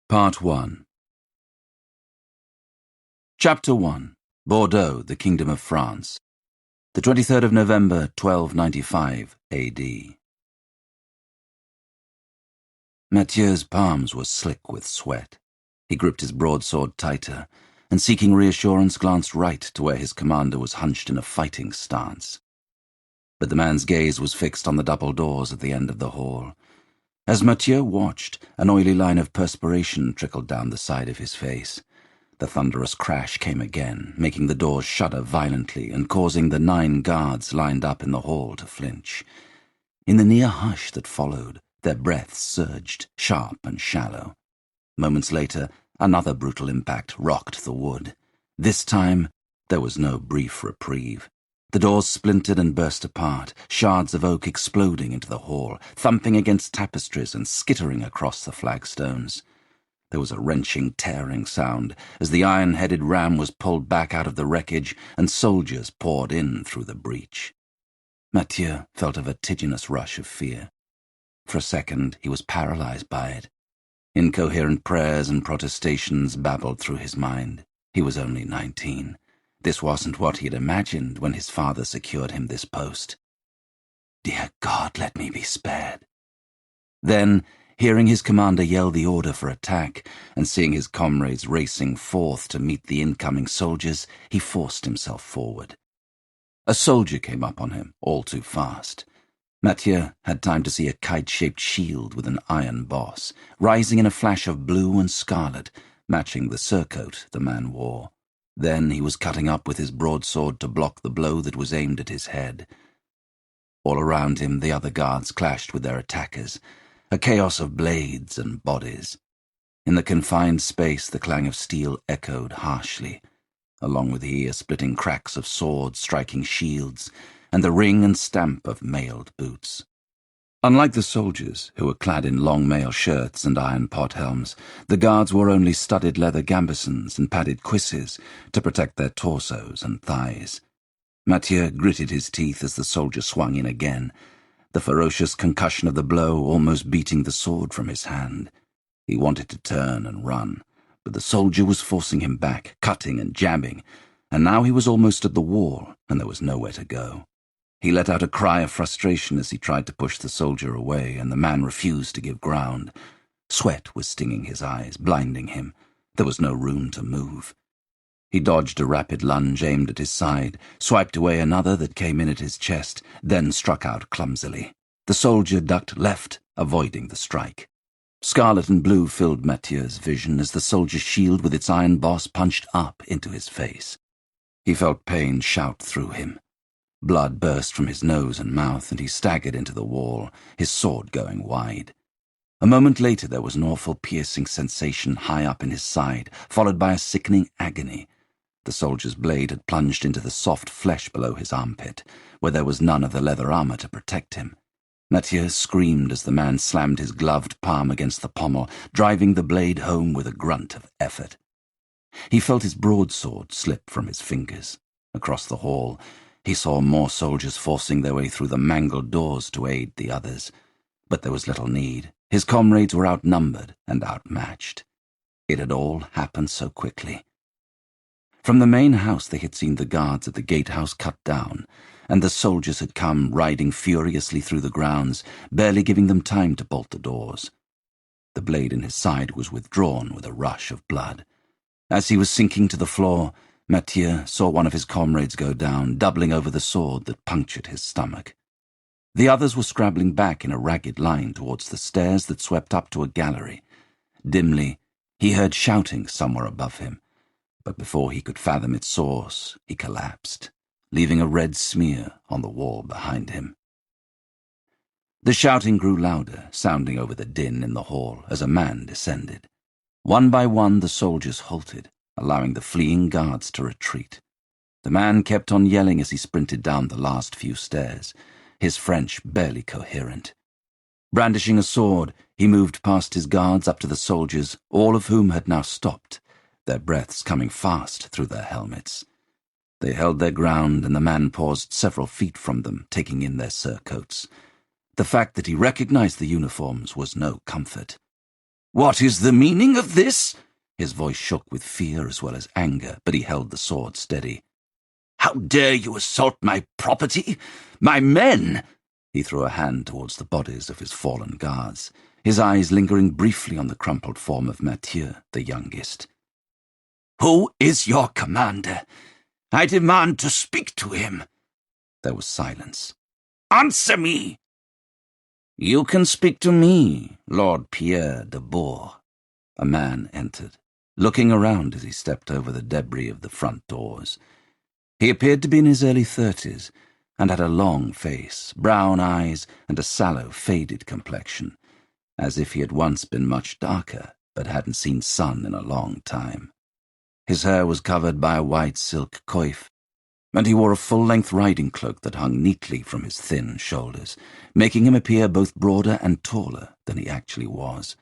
Part 1. Chapter 1. Bordeaux, the Kingdom of France. The 23rd of November, 1295 A.D. Mathieu's palms were slick with sweat. He gripped his broadsword tighter, and seeking reassurance glanced right to where his commander was hunched in a fighting stance. But the man's gaze was fixed on the double doors at the end of the hall. As Mathieu watched, an oily line of perspiration trickled down the side of his face. The thunderous crash came again, making the doors shudder violently and causing the 9 guards lined up in the hall to flinch. In the near hush that followed, their breaths surged, sharp and shallow. Moments later, another brutal impact rocked the wood. This time, there was no brief reprieve. The doors splintered and burst apart, shards of oak exploding into the hall, thumping against tapestries and skittering across the flagstones. There was a wrenching, tearing sound as the iron-headed ram was pulled back out of the wreckage and soldiers poured in through the breach. Mathieu felt a vertiginous rush of fear. For a second, he was paralyzed by it. Incoherent prayers and protestations babbled through his mind. He was only 19. This wasn't what he had imagined when his father secured him this post. Dear God, let me be spared. Then, hearing his commander yell the order for attack, and seeing his comrades racing forth to meet the incoming soldiers, he forced himself forward. A soldier came up on him, all too fast. Mathieu had time to see a kite-shaped shield with an iron boss, rising in a flash of blue and scarlet, matching the surcoat the man wore. Then he was cutting up with his broadsword to block the blow that was aimed at his head. All around him the other guards clashed with their attackers, a chaos of blades and bodies. In the confined space the clang of steel echoed harshly, along with the ear-splitting cracks of swords striking shields, and the ring and stamp of mailed boots. Unlike the soldiers, who were clad in long mail shirts and iron pot helms, the guards wore only studded leather gambesons and padded cuisses to protect their torsos and thighs. Mathieu gritted his teeth as the soldier swung in again, the ferocious concussion of the blow almost beating the sword from his hand. He wanted to turn and run, but the soldier was forcing him back, cutting and jabbing, and now he was almost at the wall, and there was nowhere to go. He let out a cry of frustration as he tried to push the soldier away, and the man refused to give ground. Sweat was stinging his eyes, blinding him. There was no room to move. He dodged a rapid lunge aimed at his side, swiped away another that came in at his chest, then struck out clumsily. The soldier ducked left, avoiding the strike. Scarlet and blue filled Mathieu's vision as the soldier's shield with its iron boss punched up into his face. He felt pain shout through him. Blood burst from his nose and mouth, and he staggered into the wall, his sword going wide. A moment later there was an awful piercing sensation high up in his side, followed by a sickening agony. The soldier's blade had plunged into the soft flesh below his armpit, where there was none of the leather armor to protect him. Mathieu screamed as the man slammed his gloved palm against the pommel, driving the blade home with a grunt of effort. He felt his broadsword slip from his fingers. Across the hall, he saw more soldiers forcing their way through the mangled doors to aid the others. But there was little need. His comrades were outnumbered and outmatched. It had all happened so quickly. From the main house they had seen the guards at the gatehouse cut down, and the soldiers had come riding furiously through the grounds, barely giving them time to bolt the doors. The blade in his side was withdrawn with a rush of blood. As he was sinking to the floor, Mathieu saw one of his comrades go down, doubling over the sword that punctured his stomach. The others were scrabbling back in a ragged line towards the stairs that swept up to a gallery. Dimly, he heard shouting somewhere above him, but before he could fathom its source, he collapsed, leaving a red smear on the wall behind him. The shouting grew louder, sounding over the din in the hall as a man descended. One by one the soldiers halted, allowing the fleeing guards to retreat. The man kept on yelling as he sprinted down the last few stairs, his French barely coherent. Brandishing a sword, he moved past his guards up to the soldiers, all of whom had now stopped, their breaths coming fast through their helmets. They held their ground, and the man paused several feet from them, taking in their surcoats. The fact that he recognized the uniforms was no comfort. "What is the meaning of this?" His voice shook with fear as well as anger, but he held the sword steady. "How dare you assault my property? My men!" He threw a hand towards the bodies of his fallen guards, his eyes lingering briefly on the crumpled form of Mathieu, the youngest. "Who is your commander? I demand to speak to him." There was silence. "Answer me!" "You can speak to me, Lord Pierre de Bourg." A man entered, looking around as he stepped over the debris of the front doors. He appeared to be in his early 30s, and had a long face, brown eyes, and a sallow, faded complexion, as if he had once been much darker, but hadn't seen sun in a long time. His hair was covered by a white silk coif, and he wore a full-length riding cloak that hung neatly from his thin shoulders, making him appear both broader and taller than he actually was.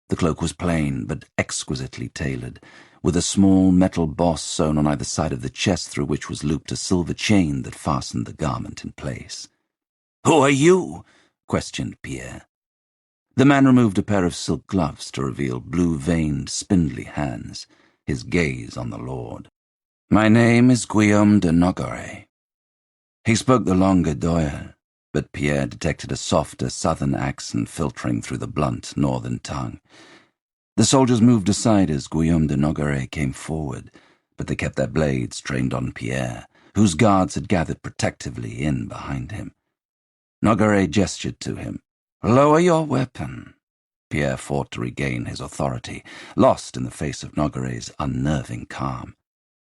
The cloak was plain, but exquisitely tailored, with a small metal boss sewn on either side of the chest through which was looped a silver chain that fastened the garment in place. "Who are you?" questioned Pierre. The man removed a pair of silk gloves to reveal blue-veined, spindly hands, his gaze on the Lord. "My name is Requiem de Nogaret." He spoke the Langue d'Oil, but Pierre detected a softer southern accent filtering through the blunt northern tongue. The soldiers moved aside as Requiem de Nogaret came forward, but they kept their blades trained on Pierre, whose guards had gathered protectively in behind him. Nogaret gestured to him. "Lower your weapon." Pierre fought to regain his authority, lost in the face of Nogaret's unnerving calm.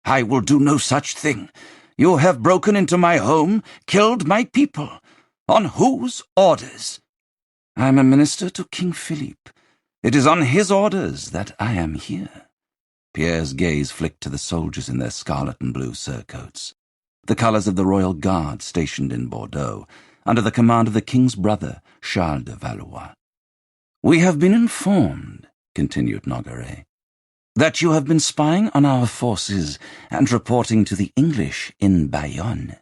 "I will do no such thing. You have broken into my home, killed my people. On whose orders?" "I am a minister to King Philippe. It is on his orders that I am here." Pierre's gaze flicked to the soldiers in their scarlet and blue surcoats, the colours of the Royal Guard stationed in Bordeaux, under the command of the king's brother, Charles de Valois. "We have been informed," continued Nogaret, "that you have been spying on our forces and reporting to the English in Bayonne."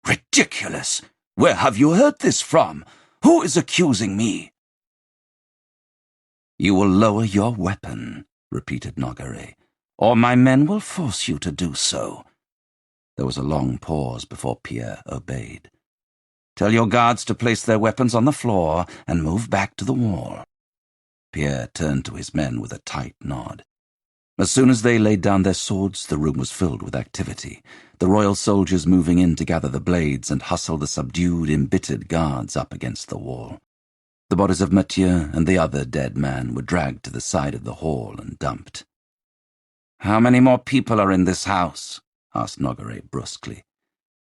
"Ridiculous! Where have you heard this from? Who is accusing me?" "You will lower your weapon," repeated Nogaret, "or my men will force you to do so." There was a long pause before Pierre obeyed. "Tell your guards to place their weapons on the floor and move back to the wall." Pierre turned to his men with a tight nod. As soon as they laid down their swords, the room was filled with activity, the royal soldiers moving in to gather the blades and hustle the subdued, embittered guards up against the wall. The bodies of Mathieu and the other dead man were dragged to the side of the hall and dumped. "How many more people are in this house?" asked Nogaret brusquely.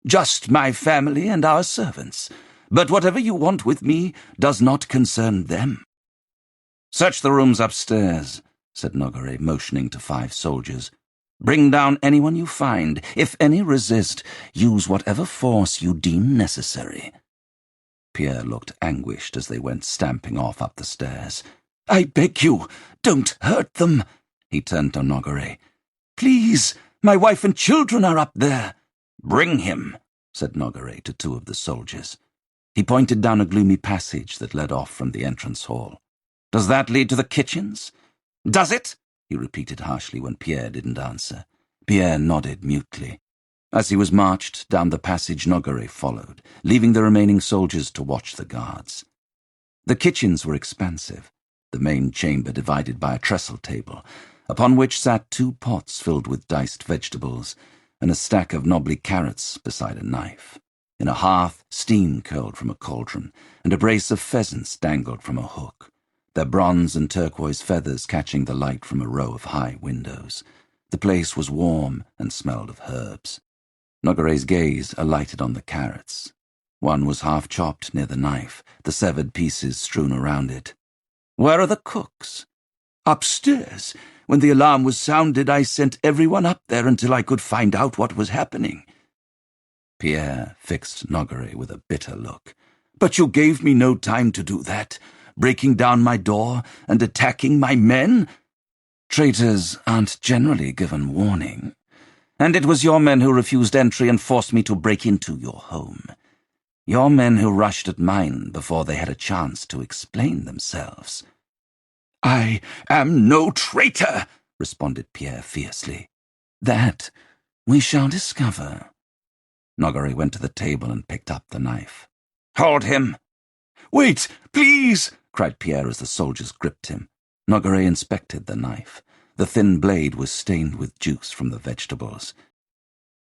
"Just my family and our servants. But whatever you want with me does not concern them." "Search the rooms upstairs," said Nogaret, motioning to 5 soldiers. "Bring down anyone you find. If any resist, use whatever force you deem necessary." Pierre looked anguished as they went stamping off up the stairs. "I beg you, don't hurt them." He turned to Nogaret. "Please, my wife and children are up there." "Bring him," said Nogaret to 2 of the soldiers. He pointed down a gloomy passage that led off from the entrance hall. "Does that lead to the kitchens?" "Does it?" he repeated harshly when Pierre didn't answer. Pierre nodded mutely. As he was marched down the passage, Nogaret followed, leaving the remaining soldiers to watch the guards. The kitchens were expansive, the main chamber divided by a trestle table, upon which sat 2 pots filled with diced vegetables, and a stack of knobbly carrots beside a knife. In a hearth, steam curled from a cauldron, and a brace of pheasants dangled from a hook, their bronze and turquoise feathers catching the light from a row of high windows. The place was warm and smelled of herbs. Nogaret's gaze alighted on the carrots. One was half-chopped near the knife, the severed pieces strewn around it. "Where are the cooks?" "Upstairs. When the alarm was sounded, I sent everyone up there until I could find out what was happening." Pierre fixed Nogaret with a bitter look. "But you gave me no time to do that, breaking down my door and attacking my men." "Traitors aren't generally given warning. And it was your men who refused entry and forced me to break into your home. Your men who rushed at mine before they had a chance to explain themselves." "I am no traitor," responded Pierre fiercely. "That we shall discover." Nogaret went to the table and picked up the knife. "Hold him!" "Wait, please!" cried Pierre as the soldiers gripped him. Nogaret inspected the knife. The thin blade was stained with juice from the vegetables.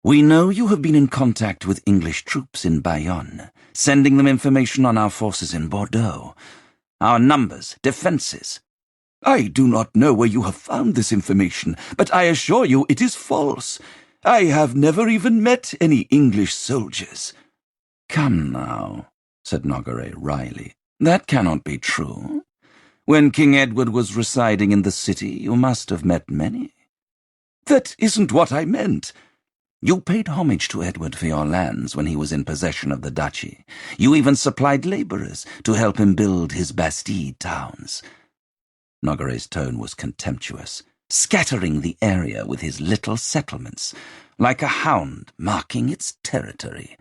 "We know you have been in contact with English troops in Bayonne, sending them information on our forces in Bordeaux. Our numbers, defences. I do not know where you have found this information, but I assure you it is false. I have never even met any English soldiers." "Come now," said Nogaret wryly. "That cannot be true. When King Edward was residing in the city, you must have met many." "That isn't what I meant." "You paid homage to Edward for your lands when he was in possession of the duchy. You even supplied labourers to help him build his Bastille towns." Nogaret's tone was contemptuous, scattering the area with his little settlements, like a hound marking its territory.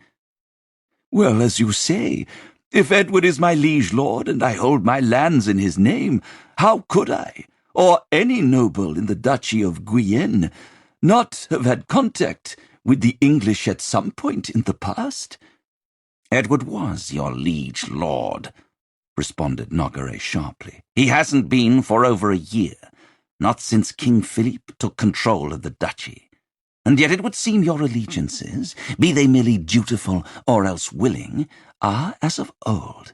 "Well, as you say, if Edward is my liege lord and I hold my lands in his name, how could I, or any noble in the Duchy of Guyenne, not have had contact with the English at some point in the past?" "Edward was your liege lord," responded Nogaret sharply. "He hasn't been for over a year, not since King Philippe took control of the duchy. And yet it would seem your allegiances, be they merely dutiful or else willing, are as of old."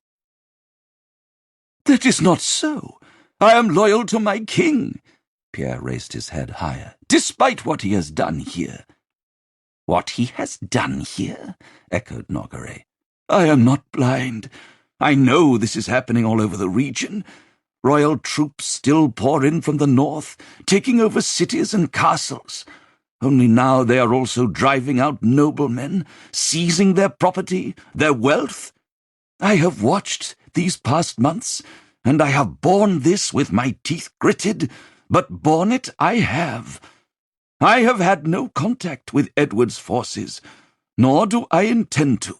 "That is not so. I am loyal to my king." Pierre raised his head higher. "Despite what he has done here." "What he has done here?" echoed Nogaret. "I am not blind. I know this is happening all over the region. Royal troops still pour in from the north, taking over cities and castles. Only now they are also driving out noblemen, seizing their property, their wealth. I have watched these past months, and I have borne this with my teeth gritted, but borne it I have. I have had no contact with Edward's forces, nor do I intend to."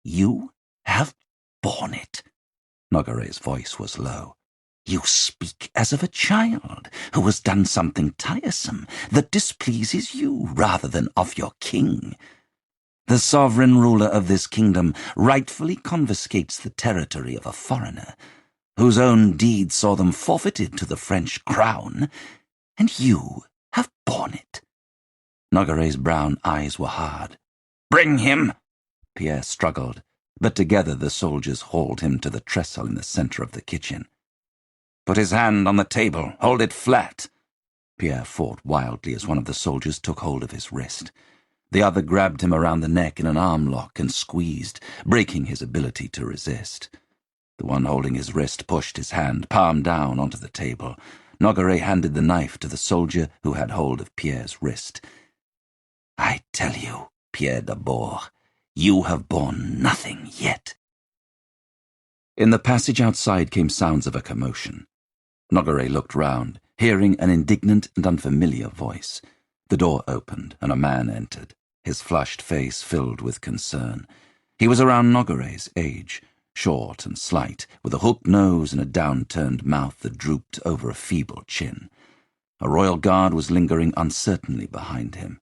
"You have borne it?" Nogaret's voice was low. "You speak as of a child who has done something tiresome that displeases you rather than of your king. The sovereign ruler of this kingdom rightfully confiscates the territory of a foreigner, whose own deeds saw them forfeited to the French crown, and you have borne it." Nogaret's brown eyes were hard. "Bring him!" Pierre struggled, but together the soldiers hauled him to the trestle in the centre of the kitchen. "Put his hand on the table. Hold it flat." Pierre fought wildly as one of the soldiers took hold of his wrist. The other grabbed him around the neck in an arm lock and squeezed, breaking his ability to resist. The one holding his wrist pushed his hand, palm down, onto the table. Nogaret handed the knife to the soldier who had hold of Pierre's wrist. "I tell you, Pierre d'Abord, you have borne nothing yet." In the passage outside came sounds of a commotion. Nogaret looked round, hearing an indignant and unfamiliar voice. The door opened, and a man entered, his flushed face filled with concern. He was around Nogaret's age, short and slight, with a hooked nose and a down-turned mouth that drooped over a feeble chin. A royal guard was lingering uncertainly behind him.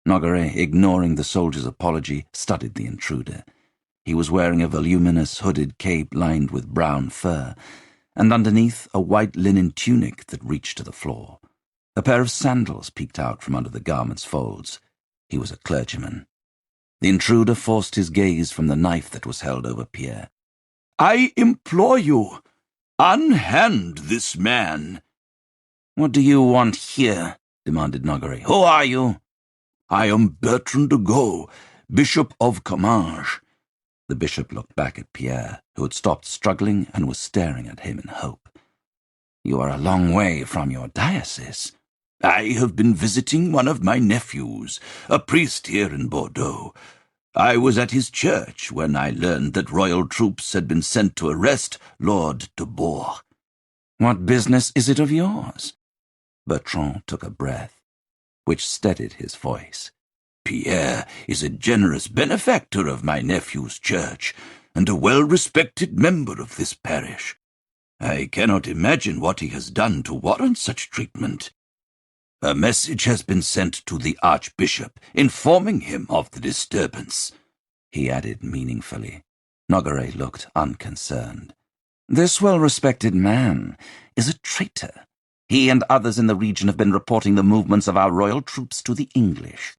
Nogaret, ignoring the soldier's apology, studied the intruder. He was wearing a voluminous hooded cape lined with brown fur, and underneath a white linen tunic that reached to the floor. A pair of sandals peeked out from under the garment's folds. He was a clergyman. The intruder forced his gaze from the knife that was held over Pierre. "I implore you, unhand this man." "What do you want here?" demanded Nogaret. "Who are you?" "I am Bertrand de Gaulle, Bishop of Comminges." The bishop looked back at Pierre, who had stopped struggling and was staring at him in hope. "You are a long way from your diocese." "I have been visiting one of my nephews, a priest here in Bordeaux. I was at his church when I learned that royal troops had been sent to arrest Lord de Bourg." "What business is it of yours?" Bertrand took a breath, which steadied his voice. "Pierre is a generous benefactor of my nephew's church, and a well-respected member of this parish. I cannot imagine what he has done to warrant such treatment. A message has been sent to the Archbishop, informing him of the disturbance," he added meaningfully. Nogaret looked unconcerned. "This well-respected man is a traitor. He and others in the region have been reporting the movements of our royal troops to the English,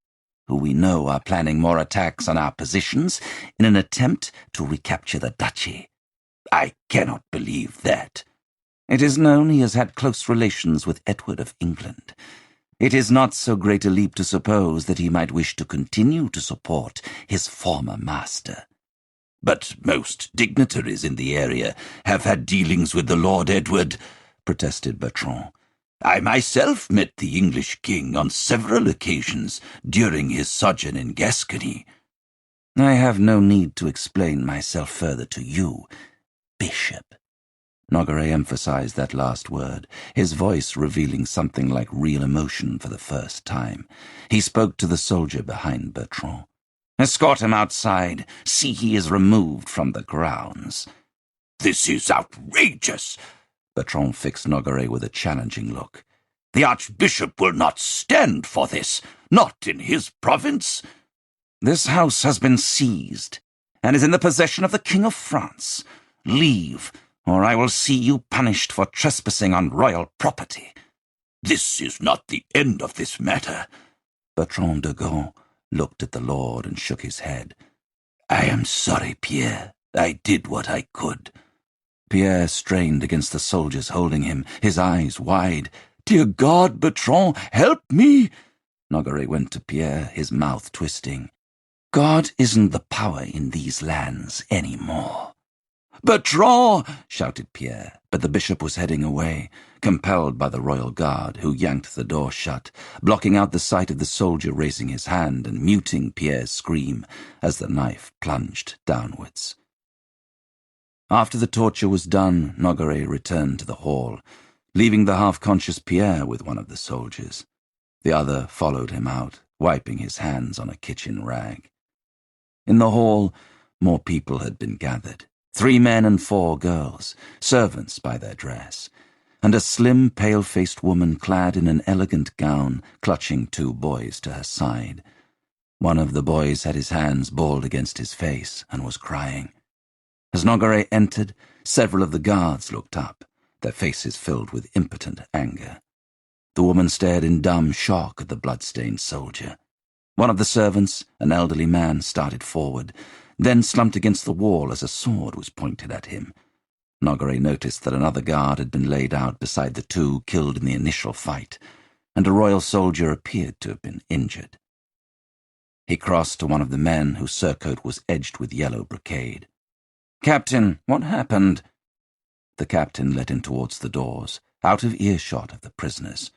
who we know are planning more attacks on our positions in an attempt to recapture the duchy." "I cannot believe that." "It is known he has had close relations with Edward of England. It is not so great a leap to suppose that he might wish to continue to support his former master." "But most dignitaries in the area have had dealings with the Lord Edward," protested Bertrand. "I myself met the English king on several occasions during his sojourn in Gascony." "I have no need to explain myself further to you, Bishop." Nogaret emphasized that last word, his voice revealing something like real emotion for the first time. He spoke to the soldier behind Bertrand. "Escort him outside. See he is removed from the grounds." "This is outrageous!" Bertrand fixed Nogaret with a challenging look. "The Archbishop will not stand for this, not in his province." "This house has been seized, and is in the possession of the King of France. Leave, or I will see you punished for trespassing on royal property." "This is not the end of this matter." Bertrand de Gaunt looked at the Lord and shook his head. "I am sorry, Pierre. I did what I could." Pierre strained against the soldiers holding him, his eyes wide. "Dear God, Bertrand, help me!" Nogaret went to Pierre, his mouth twisting. "God isn't the power in these lands any more." "Bertrand!" shouted Pierre, but the bishop was heading away, compelled by the royal guard, who yanked the door shut, blocking out the sight of the soldier raising his hand and muting Pierre's scream as the knife plunged downwards. After the torture was done, Nogaret returned to the hall, leaving the half-conscious Pierre with one of the soldiers. The other followed him out, wiping his hands on a kitchen rag. In the hall, more people had been gathered. 3 men and 4 girls, servants by their dress, and a slim, pale-faced woman clad in an elegant gown, clutching 2 boys to her side. One of the boys had his hands balled against his face and was crying. As Nogaret entered, several of the guards looked up, their faces filled with impotent anger. The woman stared in dumb shock at the blood-stained soldier. One of the servants, an elderly man, started forward, then slumped against the wall as a sword was pointed at him. Nogaret noticed that another guard had been laid out beside the 2 killed in the initial fight, and a royal soldier appeared to have been injured. He crossed to one of the men whose surcoat was edged with yellow brocade. "Captain, what happened?" The captain led him towards the doors, out of earshot of the prisoners.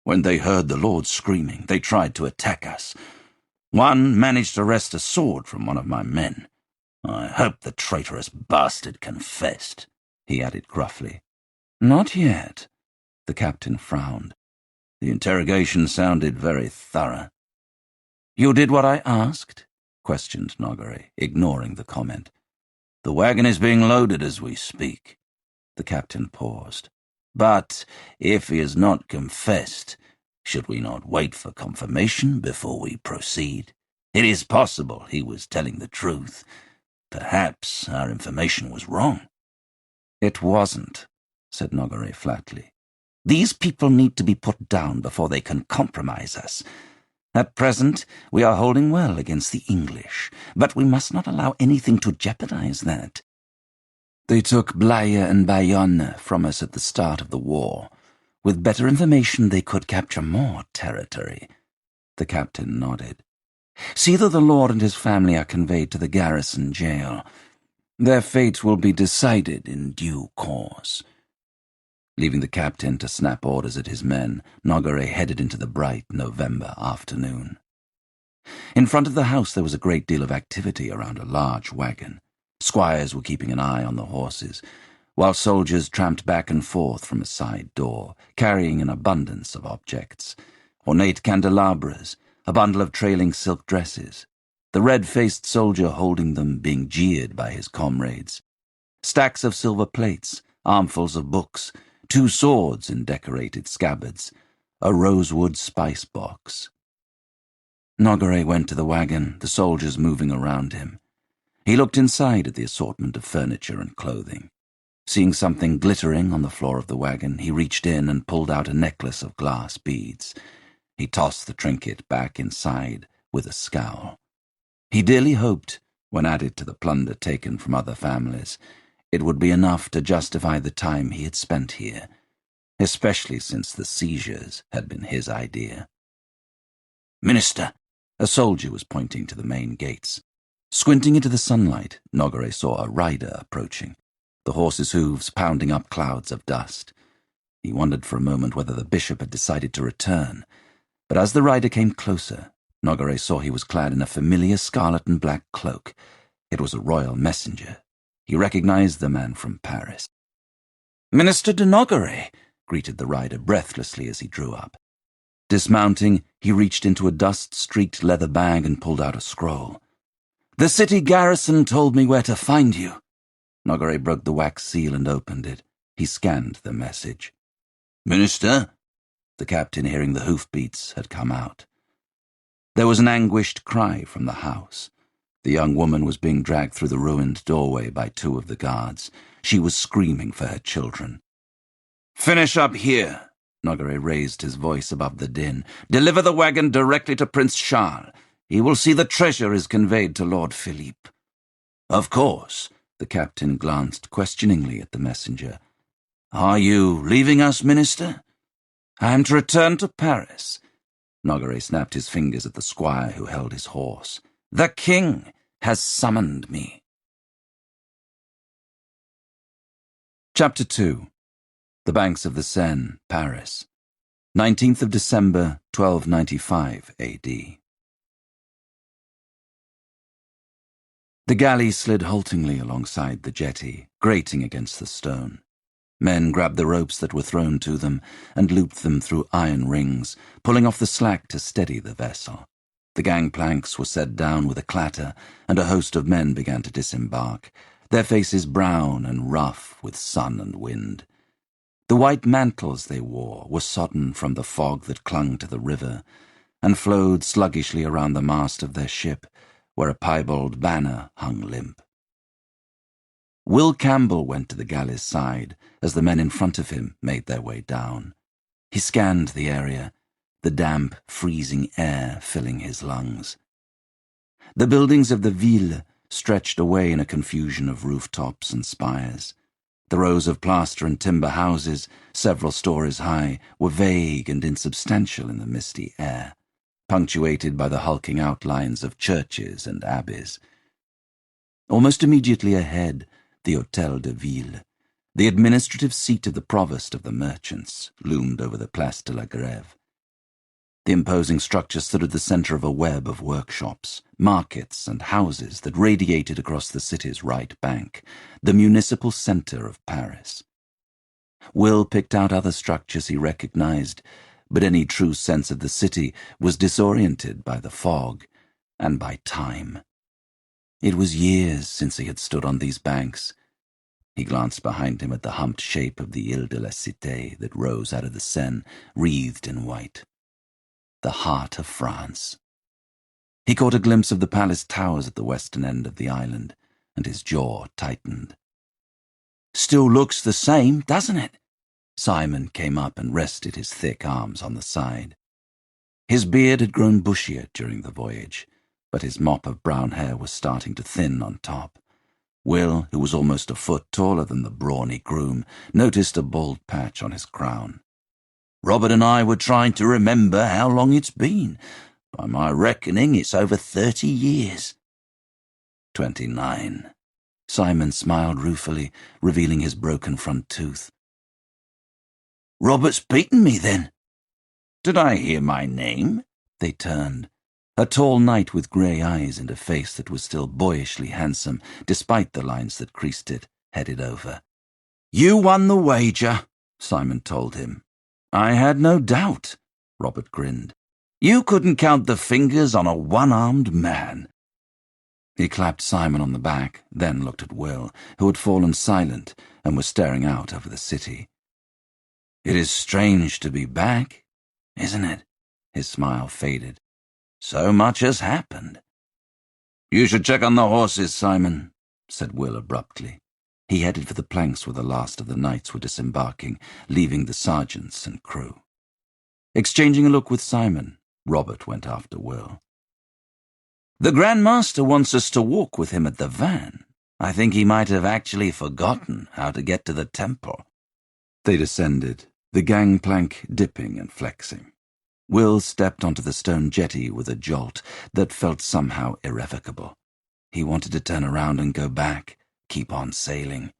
"When they heard the Lord screaming, they tried to attack us. One managed to wrest a sword from one of my men. I hope the traitorous bastard confessed," he added gruffly. "Not yet." The captain frowned. "The interrogation sounded very thorough." "You did what I asked?" questioned Nogaret, ignoring the comment. "The wagon is being loaded as we speak." The captain paused. "But if he has not confessed, should we not wait for confirmation before we proceed? It is possible he was telling the truth. Perhaps our information was wrong." "It wasn't," said Nogaret flatly. "These people need to be put down before they can compromise us. At present, we are holding well against the English, but we must not allow anything to jeopardize that. They took Blaye and Bayonne from us at the start of the war. With better information, they could capture more territory." The captain nodded. "See that the lord and his family are conveyed to the garrison jail. Their fate will be decided in due course." Leaving the captain to snap orders at his men, Nogaret headed into the bright November afternoon. In front of the house there was a great deal of activity around a large wagon. Squires were keeping an eye on the horses, while soldiers tramped back and forth from a side door, carrying an abundance of objects. Ornate candelabras, a bundle of trailing silk dresses, the red-faced soldier holding them being jeered by his comrades, stacks of silver plates, armfuls of books, 2 swords in decorated scabbards, a rosewood spice box. Nogaret went to the wagon, the soldiers moving around him. He looked inside at the assortment of furniture and clothing. Seeing something glittering on the floor of the wagon, he reached in and pulled out a necklace of glass beads. He tossed the trinket back inside with a scowl. He dearly hoped, when added to the plunder taken from other families, it would be enough to justify the time he had spent here, especially since the seizures had been his idea. "Minister!" A soldier was pointing to the main gates. Squinting into the sunlight, Nogaret saw a rider approaching, the horse's hooves pounding up clouds of dust. He wondered for a moment whether the bishop had decided to return, but as the rider came closer, Nogaret saw he was clad in a familiar scarlet and black cloak. It was a royal messenger. He recognized the man from Paris. "Minister de Nogaret," greeted the rider breathlessly as he drew up. Dismounting, he reached into a dust-streaked leather bag and pulled out a scroll. "The city garrison told me where to find you." Nogaret broke the wax seal and opened it. He scanned the message. "Minister?" The captain, hearing the hoofbeats, had come out. There was an anguished cry from the house. The young woman was being dragged through the ruined doorway by 2 of the guards. She was screaming for her children. "Finish up here!" Nogaret raised his voice above the din. "Deliver the wagon directly to Prince Charles. He will see the treasure is conveyed to Lord Philippe." "Of course." The captain glanced questioningly at the messenger. "Are you leaving us, Minister?" "I am to return to Paris." Nogaret snapped his fingers at the squire who held his horse. "The king has summoned me." Chapter 2. The Banks of the Seine, Paris. 19th of December, 1295 A.D. The galley slid haltingly alongside the jetty, grating against the stone. Men grabbed the ropes that were thrown to them and looped them through iron rings, pulling off the slack to steady the vessel. The gangplanks were set down with a clatter, and a host of men began to disembark, their faces brown and rough with sun and wind. The white mantles they wore were sodden from the fog that clung to the river, and flowed sluggishly around the mast of their ship, where a piebald banner hung limp. Will Campbell went to the galley's side as the men in front of him made their way down. He scanned the area, the damp, freezing air filling his lungs. The buildings of the ville stretched away in a confusion of rooftops and spires. The rows of plaster and timber houses, several stories high, were vague and insubstantial in the misty air, punctuated by the hulking outlines of churches and abbeys. Almost immediately ahead, the Hôtel de Ville, the administrative seat of the provost of the merchants, loomed over the Place de la Grève. The imposing structure stood at the center of a web of workshops, markets, and houses that radiated across the city's right bank, the municipal center of Paris. Will picked out other structures he recognized, but any true sense of the city was disoriented by the fog and by time. It was years since he had stood on these banks. He glanced behind him at the humped shape of the Ile de la Cité that rose out of the Seine, wreathed in white. The heart of France. He caught a glimpse of the palace towers at the western end of the island, and his jaw tightened. "Still looks the same, doesn't it?" Simon came up and rested his thick arms on the side. His beard had grown bushier during the voyage, but his mop of brown hair was starting to thin on top. Will, who was almost a foot taller than the brawny groom, noticed a bald patch on his crown. "Robyn and I were trying to remember how long it's been. By my reckoning, it's over 30 years. 29. Simon smiled ruefully, revealing his broken front tooth. "Robert's beaten me, then." "Did I hear my name?" They turned. A tall knight with grey eyes and a face that was still boyishly handsome, despite the lines that creased it, headed over. "You won the wager," Simon told him. "I had no doubt," Robert grinned. "You couldn't count the fingers on a one-armed man." He clapped Simon on the back, then looked at Will, who had fallen silent and was staring out over the city. "It is strange to be back, isn't it?" His smile faded. "So much has happened." "You should check on the horses, Simon," said Will abruptly. He headed for the planks where the last of the knights were disembarking, leaving the sergeants and crew. Exchanging a look with Simon, Robert went after Will. "The Grand Master wants us to walk with him at the van. I think he might have actually forgotten how to get to the temple." They descended, the gangplank dipping and flexing. Will stepped onto the stone jetty with a jolt that felt somehow irrevocable. He wanted to turn around and go back, keep on sailing.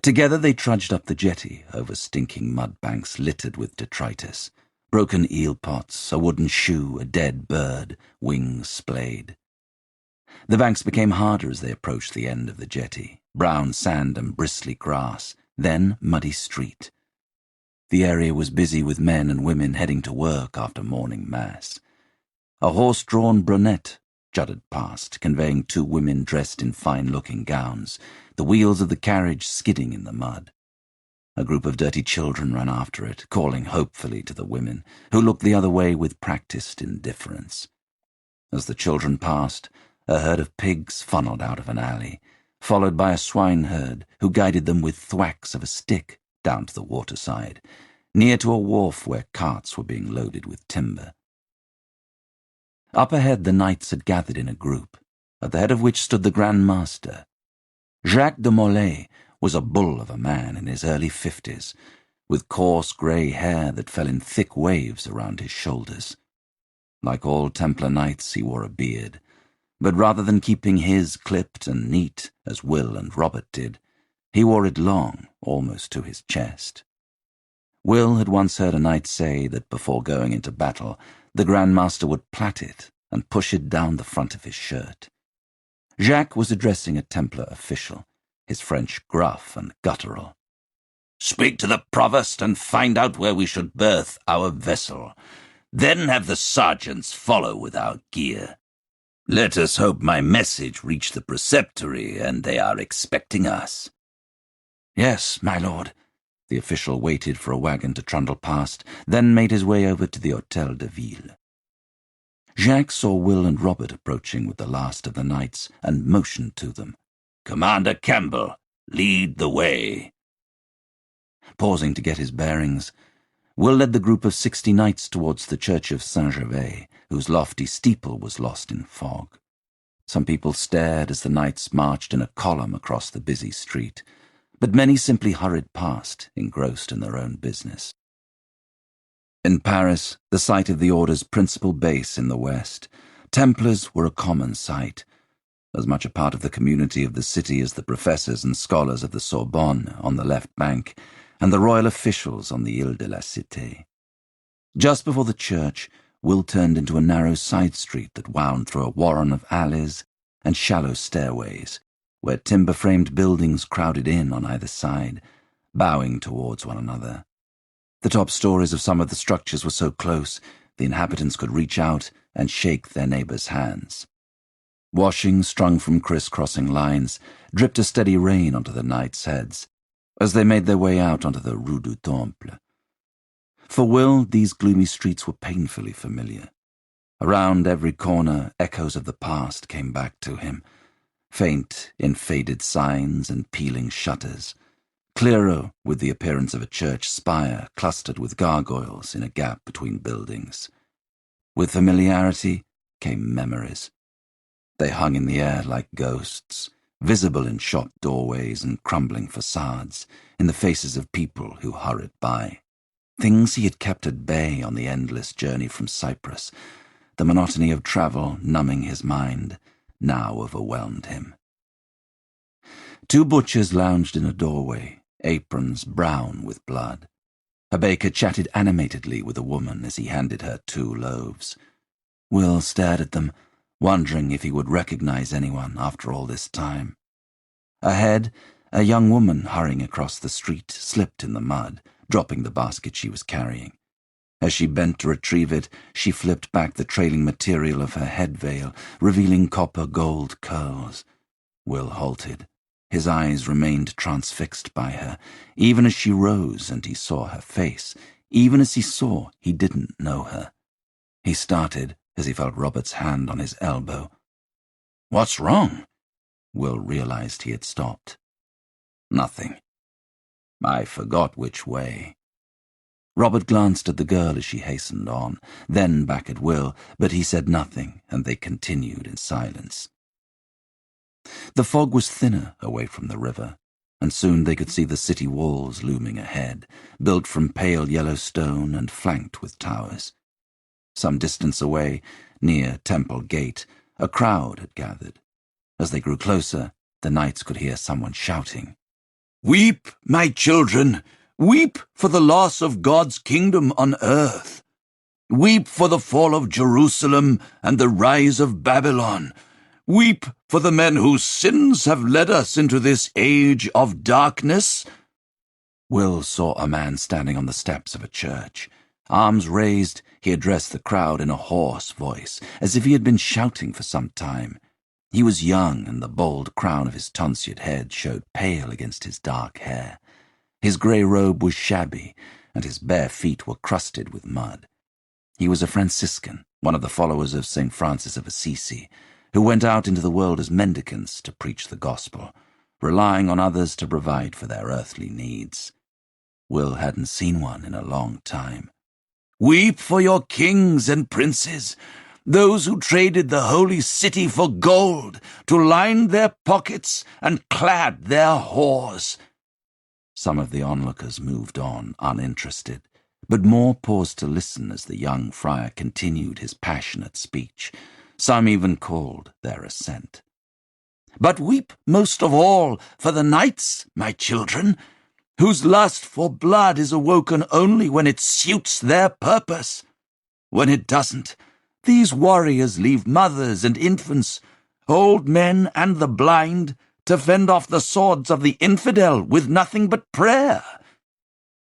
Together they trudged up the jetty over stinking mud banks littered with detritus. Broken eel pots, a wooden shoe, a dead bird, wings splayed. The banks became harder as they approached the end of the jetty, brown sand and bristly grass, then muddy street. The area was busy with men and women heading to work after morning mass. A horse-drawn brunette jutted past, conveying two women dressed in fine-looking gowns, the wheels of the carriage skidding in the mud. A group of dirty children ran after it, calling hopefully to the women, who looked the other way with practiced indifference. As the children passed, a herd of pigs funneled out of an alley, followed by a swineherd who guided them with thwacks of a stick down to the waterside, near to a wharf where carts were being loaded with timber. Up ahead the knights had gathered in a group, at the head of which stood the Grand Master. Jacques de Molay was a bull of a man in his early 50s, with coarse grey hair that fell in thick waves around his shoulders. Like all Templar knights, he wore a beard, but rather than keeping his clipped and neat, as Will and Robert did, he wore it long, almost to his chest. Will had once heard a knight say that before going into battle, the Grand Master would plait it and push it down the front of his shirt. Jacques was addressing a Templar official, his French gruff and guttural. "Speak to the provost and find out where we should berth our vessel. Then have the sergeants follow with our gear. Let us hope my message reached the preceptory and they are expecting us." "Yes, my lord." The official waited for a wagon to trundle past, then made his way over to the Hôtel de Ville. Jacques saw Will and Robert approaching with the last of the knights and motioned to them. "Commander Campbell, lead the way." Pausing to get his bearings, Will led the group of 60 knights towards the church of Saint-Gervais, whose lofty steeple was lost in fog. Some people stared as the knights marched in a column across the busy street, but many simply hurried past, engrossed in their own business. In Paris, the site of the Order's principal base in the West, Templars were a common sight, as much a part of the community of the city as the professors and scholars of the Sorbonne on the left bank, and the royal officials on the Ile de la Cité. Just before the church, Will turned into a narrow side street that wound through a warren of alleys and shallow stairways, where timber-framed buildings crowded in on either side, bowing towards one another. The top stories of some of the structures were so close, the inhabitants could reach out and shake their neighbors' hands. Washing strung from criss-crossing lines dripped a steady rain onto the knights' heads as they made their way out onto the Rue du Temple. For Will, these gloomy streets were painfully familiar. Around every corner, echoes of the past came back to him, faint in faded signs and peeling shutters, clearer with the appearance of a church spire clustered with gargoyles in a gap between buildings. With familiarity came memories. They hung in the air like ghosts, visible in shop doorways and crumbling facades, in the faces of people who hurried by. Things he had kept at bay on the endless journey from Cyprus, the monotony of travel numbing his mind, now overwhelmed him. Two butchers lounged in a doorway, aprons brown with blood. A baker chatted animatedly with a woman as he handed her 2 loaves. Will stared at them, wondering if he would recognize anyone after all this time. Ahead, a young woman hurrying across the street slipped in the mud, dropping the basket she was carrying. As she bent to retrieve it, she flipped back the trailing material of her head veil, revealing copper-gold curls. Will halted. His eyes remained transfixed by her, even as she rose and he saw her face, even as he saw he didn't know her. He started as he felt Robert's hand on his elbow. "What's wrong?" Will realized he had stopped. "Nothing. I forgot which way." Robert glanced at the girl as she hastened on, then back at Will, but he said nothing, and they continued in silence. The fog was thinner away from the river, and soon they could see the city walls looming ahead, built from pale yellow stone and flanked with towers. Some distance away, near Temple Gate, a crowd had gathered. As they grew closer, the knights could hear someone shouting, "Weep, my children! Weep for the loss of God's kingdom on earth! Weep for the fall of Jerusalem and the rise of Babylon! Weep for the men whose sins have led us into this age of darkness!" Will saw a man standing on the steps of a church. Arms raised, he addressed the crowd in a hoarse voice, as if he had been shouting for some time. He was young, and the bald crown of his tonsured head showed pale against his dark hair. His grey robe was shabby, and his bare feet were crusted with mud. He was a Franciscan, one of the followers of St. Francis of Assisi, who went out into the world as mendicants to preach the gospel, relying on others to provide for their earthly needs. Will hadn't seen one in a long time. "Weep for your kings and princes, those who traded the holy city for gold to line their pockets and clad their whores." Some of the onlookers moved on, uninterested, but more paused to listen as the young friar continued his passionate speech. Some even called their assent. "But weep most of all for the knights, my children, whose lust for blood is awoken only when it suits their purpose. When it doesn't, these warriors leave mothers and infants, old men and the blind, to fend off the swords of the infidel with nothing but prayer."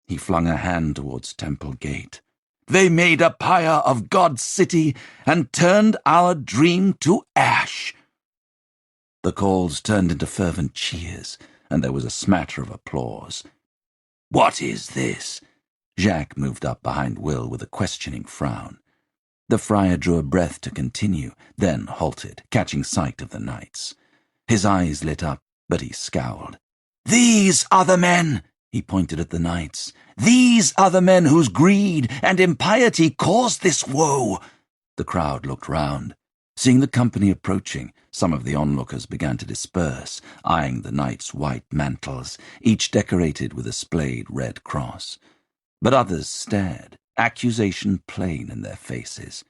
He flung a hand towards Temple Gate. "They made a pyre of God's city and turned our dream to ash." The calls turned into fervent cheers, and there was a smatter of applause. "What is this?" Jacques moved up behind Will with a questioning frown. The friar drew a breath to continue, then halted, catching sight of the knights. His eyes lit up, but he scowled. "These are the men!" He pointed at the knights. "These are the men whose greed and impiety caused this woe." The crowd looked round. Seeing the company approaching, some of the onlookers began to disperse, eyeing the knights' white mantles, each decorated with a splayed red cross. But others stared, accusation plain in their faces.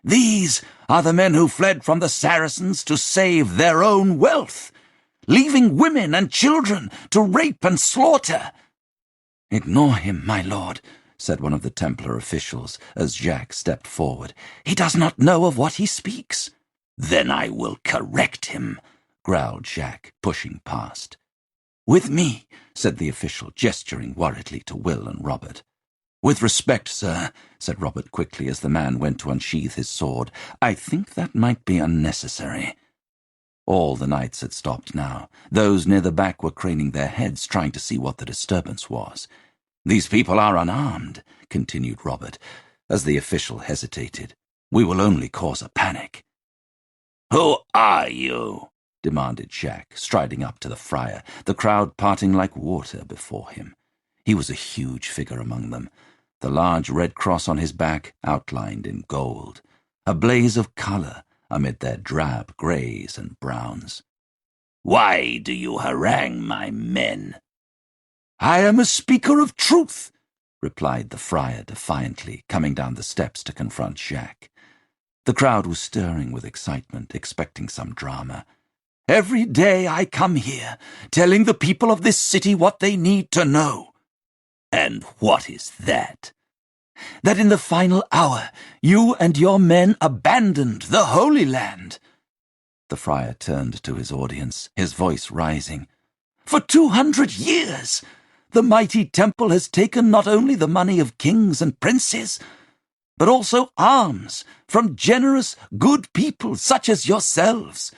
"These are the men who fled from the Saracens to save their own wealth, leaving women and children to rape and slaughter." "Ignore him, my lord," said one of the Templar officials as Jacques stepped forward. "He does not know of what he speaks." "Then I will correct him," growled Jacques, pushing past. "With me," said the official, gesturing worriedly to Will and Robert. "With respect, sir," said Robert quickly as the man went to unsheath his sword, "I think that might be unnecessary." All the knights had stopped now. Those near the back were craning their heads, trying to see what the disturbance was. "These people are unarmed," continued Robert, as the official hesitated. "We will only cause a panic." "Who are you?" demanded Jacques, striding up to the friar, the crowd parting like water before him. He was a huge figure among them, the large red cross on his back outlined in gold, a blaze of colour amid their drab greys and browns. "Why do you harangue my men?" "I am a speaker of truth," replied the friar defiantly, coming down the steps to confront Jacques. The crowd was stirring with excitement, expecting some drama. "Every day I come here, telling the people of this city what they need to know." "And what is that?" "That in the final hour, you and your men abandoned the Holy Land." The friar turned to his audience, his voice rising. "For 200 years, the mighty temple has taken not only the money of kings and princes, but also alms from generous, good people such as yourselves,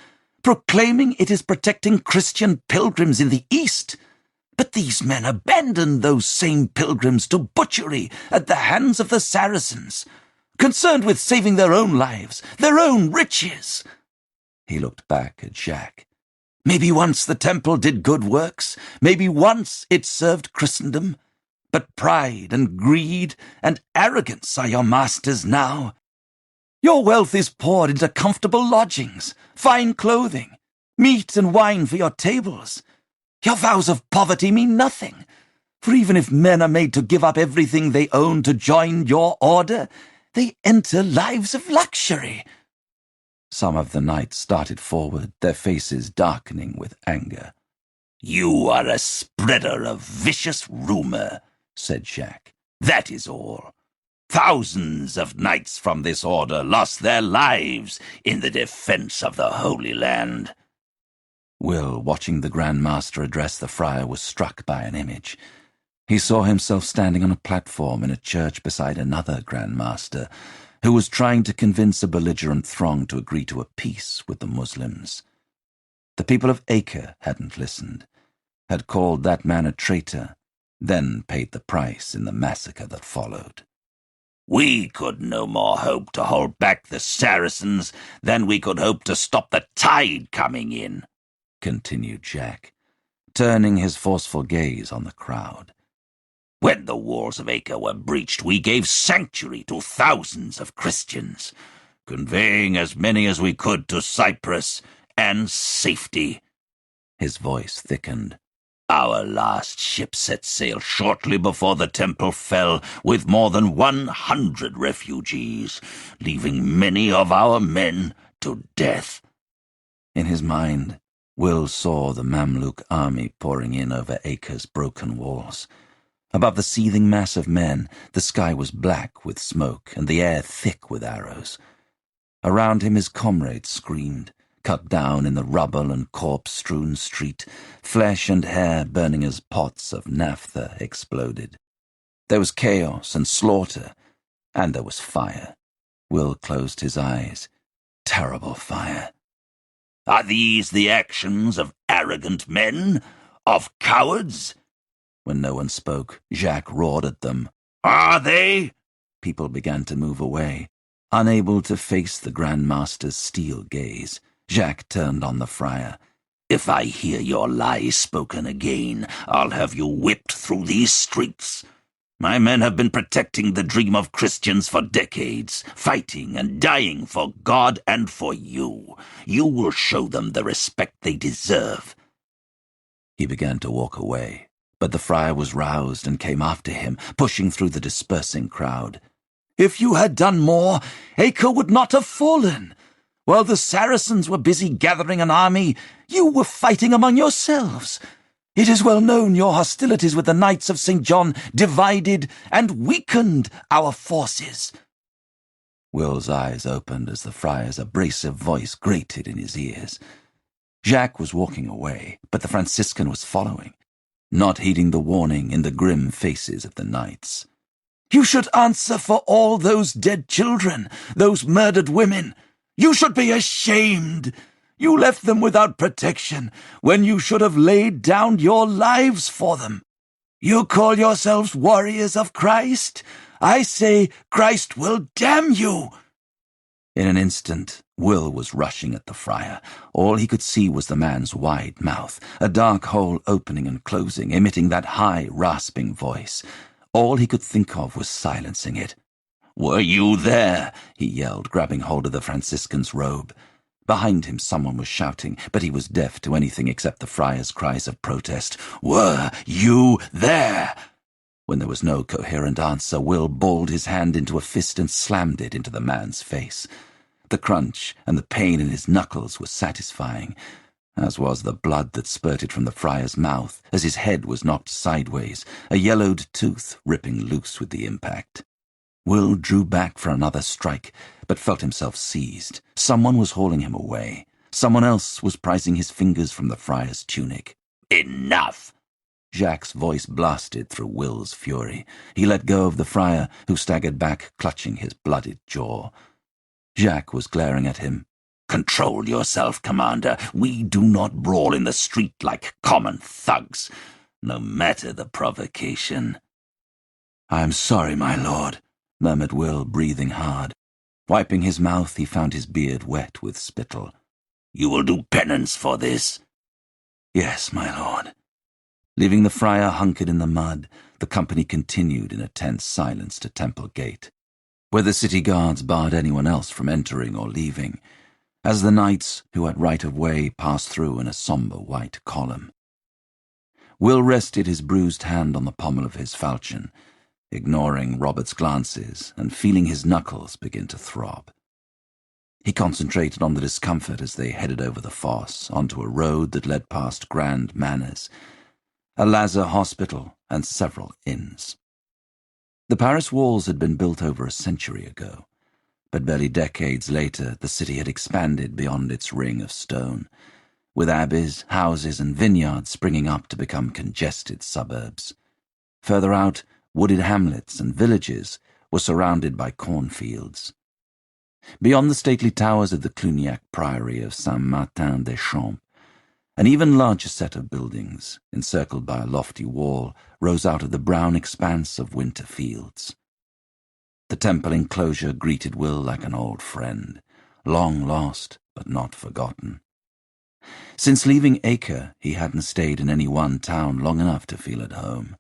proclaiming it is protecting Christian pilgrims in the East. But these men abandon those same pilgrims to butchery at the hands of the Saracens, concerned with saving their own lives, their own riches." He looked back at Jacques. "Maybe once the temple did good works, maybe once it served Christendom, but pride and greed and arrogance are your masters now. Your wealth is poured into comfortable lodgings, fine clothing, meat and wine for your tables. Your vows of poverty mean nothing, for even if men are made to give up everything they own to join your order, they enter lives of luxury." Some of the knights started forward, their faces darkening with anger. "You are a spreader of vicious rumour," said Jacques. "That is all. Thousands of knights from this order lost their lives in the defence of the Holy Land." Will, watching the Grand Master address the friar, was struck by an image. He saw himself standing on a platform in a church beside another Grand Master, who was trying to convince a belligerent throng to agree to a peace with the Muslims. The people of Acre hadn't listened, had called that man a traitor, then paid the price in the massacre that followed. "We could no more hope to hold back the Saracens than we could hope to stop the tide coming in," continued Jacques, turning his forceful gaze on the crowd. "When the walls of Acre were breached, we gave sanctuary to thousands of Christians, conveying as many as we could to Cyprus and safety." His voice thickened. "Our last ship set sail shortly before the temple fell with more than 100 refugees, leaving many of our men to death." In his mind, Will saw the Mamluk army pouring in over Acre's broken walls. Above the seething mass of men, the sky was black with smoke and the air thick with arrows. Around him his comrades screamed, cut down in the rubble and corpse-strewn street, flesh and hair burning as pots of naphtha exploded. There was chaos and slaughter, and there was fire. Will closed his eyes. Terrible fire. "Are these the actions of arrogant men? Of cowards?" When no one spoke, Jacques roared at them. "Are they?" People began to move away, unable to face the Grand Master's steel gaze. Jacques turned on the friar. "If I hear your lies spoken again, I'll have you whipped through these streets. My men have been protecting the dream of Christians for decades, fighting and dying for God and for you. You will show them the respect they deserve." He began to walk away, but the friar was roused and came after him, pushing through the dispersing crowd. "If you had done more, Acre would not have fallen. While the Saracens were busy gathering an army, you were fighting among yourselves. It is well known your hostilities with the Knights of St. John divided and weakened our forces." Will's eyes opened as the friar's abrasive voice grated in his ears. Jacques was walking away, but the Franciscan was following, not heeding the warning in the grim faces of the knights. "You should answer for all those dead children, those murdered women. You should be ashamed. You left them without protection when you should have laid down your lives for them. You call yourselves warriors of Christ? I say Christ will damn you." In an instant, Will was rushing at the friar. All he could see was the man's wide mouth, a dark hole opening and closing, emitting that high, rasping voice. All he could think of was silencing it. "Were you there?" he yelled, grabbing hold of the Franciscan's robe. Behind him someone was shouting, but he was deaf to anything except the friar's cries of protest. "Were you there?" When there was no coherent answer, Will balled his hand into a fist and slammed it into the man's face. The crunch and the pain in his knuckles was satisfying, as was the blood that spurted from the friar's mouth as his head was knocked sideways, a yellowed tooth ripping loose with the impact. Will drew back for another strike, but felt himself seized. Someone was hauling him away. Someone else was prizing his fingers from the friar's tunic. "Enough!" Jacques' voice blasted through Will's fury. He let go of the friar, who staggered back, clutching his bloodied jaw. Jacques was glaring at him. "Control yourself, Commander. We do not brawl in the street like common thugs, no matter the provocation." "I am sorry, my lord," murmured Will, breathing hard. Wiping his mouth, he found his beard wet with spittle. "You will do penance for this?" "Yes, my lord." Leaving the friar hunkered in the mud, the company continued in a tense silence to Temple Gate, where the city guards barred anyone else from entering or leaving, as the knights, who had right of way, passed through in a sombre white column. Will rested his bruised hand on the pommel of his falchion, ignoring Robert's glances and feeling his knuckles begin to throb. He concentrated on the discomfort as they headed over the fosse onto a road that led past grand manors, a Lazar hospital, and several inns. The Paris walls had been built over a century ago, but barely decades later the city had expanded beyond its ring of stone, with abbeys, houses, and vineyards springing up to become congested suburbs. Further out, wooded hamlets and villages were surrounded by cornfields. Beyond the stately towers of the Cluniac Priory of Saint-Martin-des-Champs, an even larger set of buildings, encircled by a lofty wall, rose out of the brown expanse of winter fields. The temple enclosure greeted Will like an old friend, long lost but not forgotten. Since leaving Acre, he hadn't stayed in any one town long enough to feel at home.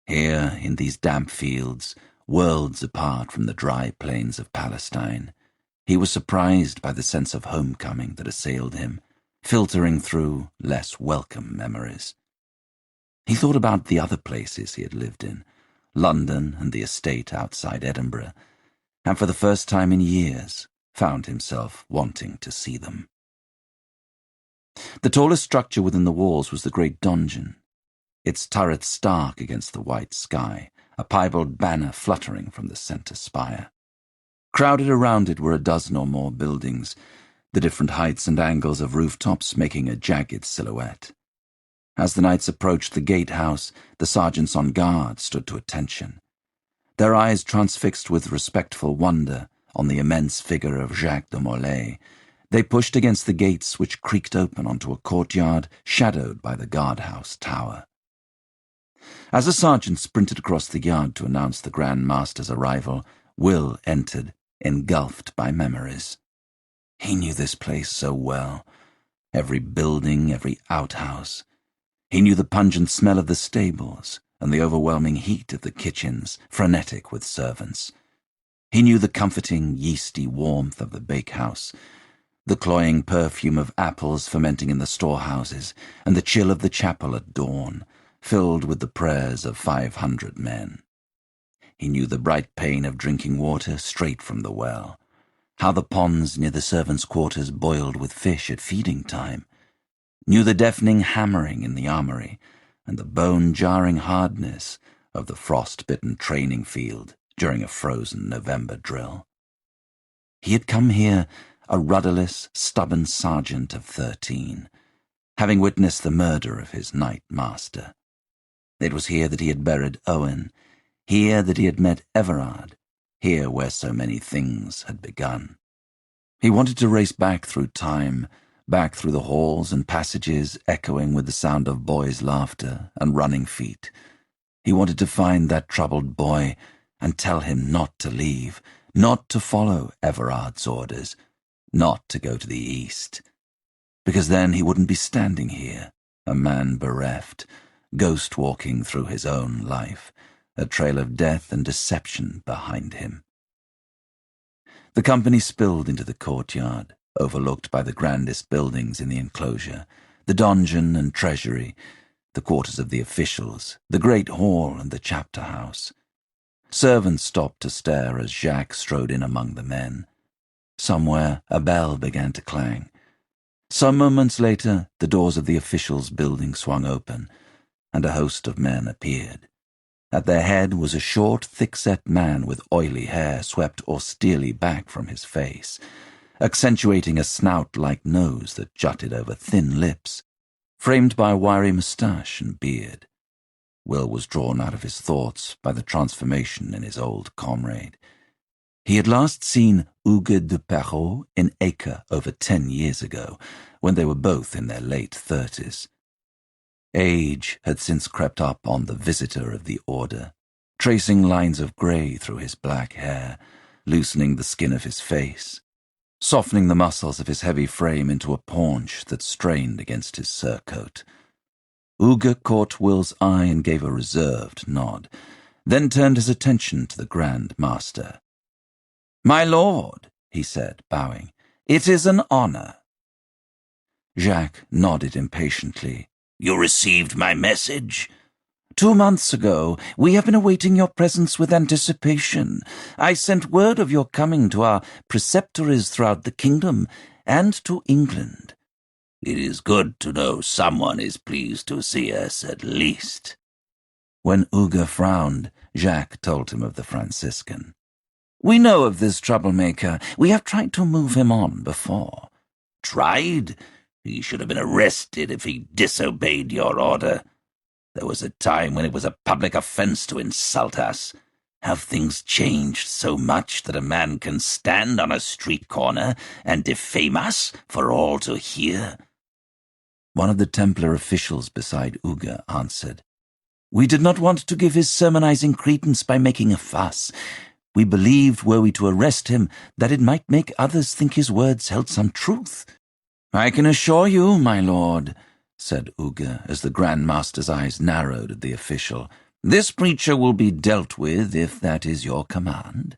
Here, in these damp fields, worlds apart from the dry plains of Palestine, he was surprised by the sense of homecoming that assailed him, filtering through less welcome memories. He thought about the other places he had lived in, London and the estate outside Edinburgh, and for the first time in years found himself wanting to see them. The tallest structure within the walls was the great donjon, its turret stark against the white sky, a piebald banner fluttering from the centre spire. Crowded around it were a dozen or more buildings, the different heights and angles of rooftops making a jagged silhouette. As the knights approached the gatehouse, the sergeants on guard stood to attention, their eyes transfixed with respectful wonder on the immense figure of Jacques de Molay. They pushed against the gates, which creaked open onto a courtyard shadowed by the guardhouse tower. As a sergeant sprinted across the yard to announce the Grand Master's arrival, Will entered, engulfed by memories. He knew this place so well. Every building, every outhouse. He knew the pungent smell of the stables and the overwhelming heat of the kitchens, frenetic with servants. He knew the comforting, yeasty warmth of the bakehouse, the cloying perfume of apples fermenting in the storehouses, and the chill of the chapel at dawn, filled with the prayers of 500 men. He knew the bright pain of drinking water straight from the well, how the ponds near the servants' quarters boiled with fish at feeding time, knew the deafening hammering in the armory, and the bone-jarring hardness of the frost-bitten training field during a frozen November drill. He had come here a rudderless, stubborn sergeant of 13, having witnessed the murder of his knight master. It was here that he had buried Owen, here that he had met Everard, here where so many things had begun. He wanted to race back through time, back through the halls and passages echoing with the sound of boys' laughter and running feet. He wanted to find that troubled boy and tell him not to leave, not to follow Everard's orders, not to go to the east. Because then he wouldn't be standing here, a man bereft, ghost-walking through his own life, a trail of death and deception behind him. The company spilled into the courtyard, overlooked by the grandest buildings in the enclosure, the donjon and treasury, the quarters of the officials, the great hall and the chapter house. Servants stopped to stare as Jacques strode in among the men. Somewhere a bell began to clang. Some moments later, the doors of the officials' building swung open, and a host of men appeared. At their head was a short, thick-set man with oily hair swept austerely back from his face, accentuating a snout-like nose that jutted over thin lips, framed by a wiry moustache and beard. Will was drawn out of his thoughts by the transformation in his old comrade. He had last seen Hugues de Perrault in Acre over 10 years ago, when they were both in their late 30s. Age had since crept up on the visitor of the order, tracing lines of grey through his black hair, loosening the skin of his face, softening the muscles of his heavy frame into a paunch that strained against his surcoat. Hugues caught Will's eye and gave a reserved nod, then turned his attention to the Grand Master. "My lord," he said, bowing, "it is an honour." Jacques nodded impatiently. "You received my message?" 2 months ago. We have been awaiting your presence with anticipation. I sent word of your coming to our preceptories throughout the kingdom and to England." "It is good to know someone is pleased to see us, at least." When Hugues frowned, Jacques told him of the Franciscan. "We know of this troublemaker. We have tried to move him on before." "Tried? He should have been arrested if he disobeyed your order. There was a time when it was a public offense to insult us. Have things changed so much that a man can stand on a street corner and defame us for all to hear?" One of the Templar officials beside Hugues answered. "We did not want to give his sermonizing credence by making a fuss. We believed, were we to arrest him, that it might make others think his words held some truth." "I can assure you, my lord," said Hugues, as the Grand Master's eyes narrowed at the official, "this preacher will be dealt with if that is your command."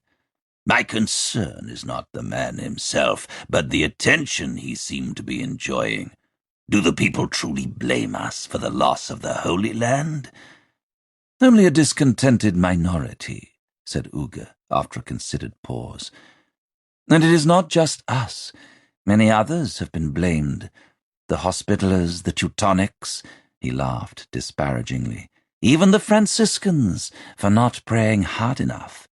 "My concern is not the man himself, but the attention he seemed to be enjoying. Do the people truly blame us for the loss of the Holy Land?" "Only a discontented minority," said Hugues, after a considered pause. "And it is not just us. Many others have been blamed. The Hospitallers, the Teutonics," he laughed disparagingly, "even the Franciscans, for not praying hard enough.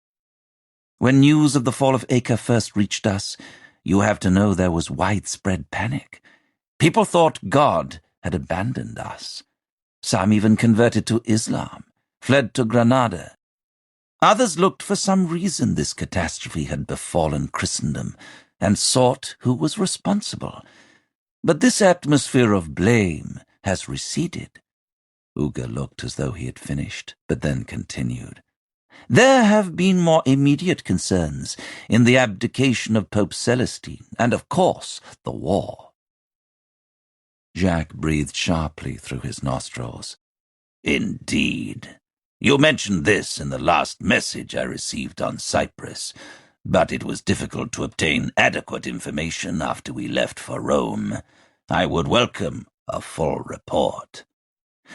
When news of the fall of Acre first reached us, you have to know there was widespread panic. People thought God had abandoned us. Some even converted to Islam, fled to Granada. Others looked for some reason this catastrophe had befallen Christendom, and sought who was responsible. But this atmosphere of blame has receded." Hugues looked as though he had finished, but then continued. "There have been more immediate concerns in the abdication of Pope Celestine, and of course the war." Jacques breathed sharply through his nostrils. "Indeed. You mentioned this in the last message I received on Cyprus, but it was difficult to obtain adequate information after we left for Rome. I would welcome a full report."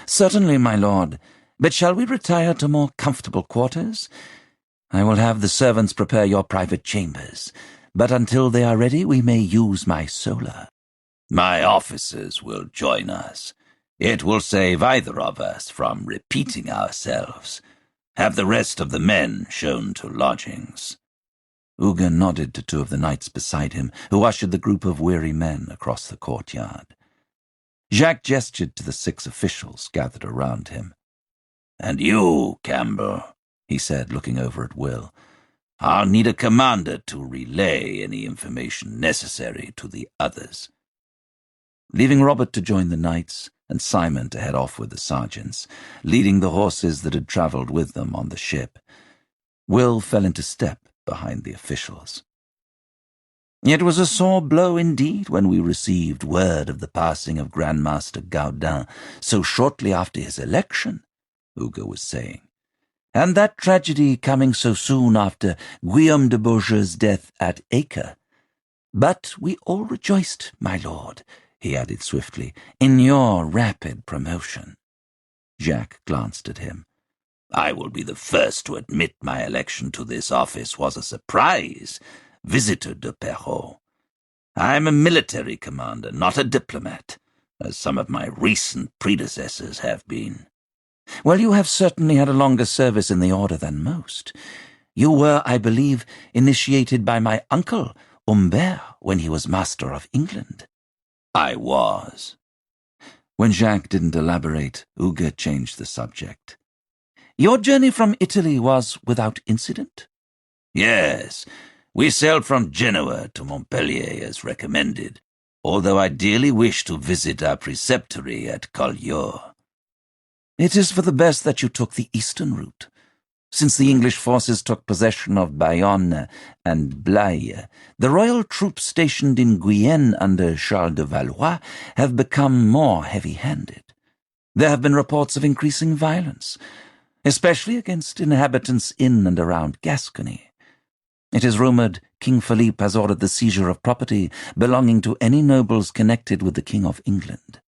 "Certainly, my lord. But shall we retire to more comfortable quarters? I will have the servants prepare your private chambers, but until they are ready we may use my solar." "My officers will join us. It will save either of us from repeating ourselves. Have the rest of the men shown to lodgings." Hugues nodded to 2 of the knights beside him, who ushered the group of weary men across the courtyard. Jacques gestured to the 6 officials gathered around him. "And you, Campbell," he said, looking over at Will, "I'll need a commander to relay any information necessary to the others." Leaving Robert to join the knights, and Simon to head off with the sergeants, leading the horses that had travelled with them on the ship, Will fell into step behind the officials. "It was a sore blow indeed when we received word of the passing of Grand Master Gaudin so shortly after his election," Hugues was saying, "and that tragedy coming so soon after Guillaume de Bourges' death at Acre. But we all rejoiced, my lord," he added swiftly, "in your rapid promotion." Jacques glanced at him. "I will be the first to admit my election to this office was a surprise, Visitor de Perrault. I am a military commander, not a diplomat, as some of my recent predecessors have been." "Well, you have certainly had a longer service in the order than most. You were, I believe, initiated by my uncle, Humbert, when he was master of England." "I was." When Jacques didn't elaborate, Hugues changed the subject. Your journey from Italy was without incident? Yes, we sailed from Genoa to Montpellier as recommended, although I dearly wish to visit our preceptory at Collioure. It is for the best that you took the eastern route. Since the English forces took possession of Bayonne and Blaye, the royal troops stationed in Guyenne under Charles de Valois have become more heavy-handed. There have been reports of increasing violence, especially against inhabitants in and around Gascony. It is rumored King Philippe has ordered the seizure of property belonging to any nobles connected with the King of England.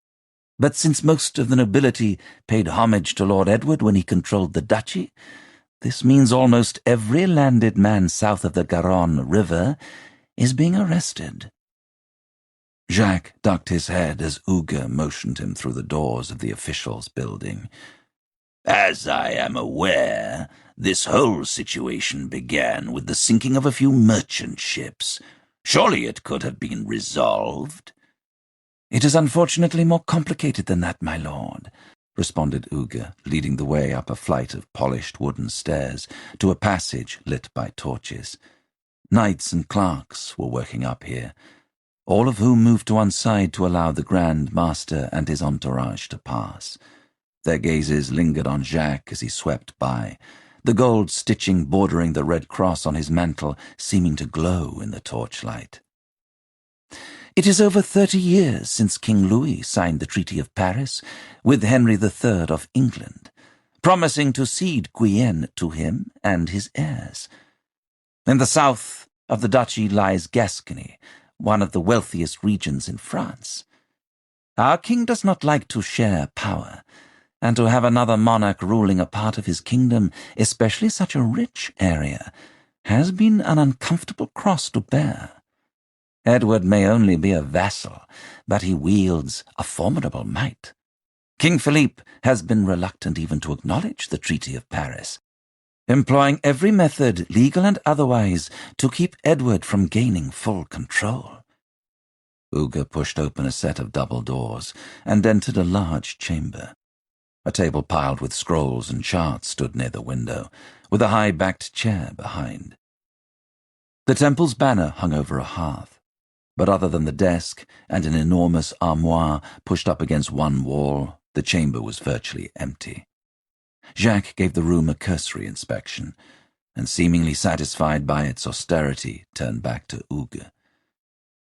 But since most of the nobility paid homage to Lord Edward when he controlled the duchy, this means almost every landed man south of the Garonne River is being arrested. Jacques ducked his head as Uga motioned him through the doors of the officials' building. As I am aware, this whole situation began with the sinking of a few merchant ships. Surely it could have been resolved. It is unfortunately more complicated than that, my lord, responded Uga, leading the way up a flight of polished wooden stairs to a passage lit by torches. Knights and clerks were working up here, all of whom moved to one side to allow the Grand Master and his entourage to pass. Their gazes lingered on Jacques as he swept by, the gold stitching bordering the red cross on his mantle seeming to glow in the torchlight. It is over 30 years since King Louis signed the Treaty of Paris with Henry III of England, promising to cede Guyenne to him and his heirs. In the south of the duchy lies Gascony, one of the wealthiest regions in France. Our king does not like to share power, and to have another monarch ruling a part of his kingdom, especially such a rich area, has been an uncomfortable cross to bear. Edward may only be a vassal, but he wields a formidable might. King Philippe has been reluctant even to acknowledge the Treaty of Paris, employing every method, legal and otherwise, to keep Edward from gaining full control. Uga pushed open a set of double doors and entered a large chamber. A table piled with scrolls and charts stood near the window, with a high-backed chair behind. The temple's banner hung over a hearth, but other than the desk and an enormous armoire pushed up against one wall, the chamber was virtually empty. Jacques gave the room a cursory inspection, and seemingly satisfied by its austerity, turned back to Uga.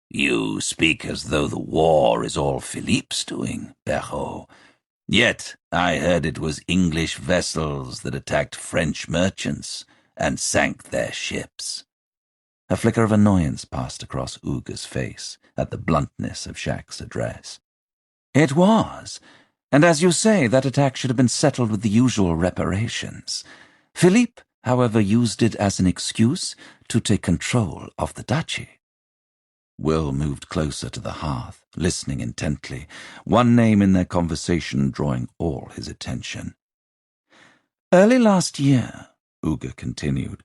You speak as though the war is all Philippe's doing, Perrault. Yet I heard it was English vessels that attacked French merchants and sank their ships. A flicker of annoyance passed across Uga's face at the bluntness of Jacques' address. It was, and as you say, that attack should have been settled with the usual reparations. Philippe, however, used it as an excuse to take control of the duchy. Will moved closer to the hearth, listening intently, one name in their conversation drawing all his attention. Early last year, Uga continued,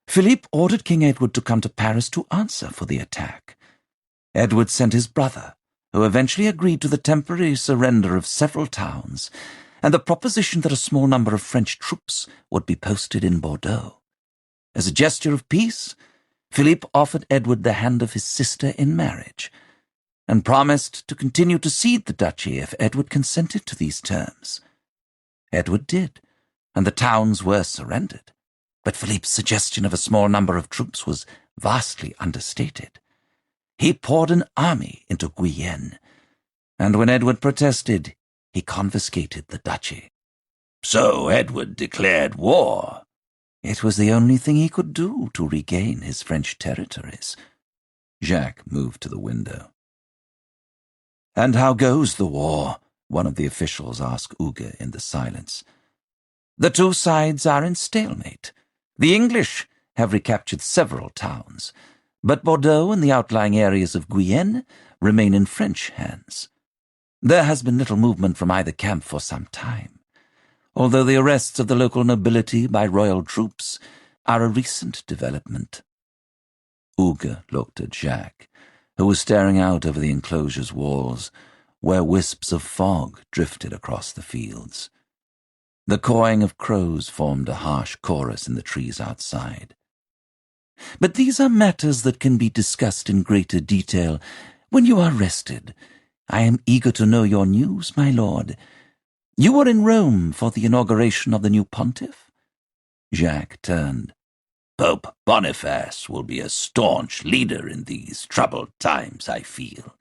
Philippe ordered King Edward to come to Paris to answer for the attack. Edward sent his brother, who eventually agreed to the temporary surrender of several towns and the proposition that a small number of French troops would be posted in Bordeaux. As a gesture of peace, Philippe offered Edward the hand of his sister in marriage and promised to continue to cede the duchy if Edward consented to these terms. Edward did, and the towns were surrendered. But Philippe's suggestion of a small number of troops was vastly understated. He poured an army into Guyenne, and when Edward protested, he confiscated the duchy. So Edward declared war. It was the only thing he could do to regain his French territories. Jacques moved to the window. "And how goes the war?" one of the officials asked Uga in the silence. "The two sides are in stalemate. The English have recaptured several towns, but Bordeaux and the outlying areas of Guyenne remain in French hands. There has been little movement from either camp for some time, although the arrests of the local nobility by royal troops are a recent development." Uga looked at Jacques, who was staring out over the enclosure's walls, where wisps of fog drifted across the fields. The cawing of crows formed a harsh chorus in the trees outside. "But these are matters that can be discussed in greater detail when you are rested. I am eager to know your news, my lord. You were in Rome for the inauguration of the new pontiff?" Jacques turned. "Pope Boniface will be a staunch leader in these troubled times, I feel."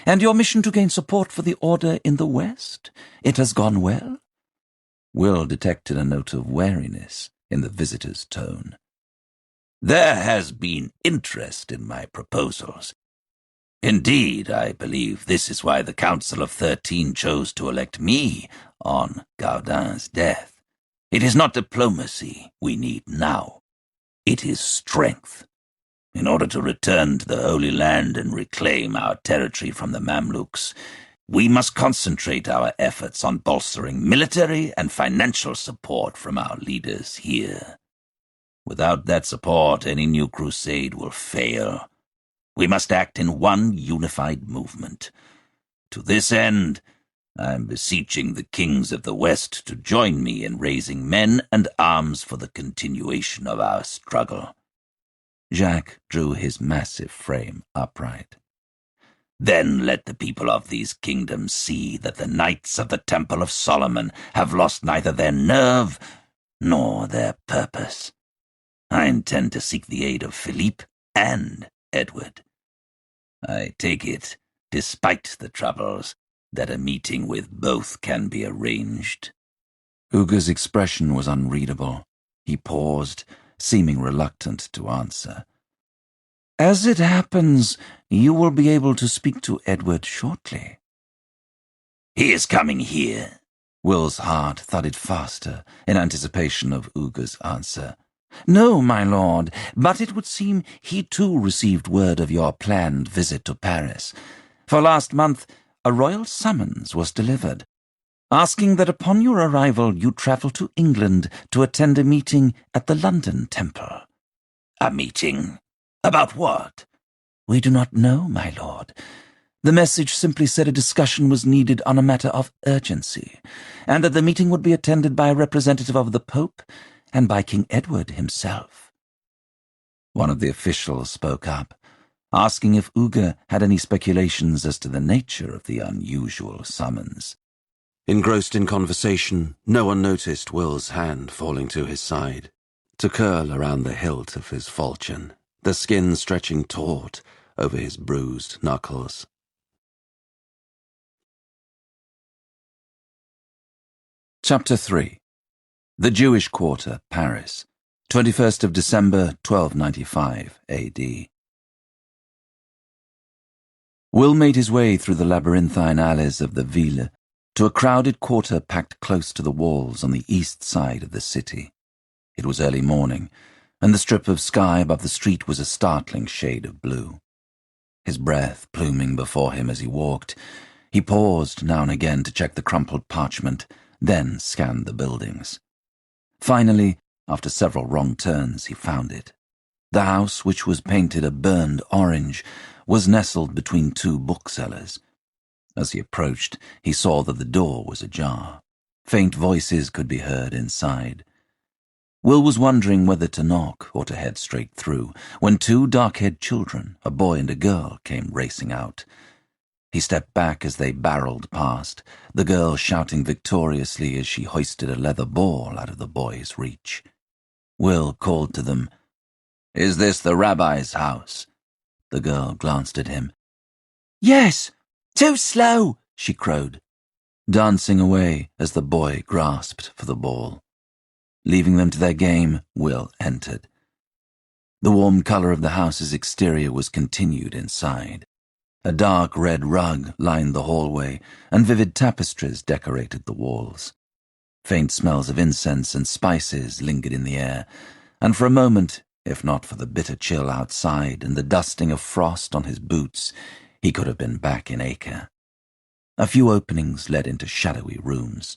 "And your mission to gain support for the order in the West? It has gone well?" Will detected a note of wariness in the visitor's tone. "There has been interest in my proposals. Indeed, I believe this is why the Council of 13 chose to elect me on Gaudin's death. It is not diplomacy we need now. It is strength. In order to return to the Holy Land and reclaim our territory from the Mamluks, we must concentrate our efforts on bolstering military and financial support from our leaders here. Without that support, any new crusade will fail. We must act in one unified movement. To this end, I am beseeching the kings of the West to join me in raising men and arms for the continuation of our struggle." Jacques drew his massive frame upright. "Then let the people of these kingdoms see that the Knights of the Temple of Solomon have lost neither their nerve nor their purpose. I intend to seek the aid of Philippe and Edward. I take it, despite the troubles, that a meeting with both can be arranged." Uga's expression was unreadable. He paused, seeming reluctant to answer. "As it happens, you will be able to speak to Edward shortly." "He is coming here." Will's heart thudded faster in anticipation of Uga's answer. "No, my lord, but it would seem he too received word of your planned visit to Paris. For last month, a royal summons was delivered, asking that upon your arrival you travel to England to attend a meeting at the London Temple." "A meeting? About what?" "We do not know, my lord. The message simply said a discussion was needed on a matter of urgency, and that the meeting would be attended by a representative of the Pope and by King Edward himself." One of the officials spoke up, asking if Uga had any speculations as to the nature of the unusual summons. Engrossed in conversation, no one noticed Will's hand falling to his side, to curl around the hilt of his falchion, the skin stretching taut over his bruised knuckles. Chapter 3. The Jewish Quarter, Paris, 21st of December, 1295 A.D. Will made his way through the labyrinthine alleys of the Ville to a crowded quarter packed close to the walls on the east side of the city. It was early morning, and the strip of sky above the street was a startling shade of blue. His breath pluming before him as he walked, he paused now and again to check the crumpled parchment, then scanned the buildings. Finally, after several wrong turns, he found it. The house, which was painted a burned orange, was nestled between two booksellers. As he approached, he saw that the door was ajar. Faint voices could be heard inside. Will was wondering whether to knock or to head straight through, when two dark-haired children, a boy and a girl, came racing out. He stepped back as they barreled past, the girl shouting victoriously as she hoisted a leather ball out of the boy's reach. Will called to them, "Is this the rabbi's house?" The girl glanced at him. "Yes! Too slow!" she crowed, dancing away as the boy grasped for the ball. Leaving them to their game, Will entered. The warm color of the house's exterior was continued inside. A dark red rug lined the hallway, and vivid tapestries decorated the walls. Faint smells of incense and spices lingered in the air, and for a moment, if not for the bitter chill outside and the dusting of frost on his boots, he could have been back in Acre. A few openings led into shadowy rooms,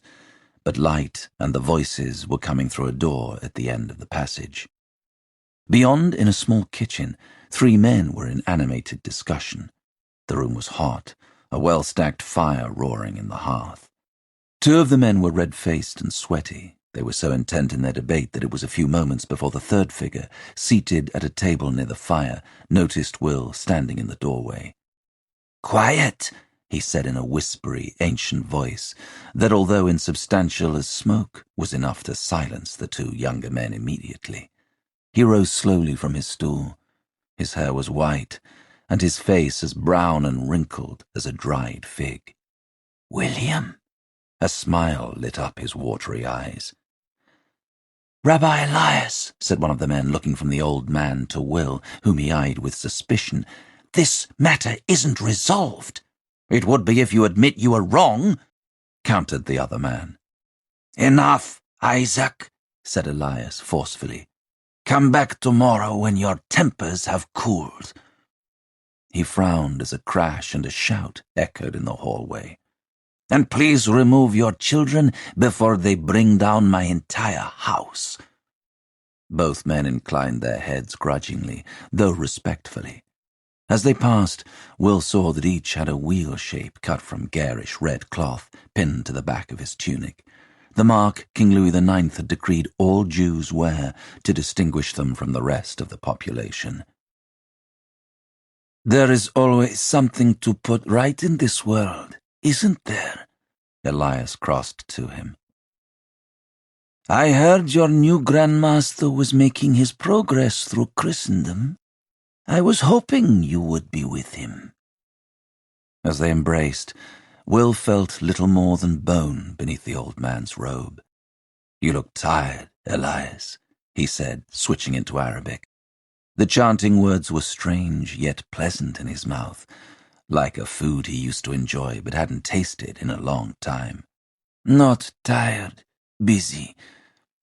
but light and the voices were coming through a door at the end of the passage. Beyond, in a small kitchen, three men were in animated discussion. The room was hot, a well-stacked fire roaring in the hearth. Two of the men were red-faced and sweaty. They were so intent in their debate that it was a few moments before the third figure, seated at a table near the fire, noticed Will standing in the doorway. "Quiet," he said in a whispery, ancient voice that, although insubstantial as smoke, was enough to silence the two younger men immediately. He rose slowly from his stool. His hair was white, and his face as brown and wrinkled as a dried fig. "William?" A smile lit up his watery eyes. "Rabbi Elias," said one of the men, looking from the old man to Will, whom he eyed with suspicion, "this matter isn't resolved." "It would be if you admit you were wrong," countered the other man. "Enough, Isaac," said Elias forcefully. "Come back tomorrow when your tempers have cooled." He frowned as a crash and a shout echoed in the hallway. "And please remove your children before they bring down my entire house." Both men inclined their heads grudgingly, though respectfully. As they passed, Will saw that each had a wheel shape cut from garish red cloth pinned to the back of his tunic, the mark King Louis IX had decreed all Jews wear to distinguish them from the rest of the population. "There is always something to put right in this world, isn't there?" Elias crossed to him. "I heard your new Grandmaster was making his progress through Christendom. I was hoping you would be with him." As they embraced, Will felt little more than bone beneath the old man's robe. "You look tired, Elias," he said, switching into Arabic. The chanting words were strange yet pleasant in his mouth, like a food he used to enjoy but hadn't tasted in a long time. "Not tired, busy.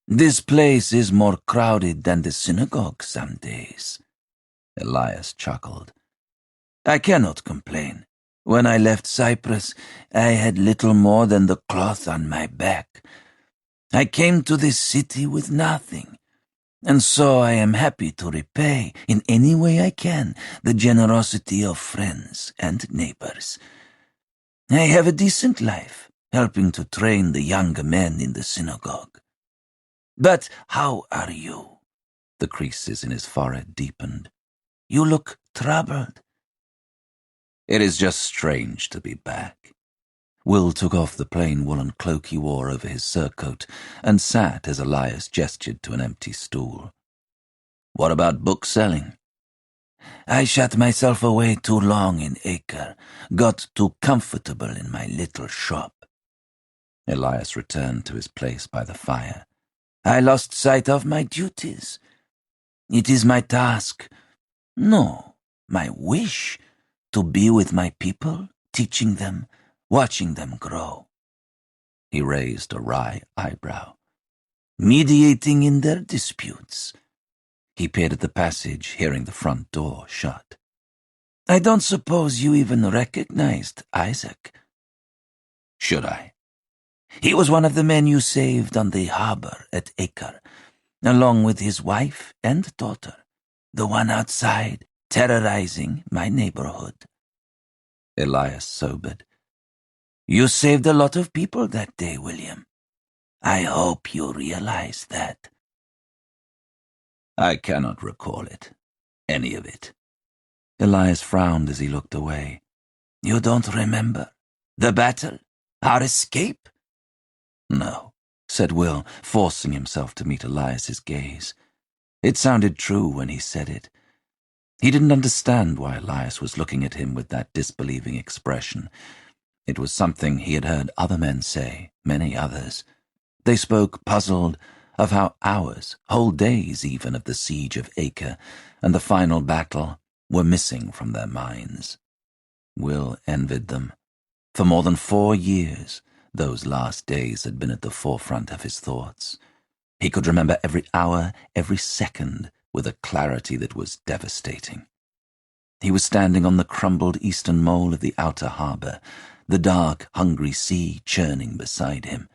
This place is more crowded than the synagogue some days." Elias chuckled. "I cannot complain. When I left Cyprus, I had little more than the cloth on my back. I came to this city with nothing, and so I am happy to repay, in any way I can, the generosity of friends and neighbors. I have a decent life, helping to train the younger men in the synagogue. But how are you?" The creases in his forehead deepened. "You look troubled." "It is just strange to be back." Will took off the plain woolen cloak he wore over his surcoat and sat as Elias gestured to an empty stool. "What about book selling?" "I shut myself away too long in Acre, got too comfortable in my little shop." Elias returned to his place by the fire. "I lost sight of my duties. It is my task, no, my wish, to be with my people, teaching them, watching them grow." He raised a wry eyebrow. "Mediating in their disputes." He peered at the passage, hearing the front door shut. "I don't suppose you even recognized Isaac." "Should I?" "He was one of the men you saved on the harbor at Acre, along with his wife and daughter, the one outside, terrorizing my neighborhood." Elias sobered. "You saved a lot of people that day, William. I hope you realize that." "I cannot recall it. Any of it." Elias frowned as he looked away. "You don't remember? The battle? Our escape?" "No," said Will, forcing himself to meet Elias's gaze. It sounded true when he said it. He didn't understand why Elias was looking at him with that disbelieving expression. It was something he had heard other men say, many others. They spoke, puzzled, of how hours, whole days even, of the siege of Acre and the final battle were missing from their minds. Will envied them. For more than 4 years, those last days had been at the forefront of his thoughts. He could remember every hour, every second, with a clarity that was devastating. He was standing on the crumbled eastern mole of the outer harbour, the dark, hungry sea churning beside him.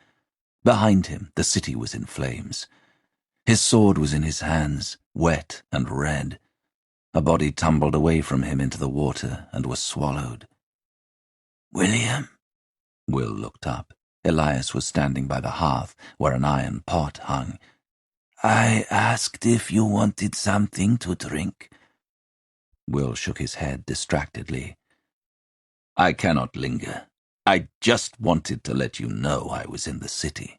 Behind him, the city was in flames. His sword was in his hands, wet and red. A body tumbled away from him into the water and was swallowed. "William?" Will looked up. Elias was standing by the hearth where an iron pot hung. "I asked if you wanted something to drink." Will shook his head distractedly. "I cannot linger. I just wanted to let you know I was in the city."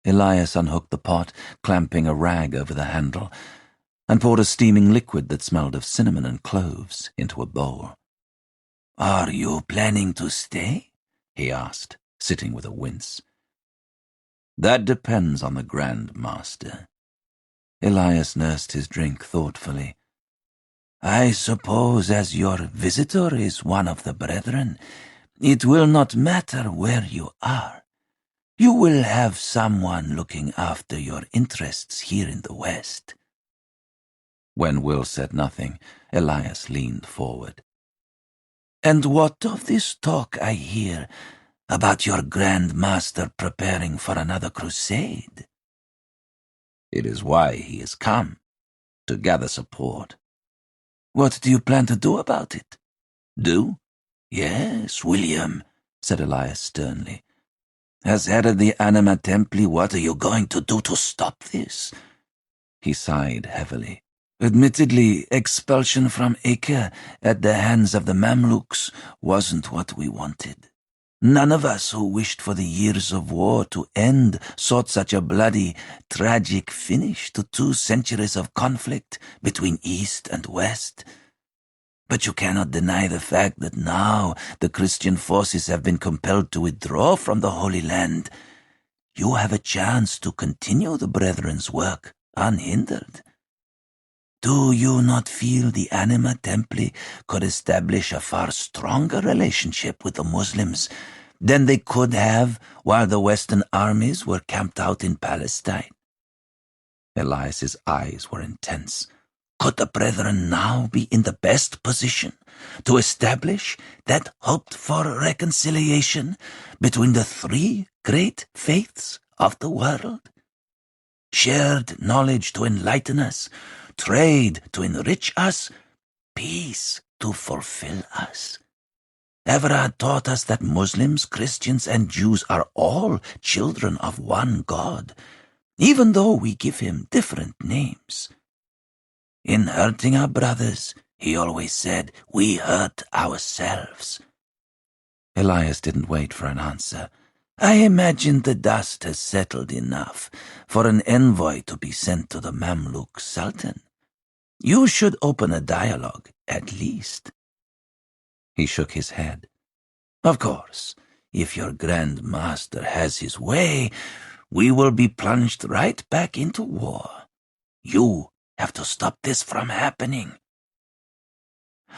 Elias unhooked the pot, clamping a rag over the handle, and poured a steaming liquid that smelled of cinnamon and cloves into a bowl. "Are you planning to stay?" he asked, sitting with a wince. "That depends on the Grand Master." Elias nursed his drink thoughtfully. "I suppose as your visitor is one of the brethren, it will not matter where you are. You will have someone looking after your interests here in the West." When Will said nothing, Elias leaned forward. "And what of this talk I hear about your Grand Master preparing for another crusade?" "It is why he has come, to gather support." "What do you plan to do about it?" "Do? Yes, William," said Elias sternly. "As head of the Anima Templi, what are you going to do to stop this?" He sighed heavily. "Admittedly, expulsion from Acre at the hands of the Mamluks wasn't what we wanted. None of us who wished for the years of war to end sought such a bloody, tragic finish to 2 centuries of conflict between East and West. But you cannot deny the fact that now the Christian forces have been compelled to withdraw from the Holy Land. You have a chance to continue the Brethren's work unhindered. Do you not feel the Anima Templi could establish a far stronger relationship with the Muslims than they could have while the Western armies were camped out in Palestine?" Elias's eyes were intense. Could the Brethren now be in the best position to establish that hoped-for reconciliation between the 3 great faiths of the world? Shared knowledge to enlighten us, trade to enrich us, peace to fulfill us. Everard taught us that Muslims, Christians, and Jews are all children of one God, even though we give him different names. In hurting our brothers, he always said, we hurt ourselves. Elias didn't wait for an answer. I imagine the dust has settled enough for an envoy to be sent to the Mamluk Sultan. You should open a dialogue, at least. He shook his head. Of course, if your Grand Master has his way, we will be plunged right back into war. You have to stop this from happening.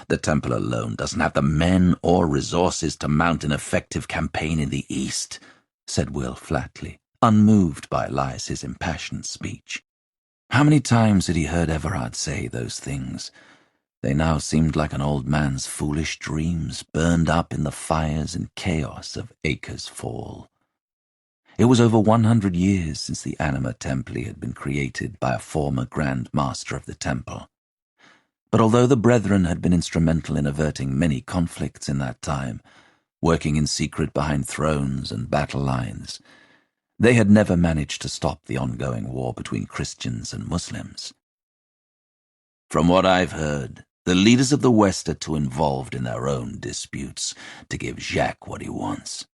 The Temple alone doesn't have the men or resources to mount an effective campaign in the East, said Will flatly, unmoved by Elias's impassioned speech. How many times had he heard Everard say those things? They now seemed like an old man's foolish dreams burned up in the fires and chaos of Acre's fall. It was over 100 years since the Anima Templi had been created by a former Grand Master of the Temple. But although the Brethren had been instrumental in averting many conflicts in that time, working in secret behind thrones and battle lines, they had never managed to stop the ongoing war between Christians and Muslims. From what I've heard, the leaders of the West are too involved in their own disputes to give Jacques what he wants.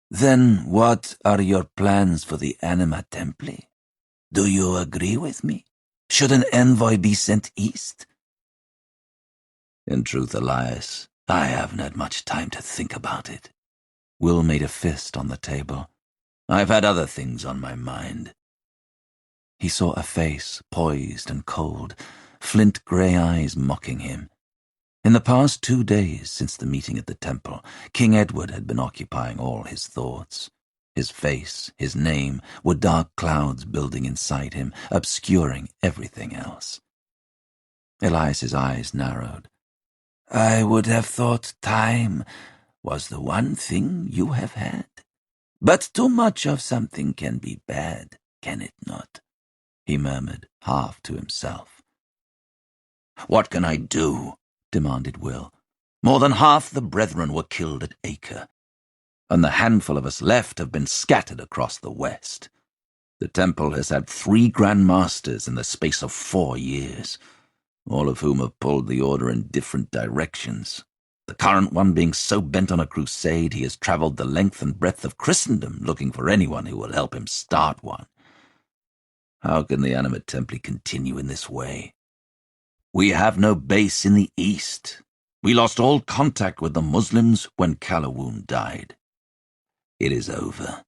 Then what are your plans for the Anima Templi? Do you agree with me? Should an envoy be sent east? In truth, Elias, I haven't had much time to think about it. Will made a fist on the table. I've had other things on my mind. He saw a face poised and cold, flint-grey eyes mocking him. In the past 2 days since the meeting at the temple, King Edward had been occupying all his thoughts. His face, his name, were dark clouds building inside him, obscuring everything else. Elias's eyes narrowed. I would have thought time was the one thing you have had. But too much of something can be bad, can it not? He murmured, half to himself. What can I do? Demanded Will. More than half the Brethren were killed at Acre. and the handful of us left have been scattered across the West. The temple has had 3 Grand Masters in the space of 4 years, all of whom have pulled the order in different directions. The current one being so bent on a crusade he has travelled the length and breadth of Christendom looking for anyone who will help him start one. How can the Anima Templi continue in this way? We have no base in the East. We lost all contact with the Muslims when Calawun died. It is over.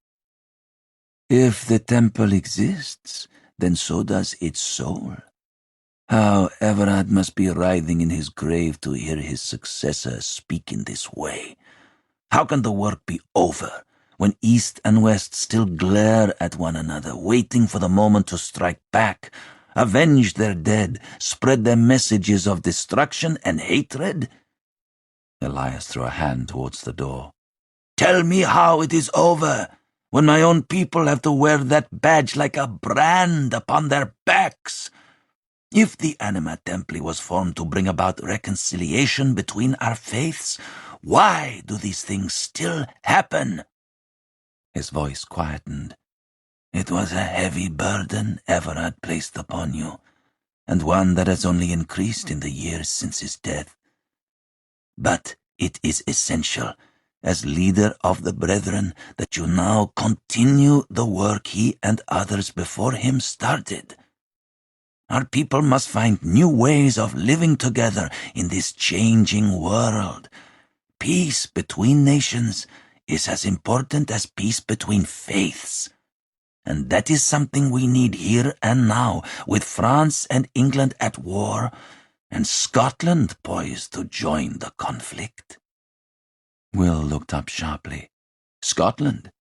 If the temple exists, then so does its soul. How Everard must be writhing in his grave to hear his successor speak in this way. How can the work be over when East and West still glare at one another, waiting for the moment to strike back, avenge their dead, spread their messages of destruction and hatred? Elias threw a hand towards the door. Tell me how it is over, when my own people have to wear that badge like a brand upon their backs. If the Anima Templi was formed to bring about reconciliation between our faiths, why do these things still happen? His voice quietened. It was a heavy burden Everard placed upon you, and one that has only increased in the years since his death. But it is essential, as leader of the Brethren, that you now continue the work he and others before him started. Our people must find new ways of living together in this changing world. Peace between nations is as important as peace between faiths. And that is something we need here and now, with France and England at war, and Scotland poised to join the conflict. Will looked up sharply. Scotland?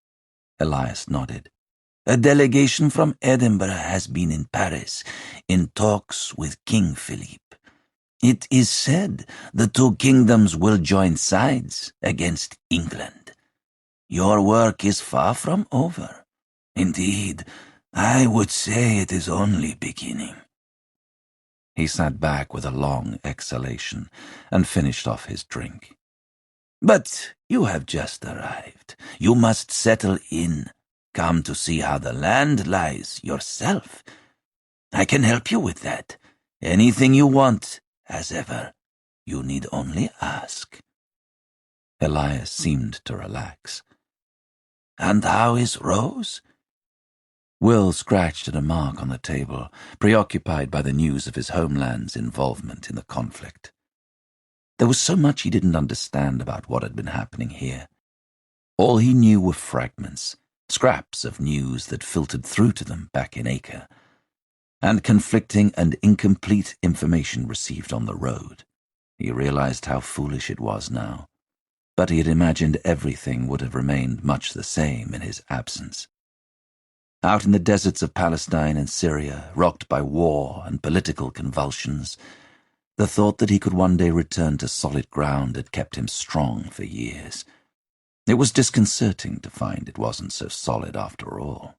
Elias nodded. A delegation from Edinburgh has been in Paris, in talks with King Philippe. It is said the 2 kingdoms will join sides against England. Your work is far from over. Indeed, I would say it is only beginning. He sat back with a long exhalation and finished off his drink. But you have just arrived. You must settle in. Come to see how the land lies yourself. I can help you with that. Anything you want, as ever. You need only ask. Elias seemed to relax. And how is Rose? Will scratched at a mark on the table, preoccupied by the news of his homeland's involvement in the conflict. There was so much he didn't understand about what had been happening here. All he knew were fragments, scraps of news that filtered through to them back in Acre, and conflicting and incomplete information received on the road. He realized how foolish it was now, but he had imagined everything would have remained much the same in his absence. Out in the deserts of Palestine and Syria, rocked by war and political convulsions, the thought that he could one day return to solid ground had kept him strong for years. It was disconcerting to find it wasn't so solid after all.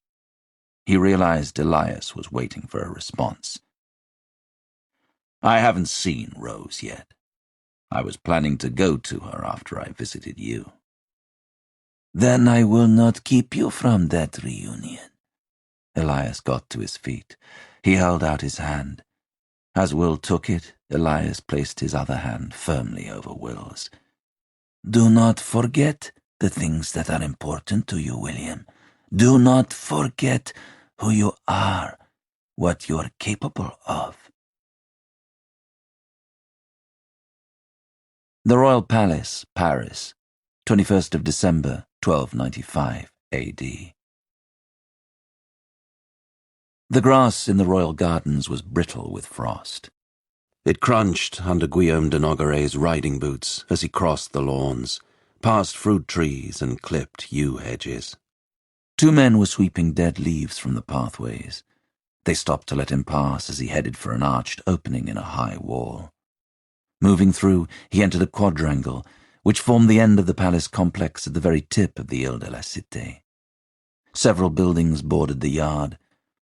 He realized Elias was waiting for a response. I haven't seen Rose yet. I was planning to go to her after I visited you. Then I will not keep you from that reunion. Elias got to his feet. He held out his hand. As Will took it, Elias placed his other hand firmly over Will's. Do not forget the things that are important to you, William. Do not forget who you are, what you are capable of. The Royal Palace, Paris, 21st of December, 1295 A.D. The grass in the royal gardens was brittle with frost. It crunched under Guillaume de Nogaret's riding boots as he crossed the lawns, past fruit trees and clipped yew hedges. 2 men were sweeping dead leaves from the pathways. They stopped to let him pass as he headed for an arched opening in a high wall. Moving through, he entered a quadrangle, which formed the end of the palace complex at the very tip of the Ile de la Cité. Several buildings bordered the yard,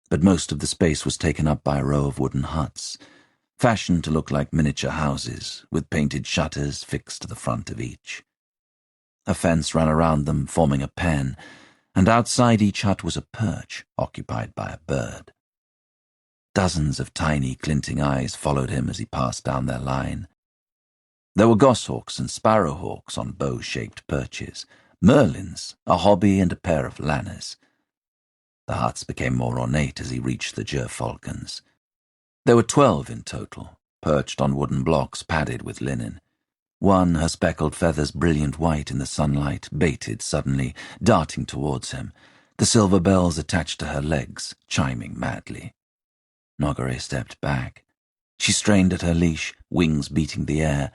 but most of the space was taken up by a row of wooden huts, fashioned to look like miniature houses, with painted shutters fixed to the front of each. A fence ran around them, forming a pen, and outside each hut was a perch occupied by a bird. Dozens of tiny, glinting eyes followed him as he passed down their line. There were goshawks and sparrowhawks on bow-shaped perches, merlins, a hobby, and a pair of lanners. The huts became more ornate as he reached the gerfalcons. There were 12 in total, perched on wooden blocks padded with linen. One, her speckled feathers brilliant white in the sunlight, baited suddenly, darting towards him, the silver bells attached to her legs, chiming madly. Nogare stepped back. She strained at her leash, wings beating the air,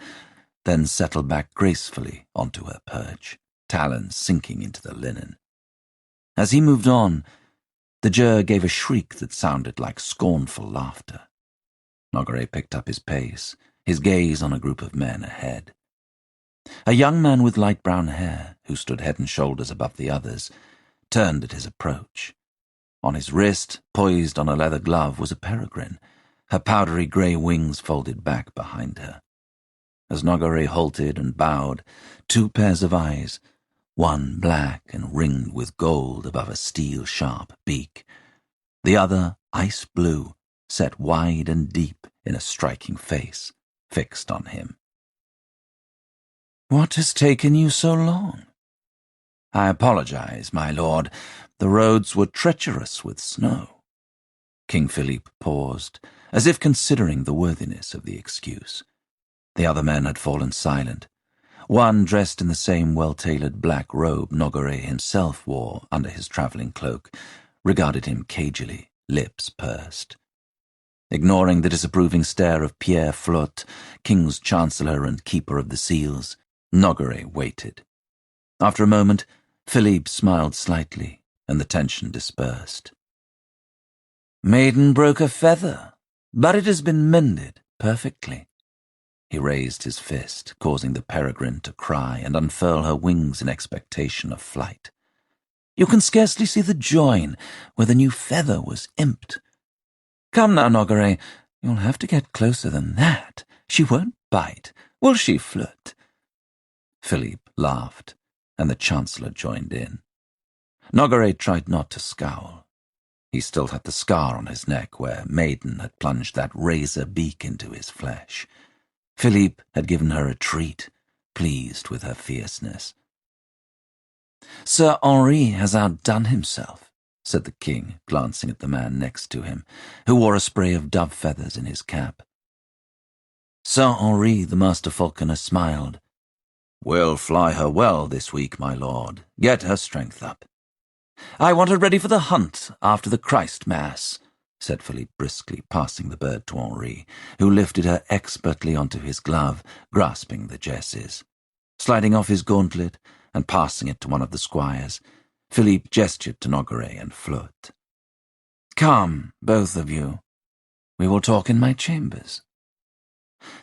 then settled back gracefully onto her perch, talons sinking into the linen. As he moved on, the ger gave a shriek that sounded like scornful laughter. Nogare picked up his pace, his gaze on a group of men ahead. A young man with light brown hair, who stood head and shoulders above the others, turned at his approach. On his wrist, poised on a leather glove, was a peregrine, her powdery grey wings folded back behind her. As Nogare halted and bowed, 2 pairs of eyes, one black and ringed with gold above a steel-sharp beak, the other ice blue, set wide and deep in a striking face, fixed on him. "What has taken you so long?" "I apologize, my lord. The roads were treacherous with snow." King Philippe paused, as if considering the worthiness of the excuse. The other men had fallen silent. One, dressed in the same well-tailored black robe Nogare himself wore under his travelling cloak, regarded him cagily, lips pursed. Ignoring the disapproving stare of Pierre Flotte, King's Chancellor and Keeper of the Seals, Nogare waited. After a moment, Philippe smiled slightly, and the tension dispersed. "Maiden broke a feather, but it has been mended perfectly." He raised his fist, causing the peregrine to cry and unfurl her wings in expectation of flight. "You can scarcely see the join where the new feather was imped. Come now, Nogare, you'll have to get closer than that. She won't bite, will she, Flotte?" Philippe laughed, and the Chancellor joined in. Nogare tried not to scowl. He still had the scar on his neck where Maiden had plunged that razor beak into his flesh. Philippe had given her a treat, pleased with her fierceness. "Sir Henri has outdone himself," said the king, glancing at the man next to him, who wore a spray of dove feathers in his cap. Sir Henri, the master falconer, smiled. "We'll fly her well this week, my lord. Get her strength up." "I want her ready for the hunt after the Christ Mass," said Philippe briskly, passing the bird to Henri, who lifted her expertly onto his glove, grasping the jesses. Sliding off his gauntlet and passing it to one of the squires, Philippe gestured to Nogare and Flotte. "Come, both of you. We will talk in my chambers."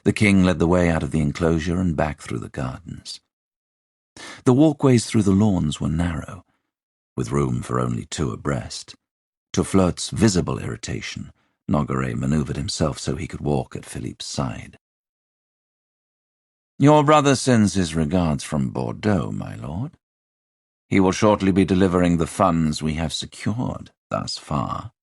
The king led the way out of the enclosure and back through the gardens. The walkways through the lawns were narrow, with room for only 2 abreast. To Flotte's visible irritation, Nogare manoeuvred himself so he could walk at Philippe's side. "Your brother sends his regards from Bordeaux, my lord. He will shortly be delivering the funds we have secured thus far."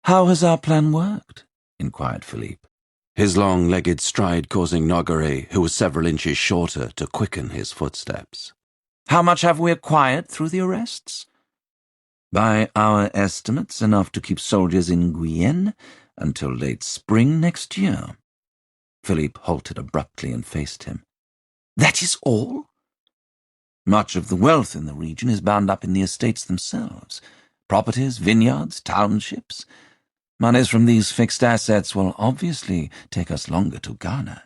"How has our plan worked?" inquired Philippe, his long-legged stride causing Nogare, who was several inches shorter, to quicken his footsteps. "How much have we acquired through the arrests?" "By our estimates, enough to keep soldiers in Guyenne until late spring next year." Philippe halted abruptly and faced him. "That is all?" "Much of the wealth in the region is bound up in the estates themselves. Properties, vineyards, townships. Monies from these fixed assets will obviously take us longer to garner."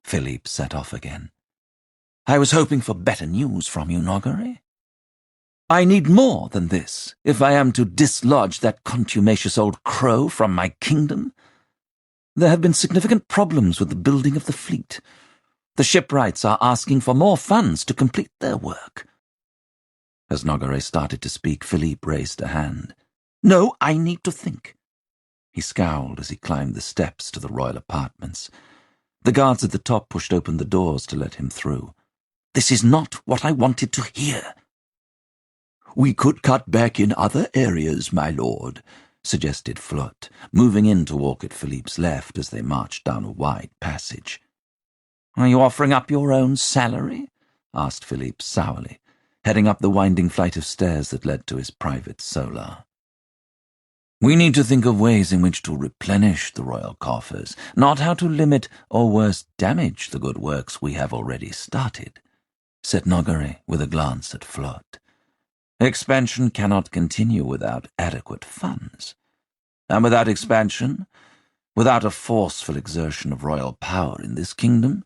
Philippe set off again. "I was hoping for better news from you, Nogare. I need more than this if I am to dislodge that contumacious old crow from my kingdom. There have been significant problems with the building of the fleet. The shipwrights are asking for more funds to complete their work." As Nogare started to speak, Philippe raised a hand. "No, I need to think." He scowled as he climbed the steps to the royal apartments. The guards at the top pushed open the doors to let him through. This is not what I wanted to hear." "We could cut back in other areas, my lord," suggested Flotte, moving in to walk at Philippe's left as they marched down a wide passage. "Are you offering up your own salary?" asked Philippe sourly, heading up the winding flight of stairs that led to his private solar. "We need to think of ways in which to replenish the royal coffers, not how to limit or worse damage the good works we have already started," said Nogaret with a glance at Flotte. "Expansion cannot continue without adequate funds. And without expansion, without a forceful exertion of royal power in this kingdom,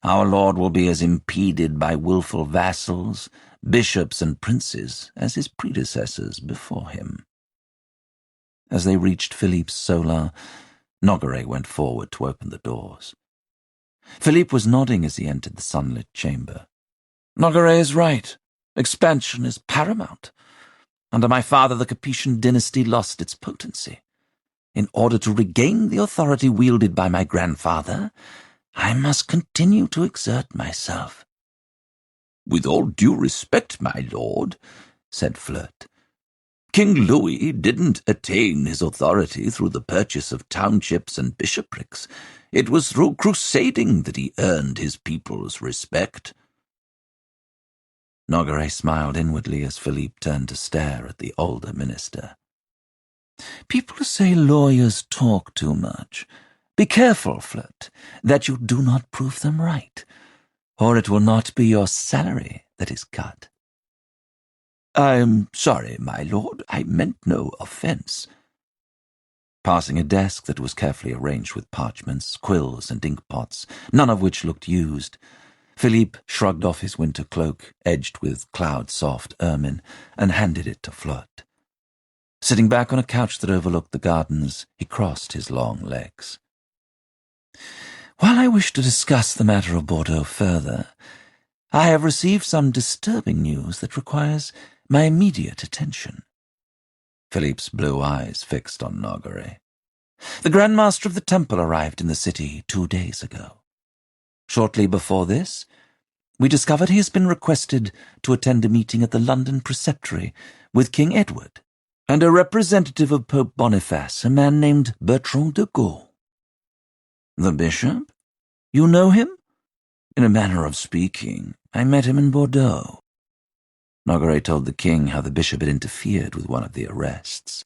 our lord will be as impeded by wilful vassals, bishops, and princes as his predecessors before him." As they reached Philippe's solar, Nogaret went forward to open the doors. Philippe was nodding as he entered the sunlit chamber. "Nogaret is right. Expansion is paramount. Under my father, the Capetian dynasty lost its potency. In order to regain the authority wielded by my grandfather, I must continue to exert myself." "With all due respect, my lord," said Flotte, "King Louis didn't attain his authority through the purchase of townships and bishoprics. It was through crusading that he earned his people's respect." Nogaret smiled inwardly as Philippe turned to stare at the older minister. "People say lawyers talk too much. Be careful, Flotte, that you do not prove them right, or it will not be your salary that is cut." "I'm sorry, my lord. I meant no offense." Passing a desk that was carefully arranged with parchments, quills, and inkpots, none of which looked used, Philippe shrugged off his winter cloak, edged with cloud-soft ermine, and handed it to Flotte. Sitting back on a couch that overlooked the gardens, he crossed his long legs. "While I wish to discuss the matter of Bordeaux further, I have received some disturbing news that requires my immediate attention." Philippe's blue eyes fixed on Nogaret. "The Grand Master of the Temple arrived in the city 2 days ago. Shortly before this, we discovered he has been requested to attend a meeting at the London Preceptory with King Edward and a representative of Pope Boniface, a man named Bertrand de Gaulle." "The bishop? You know him?" "In a manner of speaking, I met him in Bordeaux." Nogaret told the king how the bishop had interfered with one of the arrests.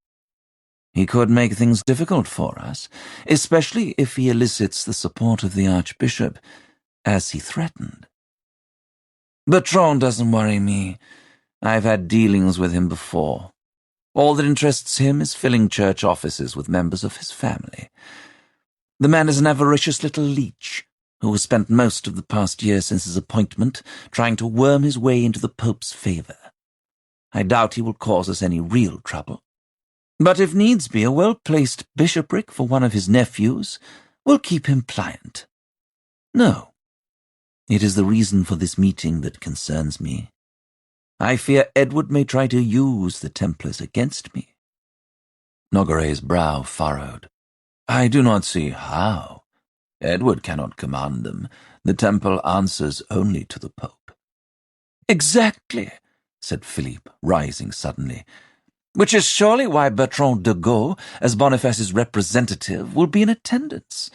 "He could make things difficult for us, especially if he elicits the support of the archbishop, as he threatened." "Bertrand doesn't worry me. I've had dealings with him before. All that interests him is filling church offices with members of his family. The man is an avaricious little leech who has spent most of the past year since his appointment trying to worm his way into the Pope's favour. I doubt he will cause us any real trouble. But if needs be, a well-placed bishopric for one of his nephews will keep him pliant. No, it is the reason for this meeting that concerns me. I fear Edward may try to use the Templars against me." Nogaret's brow furrowed. "I do not see how. Edward cannot command them. The Temple answers only to the Pope." "Exactly," said Philippe, rising suddenly. "Which is surely why Bertrand de Gaulle, as Boniface's representative, will be in attendance.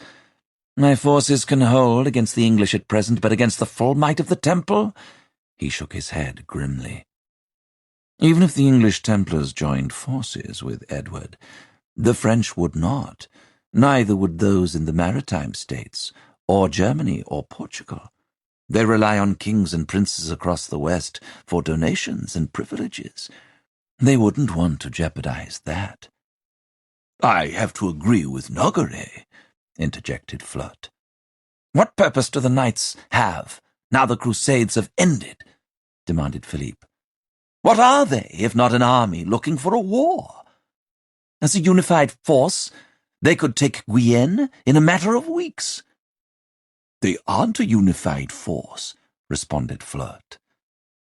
My forces can hold against the English at present, but against the full might of the Temple—" He shook his head grimly. "Even if the English Templars joined forces with Edward, the French would not. Neither would those in the maritime states, or Germany or Portugal. They rely on kings and princes across the West for donations and privileges. They wouldn't want to jeopardize that." "I have to agree with Nogaret," interjected Flotte. "What purpose do the knights have, now the Crusades have ended?" demanded Philippe. "What are they, if not an army looking for a war? As a unified force, they could take Guyenne in a matter of weeks." "They aren't a unified force," responded Flotte.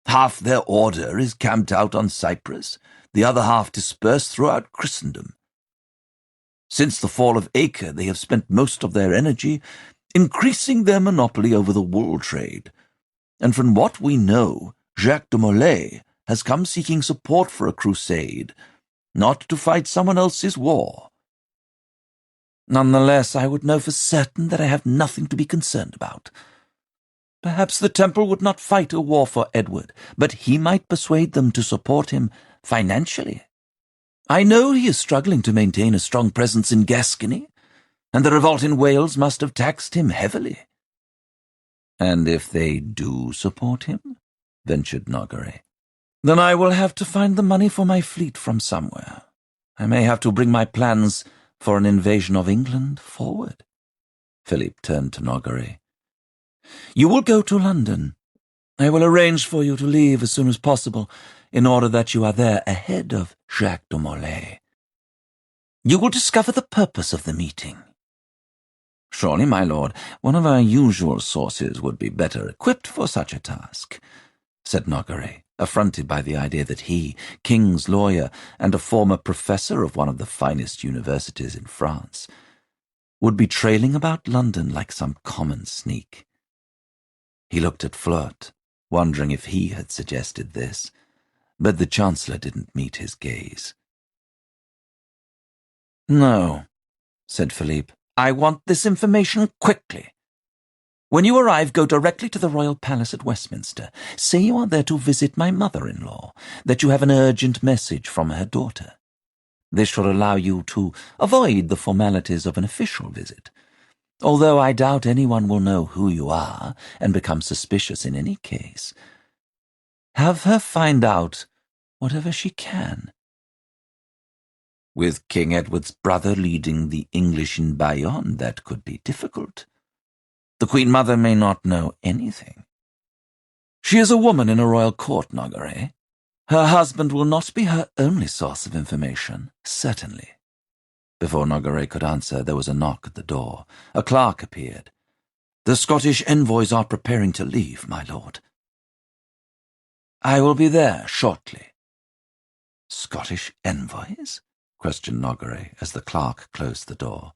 "Half their order is camped out on Cyprus, the other half dispersed throughout Christendom. Since the fall of Acre, they have spent most of their energy increasing their monopoly over the wool trade. and from what we know, Jacques de Molay has come seeking support for a crusade, not to fight someone else's war. Nonetheless, I would know for certain that I have nothing to be concerned about. Perhaps the Temple would not fight a war for Edward, but he might persuade them to support him financially. I know he is struggling to maintain a strong presence in Gascony, and the revolt in Wales must have taxed him heavily. And if they do support him, ventured Nogaret, then I will have to find the money for my fleet from somewhere. I may have to bring my plans for an invasion of England forward. Philippe turned to Nogaret. You will go to London. I will arrange for you to leave as soon as possible, in order that you are there ahead of Jacques de Molay. You will discover the purpose of the meeting. Surely, my lord, one of our usual sources would be better equipped for such a task, said Nogaret, affronted by the idea that he, king's lawyer and a former professor of one of the finest universities in France, would be trailing about London like some common sneak. He looked at Flirt, wondering if he had suggested this, but the Chancellor didn't meet his gaze. No, said Philippe. I want this information quickly. When you arrive, go directly to the Royal Palace at Westminster. Say you are there to visit my mother-in-law, that you have an urgent message from her daughter. This should allow you to avoid the formalities of an official visit, although I doubt anyone will know who you are and become suspicious in any case. Have her find out whatever she can. With King Edward's brother leading the English in Bayonne, that could be difficult. The Queen Mother may not know anything. She is a woman in a royal court, Nogaret. Her husband will not be her only source of information, certainly. Before Nogaret could answer, there was a knock at the door. A clerk appeared. The Scottish envoys are preparing to leave, my lord. I will be there shortly. Scottish envoys? Questioned Nogaret as the clerk closed the door.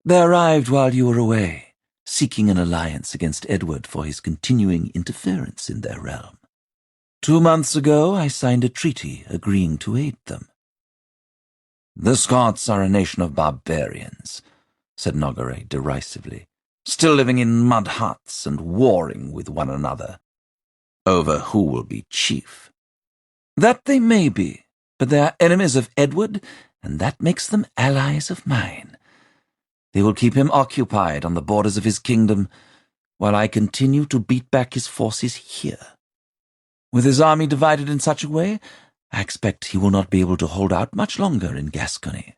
They arrived while you were away, seeking an alliance against Edward for his continuing interference in their realm. 2 months ago I signed a treaty agreeing to aid them. The Scots are a nation of barbarians, said Nogaret derisively, still living in mud huts and warring with one another over who will be chief. That they may be, but they are enemies of Edward, and that makes them allies of mine. They will keep him occupied on the borders of his kingdom, while I continue to beat back his forces here. With his army divided in such a way, I expect he will not be able to hold out much longer in Gascony.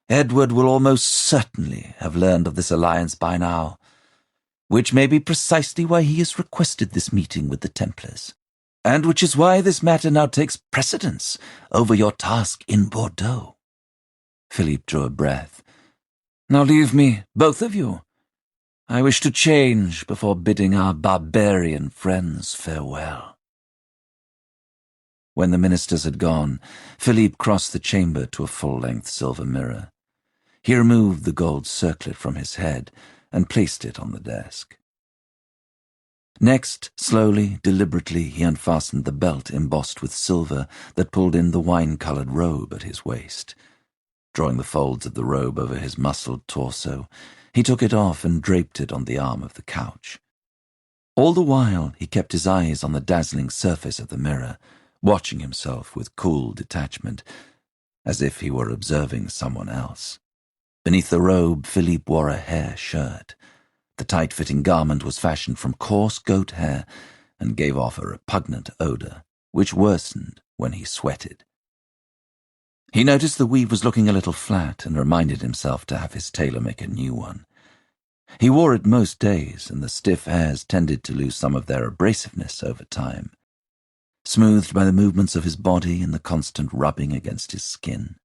Edward will almost certainly have learned of this alliance by now, which may be precisely why he has requested this meeting with the Templars, and which is why this matter now takes precedence over your task in Bordeaux. Philippe drew a breath. Now leave me, both of you. I wish to change before bidding our barbarian friends farewell. When the ministers had gone, Philippe crossed the chamber to a full-length silver mirror. He removed the gold circlet from his head and placed it on the desk. Next, slowly, deliberately, he unfastened the belt embossed with silver that pulled in the wine-coloured robe at his waist. Drawing the folds of the robe over his muscled torso, he took it off and draped it on the arm of the couch. All the while he kept his eyes on the dazzling surface of the mirror, watching himself with cool detachment, as if he were observing someone else. Beneath the robe, Philippe wore a hair shirt. The tight-fitting garment was fashioned from coarse goat hair and gave off a repugnant odour, which worsened when he sweated. He noticed the weave was looking a little flat and reminded himself to have his tailor make a new one. He wore it most days, and the stiff hairs tended to lose some of their abrasiveness over time, smoothed by the movements of his body and the constant rubbing against his skin.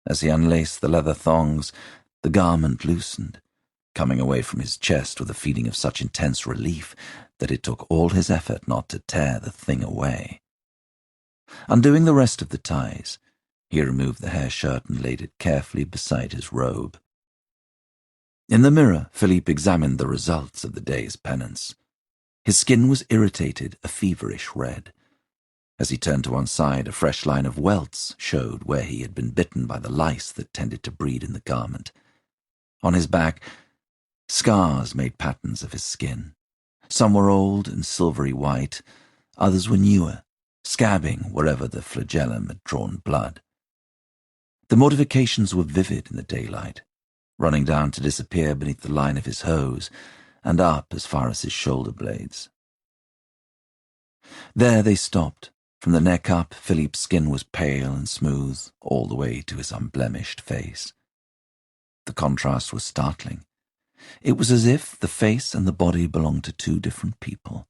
As he unlaced the leather thongs, the garment loosened, coming away from his chest with a feeling of such intense relief that it took all his effort not to tear the thing away. Undoing the rest of the ties, he removed the hair shirt and laid it carefully beside his robe. In the mirror, Philippe examined the results of the day's penance. His skin was irritated, a feverish red. As he turned to one side, a fresh line of welts showed where he had been bitten by the lice that tended to breed in the garment. On his back, scars made patterns of his skin. Some were old and silvery white, others were newer, scabbing wherever the flagellum had drawn blood. The mortifications were vivid in the daylight, running down to disappear beneath the line of his hose and up as far as his shoulder blades. There they stopped. From the neck up, Philippe's skin was pale and smooth, all the way to his unblemished face. The contrast was startling. It was as if the face and the body belonged to two different people.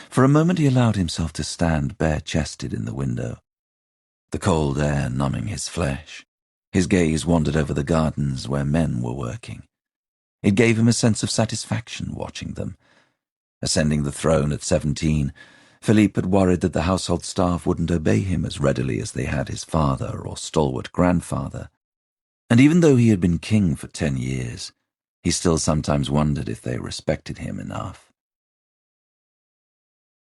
For a moment he allowed himself to stand bare-chested in the window, the cold air numbing his flesh. His gaze wandered over the gardens where men were working. It gave him a sense of satisfaction watching them. Ascending the throne at 17, Philippe had worried that the household staff wouldn't obey him as readily as they had his father or stalwart grandfather. And even though he had been king for 10 years, he still sometimes wondered if they respected him enough.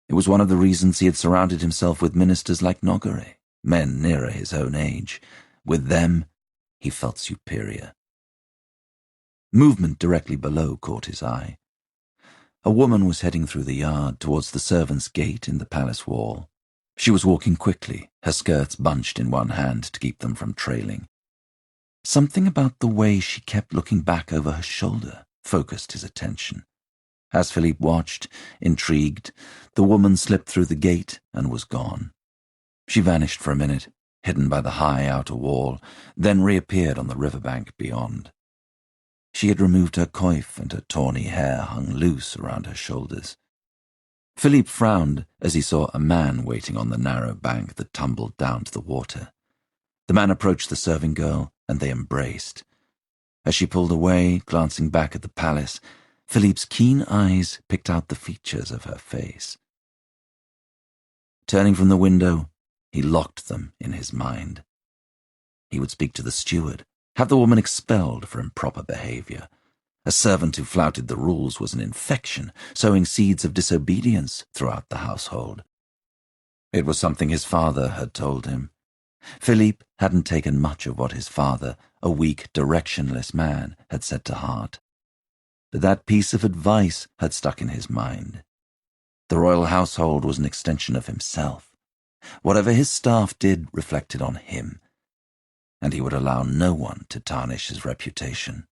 It was one of the reasons he had surrounded himself with ministers like Nogaret, men nearer his own age. With them, he felt superior. Movement directly below caught his eye. A woman was heading through the yard towards the servants' gate in the palace wall. She was walking quickly, her skirts bunched in one hand to keep them from trailing. Something about the way she kept looking back over her shoulder focused his attention. As Philippe watched, intrigued, the woman slipped through the gate and was gone. She vanished for a minute, hidden by the high outer wall, then reappeared on the riverbank beyond. She had removed her coif and her tawny hair hung loose around her shoulders. Philippe frowned as he saw a man waiting on the narrow bank that tumbled down to the water. The man approached the serving girl, and they embraced. As she pulled away, glancing back at the palace, Philippe's keen eyes picked out the features of her face. Turning from the window, he locked them in his mind. He would speak to the steward, have the woman expelled for improper behavior. A servant who flouted the rules was an infection, sowing seeds of disobedience throughout the household. It was something his father had told him. Philippe hadn't taken much of what his father, a weak, directionless man, had said to heart. But that piece of advice had stuck in his mind. The royal household was an extension of himself. Whatever his staff did reflected on him, and he would allow no one to tarnish his reputation.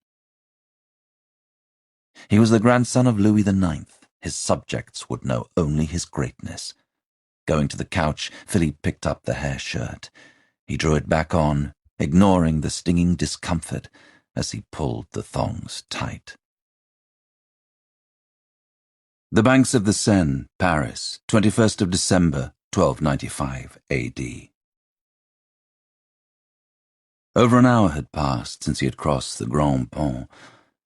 He was the grandson of Louis IX. His subjects would know only his greatness. Going to the couch, Philippe picked up the hair shirt. He drew it back on, ignoring the stinging discomfort as he pulled the thongs tight. The Banks of the Seine, Paris, 21st of December, 1295 A.D. Over an hour had passed since he had crossed the Grand Pont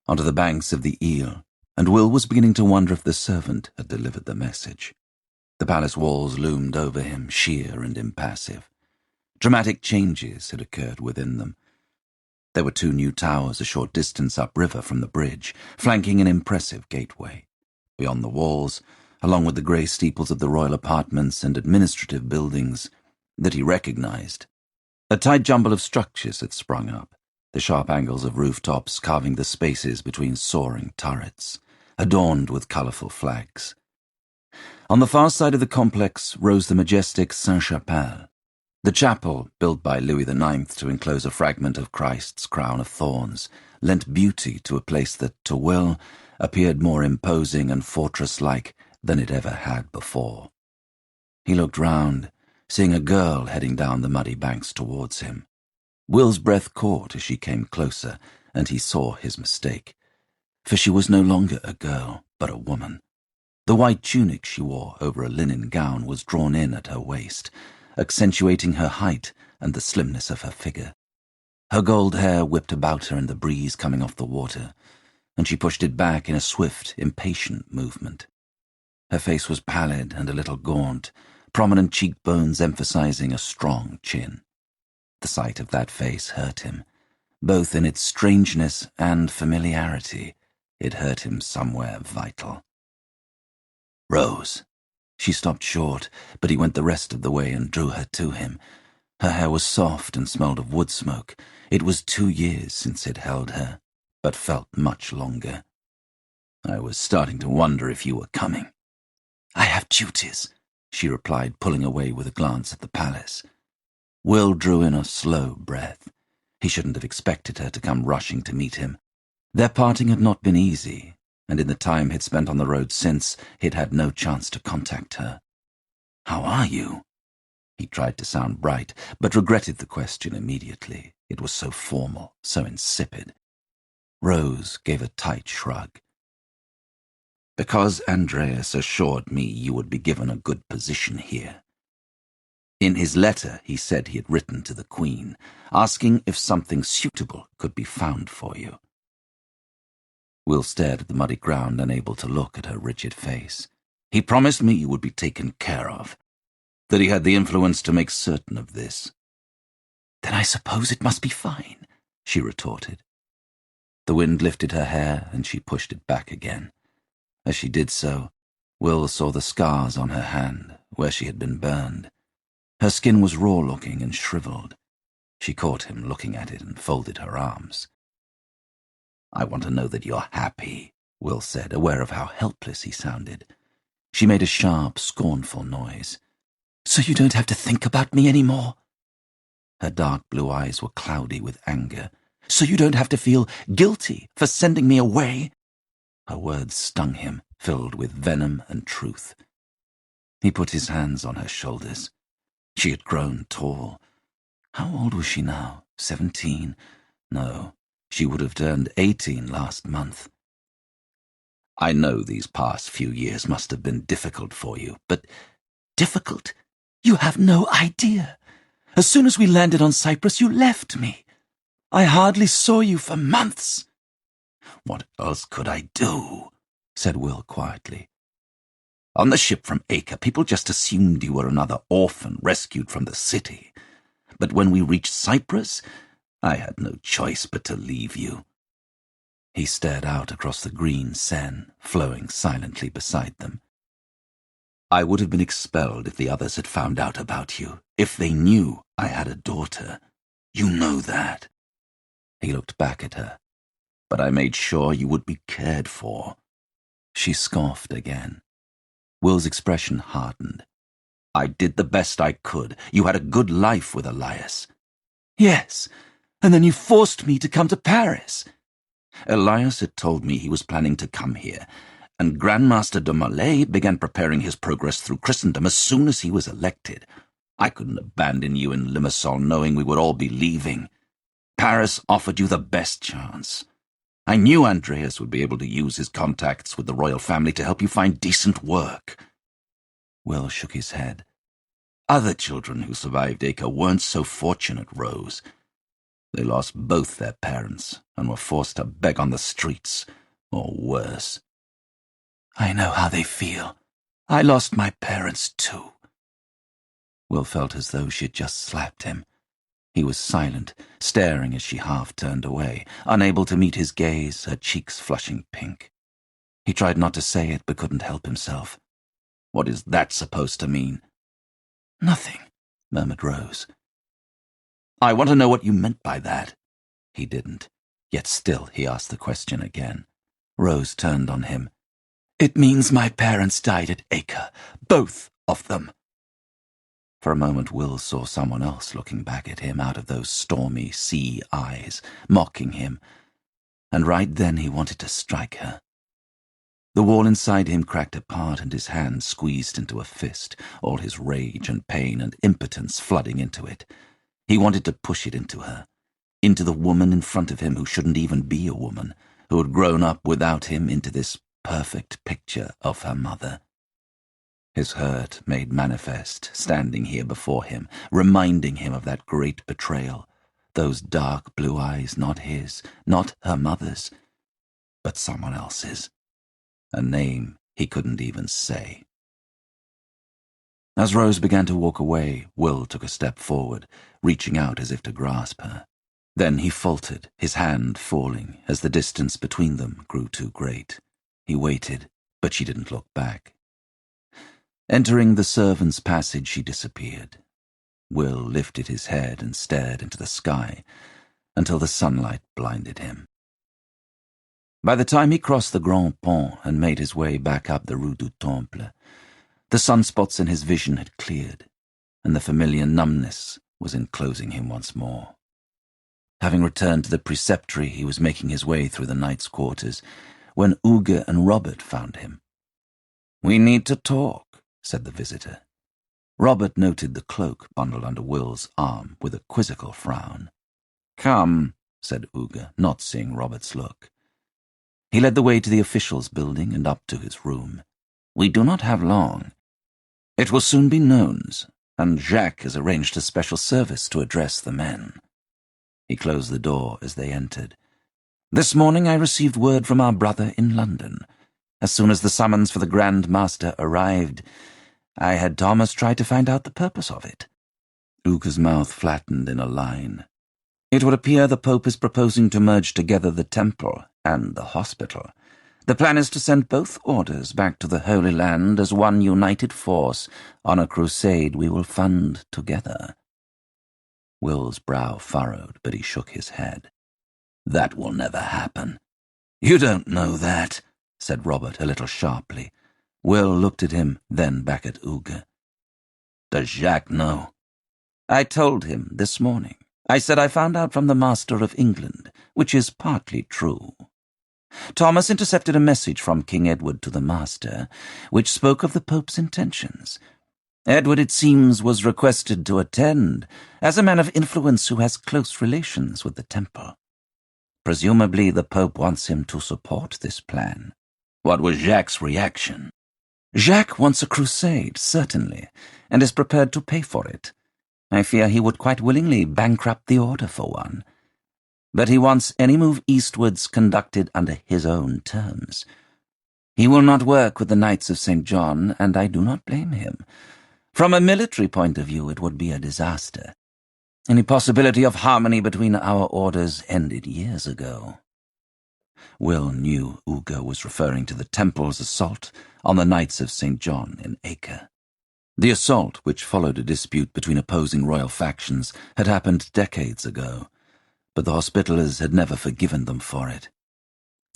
onto the banks of the Ile, and Will was beginning to wonder if the servant had delivered the message. The palace walls loomed over him, sheer and impassive. Dramatic changes had occurred within them. There were 2 new towers a short distance upriver from the bridge, flanking an impressive gateway. Beyond the walls, along with the grey steeples of the royal apartments and administrative buildings that he recognized, a tight jumble of structures had sprung up, the sharp angles of rooftops carving the spaces between soaring turrets, adorned with colourful flags. On the far side of the complex rose the majestic Sainte-Chapelle, the chapel, built by Louis IX to enclose a fragment of Christ's crown of thorns, lent beauty to a place that, to Will, appeared more imposing and fortress-like than it ever had before. He looked round, seeing a girl heading down the muddy banks towards him. Will's breath caught as she came closer, and he saw his mistake, for she was no longer a girl, but a woman. The white tunic she wore over a linen gown was drawn in at her waist, accentuating her height and the slimness of her figure. Her gold hair whipped about her in the breeze coming off the water, and she pushed it back in a swift, impatient movement. Her face was pallid and a little gaunt, prominent cheekbones emphasizing a strong chin. The sight of that face hurt him, Both in its strangeness and familiarity, it hurt him somewhere vital. "Rose." She stopped short, but he went the rest of the way and drew her to him. Her hair was soft and smelled of wood smoke. It was 2 years since he'd held her, but felt much longer. "I was starting to wonder if you were coming." "I have duties," she replied, pulling away with a glance at the palace. Will drew in a slow breath. He shouldn't have expected her to come rushing to meet him. Their parting had not been easy, and in the time he'd spent on the road since, he'd had no chance to contact her. "How are you?" He tried to sound bright, but regretted the question immediately. It was so formal, so insipid. Rose gave a tight shrug. "Because Andreas assured me you would be given a good position here. In his letter, he said he had written to the Queen, asking if something suitable could be found for you." Will stared at the muddy ground, unable to look at her rigid face. "He promised me you would be taken care of, that he had the influence to make certain of this." "Then I suppose it must be fine," she retorted. The wind lifted her hair, and she pushed it back again. As she did so, Will saw the scars on her hand, where she had been burned. Her skin was raw-looking and shriveled. She caught him looking at it and folded her arms. "I want to know that you're happy," Will said, aware of how helpless he sounded. She made a sharp, scornful noise. "So you don't have to think about me anymore?" Her dark blue eyes were cloudy with anger. "So you don't have to feel guilty for sending me away?" Her words stung him, filled with venom and truth. He put his hands on her shoulders. She had grown tall. How old was she now? 17? No, she would have turned 18 last month. "I know these past few years must have been difficult for you, but—" "Difficult? You have no idea. As soon as we landed on Cyprus, you left me. I hardly saw you for months." "What else could I do?" said Will quietly. "On the ship from Acre, people just assumed you were another orphan rescued from the city. But when we reached Cyprus, I had no choice but to leave you." He stared out across the green Seine, flowing silently beside them. "I would have been expelled if the others had found out about you, if they knew I had a daughter. You know that." He looked back at her. "But I made sure you would be cared for." She scoffed again. Will's expression hardened. "I did the best I could. You had a good life with Elias." "Yes, and then you forced me to come to Paris." "Elias had told me he was planning to come here, and Grandmaster de Molay began preparing his progress through Christendom as soon as he was elected. I couldn't abandon you in Limassol knowing we would all be leaving. Paris offered you the best chance. I knew Andreas would be able to use his contacts with the royal family to help you find decent work." Will shook his head. "Other children who survived Acre weren't so fortunate, Rose. They lost both their parents and were forced to beg on the streets, or worse." "I know how they feel. I lost my parents too." Will felt as though she had just slapped him. He was silent, staring as she half turned away, unable to meet his gaze, her cheeks flushing pink. He tried not to say it, but couldn't help himself. "What is that supposed to mean?" "Nothing," murmured Rose. "I want to know what you meant by that." He didn't, yet still he asked the question again. Rose turned on him. "It means my parents died at Acre, both of them." For a moment Will saw someone else looking back at him out of those stormy sea eyes, mocking him, and right then he wanted to strike her. The wall inside him cracked apart and his hand squeezed into a fist, all his rage and pain and impotence flooding into it. He wanted to push it into her, into the woman in front of him who shouldn't even be a woman, who had grown up without him, into this perfect picture of her mother. His hurt made manifest, standing here before him, reminding him of that great betrayal, those dark blue eyes, not his, not her mother's, but someone else's, a name he couldn't even say. As Rose began to walk away, Will took a step forward, reaching out as if to grasp her. Then he faltered, his hand falling as the distance between them grew too great. He waited, but she didn't look back. Entering the servants' passage, she disappeared. Will lifted his head and stared into the sky until the sunlight blinded him. By the time he crossed the Grand Pont and made his way back up the Rue du Temple, the sunspots in his vision had cleared, and the familiar numbness was enclosing him once more. Having returned to the preceptory, he was making his way through the knight's quarters when Uge and Robert found him. "We need to talk," said the visitor. Robert noted the cloak bundled under Will's arm with a quizzical frown. "Come," said Uge, not seeing Robert's look. He led the way to the officials' building and up to his room. "We do not have long. It will soon be nones, and Jacques has arranged a special service to address the men." He closed the door as they entered. "This morning I received word from our brother in London. As soon as the summons for the Grand Master arrived, I had Thomas try to find out the purpose of it." Uge's mouth flattened in a line. "It would appear the Pope is proposing to merge together the temple and the hospital. The plan is to send both orders back to the Holy Land as one united force on a crusade we will fund together." Will's brow furrowed, but he shook his head. "That will never happen." "You don't know that," said Robert a little sharply. Will looked at him, then back at Uge. "Does Jacques know?" "I told him this morning. I said I found out from the Master of England, which is partly true. Thomas intercepted a message from King Edward to the Master, which spoke of the Pope's intentions. Edward, it seems, was requested to attend, as a man of influence who has close relations with the temple. Presumably the Pope wants him to support this plan." "What was Jacques' reaction?" "Jacques wants a crusade, certainly, and is prepared to pay for it. I fear he would quite willingly bankrupt the order for one. But he wants any move eastwards conducted under his own terms. He will not work with the Knights of St. John, and I do not blame him. From a military point of view, it would be a disaster. Any possibility of harmony between our orders ended years ago." Will knew Uge was referring to the temple's assault on the Knights of St. John in Acre. The assault, which followed a dispute between opposing royal factions, had happened decades ago, but the Hospitallers had never forgiven them for it.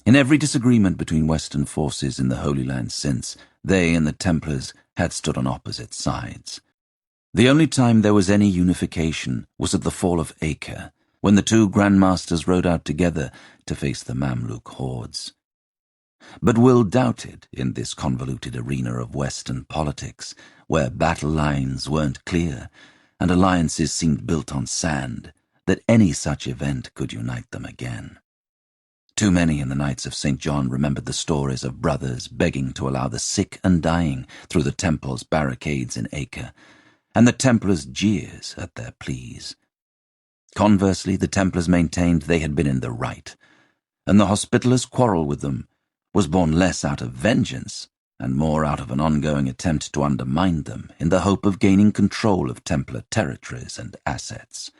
In every disagreement between Western forces in the Holy Land since, they and the Templars had stood on opposite sides. The only time there was any unification was at the fall of Acre, when the two Grand Masters rode out together to face the Mamluk hordes. But Will doubted, in this convoluted arena of Western politics, where battle lines weren't clear and alliances seemed built on sand, that any such event could unite them again. Too many in the Knights of St. John remembered the stories of brothers begging to allow the sick and dying through the temple's barricades in Acre, and the Templars' jeers at their pleas. Conversely, the Templars maintained they had been in the right, and the Hospitallers' quarrel with them was born less out of vengeance and more out of an ongoing attempt to undermine them in the hope of gaining control of Templar territories and assets.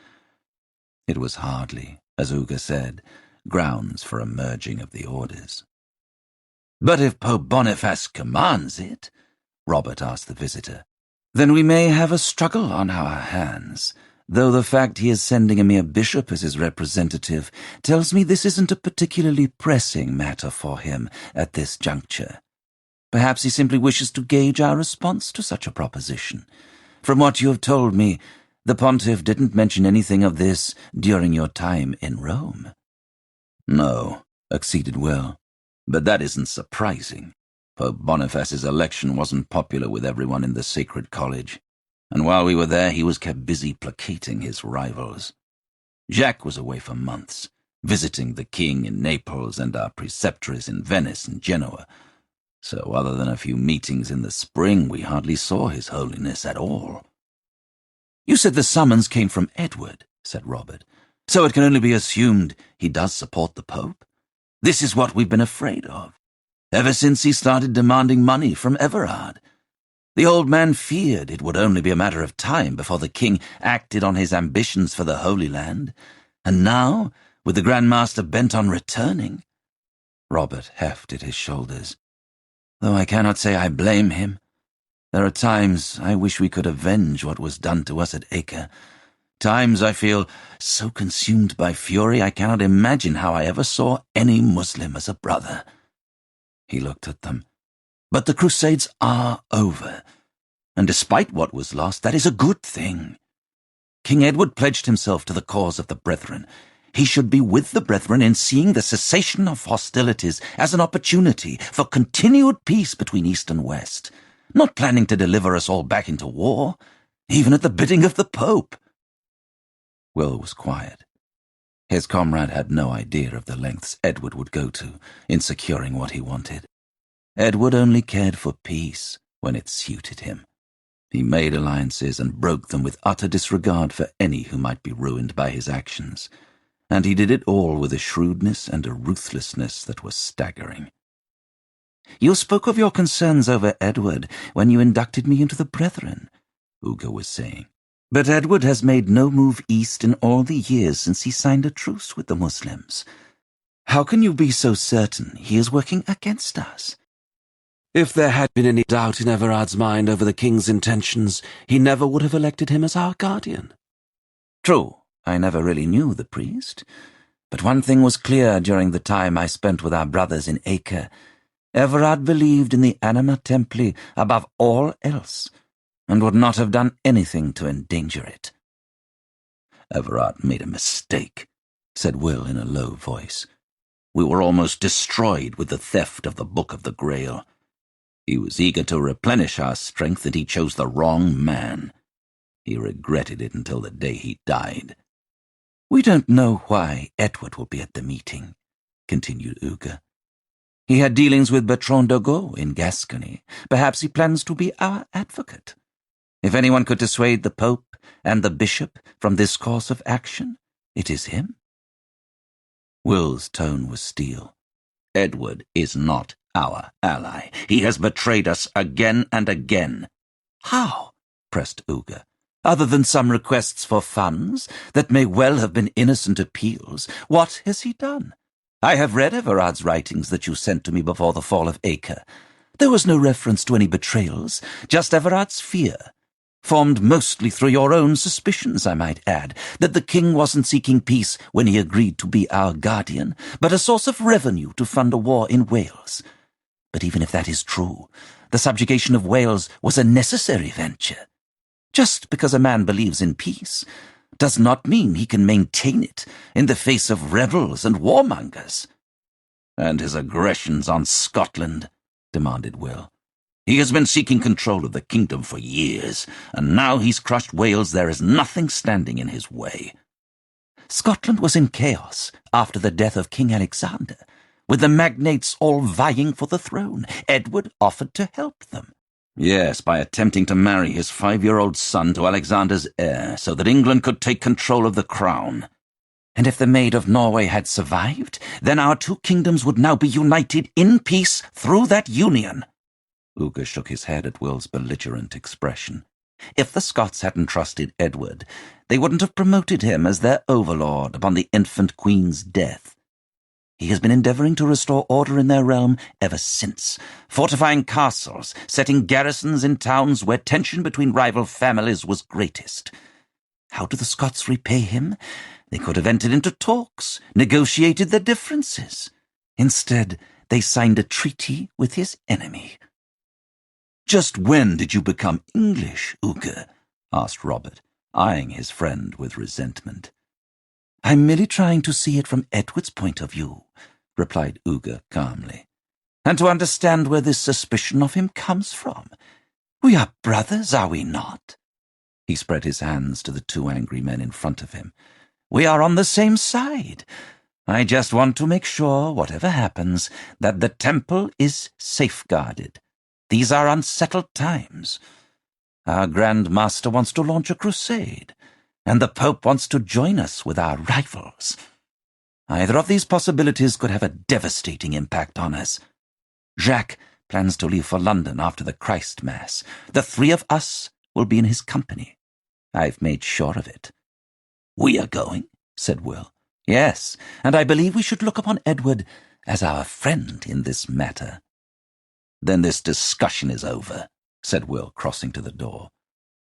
It was hardly, as Uge said, grounds for a merging of the orders. "But if Pope Boniface commands it," Robert asked the visitor, "then we may have a struggle on our hands, though the fact he is sending a mere bishop as his representative tells me this isn't a particularly pressing matter for him at this juncture. Perhaps he simply wishes to gauge our response to such a proposition. From what you have told me, the pontiff didn't mention anything of this during your time in Rome." "No," acceded Will, "but that isn't surprising. Pope Boniface's election wasn't popular with everyone in the Sacred College, and while we were there he was kept busy placating his rivals. Jacques was away for months, visiting the king in Naples and our preceptories in Venice and Genoa, so other than a few meetings in the spring we hardly saw His Holiness at all." "You said the summons came from Edward," said Robert, "so it can only be assumed he does support the Pope? This is what we've been afraid of, ever since he started demanding money from Everard. The old man feared it would only be a matter of time before the king acted on his ambitions for the Holy Land, And now, with the Grand Master bent on returning—" Robert hefted his shoulders. "Though I cannot say I blame him. There are times I wish we could avenge what was done to us at Acre. Times I feel so consumed by fury I cannot imagine how I ever saw any Muslim as a brother." He looked at them. "But the Crusades are over, and despite what was lost, that is a good thing. King Edward pledged himself to the cause of the Brethren. He should be with the Brethren in seeing the cessation of hostilities as an opportunity for continued peace between East and West, not planning to deliver us all back into war, even at the bidding of the Pope." Will was quiet. His comrade had no idea of the lengths Edward would go to in securing what he wanted. Edward only cared for peace when it suited him. He made alliances and broke them with utter disregard for any who might be ruined by his actions, and he did it all with a shrewdness and a ruthlessness that was staggering. "You spoke of your concerns over Edward when you inducted me into the Brethren," Uga was saying. "But Edward has made no move east in all the years since he signed a truce with the Muslims. How can you be so certain he is working against us?" "If there had been any doubt in Everard's mind over the king's intentions, he never would have elected him as our guardian." "True, I never really knew the priest. But one thing was clear during the time I spent with our brothers in Acre. Everard believed in the Anima Templi above all else, and would not have done anything to endanger it." "Everard made a mistake," said Will in a low voice. "We were almost destroyed with the theft of the Book of the Grail. He was eager to replenish our strength, and he chose the wrong man. He regretted it until the day he died." "We don't know why Edward will be at the meeting," continued Uga. "He had dealings with Bertrand de Gaulle in Gascony. Perhaps he plans to be our advocate. If anyone could dissuade the Pope and the Bishop from this course of action, it is him." Will's tone was steel. "Edward is not our ally. He has betrayed us again and again." "How?" pressed Uga. "Other than some requests for funds that may well have been innocent appeals, what has he done? I have read Everard's writings that you sent to me before the fall of Acre. There was no reference to any betrayals, just Everard's fear, formed mostly through your own suspicions, I might add, that the king wasn't seeking peace when he agreed to be our guardian, but a source of revenue to fund a war in Wales. But even if that is true, the subjugation of Wales was a necessary venture. Just because a man believes in peace does not mean he can maintain it in the face of rebels and warmongers." "And his aggressions on Scotland?" demanded Will. "He has been seeking control of the kingdom for years, and now he's crushed Wales. There is nothing standing in his way." "Scotland was in chaos after the death of King Alexander, with the magnates all vying for the throne. Edward offered to help them." "Yes, by attempting to marry his 5-year-old son to Alexander's heir, so that England could take control of the crown." "And if the Maid of Norway had survived, then our two kingdoms would now be united in peace through that union." Uga shook his head at Will's belligerent expression. "If the Scots hadn't trusted Edward, they wouldn't have promoted him as their overlord upon the infant queen's death. He has been endeavouring to restore order in their realm ever since, fortifying castles, setting garrisons in towns where tension between rival families was greatest. How do the Scots repay him? They could have entered into talks, negotiated their differences. Instead, they signed a treaty with his enemy." "Just when did you become English, Uga?" asked Robert, eyeing his friend with resentment. "I'm merely trying to see it from Edward's point of view," replied Uga calmly, "and to understand where this suspicion of him comes from. We are brothers, are we not?" He spread his hands to the two angry men in front of him. "We are on the same side. I just want to make sure, whatever happens, that the temple is safeguarded. These are unsettled times. Our Grand Master wants to launch a crusade, and the Pope wants to join us with our rivals. Either of these possibilities could have a devastating impact on us. Jacques plans to leave for London after the Christ Mass. The three of us will be in his company. I've made sure of it." "We are going," said Will. Yes, and I believe we should look upon Edward as our friend in this matter. Then this discussion is over, said Will, crossing to the door.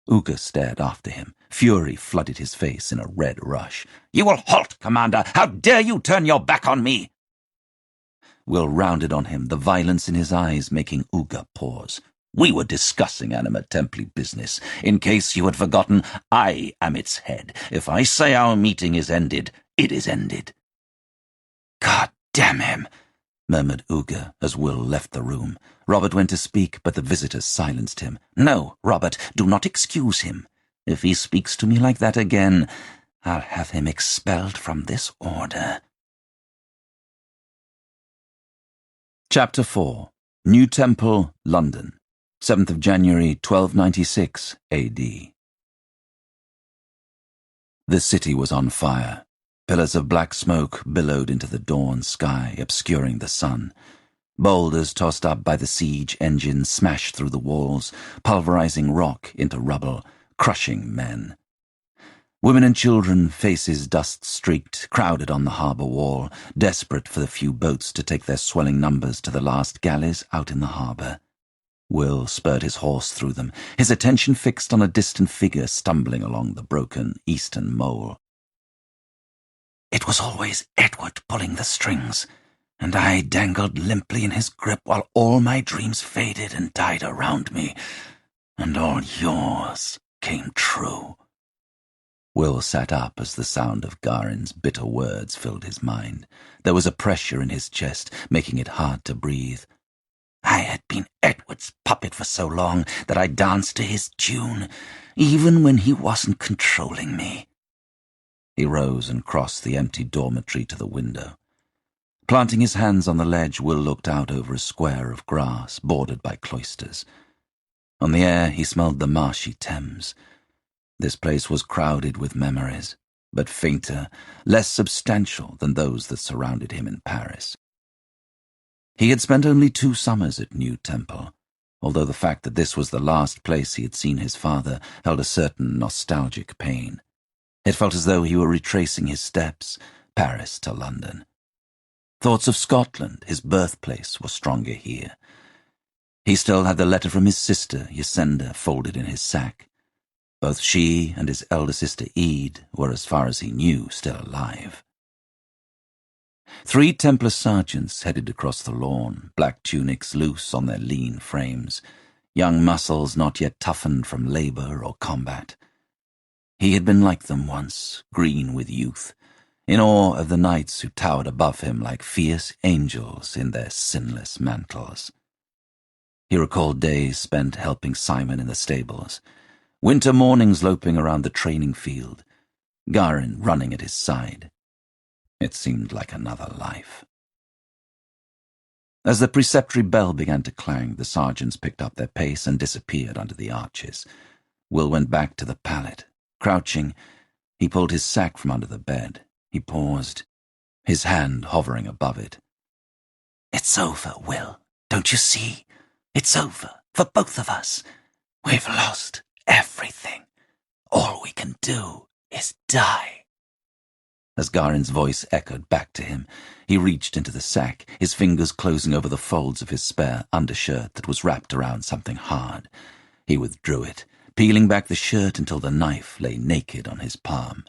Uga stared after him. Fury flooded his face in a red rush. You will halt, Commander! How dare you turn your back on me? Will rounded on him, the violence in his eyes making Uga pause. We were discussing Anima Templi business. In case you had forgotten, I am its head. If I say our meeting is ended, it is ended. God damn him, murmured Uga as Will left the room. Robert went to speak, but the visitors silenced him. No, Robert, do not excuse him. If he speaks to me like that again, I'll have him expelled from this order. Chapter 4. New Temple, London, 7th of January, 1296 A.D. The city was on fire. Pillars of black smoke billowed into the dawn sky, obscuring the sun. Boulders tossed up by the siege engines smashed through the walls, pulverizing rock into rubble, crushing men. Women and children, faces dust-streaked, crowded on the harbour wall, desperate for the few boats to take their swelling numbers to the last galleys out in the harbour. Will spurred his horse through them, his attention fixed on a distant figure stumbling along the broken eastern mole. It was always Edward pulling the strings, and I dangled limply in his grip while all my dreams faded and died around me, and all yours came true. Will sat up as the sound of Garin's bitter words filled his mind. There was a pressure in his chest, making it hard to breathe. I had been Edward's puppet for so long that I danced to his tune, even when he wasn't controlling me. He rose and crossed the empty dormitory to the window. Planting his hands on the ledge, Will looked out over a square of grass bordered by cloisters. On the air he smelled the marshy Thames. This place was crowded with memories, but fainter, less substantial than those that surrounded him in Paris. He had spent only 2 summers at New Temple, although the fact that this was the last place he had seen his father held a certain nostalgic pain. It felt as though he were retracing his steps, Paris to London. Thoughts of Scotland, his birthplace, were stronger here. He still had the letter from his sister, Yasenda, folded in his sack. Both she and his elder sister Ede were, as far as he knew, still alive. 3 Templar sergeants headed across the lawn, black tunics loose on their lean frames, young muscles not yet toughened from labour or combat. He had been like them once, green with youth, in awe of the knights who towered above him like fierce angels in their sinless mantles. He recalled days spent helping Simon in the stables, winter mornings loping around the training field, Garin running at his side. It seemed like another life. As the preceptory bell began to clang, the sergeants picked up their pace and disappeared under the arches. Will went back to the pallet. Crouching, he pulled his sack from under the bed. He paused, his hand hovering above it. It's over, Will. Don't you see? It's over, for both of us. We've lost everything. All we can do is die. As Garin's voice echoed back to him, he reached into the sack, his fingers closing over the folds of his spare undershirt that was wrapped around something hard. He withdrew it, peeling back the shirt until the knife lay naked on his palm.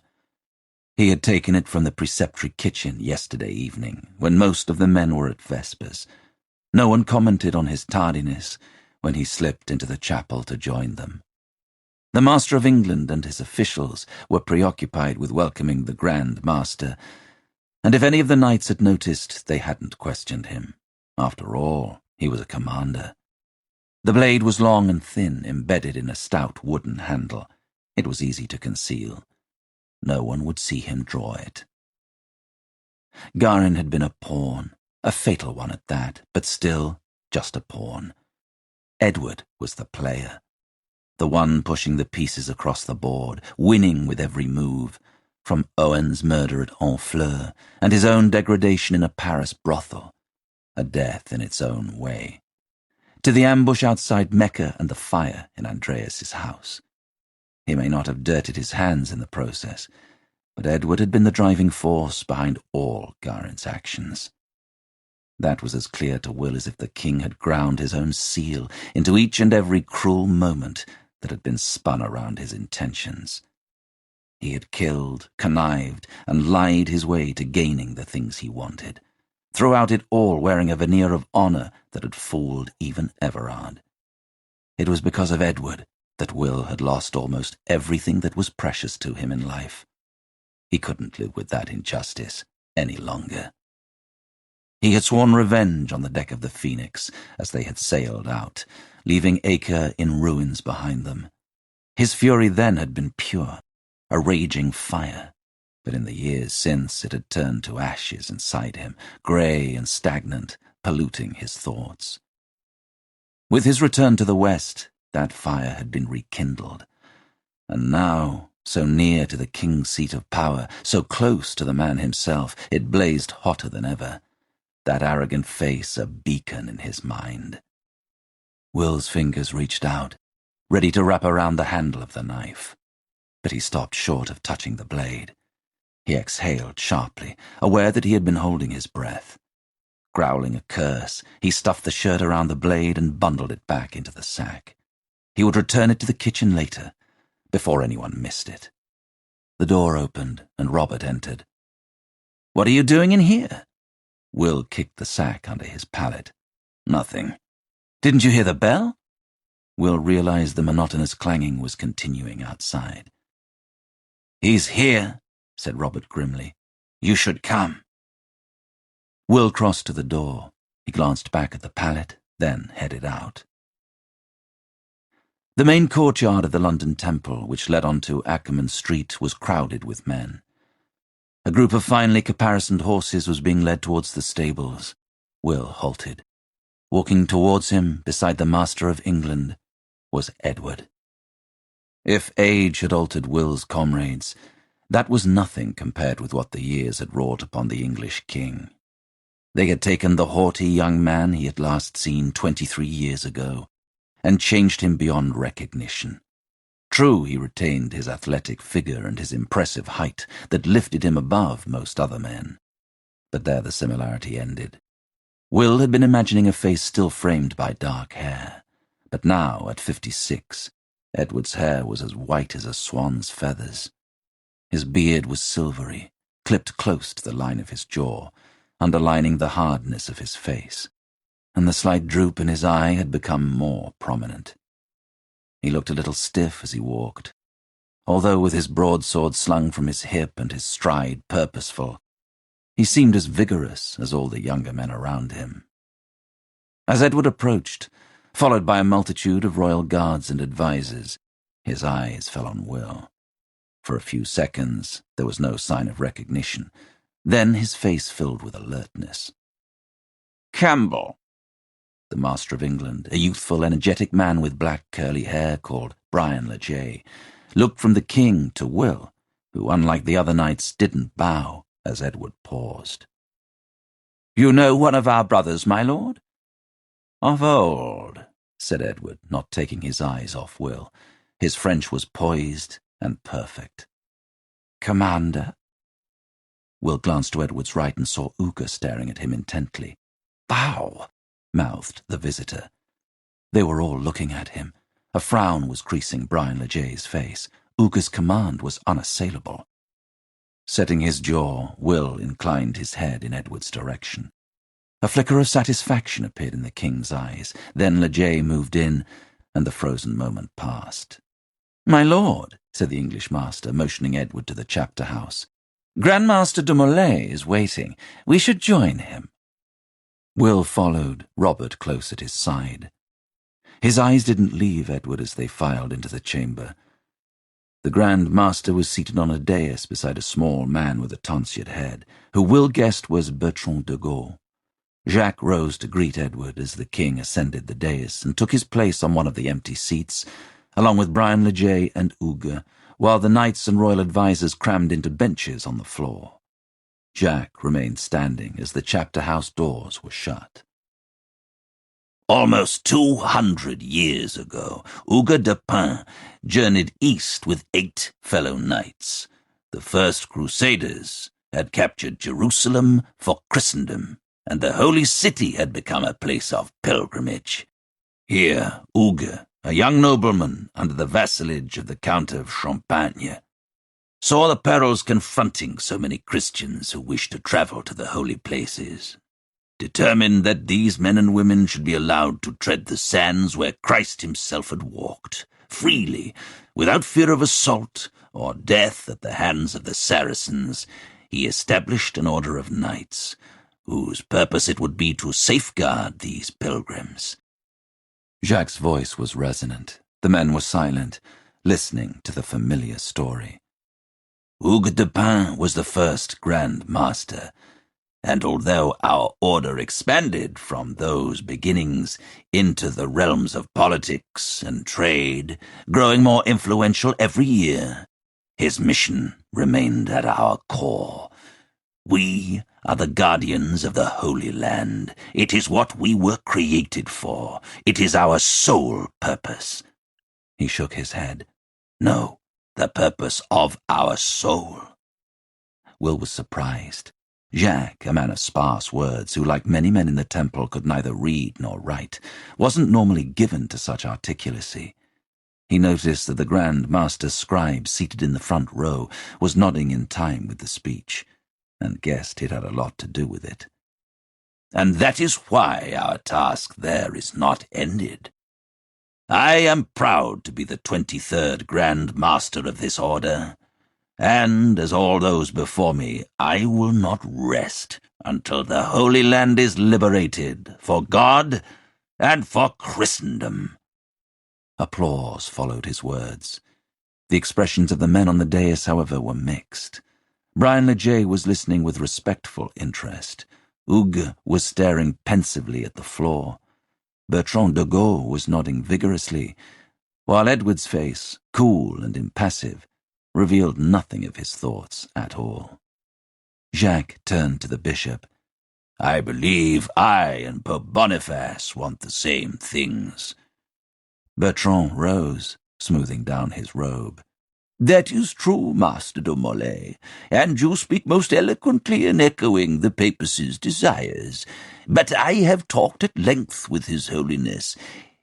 He had taken it from the preceptory kitchen yesterday evening, when most of the men were at vespers. No one commented on his tardiness when he slipped into the chapel to join them. The Master of England and his officials were preoccupied with welcoming the Grand Master, and if any of the knights had noticed, they hadn't questioned him. After all, he was a commander. The blade was long and thin, embedded in a stout wooden handle. It was easy to conceal. No one would see him draw it. Garin had been a pawn, a fatal one at that, but still just a pawn. Edward was the player, the one pushing the pieces across the board, winning with every move, from Owen's murder at Honfleur and his own degradation in a Paris brothel, a death in its own way, to the ambush outside Mecca and the fire in Andreas's house. He may not have dirtied his hands in the process, but Edward had been the driving force behind all Garin's actions. That was as clear to Will as if the king had ground his own seal into each and every cruel moment that had been spun around his intentions. He had killed, connived, and lied his way to gaining the things he wanted, throughout it all wearing a veneer of honor that had fooled even Everard. It was because of Edward that Will had lost almost everything that was precious to him in life. He couldn't live with that injustice any longer. He had sworn revenge on the deck of the Phoenix as they had sailed out, leaving Acre in ruins behind them. His fury then had been pure, a raging fire, but in the years since it had turned to ashes inside him, grey and stagnant, polluting his thoughts. With his return to the west, that fire had been rekindled, and now, so near to the king's seat of power, so close to the man himself, it blazed hotter than ever, that arrogant face a beacon in his mind. Will's fingers reached out, ready to wrap around the handle of the knife, but he stopped short of touching the blade. He exhaled sharply, aware that he had been holding his breath. Growling a curse, he stuffed the shirt around the blade and bundled it back into the sack. He would return it to the kitchen later, before anyone missed it. The door opened, and Robert entered. "What are you doing in here?" Will kicked the sack under his pallet. "Nothing." "Didn't you hear the bell?" Will realized the monotonous clanging was continuing outside. "He's here," said Robert grimly. "You should come." Will crossed to the door. He glanced back at the pallet, then headed out. The main courtyard of the London Temple, which led onto Ackerman Street, was crowded with men. A group of finely caparisoned horses was being led towards the stables. Will halted. Walking towards him, beside the Master of England, was Edward. If age had altered Will's comrades, that was nothing compared with what the years had wrought upon the English king. They had taken the haughty young man he had last seen 23 years ago and changed him beyond recognition. True, he retained his athletic figure and his impressive height that lifted him above most other men. But there the similarity ended. Will had been imagining a face still framed by dark hair, but now, at 56, Edward's hair was as white as a swan's feathers. His beard was silvery, clipped close to the line of his jaw, underlining the hardness of his face, and the slight droop in his eye had become more prominent. He looked a little stiff as he walked, although with his broadsword slung from his hip and his stride purposeful, he seemed as vigorous as all the younger men around him. As Edward approached, followed by a multitude of royal guards and advisers, his eyes fell on Will. For a few seconds there was no sign of recognition. Then his face filled with alertness. "Campbell." The Master of England, a youthful, energetic man with black curly hair called Brian Le Jay, looked from the king to Will, who, unlike the other knights, didn't bow as Edward paused. "You know one of our brothers, my lord?" "Of old," said Edward, not taking his eyes off Will. His French was poised and perfect. "Commander?" Will glanced to Edward's right and saw Uga staring at him intently. "Bow," mouthed the visitor. They were all looking at him. A frown was creasing Brian Le Jay's face. Uga's command was unassailable. Setting his jaw, Will inclined his head in Edward's direction. A flicker of satisfaction appeared in the king's eyes. Then Le Jay moved in, and the frozen moment passed. "My lord," said the English master, motioning Edward to the chapter house. "Grandmaster de Molay is waiting. We should join him." Will followed, Robert close at his side. His eyes didn't leave Edward as they filed into the chamber. The Grand Master was seated on a dais beside a small man with a tonsured head, who Will guessed was Bertrand de Gaulle. Jacques rose to greet Edward as the king ascended the dais and took his place on one of the empty seats, along with Brian Le Jay and Uga, while the knights and royal advisers crammed into benches on the floor. Jacques remained standing as the chapter house doors were shut. Almost 200 years ago, Uga de Pin journeyed east with 8 fellow knights. The first Crusaders had captured Jerusalem for Christendom, and the Holy City had become a place of pilgrimage. Here, Hugues, a young nobleman under the vassalage of the Count of Champagne, saw the perils confronting so many Christians who wished to travel to the holy places. Determined that these men and women should be allowed to tread the sands where Christ himself had walked, freely, without fear of assault or death at the hands of the Saracens, he established an order of knights, whose purpose it would be to safeguard these pilgrims. Jacques' voice was resonant. The men were silent, listening to the familiar story. Hugues de Pin was the first Grand Master, and although our order expanded from those beginnings into the realms of politics and trade, growing more influential every year, his mission remained at our core. We are the guardians of the Holy Land. It is what we were created for. It is our sole purpose. He shook his head. No, the purpose of our soul. Will was surprised. Jacques, a man of sparse words who, like many men in the temple, could neither read nor write, wasn't normally given to such articulacy. He noticed that the Grand Master's scribe seated in the front row was nodding in time with the speech, and guessed it had a lot to do with it. And that is why our task there is not ended. I am proud to be the 23rd Grand Master of this order, and, as all those before me, I will not rest until the Holy Land is liberated for God and for Christendom. Applause followed his words. The expressions of the men on the dais, however, were mixed. Brian Le Jay was listening with respectful interest. Hugues was staring pensively at the floor. Bertrand de Gaulle was nodding vigorously, while Edward's face, cool and impassive, revealed nothing of his thoughts at all. Jacques turned to the bishop. I believe I and Pope Boniface want the same things. Bertrand rose, smoothing down his robe. That is true, Master de Molay, and you speak most eloquently in echoing the papacy's desires. But I have talked at length with His Holiness,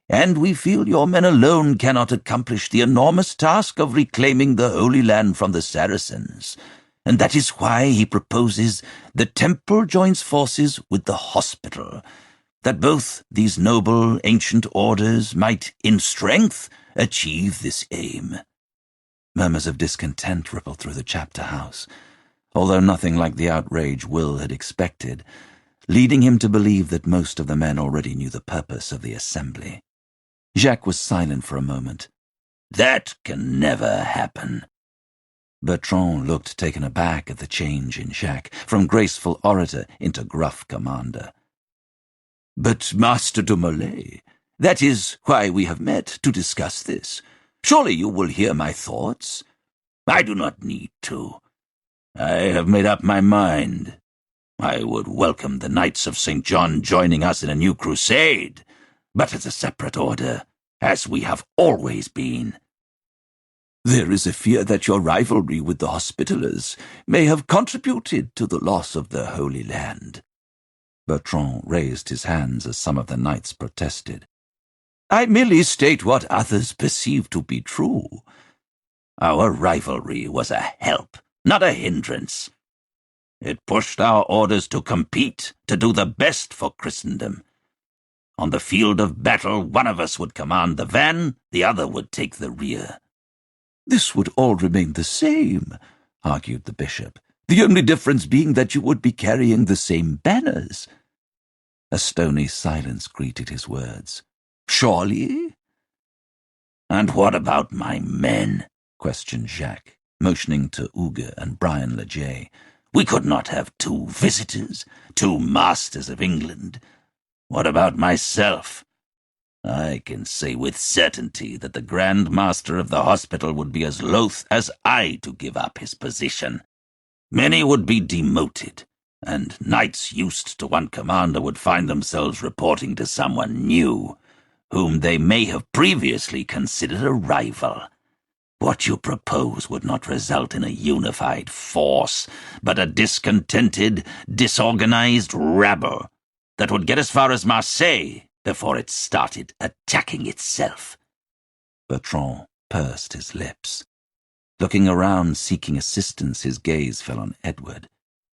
and we feel your men alone cannot accomplish the enormous task of reclaiming the Holy Land from the Saracens, and that is why he proposes the temple joins forces with the hospital, that both these noble ancient orders might, in strength, achieve this aim. Murmurs of discontent rippled through the chapter house, although nothing like the outrage Will had expected, leading him to believe that most of the men already knew the purpose of the assembly. Jacques was silent for a moment. That can never happen. Bertrand looked taken aback at the change in Jacques, from graceful orator into gruff commander. But, Master de Molay, that is why we have met, to discuss this. Surely you will hear my thoughts? I do not need to. I have made up my mind. I would welcome the Knights of St. John joining us in a new crusade, but as a separate order, as we have always been. There is a fear that your rivalry with the Hospitallers may have contributed to the loss of the Holy Land. Bertrand raised his hands as some of the knights protested. I merely state what others perceive to be true. Our rivalry was a help, not a hindrance. It pushed our orders to compete, to do the best for Christendom. On the field of battle, one of us would command the van, the other would take the rear. This would all remain the same, argued the bishop, the only difference being that you would be carrying the same banners. A stony silence greeted his words. Surely? And what about my men? Questioned Jacques, motioning to Hugues and Brian Le Jay. We could not have two visitors, two masters of England. What about myself? I can say with certainty that the Grand Master of the hospital would be as loath as I to give up his position. Many would be demoted, and knights used to one commander would find themselves reporting to someone new, whom they may have previously considered a rival. What you propose would not result in a unified force, but a discontented, disorganized rabble that would get as far as Marseille before it started attacking itself." Bertrand pursed his lips. Looking around, seeking assistance, his gaze fell on Edward.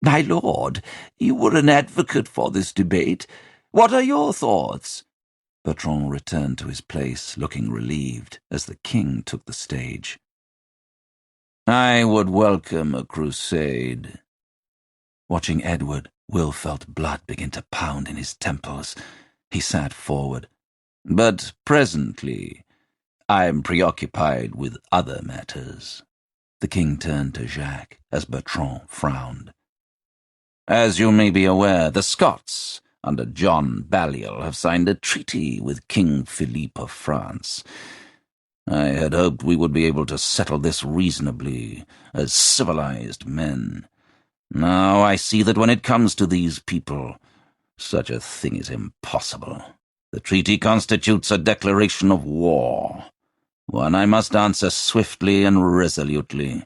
"My lord, you were an advocate for this debate. What are your thoughts?" Bertrand returned to his place, looking relieved, as the king took the stage. "I would welcome a crusade." Watching Edward, Will felt blood begin to pound in his temples. He sat forward. "But presently, I am preoccupied with other matters." The king turned to Jacques, as Bertrand frowned. "As you may be aware, the Scots, under John Balliol, have signed a treaty with King Philippe of France. I had hoped we would be able to settle this reasonably, as civilized men. Now I see that when it comes to these people, such a thing is impossible. The treaty constitutes a declaration of war, one I must answer swiftly and resolutely.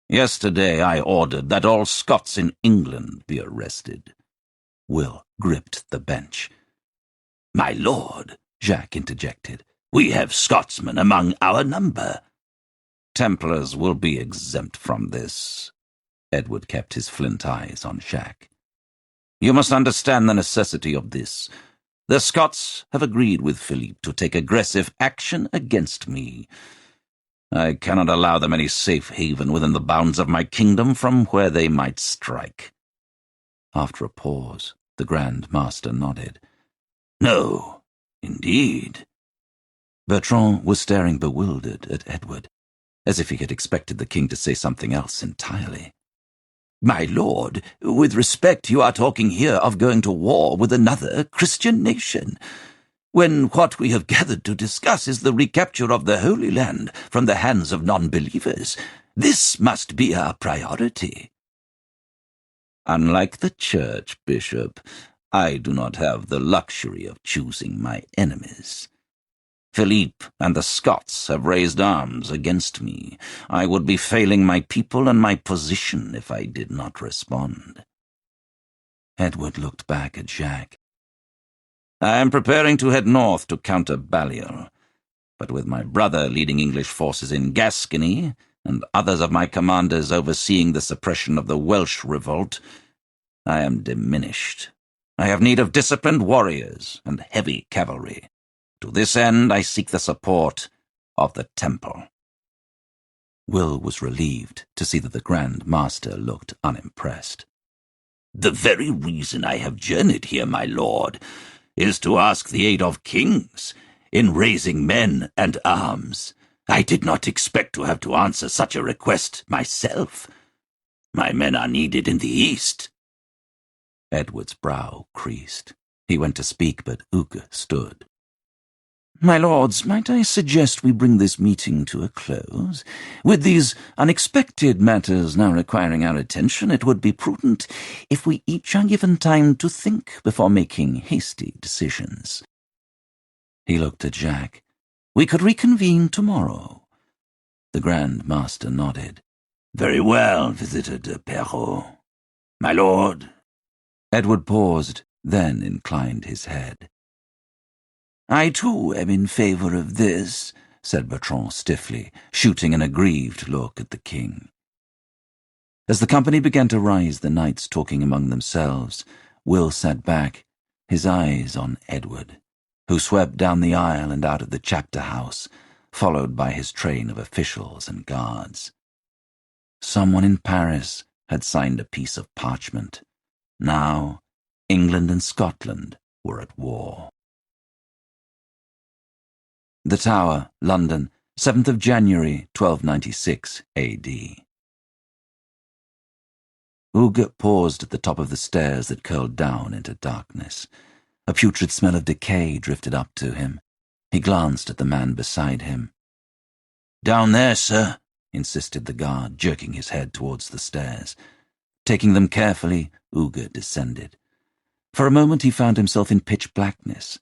Yesterday I ordered that all Scots in England be arrested." Will gripped the bench. "My lord," Jacques interjected, "we have Scotsmen among our number." "Templars will be exempt from this." Edward kept his flint eyes on Jacques. "You must understand the necessity of this. The Scots have agreed with Philippe to take aggressive action against me. I cannot allow them any safe haven within the bounds of my kingdom from where they might strike." After a pause, the Grand Master nodded. "No, indeed." Bertrand was staring bewildered at Edward, as if he had expected the king to say something else entirely. "My lord, with respect, you are talking here of going to war with another Christian nation, when what we have gathered to discuss is the recapture of the Holy Land from the hands of non-believers. This must be our priority." "Unlike the Church, Bishop, I do not have the luxury of choosing my enemies. Philippe and the Scots have raised arms against me. I would be failing my people and my position if I did not respond." Edward looked back at Jacques. "I am preparing to head north to counter Balliol, but with my brother leading English forces in Gascony and others of my commanders overseeing the suppression of the Welsh revolt, I am diminished. I have need of disciplined warriors and heavy cavalry. To this end, I seek the support of the Temple." Will was relieved to see that the Grand Master looked unimpressed. "The very reason I have journeyed here, my lord, is to ask the aid of kings in raising men and arms. I did not expect to have to answer such a request myself. My men are needed in the east." Edward's brow creased. He went to speak, but Hugues stood. "My lords, might I suggest we bring this meeting to a close? With these unexpected matters now requiring our attention, it would be prudent if we each are given time to think before making hasty decisions." He looked at Jacques. "We could reconvene tomorrow." The Grand Master nodded. "Very well, Visitor de Perrault. My lord." Edward paused, then inclined his head. "I, too, am in favor of this," said Bertrand stiffly, shooting an aggrieved look at the king. As the company began to rise, the knights talking among themselves, Will sat back, his eyes on Edward, who swept down the aisle and out of the chapter house, followed by his train of officials and guards. Someone in Paris had signed a piece of parchment. Now, England and Scotland were at war. The Tower, London, 7th of January, 1296 A.D. Hugues paused at the top of the stairs that curled down into darkness. A putrid smell of decay drifted up to him. He glanced at the man beside him. "Down there, sir," insisted the guard, jerking his head towards the stairs. Taking them carefully, Hugues descended. For a moment he found himself in pitch blackness.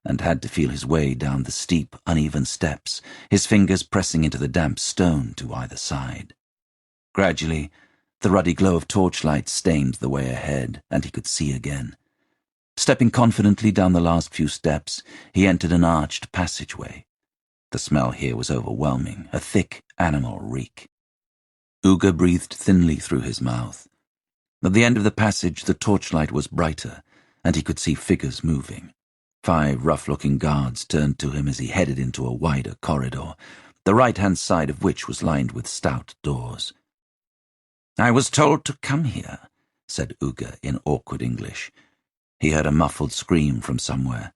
and had to feel his way down the steep, uneven steps, his fingers pressing into the damp stone to either side. Gradually, the ruddy glow of torchlight stained the way ahead, and he could see again. Stepping confidently down the last few steps, he entered an arched passageway. The smell here was overwhelming, a thick animal reek. Uga breathed thinly through his mouth. At the end of the passage, the torchlight was brighter, and he could see figures moving. 5 rough-looking guards turned to him as he headed into a wider corridor, the right-hand side of which was lined with stout doors. "I was told to come here," said Uga in awkward English. He heard a muffled scream from somewhere.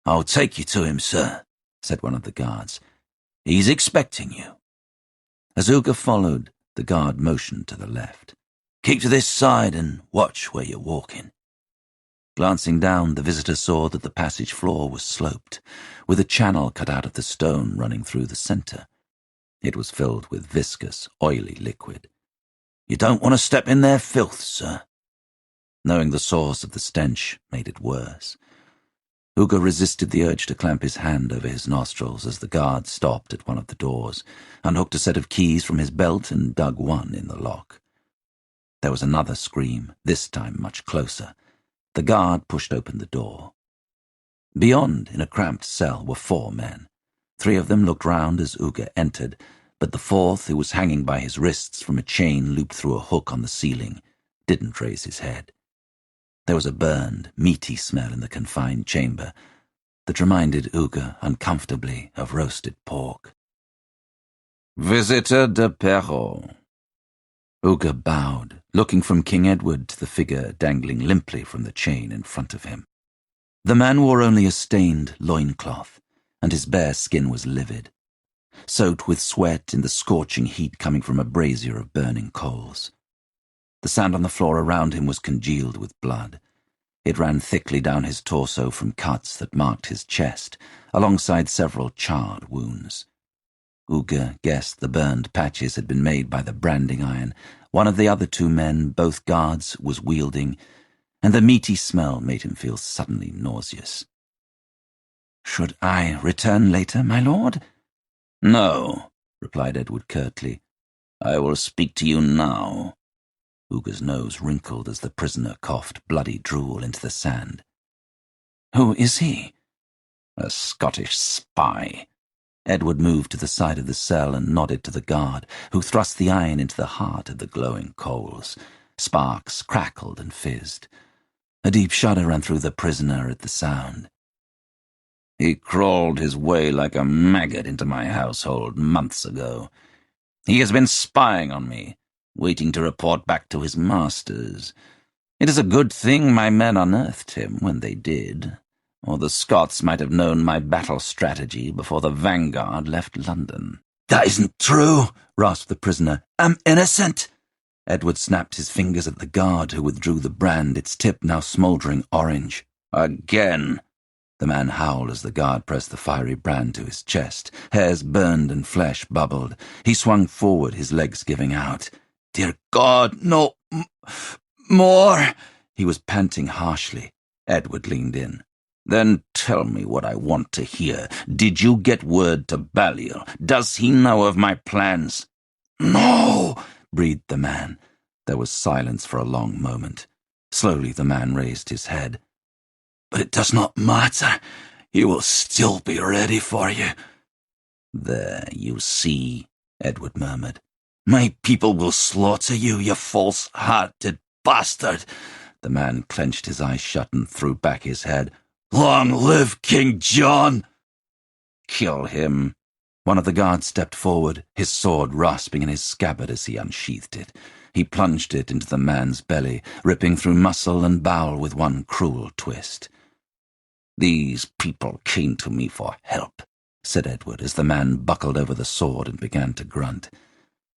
"I'll take you to him, sir," said one of the guards. "He's expecting you." As Uga followed, the guard motioned to the left. "Keep to this side and watch where you're walking." Glancing down, the visitor saw that the passage floor was sloped, with a channel cut out of the stone running through the center. It was filled with viscous, oily liquid. "You don't want to step in their filth, sir." Knowing the source of the stench made it worse. Uga resisted the urge to clamp his hand over his nostrils as the guard stopped at one of the doors, unhooked a set of keys from his belt and dug one in the lock. There was another scream, this time much closer. The guard pushed open the door. Beyond, in a cramped cell, were 4 men. 3 of them looked round as Uga entered, but the 4th, who was hanging by his wrists from a chain looped through a hook on the ceiling, didn't raise his head. There was a burned, meaty smell in the confined chamber that reminded Uga uncomfortably of roasted pork. "Visitor de Perrault." Uga bowed, looking from King Edward to the figure dangling limply from the chain in front of him. The man wore only a stained loincloth, and his bare skin was livid, soaked with sweat in the scorching heat coming from a brazier of burning coals. The sand on the floor around him was congealed with blood. It ran thickly down his torso from cuts that marked his chest, alongside several charred wounds. Uga guessed the burned patches had been made by the branding iron one of the other 2 men, both guards, was wielding, and the meaty smell made him feel suddenly nauseous. "Should I return later, my lord?" "No," replied Edward curtly. "I will speak to you now." Uga's nose wrinkled as the prisoner coughed bloody drool into the sand. "Who is he?" "A Scottish spy." Edward moved to the side of the cell and nodded to the guard, who thrust the iron into the heart of the glowing coals. Sparks crackled and fizzed. A deep shudder ran through the prisoner at the sound. "He crawled his way like a maggot into my household months ago. He has been spying on me, waiting to report back to his masters. It is a good thing my men unearthed him when they did, or the Scots might have known my battle strategy before the vanguard left London." "That isn't true," rasped the prisoner. "I'm innocent." Edward snapped his fingers at the guard, who withdrew the brand, its tip now smouldering orange. "Again." The man howled as the guard pressed the fiery brand to his chest. Hairs burned and flesh bubbled. He swung forward, his legs giving out. "Dear God, no more!" He was panting harshly. Edward leaned in. "Then tell me what I want to hear. Did you get word to Balliol? Does he know of my plans?" "No!" breathed the man. There was silence for a long moment. Slowly the man raised his head. "But it does not matter. He will still be ready for you." "There, you see," Edward murmured. "My people will slaughter you, you false-hearted bastard." The man clenched his eyes shut and threw back his head. "Long live King John!" "Kill him." One of the guards stepped forward, his sword rasping in his scabbard as he unsheathed it. He plunged it into the man's belly, ripping through muscle and bowel with one cruel twist. "These people came to me for help," said Edward, as the man buckled over the sword and began to grunt.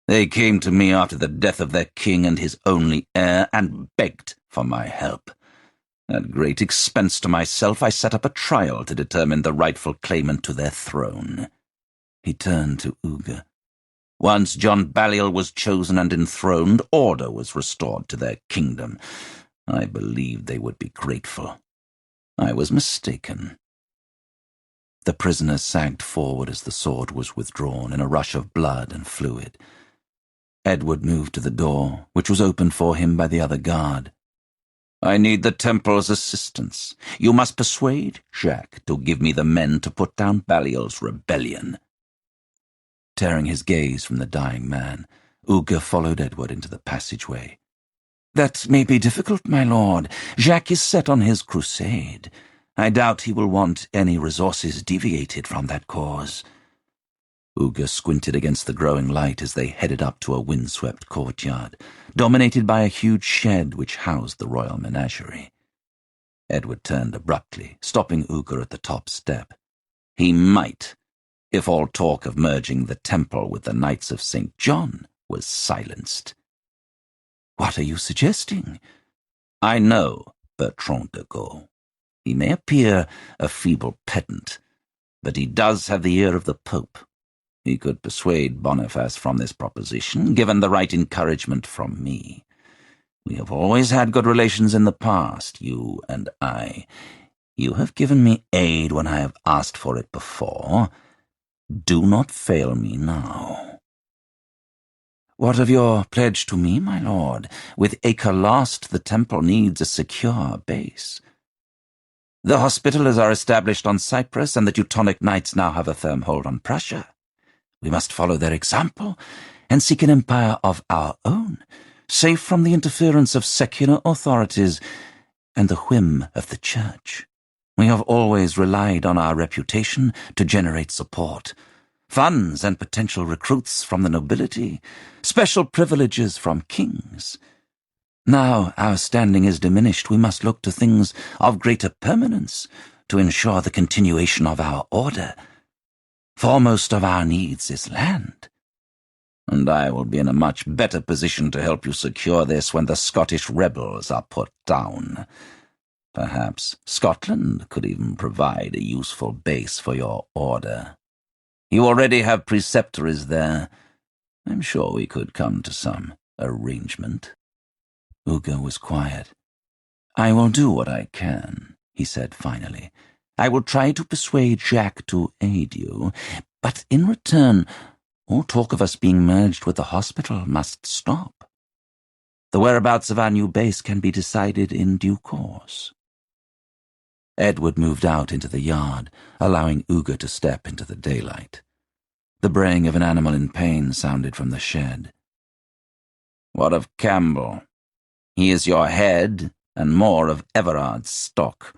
"They came to me after the death of their king and his only heir, and begged for my help. At great expense to myself, I set up a trial to determine the rightful claimant to their throne." He turned to Uga. "Once John Balliol was chosen and enthroned, order was restored to their kingdom. I believed they would be grateful. I was mistaken. The prisoner sagged forward as the sword was withdrawn in a rush of blood and fluid. Edward moved to the door, which was opened for him by the other guard. "I need the Temple's assistance. You must persuade Jacques to give me the men to put down Baliol's rebellion." Tearing his gaze from the dying man, Uga followed Edward into the passageway. "That may be difficult, my lord. Jacques is set on his crusade. I doubt he will want any resources deviated from that cause." Uga squinted against the growing light as they headed up to a windswept courtyard, dominated by a huge shed which housed the royal menagerie. Edward turned abruptly, stopping Uga at the top step. He might, if all talk of merging the temple with the Knights of St. John was silenced. "What are you suggesting?" "I know Bertrand de Gaulle. He may appear a feeble pedant, but he does have the ear of the Pope. He could persuade Boniface from this proposition, given the right encouragement from me. We have always had good relations in the past, you and I. You have given me aid when I have asked for it before. Do not fail me now." "What of your pledge to me, my lord? With Acre lost, the temple needs a secure base." "The Hospitallers are established on Cyprus, and the Teutonic Knights now have a firm hold on Prussia. We must follow their example and seek an empire of our own, safe from the interference of secular authorities and the whim of the Church. We have always relied on our reputation to generate support, funds and potential recruits from the nobility, special privileges from kings. Now our standing is diminished, we must look to things of greater permanence to ensure the continuation of our order. Foremost of our needs is land. And I will be in a much better position to help you secure this when the Scottish rebels are put down. Perhaps Scotland could even provide a useful base for your order. You already have preceptories there. I'm sure we could come to some arrangement." Uga was quiet. "I will do what I can," he said finally. "I will try to persuade Jacques to aid you, but in return, all talk of us being merged with the hospital must stop. The whereabouts of our new base can be decided in due course." Edward moved out into the yard, allowing Uga to step into the daylight. The braying of an animal in pain sounded from the shed. "What of Campbell? He is your head, and more of Everard's stock.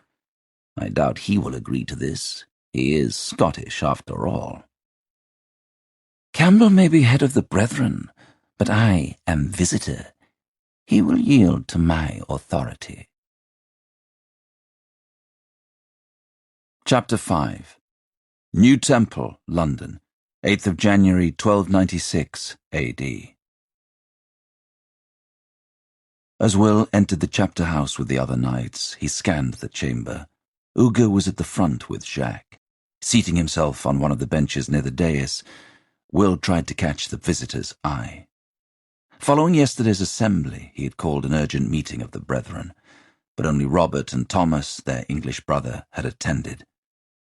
I doubt he will agree to this. He is Scottish, after all." "Campbell may be head of the Brethren, but I am visitor. He will yield to my authority." Chapter 5. New Temple, London, 8th of January, 1296 A.D. As Will entered the chapter house with the other knights, he scanned the chamber. Uga was at the front with Jacques. Seating himself on one of the benches near the dais, Will tried to catch the visitor's eye. Following yesterday's assembly, he had called an urgent meeting of the brethren, but only Robert and Thomas, their English brother, had attended.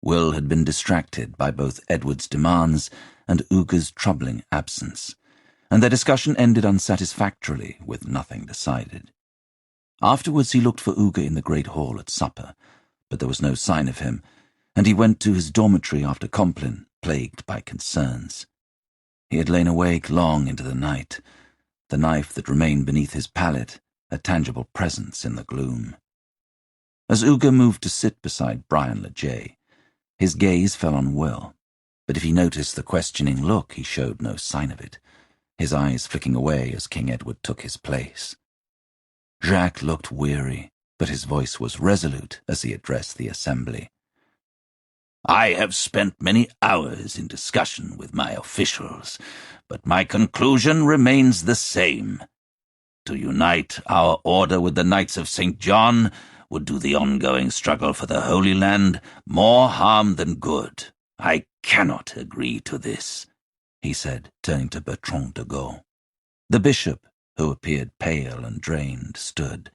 Will had been distracted by both Edward's demands and Uga's troubling absence, and their discussion ended unsatisfactorily, with nothing decided. Afterwards he looked for Uga in the great hall at supper, but there was no sign of him, and he went to his dormitory after Compline, plagued by concerns. He had lain awake long into the night, the knife that remained beneath his pallet, a tangible presence in the gloom. As Uga moved to sit beside Brian Le Jay, his gaze fell on Will, but if he noticed the questioning look, he showed no sign of it, his eyes flicking away as King Edward took his place. Jacques looked weary, but his voice was resolute as he addressed the assembly. "I have spent many hours in discussion with my officials, but my conclusion remains the same. To unite our order with the Knights of St. John would do the ongoing struggle for the Holy Land more harm than good. I cannot agree to this," he said, turning to Bertrand de Gaulle. The bishop, who appeared pale and drained, stood.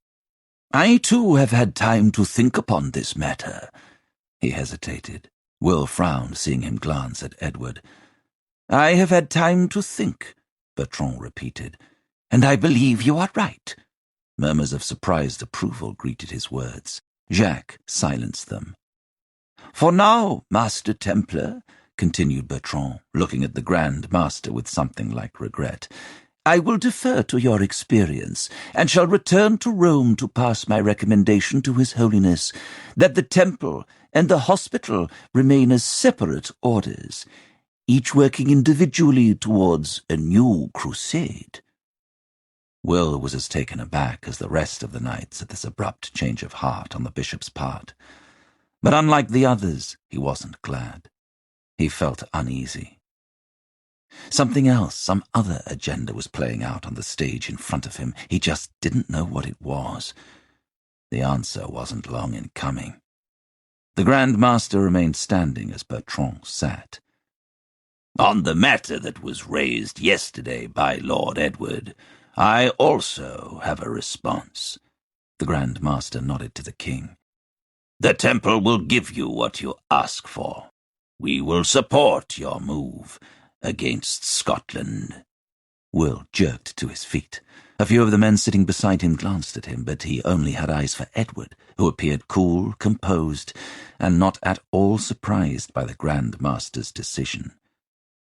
"I too have had time to think upon this matter." He hesitated. Will frowned, seeing him glance at Edward. "I have had time to think," Bertrand repeated, "and I believe you are right." Murmurs of surprised approval greeted his words. Jacques silenced them. "For now, Master Templar," continued Bertrand, looking at the Grand Master with something like regret, "I will defer to your experience, and shall return to Rome to pass my recommendation to His Holiness that the temple and the hospital remain as separate orders, each working individually towards a new crusade." Will was as taken aback as the rest of the knights at this abrupt change of heart on the bishop's part. But unlike the others, he wasn't glad. He felt uneasy. Something else, some other agenda was playing out on the stage in front of him. He just didn't know what it was. The answer wasn't long in coming. The Grand Master remained standing as Bertrand sat. "On the matter that was raised yesterday by Lord Edward, I also have a response." The Grand Master nodded to the king. "The temple will give you what you ask for. We will support your move against Scotland." Will jerked to his feet. A few of the men sitting beside him glanced at him, but he only had eyes for Edward, who appeared cool, composed, and not at all surprised by the Grand Master's decision.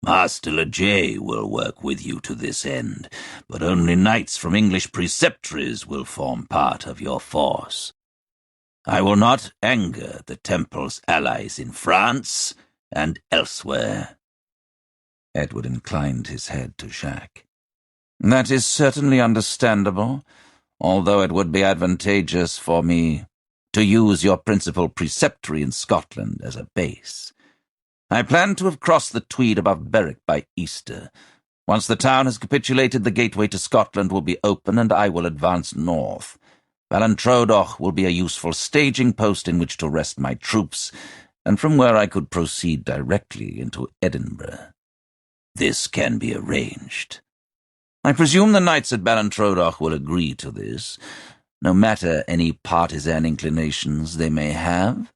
"Master Le Jay will work with you to this end, but only knights from English preceptories will form part of your force. I will not anger the temple's allies in France and elsewhere." Edward inclined his head to Jacques. "That is certainly understandable, although it would be advantageous for me to use your principal preceptory in Scotland as a base. I plan to have crossed the Tweed above Berwick by Easter. Once the town has capitulated, the gateway to Scotland will be open, and I will advance north. Ballintrodoch will be a useful staging post in which to rest my troops, and from where I could proceed directly into Edinburgh." "This can be arranged." "I presume the knights at Ballintrodoch will agree to this, no matter any partisan inclinations they may have?"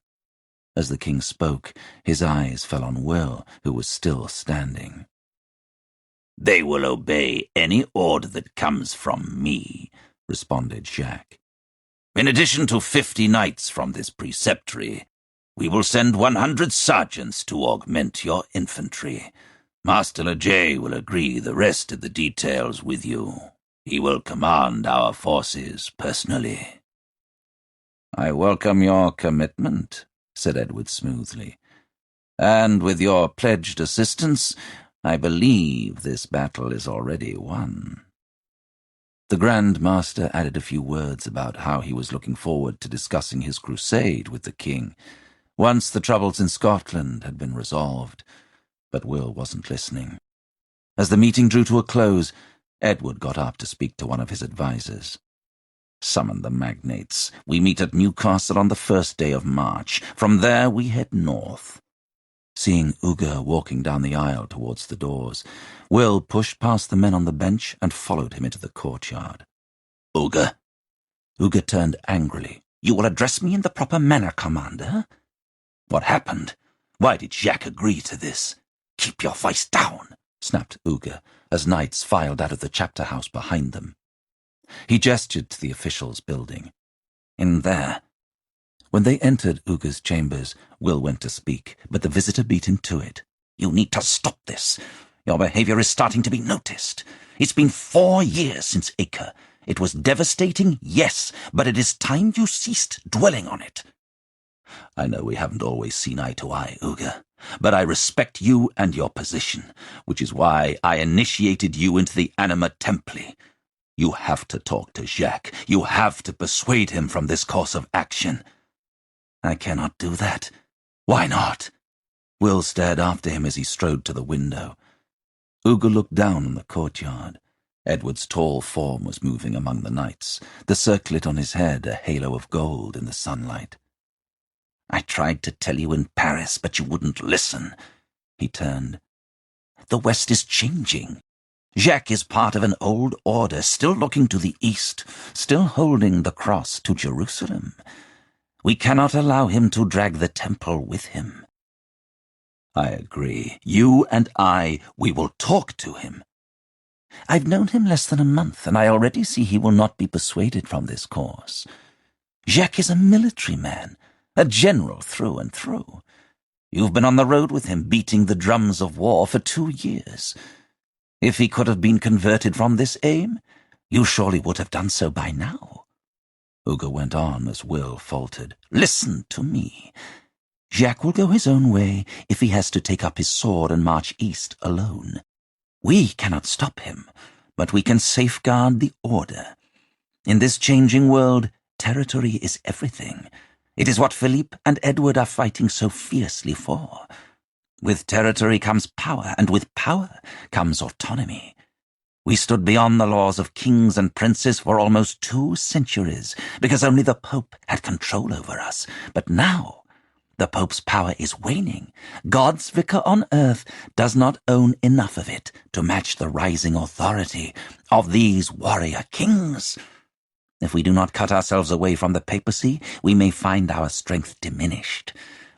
As the king spoke, his eyes fell on Will, who was still standing. "They will obey any order that comes from me," responded Jacques. "In addition to 50 knights from this preceptory, we will send 100 sergeants to augment your infantry. Master Le Jay will agree the rest of the details with you. He will command our forces personally." "I welcome your commitment," said Edward smoothly. "And with your pledged assistance, I believe this battle is already won." The Grand Master added a few words about how he was looking forward to discussing his crusade with the king, once the troubles in Scotland had been resolved. But Will wasn't listening. As the meeting drew to a close, Edward got up to speak to one of his advisers. "Summon the magnates. We meet at Newcastle on the first day of March. From there we head north." Seeing Uga walking down the aisle towards the doors, Will pushed past the men on the bench and followed him into the courtyard. "Uga?" Uga turned angrily. "You will address me in the proper manner, Commander." "What happened? Why did Jacques agree to this?" "Keep your voice down," snapped Uga, as knights filed out of the chapter house behind them. He gestured to the officials' building. "In there." When they entered Uga's chambers, Will went to speak, but the visitor beat him to it. "You need to stop this. Your behavior is starting to be noticed. It's been 4 years since Acre. It was devastating, yes, but it is time you ceased dwelling on it." "I know we haven't always seen eye to eye, Uga, but I respect you and your position, which is why I initiated you into the Anima Templi. You have to talk to Jacques. You have to persuade him from this course of action." "I cannot do that." "Why not?" Will stared after him as he strode to the window. Uga looked down on the courtyard. Edward's tall form was moving among the knights, the circlet on his head a halo of gold in the sunlight. "I tried to tell you in Paris, but you wouldn't listen." He turned. "The West is changing. Jacques is part of an old order, still looking to the east, still holding the cross to Jerusalem. We cannot allow him to drag the temple with him. I agree. You and we will talk to him. I've known him less than a month, and I already see he will not be persuaded from this course. Jacques is a military man, a general through and through. You've been on the road with him, beating the drums of war for 2 years. If he could have been converted from this aim, you surely would have done so by now. Uga went on as Will faltered. Listen to me. Jacques will go his own way if he has to take up his sword and march east alone. We cannot stop him, but we can safeguard the order. In this changing world, territory is everything. It is what Philippe and Edward are fighting so fiercely for. With territory comes power, and with power comes autonomy. We stood beyond the laws of kings and princes for almost 2 centuries, because only the Pope had control over us. But now, the Pope's power is waning. God's vicar on earth does not own enough of it to match the rising authority of these warrior kings. If we do not cut ourselves away from the papacy, we may find our strength diminished.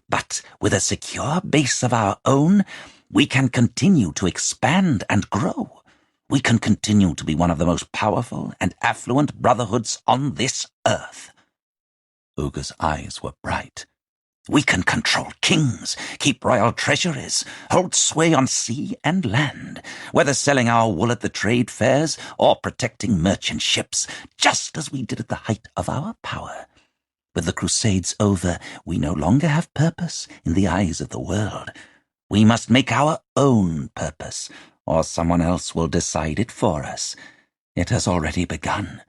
But with a secure base of our own, we can continue to expand and grow. We can continue to be one of the most powerful and affluent brotherhoods on this earth. Uga's eyes were bright. We can control kings, keep royal treasuries, hold sway on sea and land, whether selling our wool at the trade fairs or protecting merchant ships, just as we did at the height of our power. With the Crusades over, we no longer have purpose in the eyes of the world. We must make our own purpose, or someone else will decide it for us. It has already begun,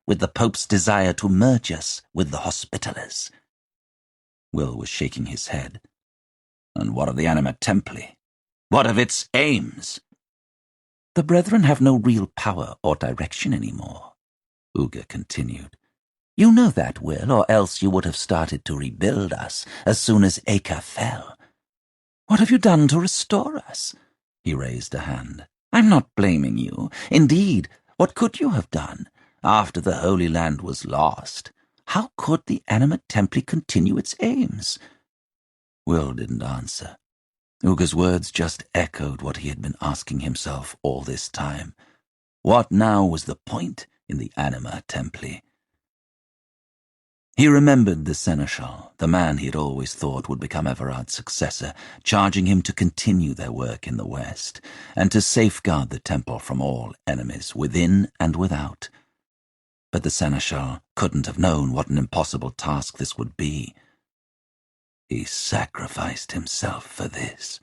with the Pope's desire to merge us with the Hospitallers. Will was shaking his head. And what of the Anima Templi? What of its aims? The Brethren have no real power or direction anymore, Uga continued. You know that, Will, or else you would have started to rebuild us as soon as Acre fell. What have you done to restore us? He raised a hand. I'm not blaming you. Indeed, what could you have done after the Holy Land was lost? How could the Anima Templi continue its aims? Will didn't answer. Uga's words just echoed what he had been asking himself all this time. What now was the point in the Anima Templi? He remembered the Seneschal, the man he had always thought would become Everard's successor, charging him to continue their work in the West, and to safeguard the temple from all enemies, within and without. But the Seneschal couldn't have known what an impossible task this would be. He sacrificed himself for this,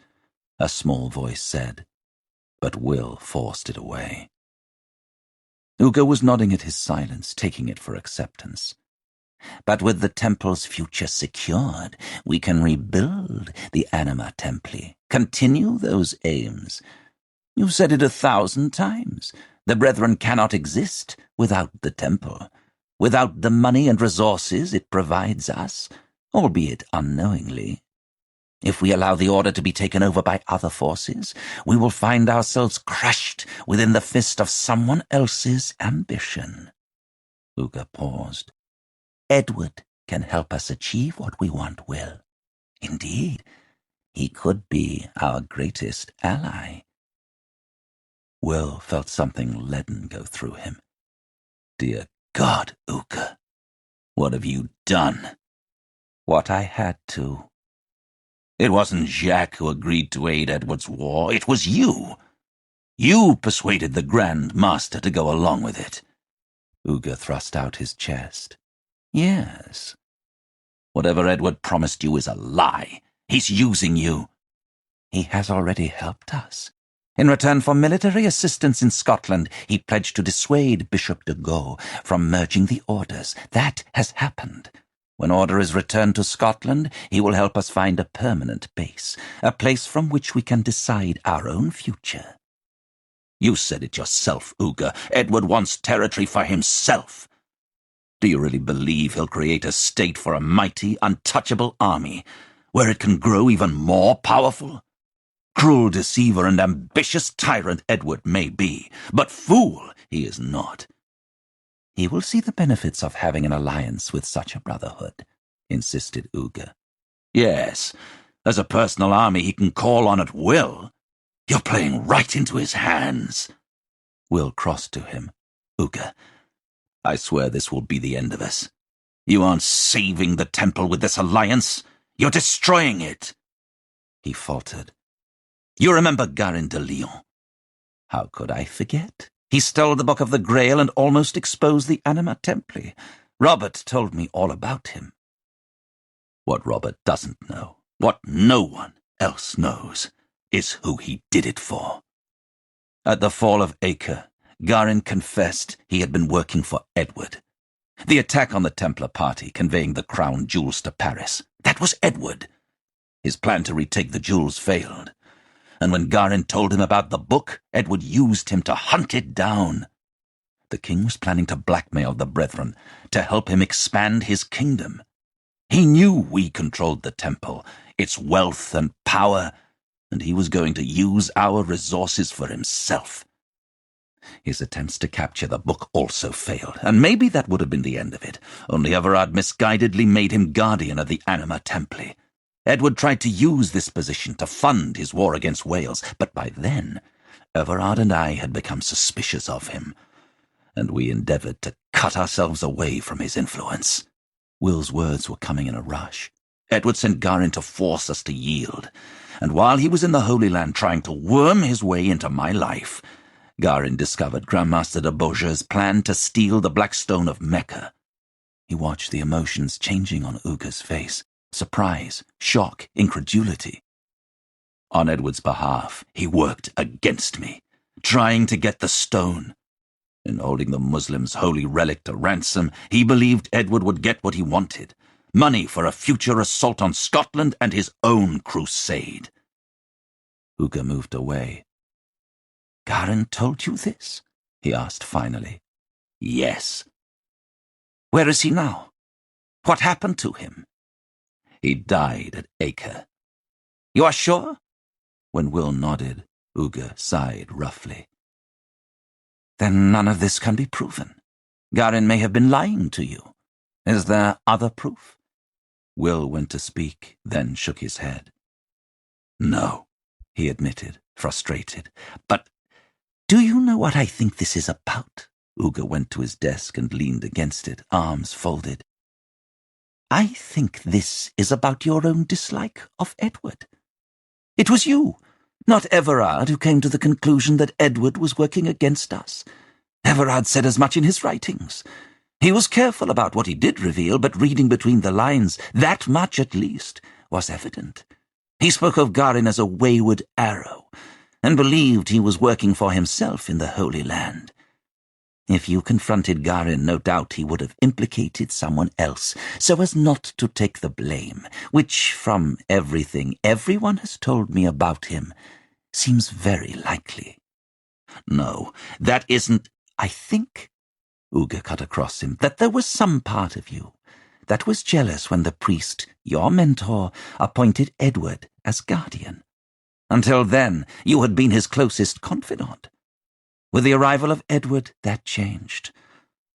a small voice said, but Will forced it away. Uga was nodding at his silence, taking it for acceptance. But with the temple's future secured, we can rebuild the Anima Templi, continue those aims. You've said it 1,000 times. The Brethren cannot exist without the temple, without the money and resources it provides us, albeit unknowingly. If we allow the order to be taken over by other forces, we will find ourselves crushed within the fist of someone else's ambition. Uga paused. Edward can help us achieve what we want, Will. Indeed, he could be our greatest ally. Will felt something leaden go through him. Dear God, Uga, what have you done? What I had to. It wasn't Jacques who agreed to aid Edward's war. It was you. You persuaded the Grand Master to go along with it. Uga thrust out his chest. Yes. Whatever Edward promised you is a lie. He's using you. He has already helped us. In return for military assistance in Scotland, he pledged to dissuade Bishop de Gaulle from merging the orders. That has happened. When order is returned to Scotland, he will help us find a permanent base, a place from which we can decide our own future. You said it yourself, Uga. Edward wants territory for himself. Do you really believe he'll create a state for a mighty, untouchable army, where it can grow even more powerful? Cruel deceiver and ambitious tyrant Edward may be, but fool he is not. He will see the benefits of having an alliance with such a brotherhood, insisted Uga. Yes, There's a personal army he can call on at will. You're playing right into his hands. Will crossed to him. Uga, I swear this will be the end of us. You aren't saving the temple with this alliance. You're destroying it. He faltered. You remember Garin de Lyon? How could I forget? He stole the Book of the Grail and almost exposed the Anima Templi. Robert told me all about him. What Robert doesn't know, what no one else knows, is who he did it for. At the fall of Acre, Garin confessed he had been working for Edward. The attack on the Templar party, conveying the crown jewels to Paris, that was Edward. His plan to retake the jewels failed, and when Garin told him about the book, Edward used him to hunt it down. The king was planning to blackmail the Brethren to help him expand his kingdom. He knew we controlled the temple, its wealth and power, and he was going to use our resources for himself. His attempts to capture the book also failed, and maybe that would have been the end of it, only Everard misguidedly made him guardian of the Anima Templi. Edward tried to use this position to fund his war against Wales, but by then, Everard and I had become suspicious of him, and we endeavoured to cut ourselves away from his influence. Will's words were coming in a rush. Edward sent Garin to force us to yield, and while he was in the Holy Land trying to worm his way into my life, Garin discovered Grandmaster de Beaujeu's plan to steal the Black Stone of Mecca. He watched the emotions changing on Uga's face. Surprise, shock, incredulity. On Edward's behalf, he worked against me, trying to get the stone. In holding the Muslims' holy relic to ransom, he believed Edward would get what he wanted, money for a future assault on Scotland and his own crusade. Uga moved away. Garin told you this? He asked finally. Yes. Where is he now? What happened to him? He died at Acre. You are sure? When Will nodded, Uga sighed roughly. Then none of this can be proven. Garin may have been lying to you. Is there other proof? Will went to speak, then shook his head. No, he admitted, frustrated. But do you know what I think this is about? Uga went to his desk and leaned against it, arms folded. I think this is about your own dislike of Edward. It was you, not Everard, who came to the conclusion that Edward was working against us. Everard said as much in his writings. He was careful about what he did reveal, but reading between the lines, that much at least was evident. He spoke of Garin as a wayward arrow, and believed he was working for himself in the Holy Land. If you confronted Garin, no doubt he would have implicated someone else, so as not to take the blame, which, from everything everyone has told me about him, seems very likely. No, that isn't— I think, Uga cut across him, that there was some part of you that was jealous when the priest, your mentor, appointed Edward as guardian. Until then, you had been his closest confidant. With the arrival of Edward, that changed.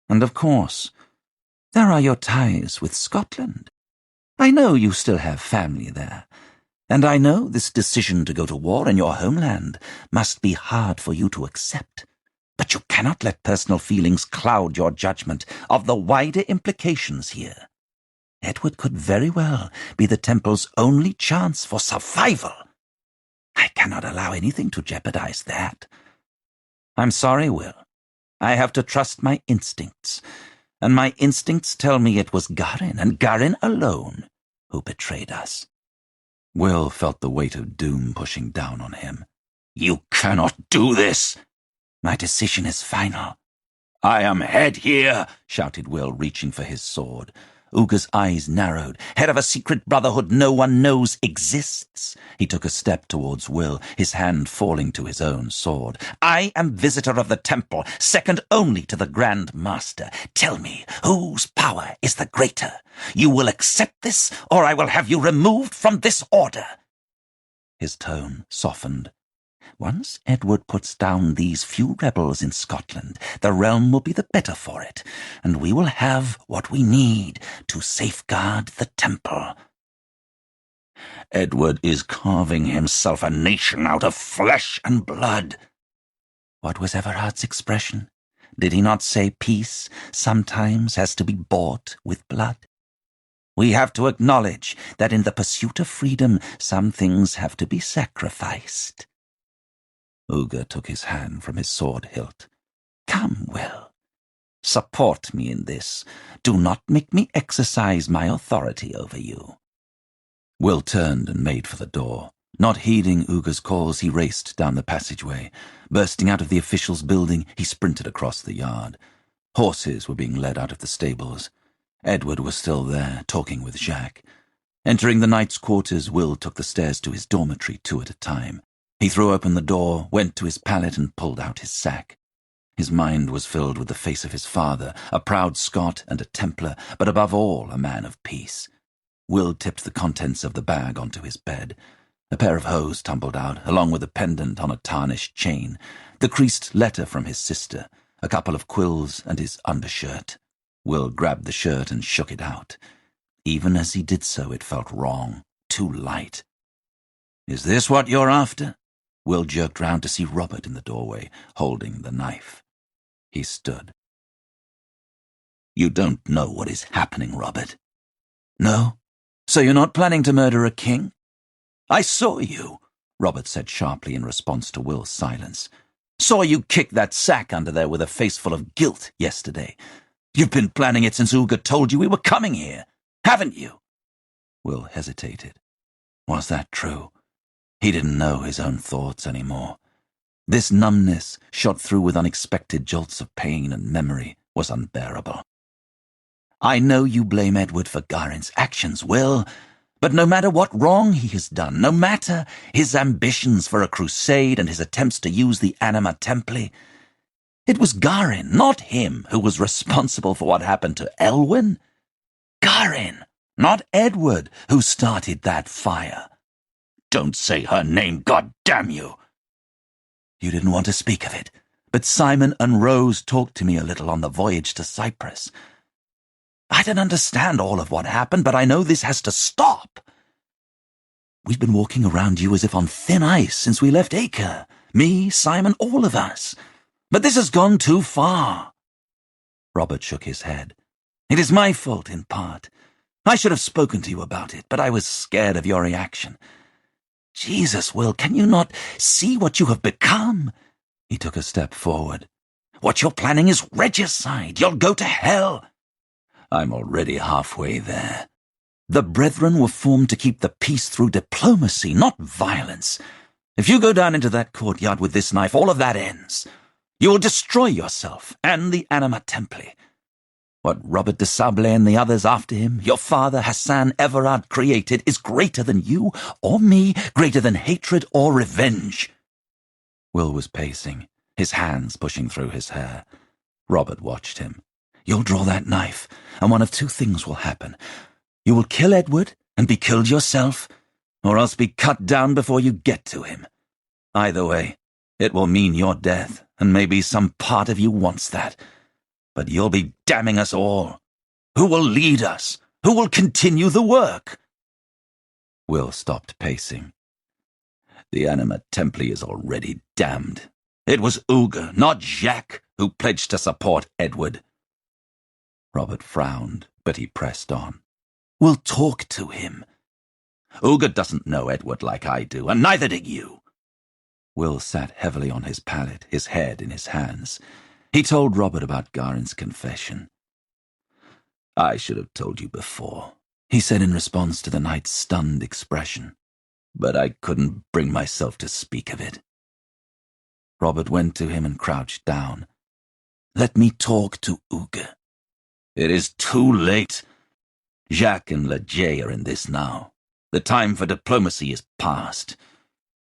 And of course, there are your ties with Scotland. I know you still have family there, and I know this decision to go to war in your homeland must be hard for you to accept. But you cannot let personal feelings cloud your judgment of the wider implications here. Edward could very well be the temple's only chance for survival. I cannot allow anything to jeopardize that. I'm sorry, Will. I have to trust my instincts, and my instincts tell me it was Garin, and Garin alone, who betrayed us. Will felt the weight of doom pushing down on him. You cannot do this! My decision is final. I am head here, shouted Will, reaching for his sword. Uga's eyes narrowed. Head of a secret brotherhood no one knows exists. He took a step towards Will, his hand falling to his own sword. I am visitor of the temple, second only to the Grand Master. Tell me, whose power is the greater? You will accept this, or I will have you removed from this order. His tone softened. Once Edward puts down these few rebels in Scotland, the realm will be the better for it, and we will have what we need to safeguard the temple. Edward is carving himself a nation out of flesh and blood. What was Everard's expression? Did he not say peace sometimes has to be bought with blood? We have to acknowledge that in the pursuit of freedom, some things have to be sacrificed. Uga took his hand from his sword hilt. Come, Will. Support me in this. Do not make me exercise my authority over you. Will turned and made for the door. Not heeding Uga's calls, he raced down the passageway. Bursting out of the official's building, he sprinted across the yard. Horses were being led out of the stables. Edward was still there, talking with Jacques. Entering the knight's quarters, Will took the stairs to his dormitory 2 at a time. He threw open the door, went to his pallet and pulled out his sack. His mind was filled with the face of his father, a proud Scot and a Templar, but above all a man of peace. Will tipped the contents of the bag onto his bed. A pair of hose tumbled out, along with a pendant on a tarnished chain, the creased letter from his sister, a couple of quills, and his undershirt. Will grabbed the shirt and shook it out. Even as he did so, it felt wrong, too light. "Is this what you're after?" Will jerked round to see Robert in the doorway, holding the knife. He stood. "You don't know what is happening, Robert." "No? So you're not planning to murder a king?" "I saw you," Robert said sharply in response to Will's silence. "Saw you kick that sack under there with a face full of guilt yesterday. You've been planning it since Uga told you we were coming here, haven't you?" Will hesitated. Was that true? He didn't know his own thoughts anymore. This numbness, shot through with unexpected jolts of pain and memory, was unbearable. "I know you blame Edward for Garin's actions, Will, but no matter what wrong he has done, no matter his ambitions for a crusade and his attempts to use the Anima Templi, it was Garin, not him, who was responsible for what happened to Elwyn. Garin, not Edward, who started that fire." "Don't say her name, God damn you!" "You didn't want to speak of it, but Simon and Rose talked to me a little on the voyage to Cyprus. I don't understand all of what happened, but I know this has to stop. We've been walking around you as if on thin ice since we left Acre. Me, Simon, all of us. But this has gone too far." Robert shook his head. "It is my fault, in part. I should have spoken to you about it, but I was scared of your reaction. Jesus, Will, can you not see what you have become?" He took a step forward. "What you're planning is regicide. You'll go to hell." "I'm already halfway there. The Brethren were formed to keep the peace through diplomacy, not violence. If you go down into that courtyard with this knife, all of that ends. You will destroy yourself and the Anima Templi. What Robert de Sablé and the others after him, your father Hassan Everard, created is greater than you or me, greater than hatred or revenge." Will was pacing, his hands pushing through his hair. Robert watched him. "You'll draw that knife, and one of two things will happen. You will kill Edward and be killed yourself, or else be cut down before you get to him. Either way, it will mean your death, and maybe some part of you wants that. But you'll be damning us all. Who will lead us? Who will continue the work?" Will stopped pacing. "The Anima Templi is already damned. It was Uga, not Jacques, who pledged to support Edward." Robert frowned, but he pressed on. "We'll talk to him. Uga doesn't know Edward like I do, and neither do you." Will sat heavily on his pallet, his head in his hands. He told Robert about Garin's confession. "I should have told you before," he said in response to the knight's stunned expression. "But I couldn't bring myself to speak of it." Robert went to him and crouched down. "Let me talk to Uga." "It is too late. Jacques and Leger are in this now. The time for diplomacy is past.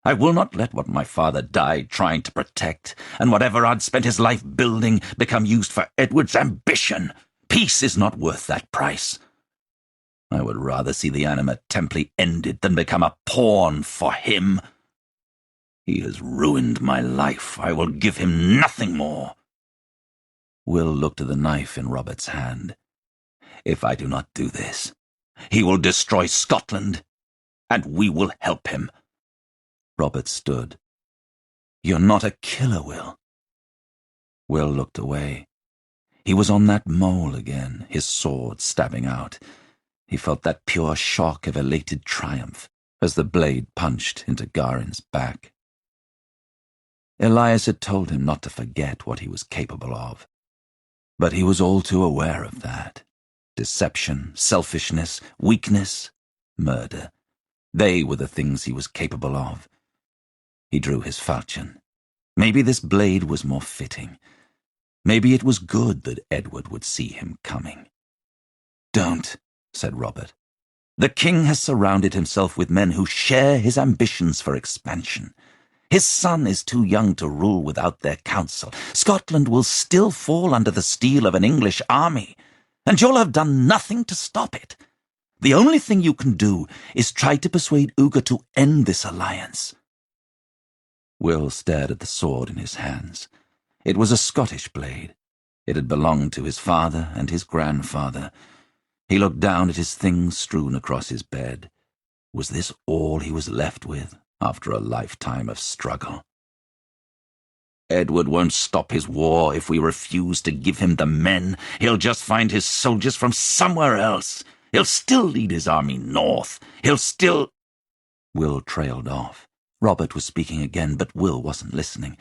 I will not let what my father died trying to protect, and what Everard spent his life building, become used for Edward's ambition. Peace is not worth that price. I would rather see the Anima Templi ended than become a pawn for him. He has ruined my life. I will give him nothing more." Will looked at the knife in Robert's hand. "If I do not do this, he will destroy Scotland and we will help him." Robert stood. "You're not a killer, Will." Will looked away. He was on that mole again, his sword stabbing out. He felt that pure shock of elated triumph as the blade punched into Garin's back. Elias had told him not to forget what he was capable of. But he was all too aware of that. Deception, selfishness, weakness, murder. They were the things he was capable of. He drew his falchion. Maybe this blade was more fitting. Maybe it was good that Edward would see him coming. "Don't," said Robert. "The king has surrounded himself with men who share his ambitions for expansion. His son is too young to rule without their counsel. Scotland will still fall under the steel of an English army, and you'll have done nothing to stop it. The only thing you can do is try to persuade Uga to end this alliance." Will stared at the sword in his hands. It was a Scottish blade. It had belonged to his father and his grandfather. He looked down at his things strewn across his bed. Was this all he was left with after a lifetime of struggle? "Edward won't stop his war if we refuse to give him the men. He'll just find his soldiers from somewhere else. He'll still lead his army north. He'll still—" Will trailed off. Robert was speaking again, but Will wasn't listening.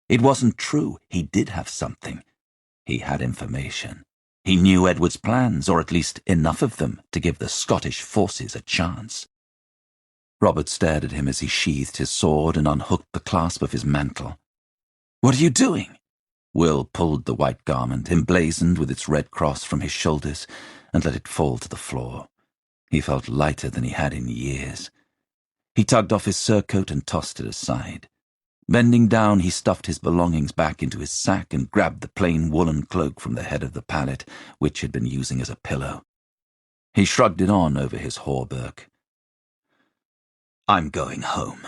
It wasn't true. He did have something. He had information. He knew Edward's plans, or at least enough of them to give the Scottish forces a chance. Robert stared at him as he sheathed his sword and unhooked the clasp of his mantle. "What are you doing?" Will pulled the white garment, emblazoned with its red cross, from his shoulders and let it fall to the floor. He felt lighter than he had in years. He tugged off his surcoat and tossed it aside. Bending down, he stuffed his belongings back into his sack and grabbed the plain woolen cloak from the head of the pallet, which he had been using as a pillow. He shrugged it on over his hauberk. "I'm going home."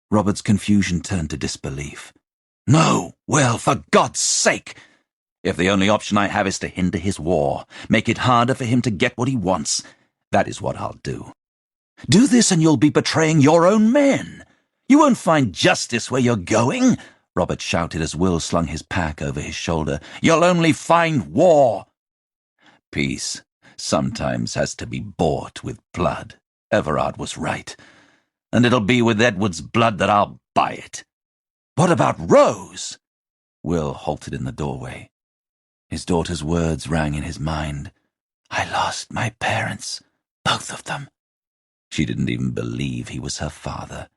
Robert's confusion turned to disbelief. "No, Will, for God's sake! If the only option I have is to hinder his war, make it harder for him to get what he wants, that is what I'll do. Do this and you'll be betraying your own men. You won't find justice where you're going," Robert shouted as Will slung his pack over his shoulder. "You'll only find war." "Peace sometimes has to be bought with blood. Everard was right. And it'll be with Edward's blood that I'll buy it." "What about Rose?" Will halted in the doorway. His daughter's words rang in his mind. "I lost my parents, both of them." She didn't even believe he was her father.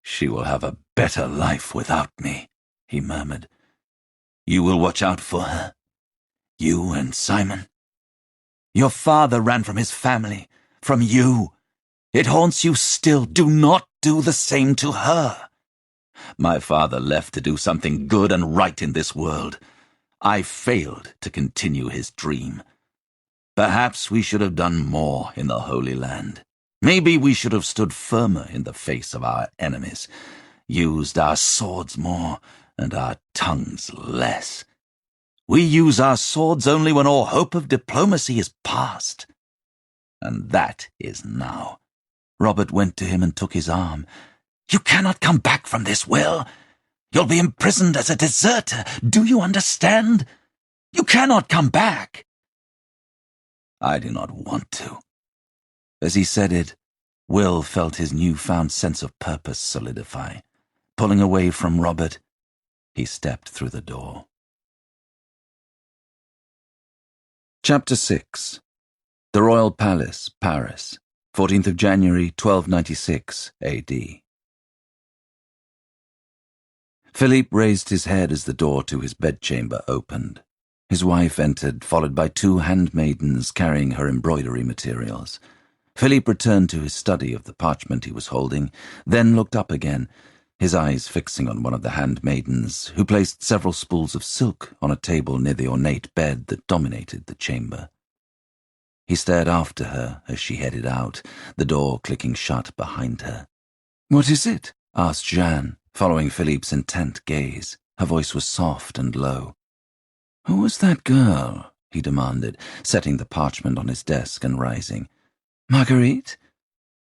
"She will have a better life without me," he murmured. "You will watch out for her? You and Simon?" "Your father ran from his family, from you. It haunts you still. Do not do the same to her." "My father left to do something good and right in this world. I failed to continue his dream. Perhaps we should have done more in the Holy Land. Maybe we should have stood firmer in the face of our enemies, used our swords more and our tongues less. We use our swords only when all hope of diplomacy is past. And that is now." Robert went to him and took his arm. "You cannot come back from this, Will. You'll be imprisoned as a deserter. Do you understand? You cannot come back." "I do not want to." As he said it, Will felt his newfound sense of purpose solidify. Pulling away from Robert, he stepped through the door. Chapter 6. The Royal Palace, Paris, 14th of January, 1296 A.D. Philippe raised his head as the door to his bedchamber opened. His wife entered, followed by 2 handmaidens carrying her embroidery materials. Philippe returned to his study of the parchment he was holding, then looked up again, his eyes fixing on one of the handmaidens, who placed several spools of silk on a table near the ornate bed that dominated the chamber. He stared after her as she headed out, the door clicking shut behind her. "What is it?" asked Jeanne, following Philippe's intent gaze. Her voice was soft and low. "Who was that girl?" he demanded, setting the parchment on his desk and rising. "Marguerite?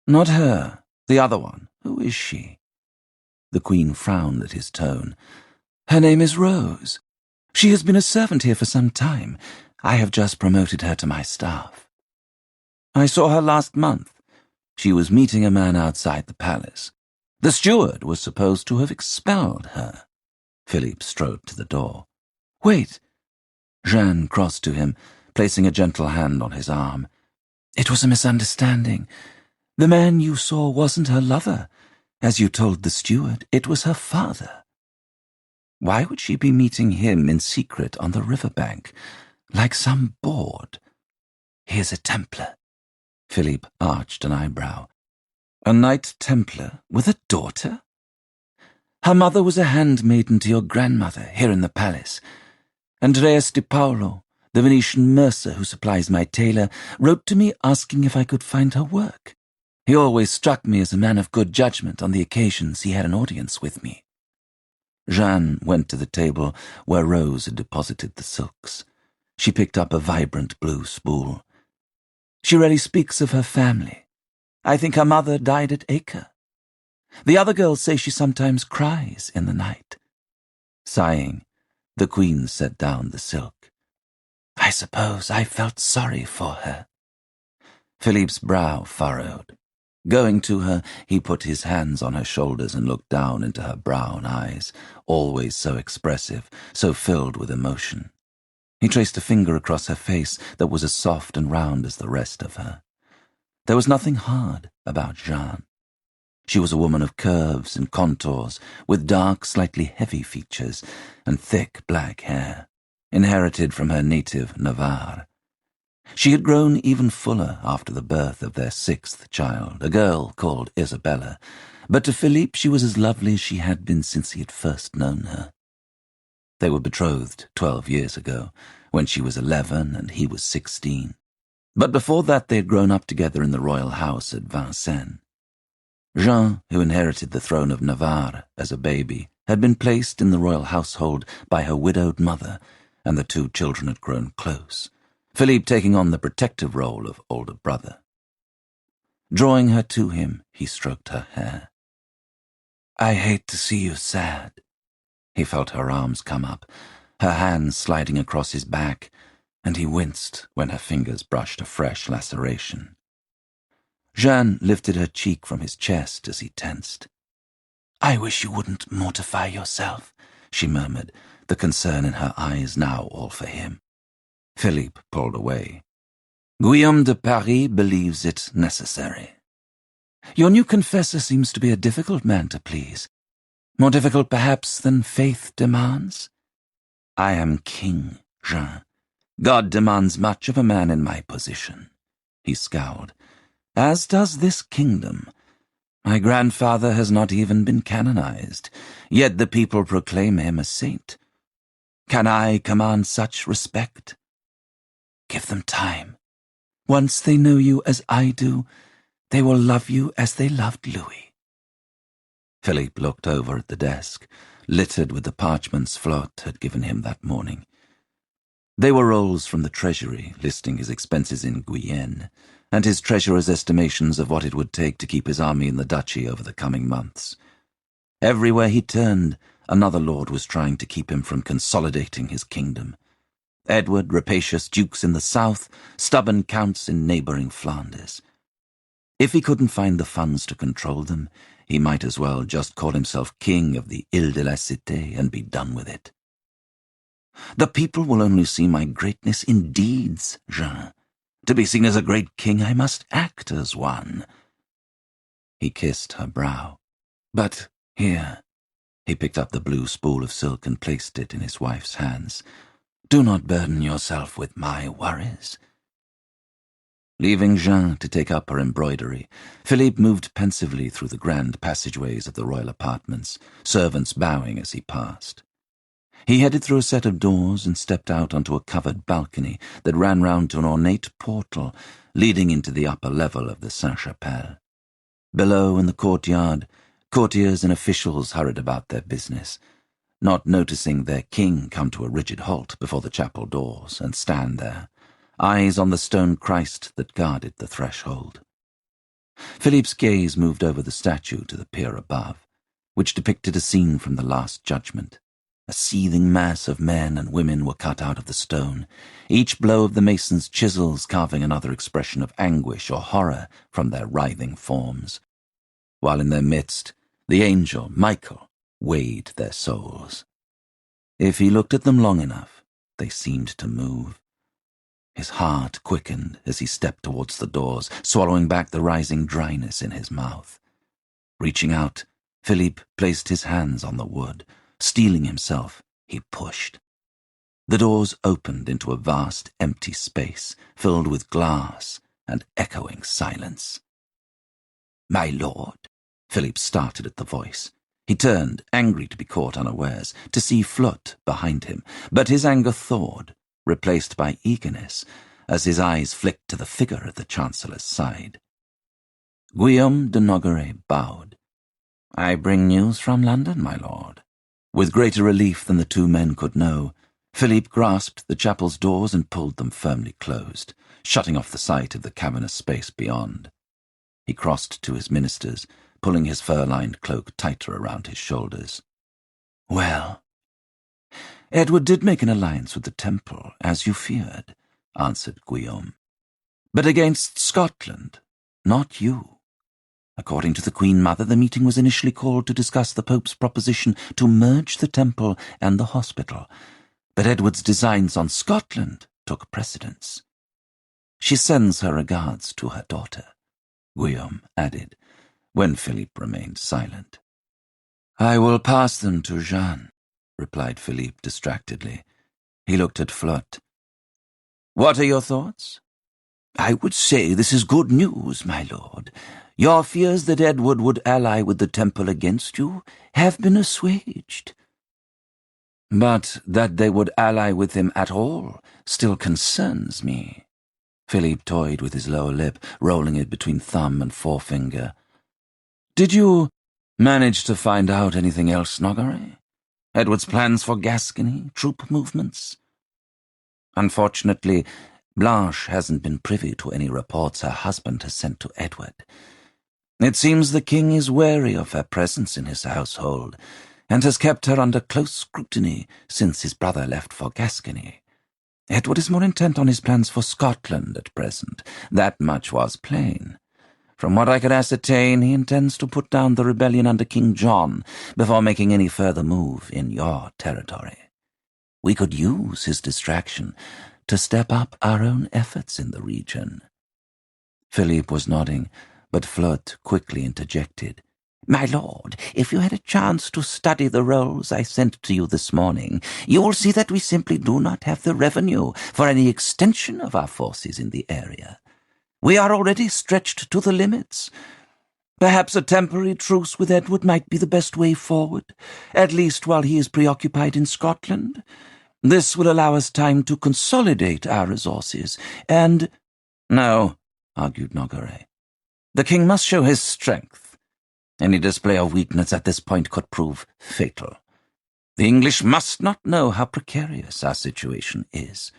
Not her. The other one. Who is she? The Queen frowned at his tone. Her name is Rose. She has been a servant here for some time. I have just promoted her to my staff. I saw her last month. She was meeting a man outside the palace. The steward was supposed to have expelled her. Philippe strode to the door. Wait. Jeanne crossed to him, placing a gentle hand on his arm. It was a misunderstanding. The man you saw wasn't her lover. As you told the steward, it was her father. Why would she be meeting him in secret on the riverbank, like some bawd? He is a Templar. Philippe arched an eyebrow. A Knight Templar with a daughter? Her mother was a handmaiden to your grandmother here in the palace. Andreas Di Paolo, the Venetian mercer who supplies my tailor, wrote to me asking if I could find her work. He always struck me as a man of good judgment on the occasions he had an audience with me. Jeanne went to the table where Rose had deposited the silks. She picked up a vibrant blue spool. She rarely speaks of her family. I think her mother died at Acre. The other girls say she sometimes cries in the night. Sighing, the Queen set down the silk. I suppose I felt sorry for her. Philippe's brow furrowed. Going to her, he put his hands on her shoulders and looked down into her brown eyes, always so expressive, so filled with emotion. He traced a finger across her face that was as soft and round as the rest of her. There was nothing hard about Jeanne. She was a woman of curves and contours, with dark, slightly heavy features and thick black hair, inherited from her native Navarre. She had grown even fuller after the birth of their sixth child, a girl called Isabella, but to Philippe she was as lovely as she had been since he had first known her. They were betrothed 12 years ago, when she was 11 and he was 16. But before that they had grown up together in the royal house at Vincennes. Jean, who inherited the throne of Navarre as a baby, had been placed in the royal household by her widowed mother, and the two children had grown close, Philippe taking on the protective role of older brother. Drawing her to him, he stroked her hair. I hate to see you sad. He felt her arms come up, her hands sliding across his back, and he winced when her fingers brushed a fresh laceration. Jeanne lifted her cheek from his chest as he tensed. I wish you wouldn't mortify yourself, she murmured, the concern in her eyes now all for him. Philippe pulled away. Guillaume de Paris believes it necessary. Your new confessor seems to be a difficult man to please. More difficult, perhaps, than faith demands? I am king, Jean. God demands much of a man in my position. He scowled. As does this kingdom. My grandfather has not even been canonized, yet the people proclaim him a saint. Can I command such respect? Give them time. Once they know you as I do, they will love you as they loved Louis. Philippe looked over at the desk, littered with the parchments Flotte had given him that morning. They were rolls from the treasury, listing his expenses in Guyenne, and his treasurer's estimations of what it would take to keep his army in the duchy over the coming months. Everywhere he turned, another lord was trying to keep him from consolidating his kingdom. Edward, rapacious dukes in the south, stubborn counts in neighbouring Flanders. If he couldn't find the funds to control them, he might as well just call himself king of the Ile de la Cité and be done with it. The people will only see my greatness in deeds, Jean. To be seen as a great king, I must act as one. He kissed her brow. But here, he picked up the blue spool of silk and placed it in his wife's hands. Do not burden yourself with my worries. Leaving Jeanne to take up her embroidery, Philippe moved pensively through the grand passageways of the royal apartments, servants bowing as he passed. He headed through a set of doors and stepped out onto a covered balcony that ran round to an ornate portal leading into the upper level of the Sainte-Chapelle. Below, in the courtyard, courtiers and officials hurried about their business, not noticing their king come to a rigid halt before the chapel doors and stand there, eyes on the stone Christ that guarded the threshold. Philippe's gaze moved over the statue to the pier above, which depicted a scene from the Last Judgment. A seething mass of men and women were cut out of the stone, each blow of the mason's chisels carving another expression of anguish or horror from their writhing forms, while in their midst the angel, Michael, weighed their souls. If he looked at them long enough, they seemed to move. His heart quickened as he stepped towards the doors, swallowing back the rising dryness in his mouth. Reaching out, Philippe placed his hands on the wood. Steeling himself, he pushed. The doors opened into a vast, empty space, filled with glass and echoing silence. "My lord," Philippe started at the voice. He turned, angry to be caught unawares, to see Flotte behind him, but his anger thawed, replaced by eagerness, as his eyes flicked to the figure at the Chancellor's side. Guillaume de Nogaret bowed. "I bring news from London, my lord." With greater relief than the two men could know, Philippe grasped the chapel's doors and pulled them firmly closed, shutting off the sight of the cavernous space beyond. He crossed to his ministers, pulling his fur-lined cloak tighter around his shoulders. "Well, Edward did make an alliance with the Temple, as you feared," answered Guillaume. "But against Scotland, not you. According to the Queen Mother, the meeting was initially called to discuss the Pope's proposition to merge the temple and the hospital, but Edward's designs on Scotland took precedence. She sends her regards to her daughter," Guillaume added, when Philippe remained silent. "I will pass them to Jeanne," replied Philippe distractedly. He looked at Flotte. "What are your thoughts?" "I would say this is good news, my lord. Your fears that Edward would ally with the Temple against you have been assuaged." "But that they would ally with him at all still concerns me." Philippe toyed with his lower lip, rolling it between thumb and forefinger. "Did you manage to find out anything else, Nogaret? Edward's plans for Gascony, troop movements?" "Unfortunately, Blanche hasn't been privy to any reports her husband has sent to Edward. It seems the king is wary of her presence in his household, and has kept her under close scrutiny since his brother left for Gascony. Edward is more intent on his plans for Scotland at present. That much was plain. From what I could ascertain, he intends to put down the rebellion under King John before making any further move in your territory. We could use his distraction to step up our own efforts in the region." Philippe was nodding, but Flotte quickly interjected. "My lord, if you had a chance to study the rolls I sent to you this morning, you will see that we simply do not have the revenue for any extension of our forces in the area. We are already stretched to the limits. Perhaps a temporary truce with Edward might be the best way forward, at least while he is preoccupied in Scotland. This will allow us time to consolidate our resources, and—" "No," argued Nogaret. "The king must show his strength. Any display of weakness at this point could prove fatal. The English must not know how precarious our situation is."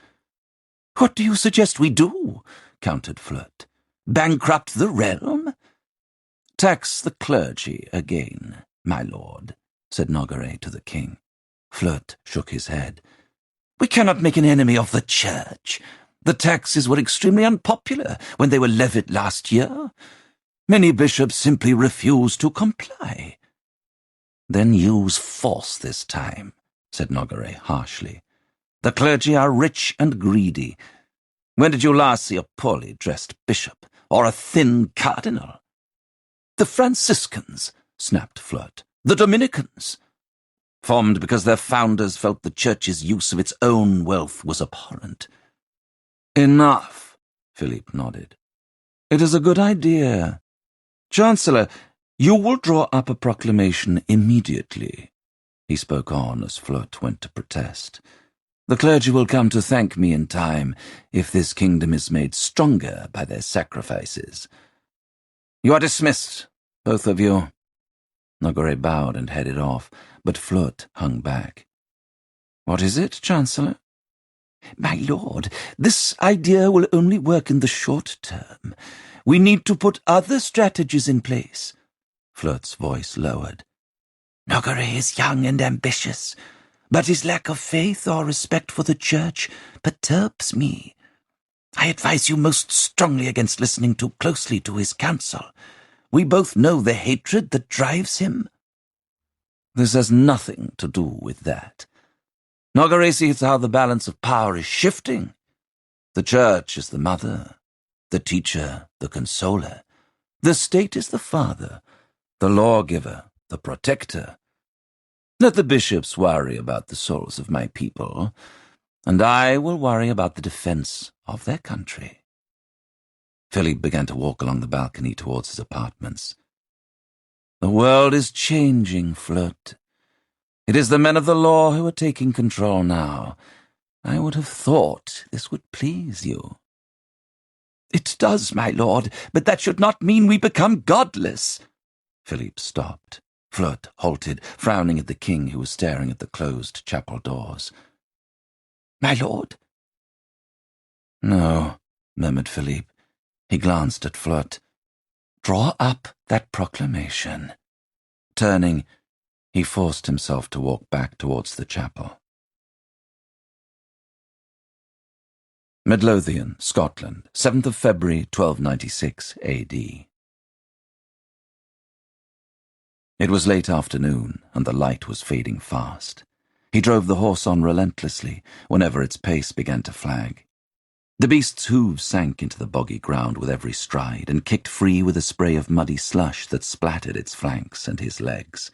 "What do you suggest we do?" countered Flotte. "Bankrupt the realm?" "Tax the clergy again, my lord," said Nogaret to the king. Flotte shook his head. "We cannot make an enemy of the church. The taxes were extremely unpopular when they were levied last year. Many bishops simply refuse to comply." "Then use force this time," said Nogaret harshly. "The clergy are rich and greedy. When did you last see a poorly dressed bishop, or a thin cardinal?" "The Franciscans," snapped Flotte. "The Dominicans. Formed because their founders felt the church's use of its own wealth was abhorrent." "Enough," Philippe nodded. "It is a good idea. Chancellor, you will draw up a proclamation immediately." He spoke on as Flotte went to protest. "The clergy will come to thank me in time if this kingdom is made stronger by their sacrifices. You are dismissed, both of you." Nogaret bowed and headed off, but Flotte hung back. "What is it, Chancellor?" "My lord, this idea will only work in the short term. We need to put other strategies in place. Flirt's voice lowered. Nogaret is young and ambitious, but his lack of faith or respect for the church perturbs me. I advise you most strongly against listening too closely to his counsel. We both know the hatred that drives him. This has nothing to do with that. Nogaret sees how the balance of power is shifting. The church is the mother, the teacher, the consoler. The state is the father, the lawgiver, the protector. Let the bishops worry about the souls of my people, and I will worry about the defense of their country. Philippe began to walk along the balcony towards his apartments. The world is changing, Flirt. It is the men of the law who are taking control now. I would have thought this would please you. It does, my lord, but that should not mean we become godless. Philippe stopped. Flirt halted, frowning at the king who was staring at the closed chapel doors. My lord? No, murmured Philippe. He glanced at Flirt. Draw up that proclamation. Turning, he forced himself to walk back towards the chapel. Midlothian, Scotland, 7th of February, 1296 A.D. It was late afternoon, and the light was fading fast. He drove the horse on relentlessly whenever its pace began to flag. The beast's hooves sank into the boggy ground with every stride and kicked free with a spray of muddy slush that splattered its flanks and his legs.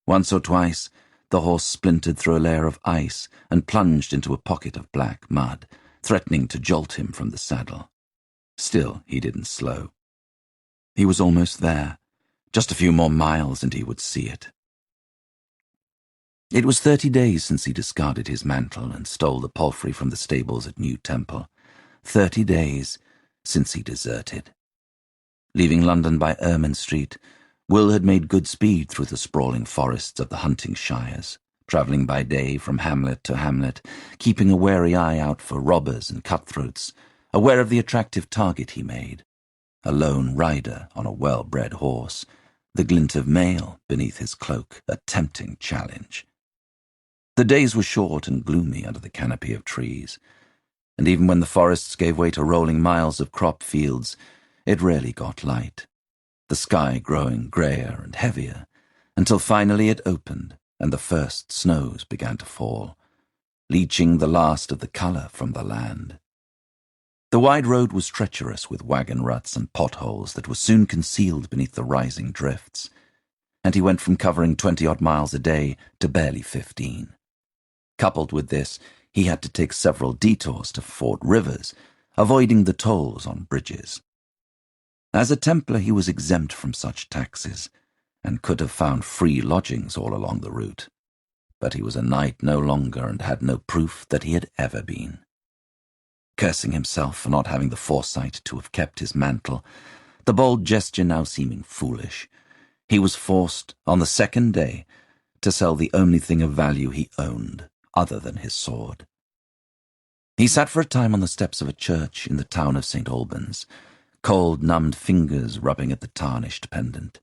Once or twice, the horse splintered through a layer of ice and plunged into a pocket of black mud, threatening to jolt him from the saddle. Still, he didn't slow. He was almost there. Just a few more miles and he would see it. It was 30 days since he discarded his mantle and stole the palfrey from the stables at New Temple. 30 days since he deserted. Leaving London by Ermine Street, Will had made good speed through the sprawling forests of the hunting shires, travelling by day from hamlet to hamlet, keeping a wary eye out for robbers and cutthroats, aware of the attractive target he made. A lone rider on a well-bred horse, the glint of mail beneath his cloak, a tempting challenge. The days were short and gloomy under the canopy of trees, and even when the forests gave way to rolling miles of crop fields, it rarely got light, the sky growing greyer and heavier, until finally it opened and the first snows began to fall, leaching the last of the colour from the land. The wide road was treacherous with wagon ruts and potholes that were soon concealed beneath the rising drifts, and he went from covering 20-odd miles a day to barely 15. Coupled with this, he had to take several detours to ford rivers, avoiding the tolls on bridges. As a Templar, he was exempt from such taxes, and could have found free lodgings all along the route. But he was a knight no longer and had no proof that he had ever been. Cursing himself for not having the foresight to have kept his mantle, the bold gesture now seeming foolish, he was forced, on the second day, to sell the only thing of value he owned, other than his sword. He sat for a time on the steps of a church in the town of St. Albans, cold, numbed fingers rubbing at the tarnished pendant.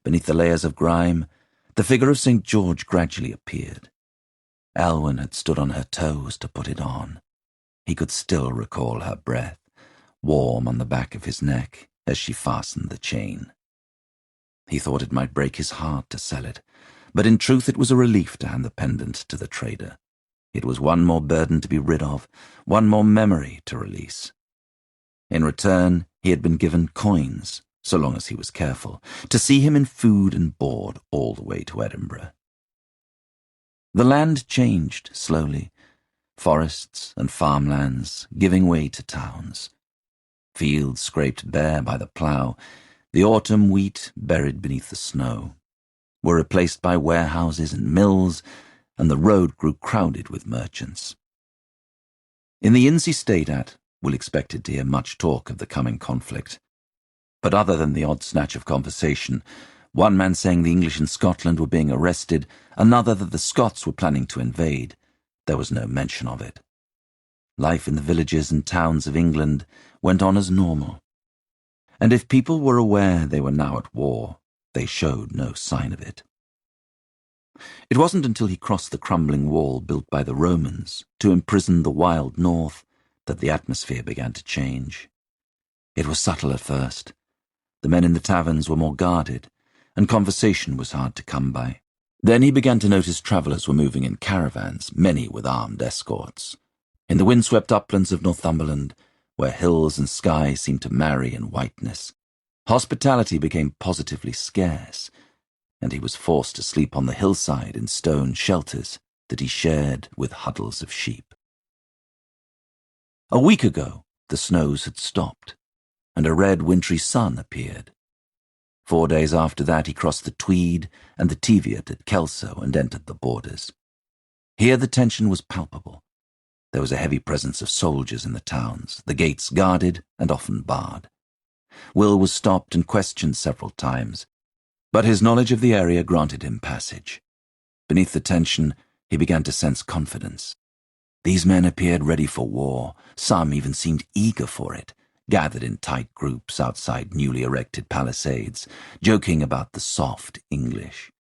Beneath the layers of grime, the figure of St. George gradually appeared. Elwyn had stood on her toes to put it on. He could still recall her breath, warm on the back of his neck as she fastened the chain. He thought it might break his heart to sell it, but in truth it was a relief to hand the pendant to the trader. It was one more burden to be rid of, one more memory to release. In return, he had been given coins, so long as he was careful, to see him in food and board all the way to Edinburgh. The land changed slowly, forests and farmlands giving way to towns. Fields scraped bare by the plough, the autumn wheat buried beneath the snow, were replaced by warehouses and mills, and the road grew crowded with merchants. In the inns he stayed at, Will expected to hear much talk of the coming conflict. But other than the odd snatch of conversation, one man saying the English in Scotland were being arrested, another that the Scots were planning to invade, there was no mention of it. Life in the villages and towns of England went on as normal. And if people were aware they were now at war, they showed no sign of it. It wasn't until he crossed the crumbling wall built by the Romans to imprison the wild north that the atmosphere began to change. It was subtle at first. The men in the taverns were more guarded, and conversation was hard to come by. Then he began to notice travellers were moving in caravans, many with armed escorts. In the windswept uplands of Northumberland, where hills and sky seemed to marry in whiteness, hospitality became positively scarce, and he was forced to sleep on the hillside in stone shelters that he shared with huddles of sheep. A week ago, the snows had stopped, and a red wintry sun appeared. 4 days after that, he crossed the Tweed and the Teviot at Kelso and entered the borders. Here the tension was palpable. There was a heavy presence of soldiers in the towns, the gates guarded and often barred. Will was stopped and questioned several times, but his knowledge of the area granted him passage. Beneath the tension, he began to sense confidence. These men appeared ready for war. Some even seemed eager for it, gathered in tight groups outside newly erected palisades, joking about the soft English.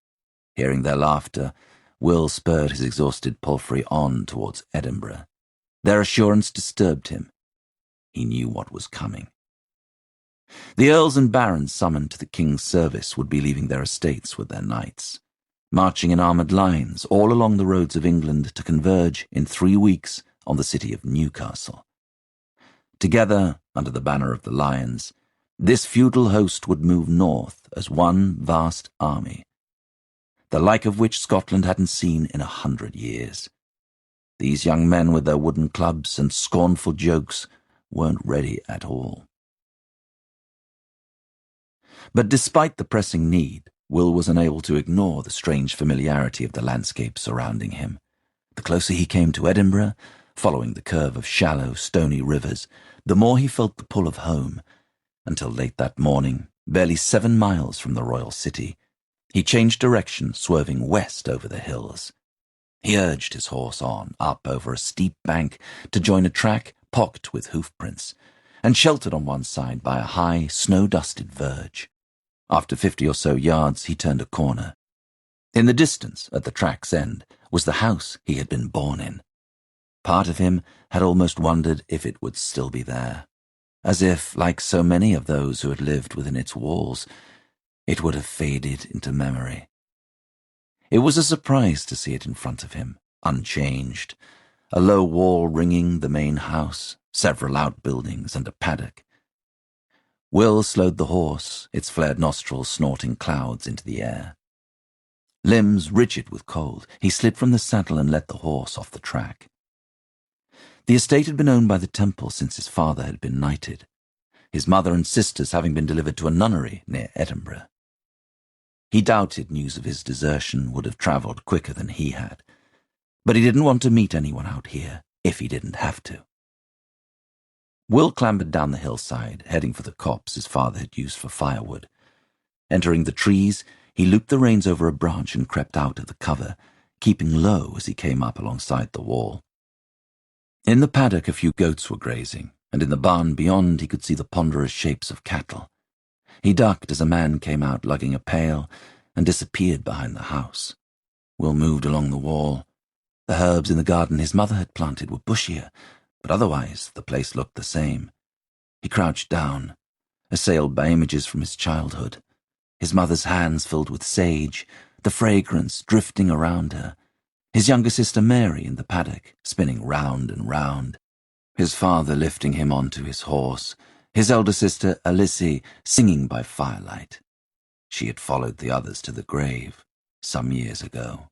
Hearing their laughter, Will spurred his exhausted palfrey on towards Edinburgh. Their assurance disturbed him. He knew what was coming. The earls and barons summoned to the king's service would be leaving their estates with their knights, marching in armoured lines all along the roads of England to converge in 3 weeks on the city of Newcastle. Together, under the banner of the Lions, this feudal host would move north as one vast army, the like of which Scotland hadn't seen in 100 years. These young men with their wooden clubs and scornful jokes weren't ready at all. But despite the pressing need, Will was unable to ignore the strange familiarity of the landscape surrounding him. The closer he came to Edinburgh, following the curve of shallow, stony rivers, the more he felt the pull of home, until late that morning, barely 7 miles from the royal city, he changed direction, swerving west over the hills. He urged his horse on, up over a steep bank, to join a track pocked with hoofprints, and sheltered on one side by a high, snow-dusted verge. After 50 or so yards, he turned a corner. In the distance, at the track's end, was the house he had been born in. Part of him had almost wondered if it would still be there, as if, like so many of those who had lived within its walls, it would have faded into memory. It was a surprise to see it in front of him, unchanged, a low wall ringing the main house, several outbuildings, and a paddock. Will slowed the horse, its flared nostrils snorting clouds into the air. Limbs rigid with cold, he slid from the saddle and let the horse off the track. The estate had been owned by the Temple since his father had been knighted, his mother and sisters having been delivered to a nunnery near Edinburgh. He doubted news of his desertion would have travelled quicker than he had, but he didn't want to meet anyone out here if he didn't have to. Will clambered down the hillside, heading for the copse his father had used for firewood. Entering the trees, he looped the reins over a branch and crept out of the cover, keeping low as he came up alongside the wall. In the paddock a few goats were grazing, and in the barn beyond he could see the ponderous shapes of cattle. He ducked as a man came out lugging a pail and disappeared behind the house. Will moved along the wall. The herbs in the garden his mother had planted were bushier, but otherwise the place looked the same. He crouched down, assailed by images from his childhood, his mother's hands filled with sage, the fragrance drifting around her, his younger sister Mary in the paddock, spinning round and round, his father lifting him onto his horse, his elder sister Alice singing by firelight. She had followed the others to the grave some years ago.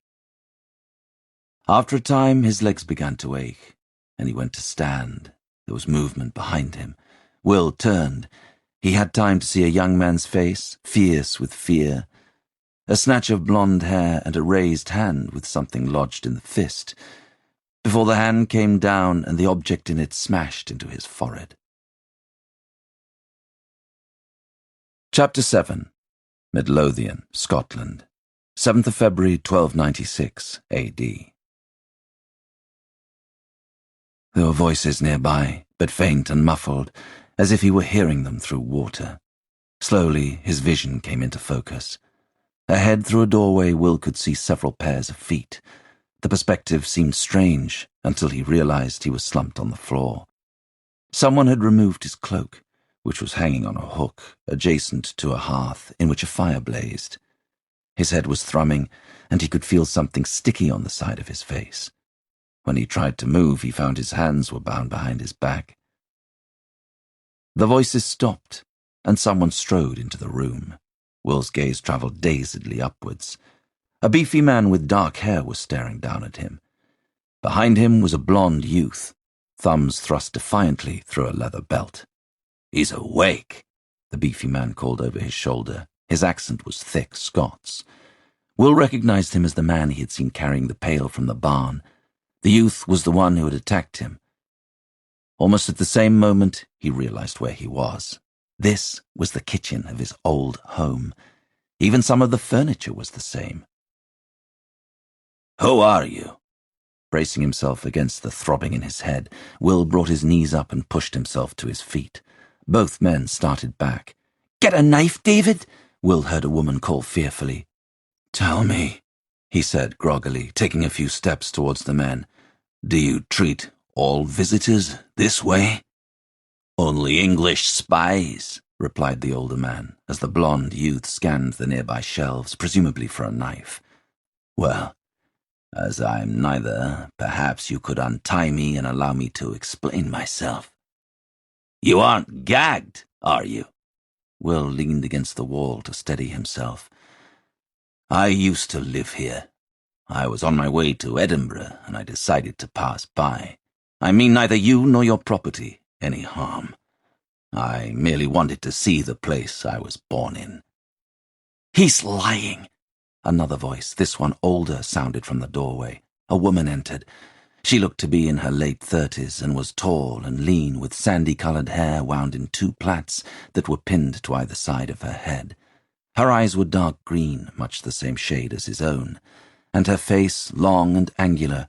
After a time his legs began to ache, and he went to stand. There was movement behind him. Will turned. He had time to see a young man's face, fierce with fear, a snatch of blonde hair and a raised hand with something lodged in the fist, before the hand came down and the object in it smashed into his forehead. Chapter 7. Midlothian, Scotland, 7th of February, 1296 A.D. There were voices nearby, but faint and muffled, as if he were hearing them through water. Slowly, his vision came into focus. Ahead through a doorway, Will could see several pairs of feet. The perspective seemed strange until he realized he was slumped on the floor. Someone had removed his cloak, which was hanging on a hook, adjacent to a hearth in which a fire blazed. His head was thrumming, and he could feel something sticky on the side of his face. When he tried to move, he found his hands were bound behind his back. The voices stopped, and someone strode into the room. Will's gaze travelled dazedly upwards. A beefy man with dark hair was staring down at him. Behind him was a blond youth, thumbs thrust defiantly through a leather belt. "He's awake," the beefy man called over his shoulder. His accent was thick Scots. Will recognized him as the man he had seen carrying the pail from the barn. The youth was the one who had attacked him. Almost at the same moment, he realized where he was. This was the kitchen of his old home. Even some of the furniture was the same. "Who are you?" Bracing himself against the throbbing in his head, Will brought his knees up and pushed himself to his feet. Both men started back. "Get a knife, David!" Will heard a woman call fearfully. "Tell me," he said groggily, taking a few steps towards the men. "Do you treat all visitors this way?" "Only English spies," replied the older man, as the blond youth scanned the nearby shelves, presumably for a knife. "Well, as I'm neither, perhaps you could untie me and allow me to explain myself. You aren't gagged, are you?" Will leaned against the wall to steady himself. "I used to live here. I was on my way to Edinburgh, and I decided to pass by. I mean neither you nor your property any harm. I merely wanted to see the place I was born in." "He's lying!" Another voice, this one older, sounded from the doorway. A woman entered. She looked to be in her late 30s and was tall and lean, with sandy-coloured hair wound in two plaits that were pinned to either side of her head. Her eyes were dark green, much the same shade as his own, and her face, long and angular,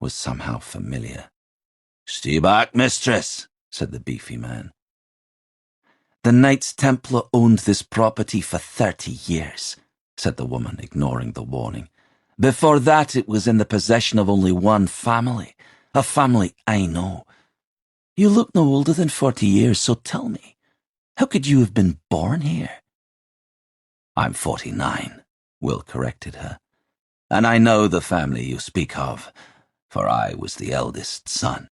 was somehow familiar. "Stay back, mistress," said the beefy man. "The Knights Templar owned this property for 30 years, said the woman, ignoring the warning. "Before that, it was in the possession of only one family, a family I know. You look no older than 40 years, so tell me, how could you have been born here?" "I'm 49, Will corrected her. "And I know the family you speak of, for I was the eldest son."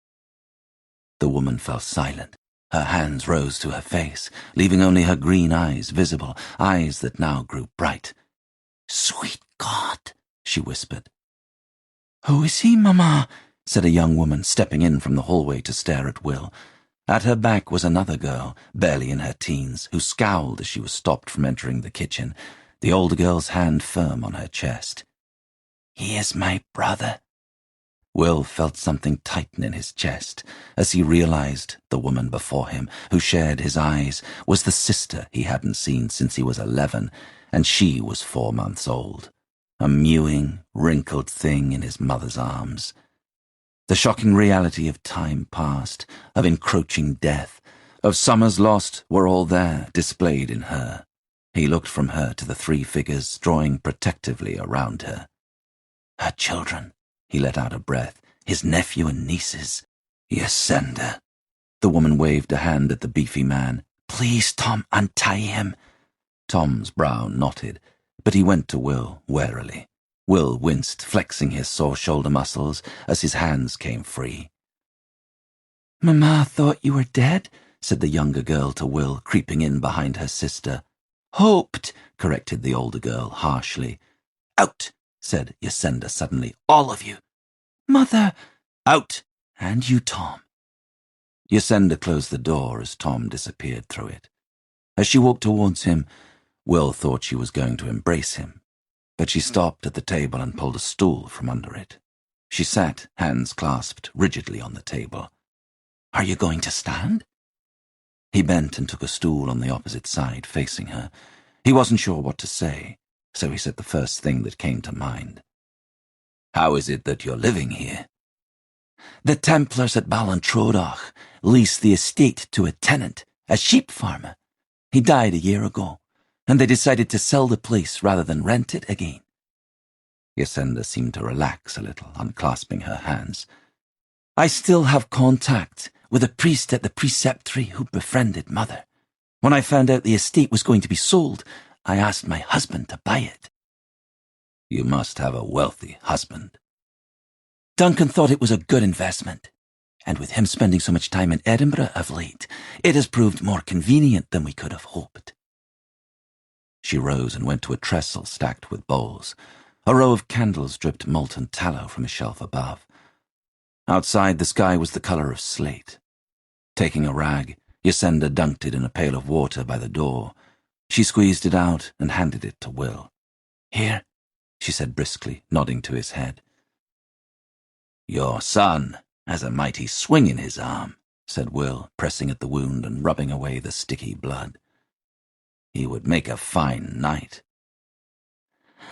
The woman fell silent. Her hands rose to her face, leaving only her green eyes visible, eyes that now grew bright. "Sweet God!" she whispered. "Who is he, Mamma?" said a young woman, stepping in from the hallway to stare at Will. At her back was another girl, barely in her teens, who scowled as she was stopped from entering the kitchen, the older girl's hand firm on her chest. "He is my brother." Will felt something tighten in his chest as he realized the woman before him, who shared his eyes, was the sister he hadn't seen since he was 11, and she was 4 months old, a mewing, wrinkled thing in his mother's arms. The shocking reality of time past, of encroaching death, of summers lost were all there, displayed in her. He looked from her to the 3 figures drawing protectively around her. Her children. He let out a breath. His nephew and nieces. "Yasenda." The woman waved a hand at the beefy man. "Please, Tom, untie him." Tom's brow knotted, but he went to Will warily. Will winced, flexing his sore shoulder muscles as his hands came free. "Mamma thought you were dead," said the younger girl to Will, creeping in behind her sister. "Hoped," corrected the older girl harshly. "Out!" said Yasenda suddenly. "All of you." "Mother!" "Out! And you, Tom." Yasenda closed the door as Tom disappeared through it. As she walked towards him, Will thought she was going to embrace him, but she stopped at the table and pulled a stool from under it. She sat, hands clasped rigidly on the table. "Are you going to stand?" He bent and took a stool on the opposite side, facing her. He wasn't sure what to say, so he said the first thing that came to mind. "How is it that you're living here?" "The Templars at Ballantraudach leased the estate to a tenant, a sheep farmer. He died a year ago, and they decided to sell the place rather than rent it again. Yasenda seemed to relax a little, unclasping her hands. I still have contact with a priest at the preceptory who befriended Mother. When I found out the estate was going to be sold, I asked my husband to buy it. You must have a wealthy husband. Duncan thought it was a good investment, and with him spending so much time in Edinburgh of late, it has proved more convenient than we could have hoped. She rose and went to a trestle stacked with bowls. A row of candles dripped molten tallow from a shelf above. Outside, the sky was the colour of slate. Taking a rag, Yasenda dunked it in a pail of water by the door. She squeezed it out and handed it to Will. Here, she said briskly, nodding to his head. Your son has a mighty swing in his arm, said Will, pressing at the wound and rubbing away the sticky blood. He would make a fine knight.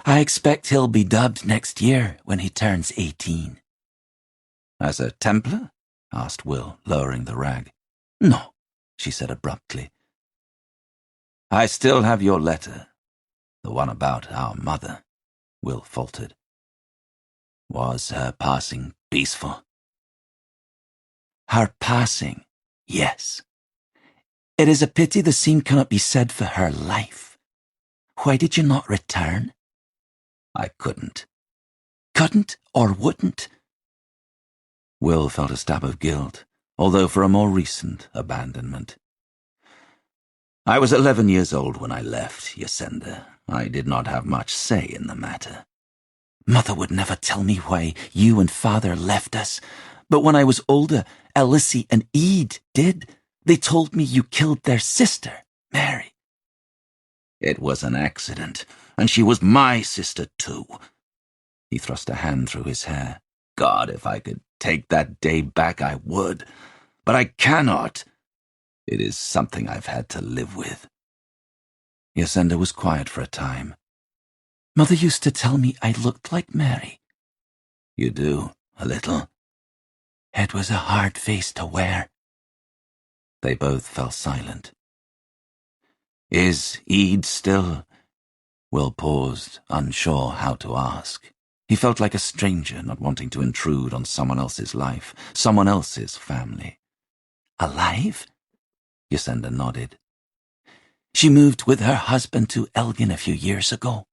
I expect he'll be dubbed next year when he turns 18. As a Templar? Asked Will, lowering the rag. No, she said abruptly. I still have your letter, the one about our mother, Will faltered. Was her passing peaceful? Her passing, yes. It is a pity the same cannot be said for her life. Why did you not return? I couldn't. Couldn't or wouldn't? Will felt a stab of guilt, although for a more recent abandonment. I was 11 years old when I left, Yasenda. I did not have much say in the matter. Mother would never tell me why you and Father left us, but when I was older, Elsie and Ede did. They told me you killed their sister, Mary. It was an accident, and she was my sister too. He thrust a hand through his hair. God, if I could take that day back, I would. But I cannot. It is something I've had to live with. Yasenda was quiet for a time. Mother used to tell me I looked like Mary. You do, a little. It was a hard face to wear. They both fell silent. Is Ede still? Will paused, unsure how to ask. He felt like a stranger, not wanting to intrude on someone else's life, someone else's family. Alive? Yasenda nodded. She moved with her husband to Elgin a few years ago.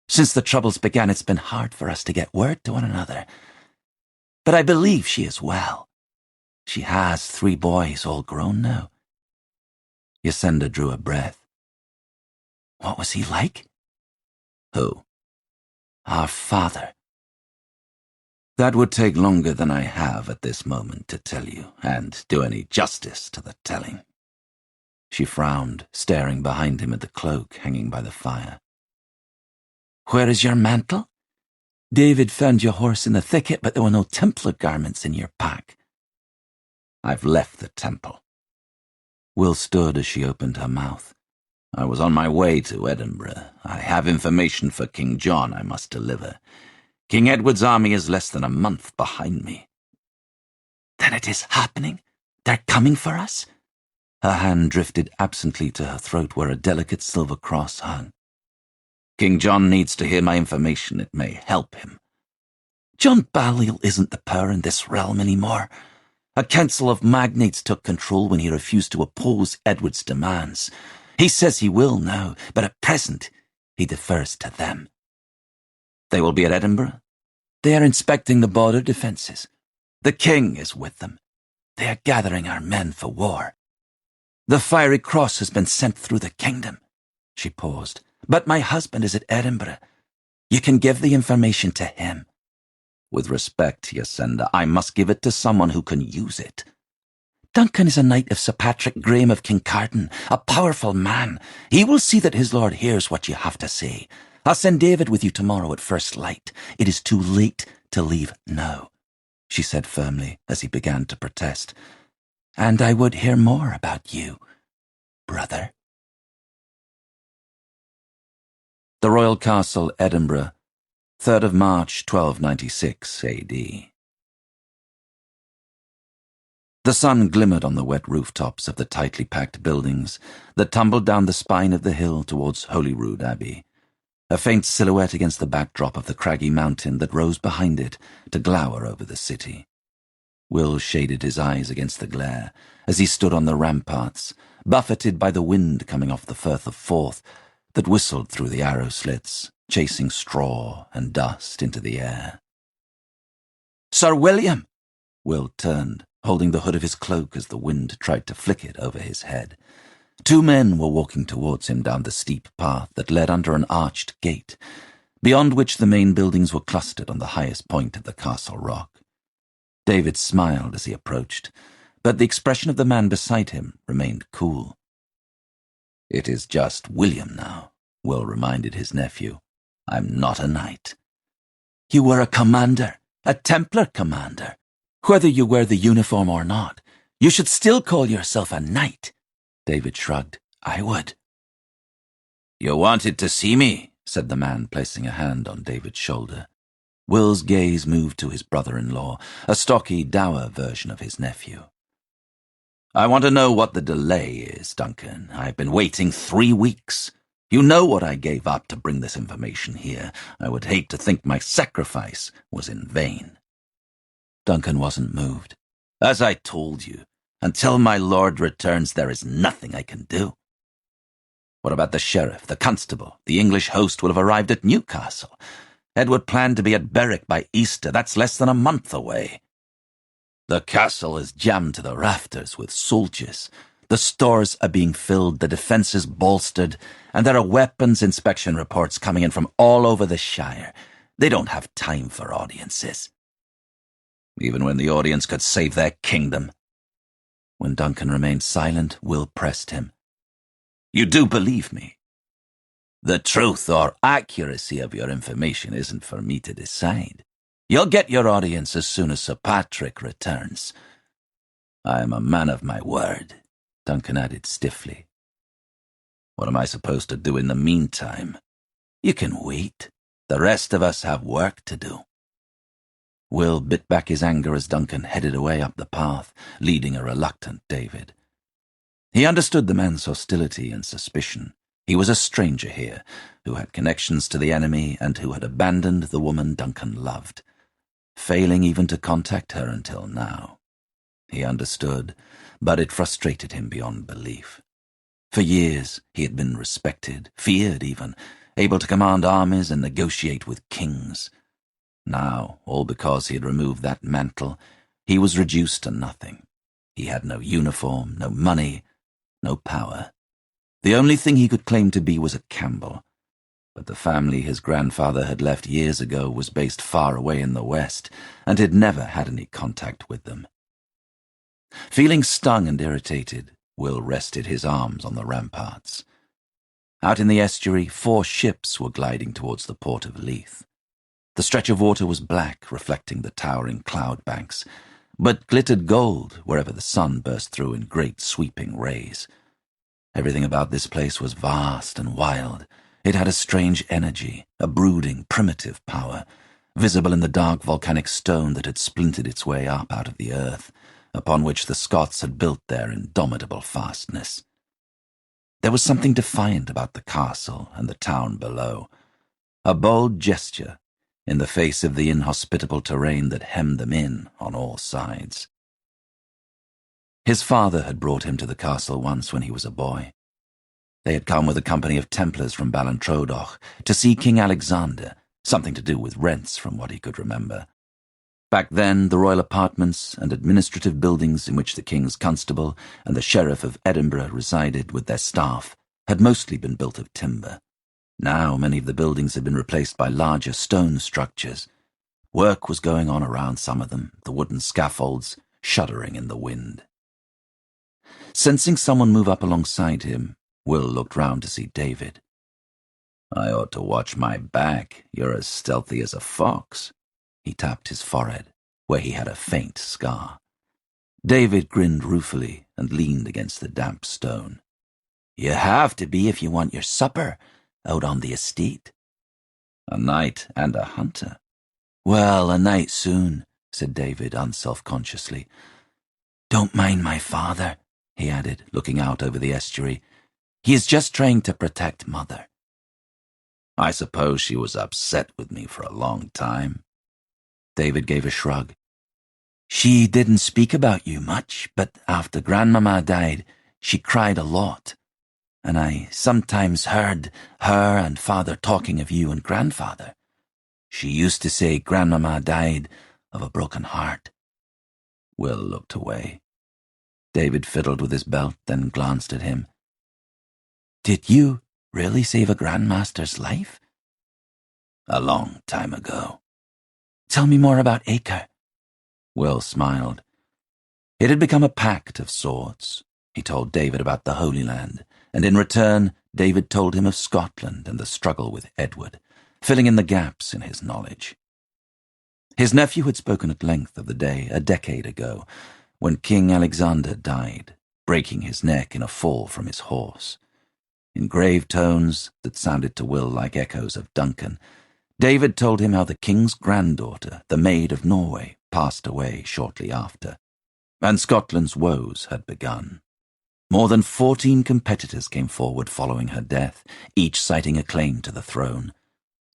Since the troubles began, it's been hard for us to get word to one another. But I believe she is well. She has 3 boys, all grown now. Yasenda drew a breath. What was he like? Who? Our father. That would take longer than I have at this moment to tell you, and do any justice to the telling. She frowned, staring behind him at the cloak hanging by the fire. Where is your mantle? David found your horse in the thicket, but there were no Templar garments in your pack. I've left the temple. Will stood as she opened her mouth. I was on my way to Edinburgh. I have information for King John I must deliver. King Edward's army is less than a month behind me. Then it is happening? They're coming for us? Her hand drifted absently to her throat where a delicate silver cross hung. King John needs to hear my information. It may help him. John Balliol isn't the power in this realm anymore. A council of magnates took control when he refused to oppose Edward's demands. He says he will now, but at present he defers to them. They will be at Edinburgh? They are inspecting the border defences. The king is with them. They are gathering our men for war. The fiery cross has been sent through the kingdom. She paused. But my husband is at Edinburgh. You can give the information to him. With respect, Yasenda, I must give it to someone who can use it. Duncan is a knight of Sir Patrick Graham of Kincardine, a powerful man. He will see that his lord hears what you have to say. I'll send David with you tomorrow at first light. It is too late to leave now, she said firmly as he began to protest. And I would hear more about you, brother. The Royal Castle, Edinburgh, 3rd of March, 1296 A.D. The sun glimmered on the wet rooftops of the tightly packed buildings that tumbled down the spine of the hill towards Holyrood Abbey, a faint silhouette against the backdrop of the craggy mountain that rose behind it to glower over the city. Will shaded his eyes against the glare as he stood on the ramparts, buffeted by the wind coming off the Firth of Forth that whistled through the arrow slits, chasing straw and dust into the air. "Sir William!" Will turned, holding the hood of his cloak as the wind tried to flick it over his head. Two men were walking towards him down the steep path that led under an arched gate, beyond which the main buildings were clustered on the highest point of the castle rock. David smiled as he approached, but the expression of the man beside him remained cool. "It is just William now," Will reminded his nephew. "I'm not a knight." "You were a commander, a Templar commander. Whether you wear the uniform or not, you should still call yourself a knight." David shrugged. "I would." "You wanted to see me," said the man, placing a hand on David's shoulder. Will's gaze moved to his brother-in-law, a stocky, dour version of his nephew. "I want to know what the delay is, Duncan. I've been waiting 3 weeks. You know what I gave up to bring this information here. I would hate to think my sacrifice was in vain." Duncan wasn't moved. "As I told you, until my lord returns, there is nothing I can do." "What about the sheriff, the constable? The English host will have arrived at Newcastle. Edward planned to be at Berwick by Easter. That's less than a month away." "The castle is jammed to the rafters with soldiers. The stores are being filled, the defences bolstered, and there are weapons inspection reports coming in from all over the Shire. They don't have time for audiences." "Even when the audience could save their kingdom." When Duncan remained silent, Will pressed him. "You do believe me?" "The truth or accuracy of your information isn't for me to decide. You'll get your audience as soon as Sir Patrick returns." "I am a man of my word," Duncan added stiffly. "What am I supposed to do in the meantime?" "You can wait. The rest of us have work to do." Will bit back his anger as Duncan headed away up the path, leading a reluctant David. He understood the man's hostility and suspicion. He was a stranger here, who had connections to the enemy and who had abandoned the woman Duncan loved, failing even to contact her until now. He understood, but it frustrated him beyond belief. For years he had been respected, feared even, able to command armies and negotiate with kings. Now, all because he had removed that mantle, he was reduced to nothing. He had no uniform, no money, no power. The only thing he could claim to be was a Campbell, but the family his grandfather had left years ago was based far away in the West, and had never had any contact with them. Feeling stung and irritated, Will rested his arms on the ramparts. Out in the estuary, 4 ships were gliding towards the port of Leith. The stretch of water was black, reflecting the towering cloud banks, but glittered gold wherever the sun burst through in great sweeping rays. Everything about this place was vast and wild. It had a strange energy, a brooding, primitive power, visible in the dark volcanic stone that had splintered its way up out of the earth, upon which the Scots had built their indomitable fastness. There was something defiant about the castle and the town below, a bold gesture in the face of the inhospitable terrain that hemmed them in on all sides. His father had brought him to the castle once when he was a boy. They had come with a company of Templars from Ballintrodoch to see King Alexander, something to do with rents from what he could remember. Back then, the royal apartments and administrative buildings in which the King's Constable and the Sheriff of Edinburgh resided with their staff had mostly been built of timber. Now many of the buildings had been replaced by larger stone structures. Work was going on around some of them, the wooden scaffolds shuddering in the wind. Sensing someone move up alongside him, Will looked round to see David. "I ought to watch my back. You're as stealthy as a fox." He tapped his forehead, where he had a faint scar. David grinned ruefully and leaned against the damp stone. "You have to be if you want your supper out on the estate." "A knight and a hunter." "Well, a knight soon," said David unself-consciously. Don't mind my father, he added, looking out over the estuary. He is just trying to protect Mother. I suppose she was upset with me for a long time. David gave a shrug. She didn't speak about you much, but after Grandmama died, she cried a lot. And I sometimes heard her and Father talking of you and Grandfather. She used to say Grandmama died of a broken heart. Will looked away. David fiddled with his belt, then glanced at him. Did you really save a Grandmaster's life? A long time ago. Tell me more about Acre. Will smiled. It had become a pact of sorts. He told David about the Holy Land, and in return, David told him of Scotland and the struggle with Edward, filling in the gaps in his knowledge. His nephew had spoken at length of the day a decade ago, when King Alexander died, breaking his neck in a fall from his horse. In grave tones that sounded to Will like echoes of Duncan, David told him how the king's granddaughter, the Maid of Norway, passed away shortly after, and Scotland's woes had begun. More than 14 competitors came forward following her death, each citing a claim to the throne.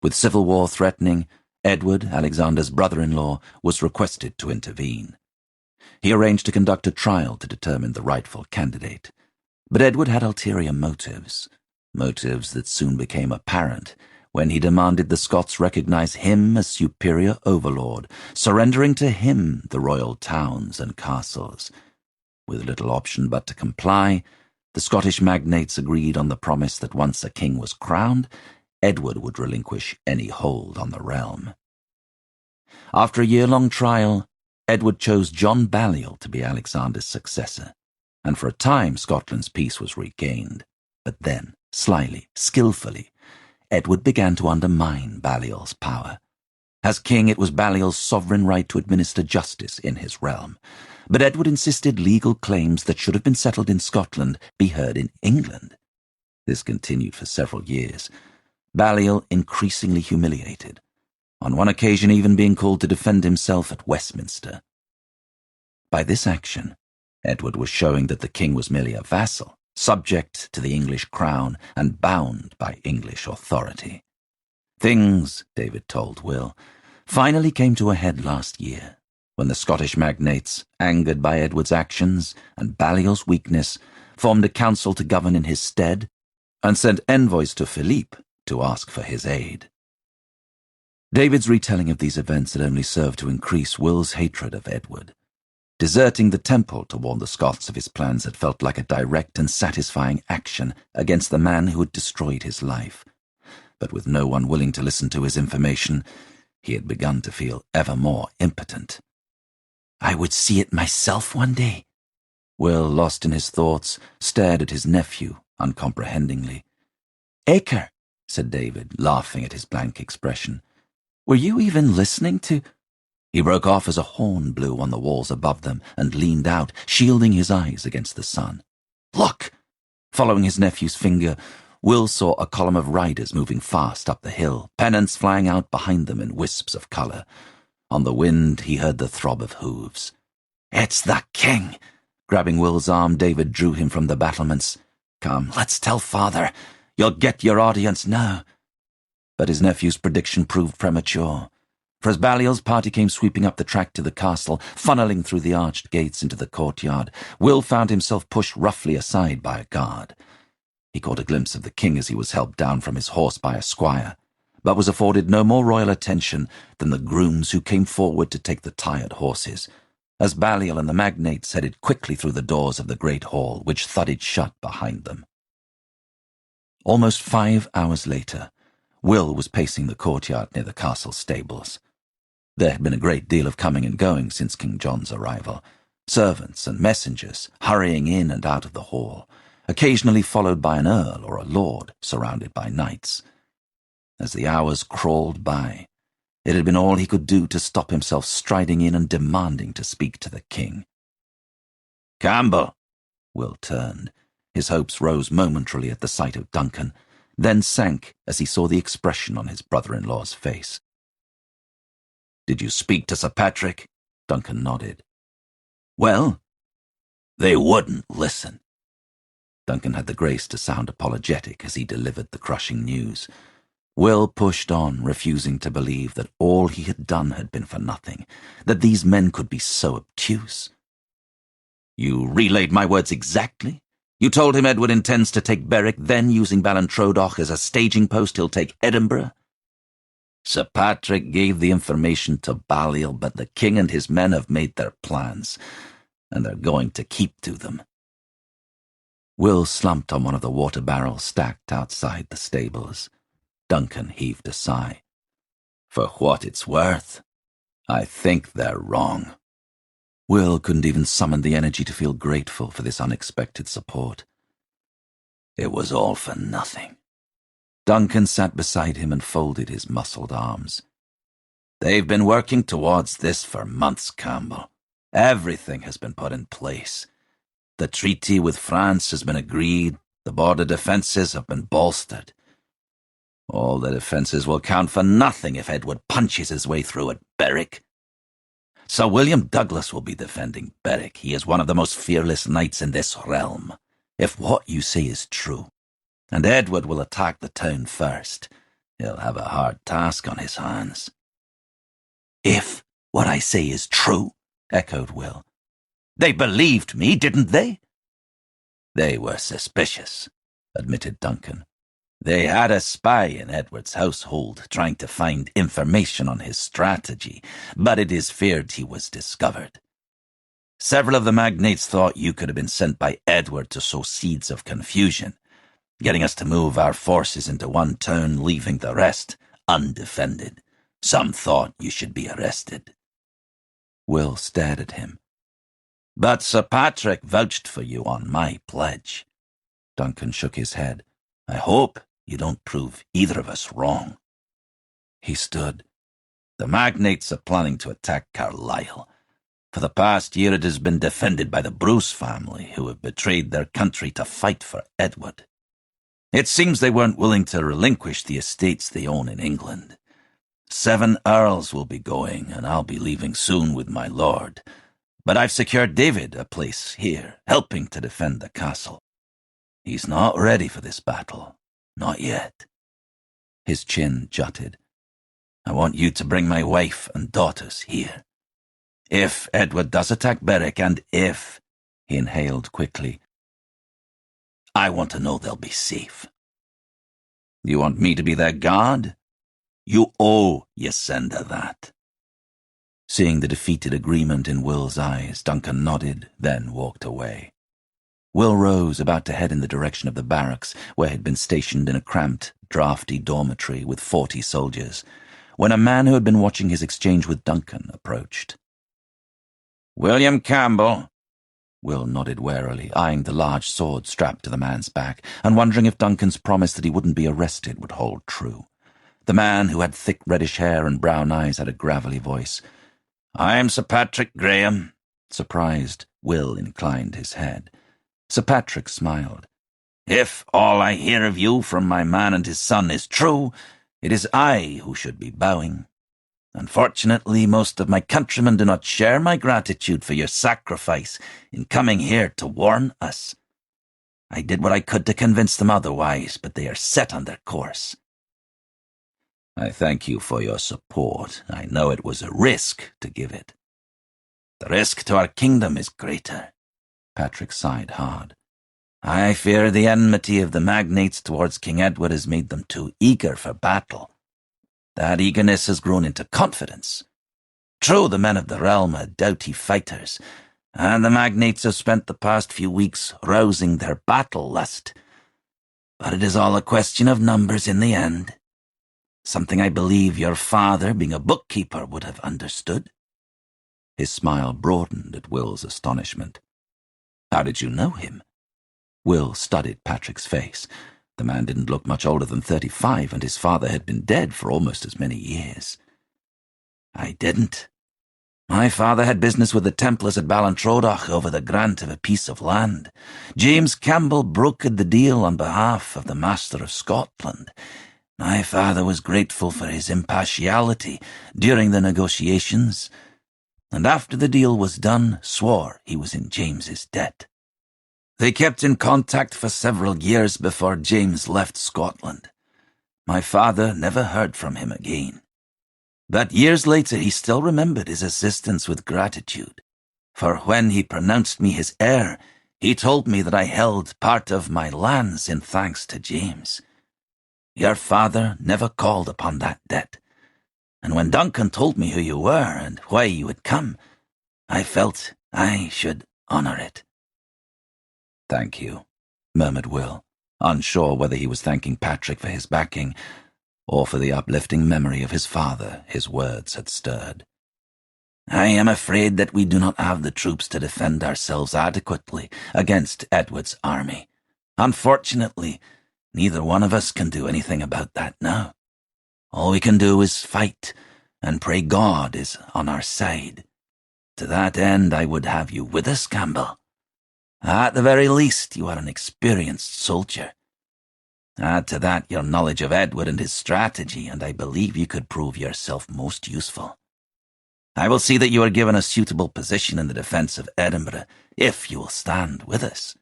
With civil war threatening, Edward, Alexander's brother-in-law, was requested to intervene. He arranged to conduct a trial to determine the rightful candidate. But Edward had ulterior motives that soon became apparent when he demanded the Scots recognize him as superior overlord, surrendering to him the royal towns and castles. With little option but to comply, the Scottish magnates agreed on the promise that once a king was crowned, Edward would relinquish any hold on the realm. After a year-long trial, Edward chose John Balliol to be Alexander's successor, and for a time Scotland's peace was regained. But then, slyly, skillfully, Edward began to undermine Balliol's power. As king, it was Balliol's sovereign right to administer justice in his realm, but Edward insisted legal claims that should have been settled in Scotland be heard in England. This continued for several years, Balliol increasingly humiliated, on one occasion even being called to defend himself at Westminster. By this action, Edward was showing that the king was merely a vassal, subject to the English crown and bound by English authority. Things, David told Will, finally came to a head last year, when the Scottish magnates, angered by Edward's actions and Balliol's weakness, formed a council to govern in his stead and sent envoys to Philippe to ask for his aid. David's retelling of these events had only served to increase Will's hatred of Edward. Deserting the temple to warn the Scots of his plans had felt like a direct and satisfying action against the man who had destroyed his life. But with no one willing to listen to his information, he had begun to feel ever more impotent. I would see it myself one day. Will, lost in his thoughts, stared at his nephew uncomprehendingly. Acre, said David, laughing at his blank expression. Were you even listening to— He broke off as a horn blew on the walls above them and leaned out, shielding his eyes against the sun. Look! Following his nephew's finger, Will saw a column of riders moving fast up the hill, pennants flying out behind them in wisps of colour. On the wind, he heard the throb of hooves. It's the king! Grabbing Will's arm, David drew him from the battlements. Come, let's tell father. You'll get your audience now. But his nephew's prediction proved premature. For as Balliol's party came sweeping up the track to the castle, funneling through the arched gates into the courtyard, Will found himself pushed roughly aside by a guard. He caught a glimpse of the king as he was helped down from his horse by a squire, but was afforded no more royal attention than the grooms who came forward to take the tired horses, as Balliol and the magnates headed quickly through the doors of the great hall, which thudded shut behind them. Almost 5 hours later, Will was pacing the courtyard near the castle stables. There had been a great deal of coming and going since King John's arrival, servants and messengers hurrying in and out of the hall, occasionally followed by an earl or a lord surrounded by knights. As the hours crawled by, it had been all he could do to stop himself striding in and demanding to speak to the king. Campbell! Will turned. His hopes rose momentarily at the sight of Duncan, then sank as he saw the expression on his brother-in-law's face. Did you speak to Sir Patrick? Duncan nodded. Well, They wouldn't listen. Duncan had the grace to sound apologetic as he delivered the crushing news. Will pushed on, refusing to believe that all he had done had been for nothing, that these men could be so obtuse. You relayed my words exactly? You told him Edward intends to take Berwick, then, using Ballintrodoch as a staging post, he'll take Edinburgh? Sir Patrick gave the information to Balliol, but the king and his men have made their plans, and they're going to keep to them. Will slumped on one of the water barrels stacked outside the stables. Duncan heaved a sigh. For what it's worth, I think they're wrong. Will couldn't even summon the energy to feel grateful for this unexpected support. It was all for nothing. Duncan sat beside him and folded his muscled arms. They've been working towards this for months, Campbell. Everything has been put in place. The treaty with France has been agreed. The border defences have been bolstered. All the defences will count for nothing if Edward punches his way through at Berwick. Sir William Douglas will be defending Berwick. He is one of the most fearless knights in this realm. If what you say is true, and Edward will attack the town first, he'll have a hard task on his hands. If what I say is true, echoed Will. They believed me, didn't they? They were suspicious, admitted Duncan. They had a spy in Edward's household trying to find information on his strategy, but it is feared he was discovered. Several of the magnates thought you could have been sent by Edward to sow seeds of confusion, getting us to move our forces into one town, leaving the rest undefended. Some thought you should be arrested. Will stared at him. But Sir Patrick vouched for you on my pledge. Duncan shook his head. I hope you don't prove either of us wrong. He stood. The magnates are planning to attack Carlisle. For the past year it has been defended by the Bruce family, who have betrayed their country to fight for Edward. It seems they weren't willing to relinquish the estates they own in England. 7 earls will be going, and I'll be leaving soon with my lord. But I've secured David a place here, helping to defend the castle. He's not ready for this battle. Not yet. His chin jutted. I want you to bring my wife and daughters here. If Edward does attack Berwick, and if, he inhaled quickly, I want to know they'll be safe. You want me to be their guard? You owe Yasenda that. Seeing the defeated agreement in Will's eyes, Duncan nodded, then walked away. Will rose, about to head in the direction of the barracks, where he'd been stationed in a cramped, draughty dormitory with 40 soldiers, when a man who had been watching his exchange with Duncan approached. William Campbell. Will nodded warily, eyeing the large sword strapped to the man's back, and wondering if Duncan's promise that he wouldn't be arrested would hold true. The man, who had thick reddish hair and brown eyes, had a gravelly voice. I am Sir Patrick Graham. Surprised, Will inclined his head. Sir Patrick smiled. If all I hear of you from my man and his son is true, it is I who should be bowing. Unfortunately, most of my countrymen do not share my gratitude for your sacrifice in coming here to warn us. I did what I could to convince them otherwise, but they are set on their course. I thank you for your support. I know it was a risk to give it. The risk to our kingdom is greater. Patrick sighed hard. I fear the enmity of the magnates towards King Edward has made them too eager for battle. That eagerness has grown into confidence. True, the men of the realm are doughty fighters, and the magnates have spent the past few weeks rousing their battle lust. But it is all a question of numbers in the end. Something I believe your father, being a bookkeeper, would have understood. His smile broadened at Will's astonishment. How did you know him? Will studied Patrick's face. The man didn't look much older than 35, and his father had been dead for almost as many years. I didn't. My father had business with the Templars at Ballintrodoch over the grant of a piece of land. James Campbell brokered the deal on behalf of the Master of Scotland. My father was grateful for his impartiality during the negotiations, and after the deal was done, swore he was in James's debt. They kept in contact for several years before James left Scotland. My father never heard from him again. But years later he still remembered his assistance with gratitude, for when he pronounced me his heir, he told me that I held part of my lands in thanks to James. Your father never called upon that debt, and when Duncan told me who you were and why you had come, I felt I should honour it." "Thank you," murmured Will, unsure whether he was thanking Patrick for his backing or for the uplifting memory of his father his words had stirred. "I am afraid that we do not have the troops to defend ourselves adequately against Edward's army. Unfortunately, neither one of us can do anything about that now. All we can do is fight and pray God is on our side. To that end, I would have you with us, Campbell. At the very least, you are an experienced soldier. Add to that your knowledge of Edward and his strategy, and I believe you could prove yourself most useful. I will see that you are given a suitable position in the defence of Edinburgh, if you will stand with us."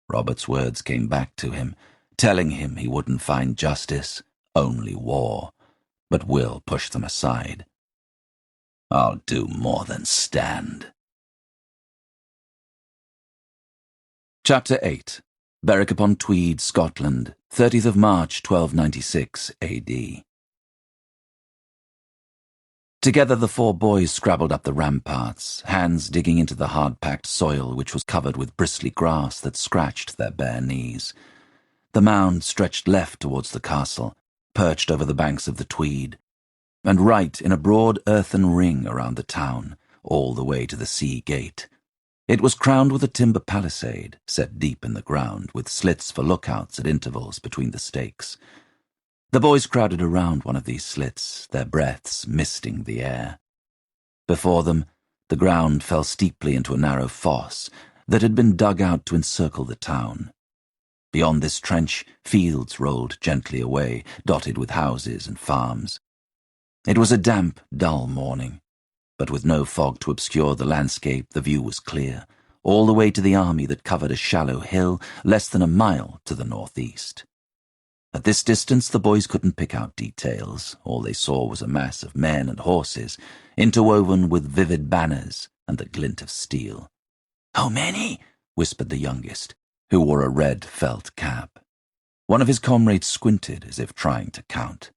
Robert's words came back to him, telling him he wouldn't find justice, only war, but Will pushed them aside. "I'll do more than stand." Chapter 8. Berwick-upon-Tweed, Scotland, 30th of March, 1296 A.D. Together the four boys scrabbled up the ramparts, hands digging into the hard-packed soil which was covered with bristly grass that scratched their bare knees. The mound stretched left towards the castle, perched over the banks of the Tweed, and right in a broad earthen ring around the town, all the way to the sea gate. It was crowned with a timber palisade, set deep in the ground, with slits for lookouts at intervals between the stakes. The boys crowded around one of these slits, their breaths misting the air. Before them, the ground fell steeply into a narrow fosse that had been dug out to encircle the town. Beyond this trench, fields rolled gently away, dotted with houses and farms. It was a damp, dull morning, but with no fog to obscure the landscape, the view was clear, all the way to the army that covered a shallow hill less than a mile to the northeast. At this distance the boys couldn't pick out details. All they saw was a mass of men and horses, interwoven with vivid banners and the glint of steel. "How many?" whispered the youngest, who wore a red felt cap. One of his comrades squinted as if trying to count.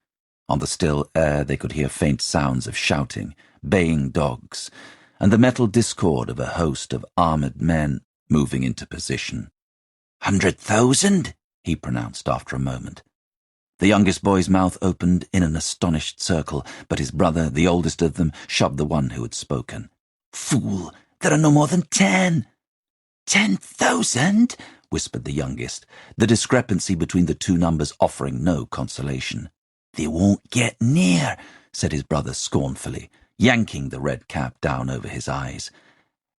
On the still air they could hear faint sounds of shouting, baying dogs, and the metal discord of a host of armoured men moving into position. 100,000, he pronounced after a moment. The youngest boy's mouth opened in an astonished circle, but his brother, the oldest of them, shoved the one who had spoken. "Fool, there are no more than 10. 10,000? whispered the youngest, the discrepancy between the two numbers offering no consolation. "They won't get near," said his brother scornfully, yanking the red cap down over his eyes.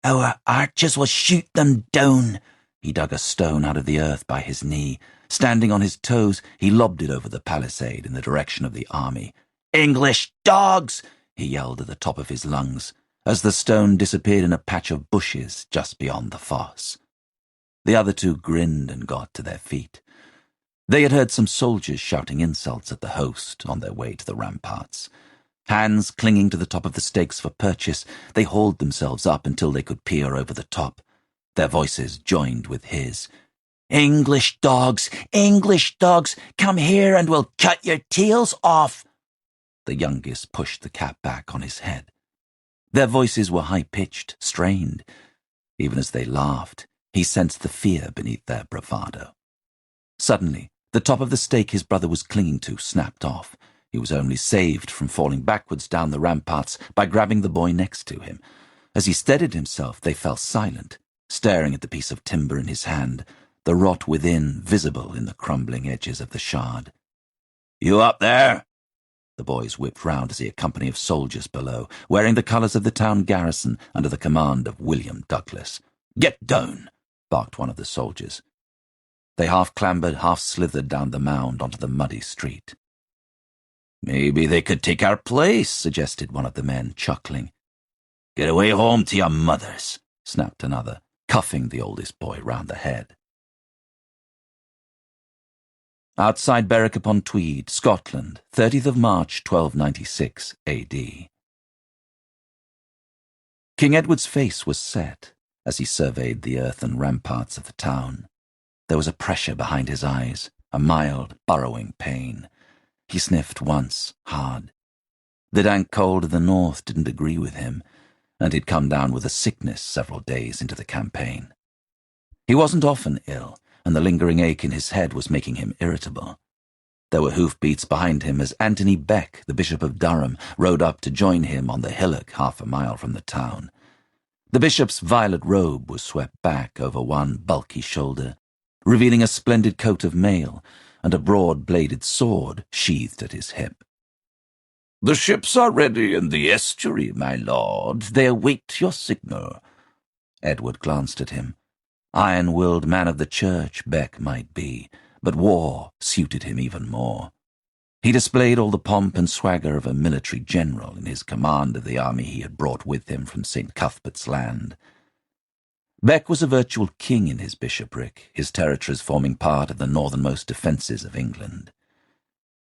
"Our archers will shoot them down." He dug a stone out of the earth by his knee. Standing on his toes, he lobbed it over the palisade in the direction of the army. "English dogs!" he yelled at the top of his lungs, as the stone disappeared in a patch of bushes just beyond the fosse. The other two grinned and got to their feet. They had heard some soldiers shouting insults at the host on their way to the ramparts. Hands clinging to the top of the stakes for purchase, they hauled themselves up until they could peer over the top. Their voices joined with his. English dogs, come here and we'll cut your tails off." The youngest pushed the cap back on his head. Their voices were high-pitched, strained. Even as they laughed, he sensed the fear beneath their bravado. Suddenly, the top of the stake his brother was clinging to snapped off. He was only saved from falling backwards down the ramparts by grabbing the boy next to him. As he steadied himself, they fell silent, staring at the piece of timber in his hand, the rot within visible in the crumbling edges of the shard. "You up there?" The boys whipped round to see a company of soldiers below, wearing the colours of the town garrison under the command of William Douglas. "Get down," barked one of the soldiers. They half-clambered, half-slithered down the mound onto the muddy street. "Maybe they could take our place," suggested one of the men, chuckling. Get away home to your mothers, snapped another, cuffing the oldest boy round the head. Outside Berwick-upon-Tweed, Scotland, 30th of March, 1296 A.D. King Edward's face was set as he surveyed the earthen ramparts of the town. There was a pressure behind his eyes, a mild, burrowing pain. He sniffed once, hard. The dank cold of the north didn't agree with him, and he'd come down with a sickness several days into the campaign. He wasn't often ill, and the lingering ache in his head was making him irritable. There were hoofbeats behind him as Anthony Beck, the Bishop of Durham, rode up to join him on the hillock half a mile from the town. The bishop's violet robe was swept back over one bulky shoulder, revealing a splendid coat of mail and a broad-bladed sword sheathed at his hip. "The ships are ready in the estuary, my lord. They await your signal." Edward glanced at him. Iron-willed man of the church, Beck might be, but war suited him even more. He displayed all the pomp and swagger of a military general in his command of the army he had brought with him from St. Cuthbert's land. Beck was a virtual king in his bishopric, his territories forming part of the northernmost defences of England.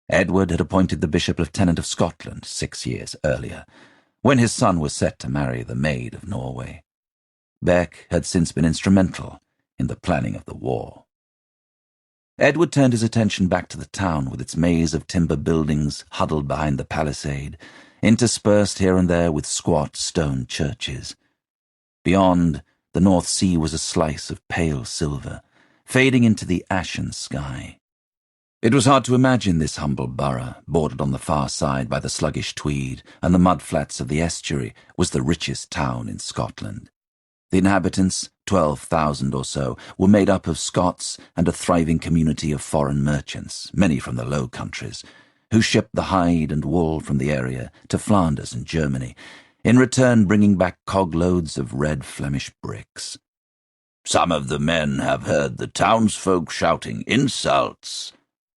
Edward had appointed the Bishop Lieutenant of Scotland 6 years earlier, when his son was set to marry the Maid of Norway. Beck had since been instrumental in the planning of the war. Edward turned his attention back to the town with its maze of timber buildings huddled behind the palisade, interspersed here and there with squat stone churches. Beyond, the North Sea was a slice of pale silver, fading into the ashen sky. It was hard to imagine this humble borough, bordered on the far side by the sluggish Tweed and the mudflats of the estuary, was the richest town in Scotland. The inhabitants, 12,000 or so, were made up of Scots and a thriving community of foreign merchants, many from the Low Countries, who shipped the hide and wool from the area to Flanders and Germany, in return bringing back cogloads of red Flemish bricks. "Some of the men have heard the townsfolk shouting insults."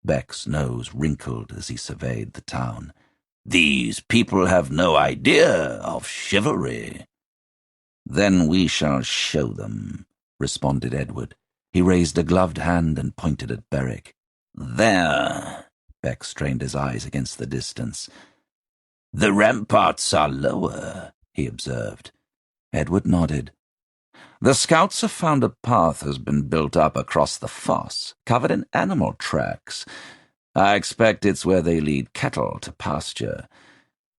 Beck's nose wrinkled as he surveyed the town. "These people have no idea of chivalry." "Then we shall show them," responded Edward. He raised a gloved hand and pointed at Berwick. "There." Beck strained his eyes against the distance. "The ramparts are lower," he observed. Edward nodded. "The scouts have found a path has been built up across the foss, covered in animal tracks. I expect it's where they lead cattle to pasture.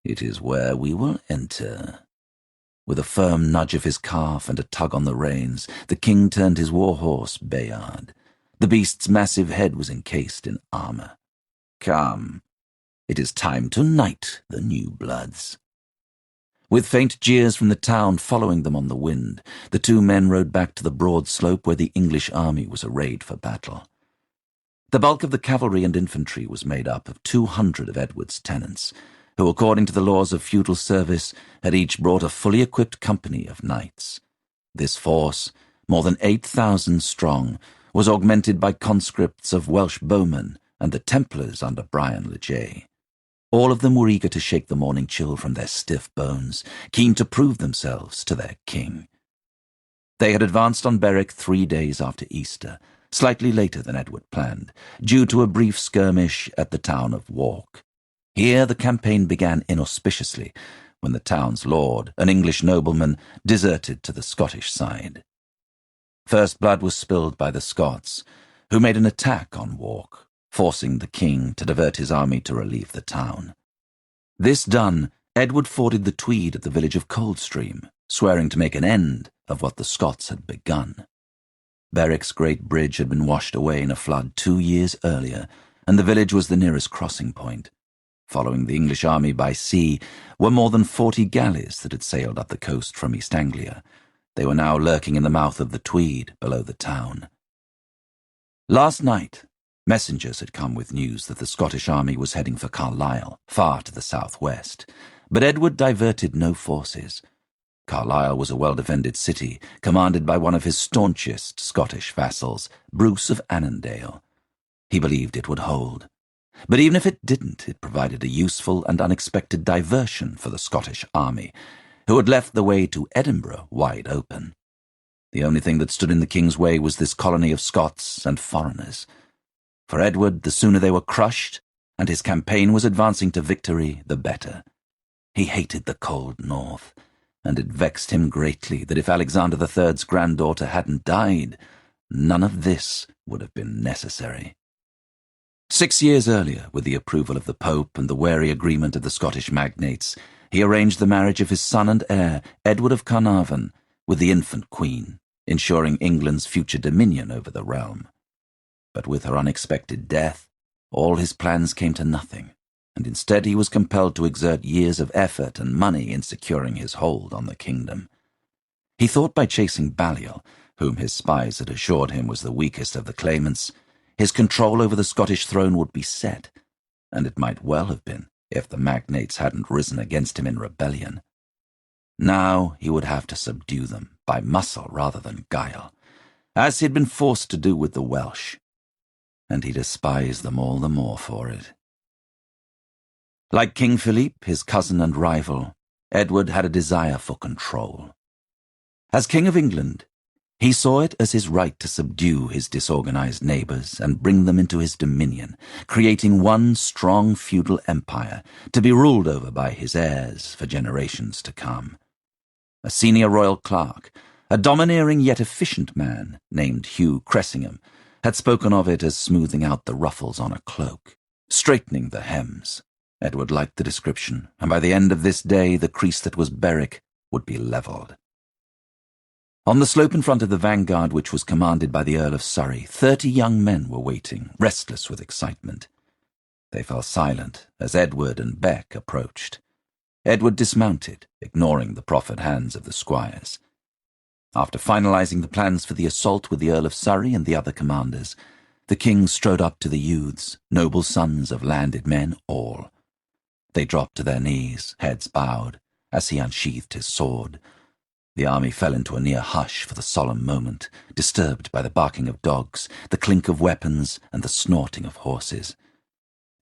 It is where we will enter." With a firm nudge of his calf and a tug on the reins, the king turned his war-horse Bayard. The beast's massive head was encased in armour. "Come, it is time to knight the new bloods." With faint jeers from the town following them on the wind, the two men rode back to the broad slope where the English army was arrayed for battle. The bulk of the cavalry and infantry was made up of 200 of Edward's tenants, who, according to the laws of feudal service, had each brought a fully equipped company of knights. This force, more than 8,000 strong, was augmented by conscripts of Welsh bowmen and the Templars under Brian le Jay. All of them were eager to shake the morning chill from their stiff bones, keen to prove themselves to their king. They had advanced on Berwick 3 days after Easter, slightly later than Edward planned, due to a brief skirmish at the town of Wark. Here the campaign began inauspiciously, when the town's lord, an English nobleman, deserted to the Scottish side. First blood was spilled by the Scots, who made an attack on Wark, forcing the king to divert his army to relieve the town. This done, Edward forded the Tweed at the village of Coldstream, swearing to make an end of what the Scots had begun. Berwick's great bridge had been washed away in a flood 2 years earlier, and the village was the nearest crossing point. Following the English army by sea were more than 40 galleys that had sailed up the coast from East Anglia. They were now lurking in the mouth of the Tweed below the town. Last night, messengers had come with news that the Scottish army was heading for Carlisle, far to the southwest, but Edward diverted no forces. Carlisle was a well-defended city, commanded by one of his staunchest Scottish vassals, Bruce of Annandale. He believed it would hold. But even if it didn't, it provided a useful and unexpected diversion for the Scottish army, who had left the way to Edinburgh wide open. The only thing that stood in the king's way was this colony of Scots and foreigners. For Edward, the sooner they were crushed, and his campaign was advancing to victory, the better. He hated the cold north, and it vexed him greatly that if Alexander III's granddaughter hadn't died, none of this would have been necessary. 6 years earlier, with the approval of the Pope and the wary agreement of the Scottish magnates, he arranged the marriage of his son and heir, Edward of Carnarvon, with the infant queen, ensuring England's future dominion over the realm. But with her unexpected death, all his plans came to nothing, and instead he was compelled to exert years of effort and money in securing his hold on the kingdom. He thought by chasing Balliol, whom his spies had assured him was the weakest of the claimants, his control over the Scottish throne would be set, and it might well have been if the magnates hadn't risen against him in rebellion. Now he would have to subdue them by muscle rather than guile, as he had been forced to do with the Welsh, and he despised them all the more for it. Like King Philippe, his cousin and rival, Edward had a desire for control. As King of England, he saw it as his right to subdue his disorganized neighbors and bring them into his dominion, creating one strong feudal empire to be ruled over by his heirs for generations to come. A senior royal clerk, a domineering yet efficient man named Hugh Cressingham, had spoken of it as smoothing out the ruffles on a cloak, straightening the hems. Edward liked the description, and by the end of this day the crease that was Berwick would be levelled. On the slope in front of the vanguard, which was commanded by the Earl of Surrey, 30 young men were waiting, restless with excitement. They fell silent as Edward and Beck approached. Edward dismounted, ignoring the proffered hands of the squires. After finalizing the plans for the assault with the Earl of Surrey and the other commanders, the king strode up to the youths, noble sons of landed men all. They dropped to their knees, heads bowed, as he unsheathed his sword. The army fell into a near hush for the solemn moment, disturbed by the barking of dogs, the clink of weapons, and the snorting of horses.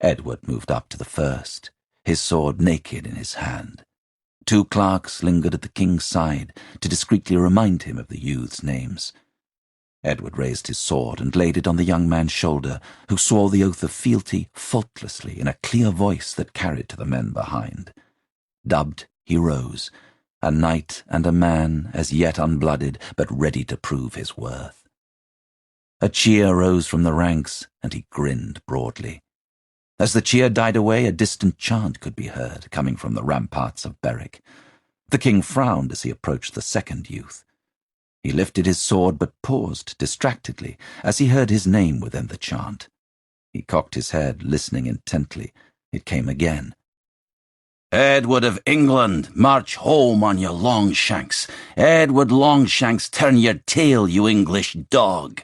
Edward moved up to the first, his sword naked in his hand. 2 clerks lingered at the king's side to discreetly remind him of the youths' names. Edward raised his sword and laid it on the young man's shoulder, who swore the oath of fealty faultlessly in a clear voice that carried to the men behind. Dubbed, he rose, a knight and a man as yet unblooded but ready to prove his worth. A cheer rose from the ranks, and he grinned broadly. As the cheer died away, a distant chant could be heard coming from the ramparts of Berwick. The king frowned as he approached the second youth. He lifted his sword but paused distractedly as he heard his name within the chant. He cocked his head, listening intently. It came again. "Edward of England, march home on your Longshanks. Edward Longshanks, turn your tail, you English dog."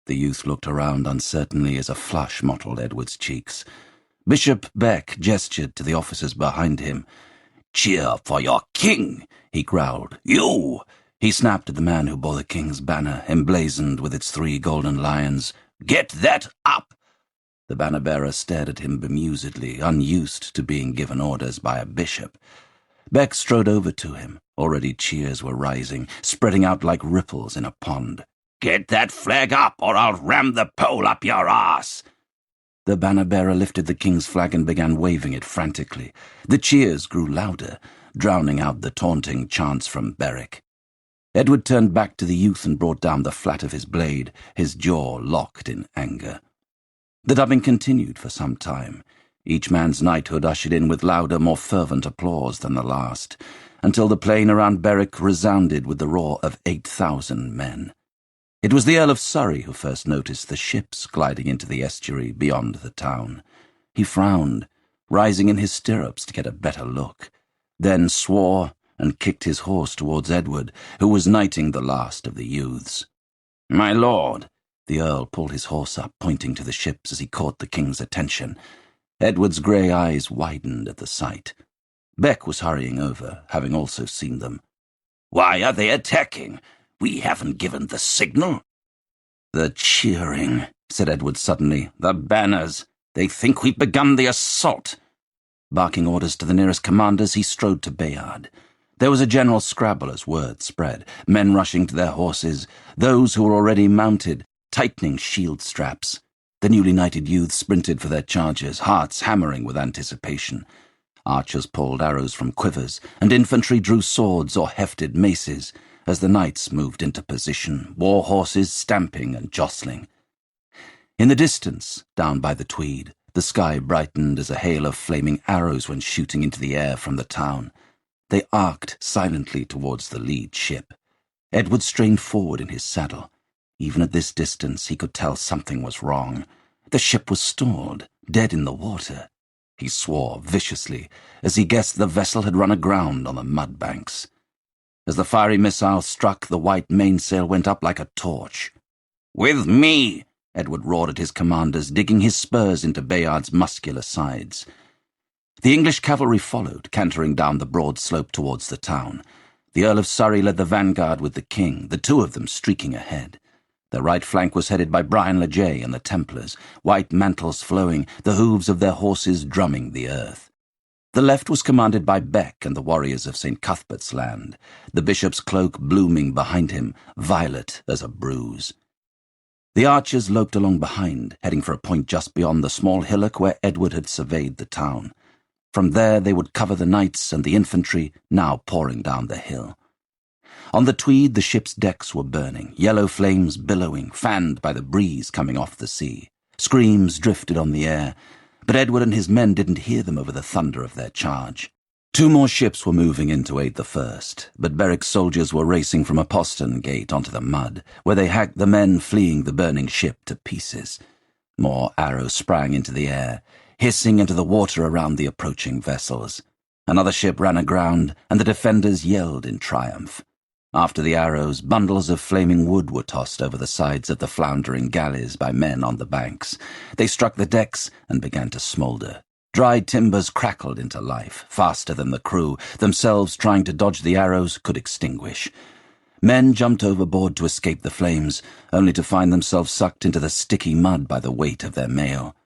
The youth looked around uncertainly as a flush mottled Edward's cheeks. Bishop Beck gestured to the officers behind him. "Cheer for your king," he growled. "You!" He snapped at the man who bore the king's banner, emblazoned with its 3 golden lions. "Get that up!" The banner-bearer stared at him bemusedly, unused to being given orders by a bishop. Beck strode over to him. Already cheers were rising, spreading out like ripples in a pond. "Get that flag up, or I'll ram the pole up your arse!" The banner-bearer lifted the king's flag and began waving it frantically. The cheers grew louder, drowning out the taunting chants from Berwick. Edward turned back to the youth and brought down the flat of his blade, his jaw locked in anger. The dubbing continued for some time, each man's knighthood ushered in with louder, more fervent applause than the last, until the plain around Berwick resounded with the roar of 8,000 men. It was the Earl of Surrey who first noticed the ships gliding into the estuary beyond the town. He frowned, rising in his stirrups to get a better look, then swore and kicked his horse towards Edward, who was knighting the last of the youths. "My lord," the Earl pulled his horse up, pointing to the ships as he caught the king's attention. Edward's grey eyes widened at the sight. Beck was hurrying over, having also seen them. "Why are they attacking? We haven't given the signal." "The cheering," said Edward suddenly. "The banners. They think we've begun the assault." Barking orders to the nearest commanders, he strode to Bayard. There was a general scrabble as word spread, men rushing to their horses, those who were already mounted, tightening shield straps. The newly knighted youths sprinted for their chargers, hearts hammering with anticipation. Archers pulled arrows from quivers, and infantry drew swords or hefted maces as the knights moved into position, war horses stamping and jostling. In the distance, down by the Tweed, the sky brightened as a hail of flaming arrows went shooting into the air from the town. They arced silently towards the lead ship. Edward strained forward in his saddle. Even at this distance he could tell something was wrong. The ship was stalled, dead in the water. He swore viciously as he guessed the vessel had run aground on the mud banks. As the fiery missile struck, the white mainsail went up like a torch. "With me!" Edward roared at his commanders, digging his spurs into Bayard's muscular sides. The English cavalry followed, cantering down the broad slope towards the town. The Earl of Surrey led the vanguard with the king, the two of them streaking ahead. Their right flank was headed by Brian le Jay and the Templars, white mantles flowing, the hooves of their horses drumming the earth. The left was commanded by Beck and the warriors of St. Cuthbert's Land, the bishop's cloak blooming behind him, violet as a bruise. The archers loped along behind, heading for a point just beyond the small hillock where Edward had surveyed the town. From there they would cover the knights and the infantry, now pouring down the hill. On the Tweed the ship's decks were burning, yellow flames billowing, fanned by the breeze coming off the sea. Screams drifted on the air, but Edward and his men didn't hear them over the thunder of their charge. 2 more ships were moving in to aid the first, but Berwick's soldiers were racing from a postern gate onto the mud, where they hacked the men fleeing the burning ship to pieces. More arrows sprang into the air, hissing into the water around the approaching vessels. Another ship ran aground, and the defenders yelled in triumph. After the arrows, bundles of flaming wood were tossed over the sides of the floundering galleys by men on the banks. They struck the decks and began to smoulder. Dried timbers crackled into life, faster than the crew, themselves trying to dodge the arrows, could extinguish. Men jumped overboard to escape the flames, only to find themselves sucked into the sticky mud by the weight of their mail.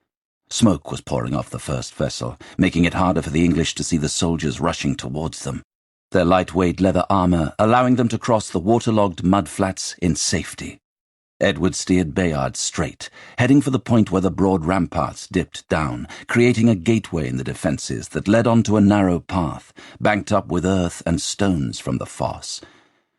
Smoke was pouring off the first vessel, making it harder for the English to see the soldiers rushing towards them. Their lightweight leather armour allowing them to cross the waterlogged mud flats in safety. Edward steered Bayard straight, heading for the point where the broad ramparts dipped down, creating a gateway in the defences that led onto a narrow path, banked up with earth and stones from the fosse.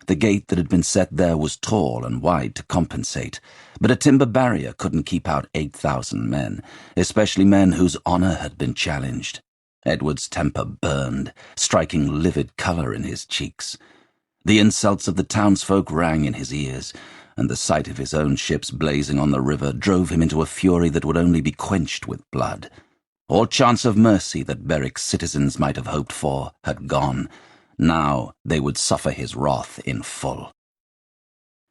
The gate that had been set there was tall and wide to compensate, but a timber barrier couldn't keep out 8,000 men, especially men whose honour had been challenged. Edward's temper burned, striking livid colour in his cheeks. The insults of the townsfolk rang in his ears, and the sight of his own ships blazing on the river drove him into a fury that would only be quenched with blood. All chance of mercy that Berwick's citizens might have hoped for had gone. Now they would suffer his wrath in full.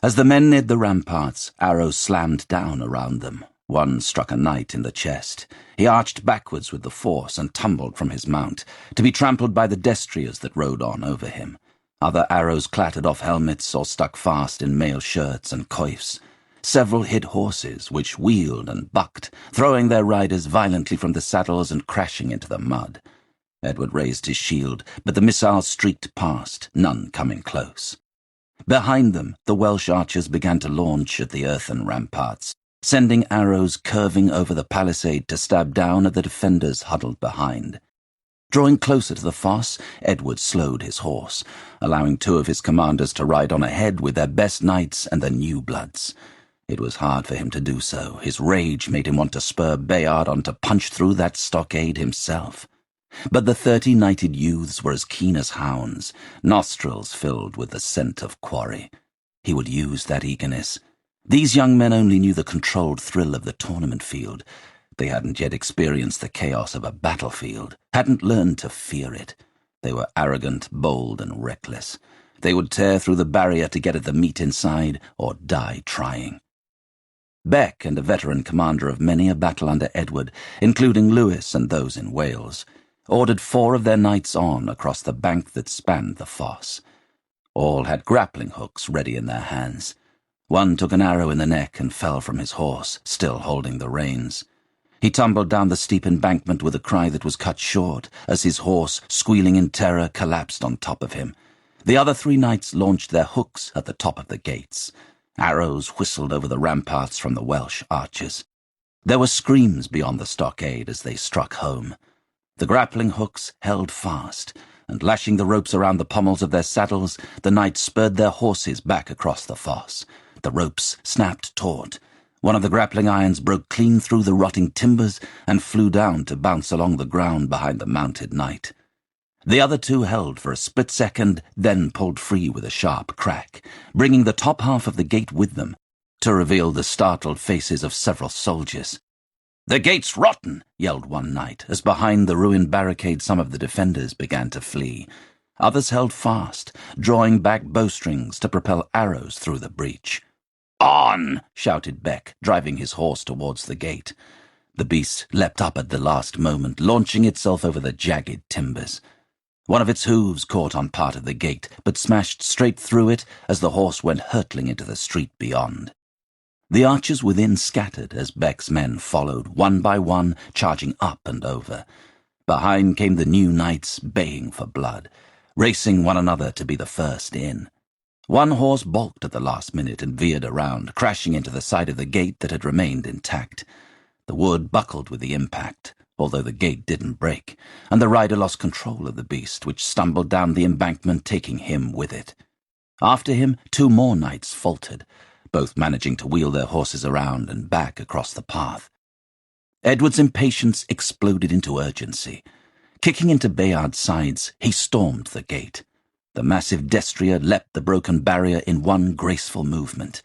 As the men neared the ramparts, arrows slammed down around them. One struck a knight in the chest. He arched backwards with the force and tumbled from his mount, to be trampled by the destriers that rode on over him. Other arrows clattered off helmets or stuck fast in mail shirts and coifs. Several hit horses, which wheeled and bucked, throwing their riders violently from the saddles and crashing into the mud. Edward raised his shield, but the missiles streaked past, none coming close. Behind them, the Welsh archers began to launch at the earthen ramparts, sending arrows curving over the palisade to stab down at the defenders huddled behind. Drawing closer to the fosse, Edward slowed his horse, allowing 2 of his commanders to ride on ahead with their best knights and the new bloods. It was hard for him to do so. His rage made him want to spur Bayard on to punch through that stockade himself. But the 30 knighted youths were as keen as hounds, nostrils filled with the scent of quarry. He would use that eagerness. These young men only knew the controlled thrill of the tournament field. They hadn't yet experienced the chaos of a battlefield, hadn't learned to fear it. They were arrogant, bold, and reckless. They would tear through the barrier to get at the meat inside, or die trying. Beck, and a veteran commander of many a battle under Edward, including Lewis and those in Wales, ordered 4 of their knights on across the bank that spanned the fosse. All had grappling hooks ready in their hands. One took an arrow in the neck and fell from his horse, still holding the reins. He tumbled down the steep embankment with a cry that was cut short as his horse, squealing in terror, collapsed on top of him. The other 3 knights launched their hooks at the top of the gates. Arrows whistled over the ramparts from the Welsh archers. There were screams beyond the stockade as they struck home. The grappling hooks held fast, and lashing the ropes around the pommels of their saddles, the knights spurred their horses back across the fosse. The ropes snapped taut. One of the grappling irons broke clean through the rotting timbers and flew down to bounce along the ground behind the mounted knight. The other 2 held for a split second, then pulled free with a sharp crack, bringing the top half of the gate with them, to reveal the startled faces of several soldiers. "The gate's rotten!" yelled one knight, as behind the ruined barricade some of the defenders began to flee. Others held fast, drawing back bowstrings to propel arrows through the breach. "On!" shouted Beck, driving his horse towards the gate. The beast leapt up at the last moment, launching itself over the jagged timbers. One of its hooves caught on part of the gate, but smashed straight through it as the horse went hurtling into the street beyond. The archers within scattered as Beck's men followed, one by one, charging up and over. Behind came the new knights, baying for blood, racing one another to be the first in. One horse balked at the last minute and veered around, crashing into the side of the gate that had remained intact. The wood buckled with the impact, although the gate didn't break, and the rider lost control of the beast, which stumbled down the embankment, taking him with it. After him, 2 more knights faltered, both managing to wheel their horses around and back across the path. Edward's impatience exploded into urgency. Kicking into Bayard's sides, he stormed the gate. The massive destrier leapt the broken barrier in one graceful movement.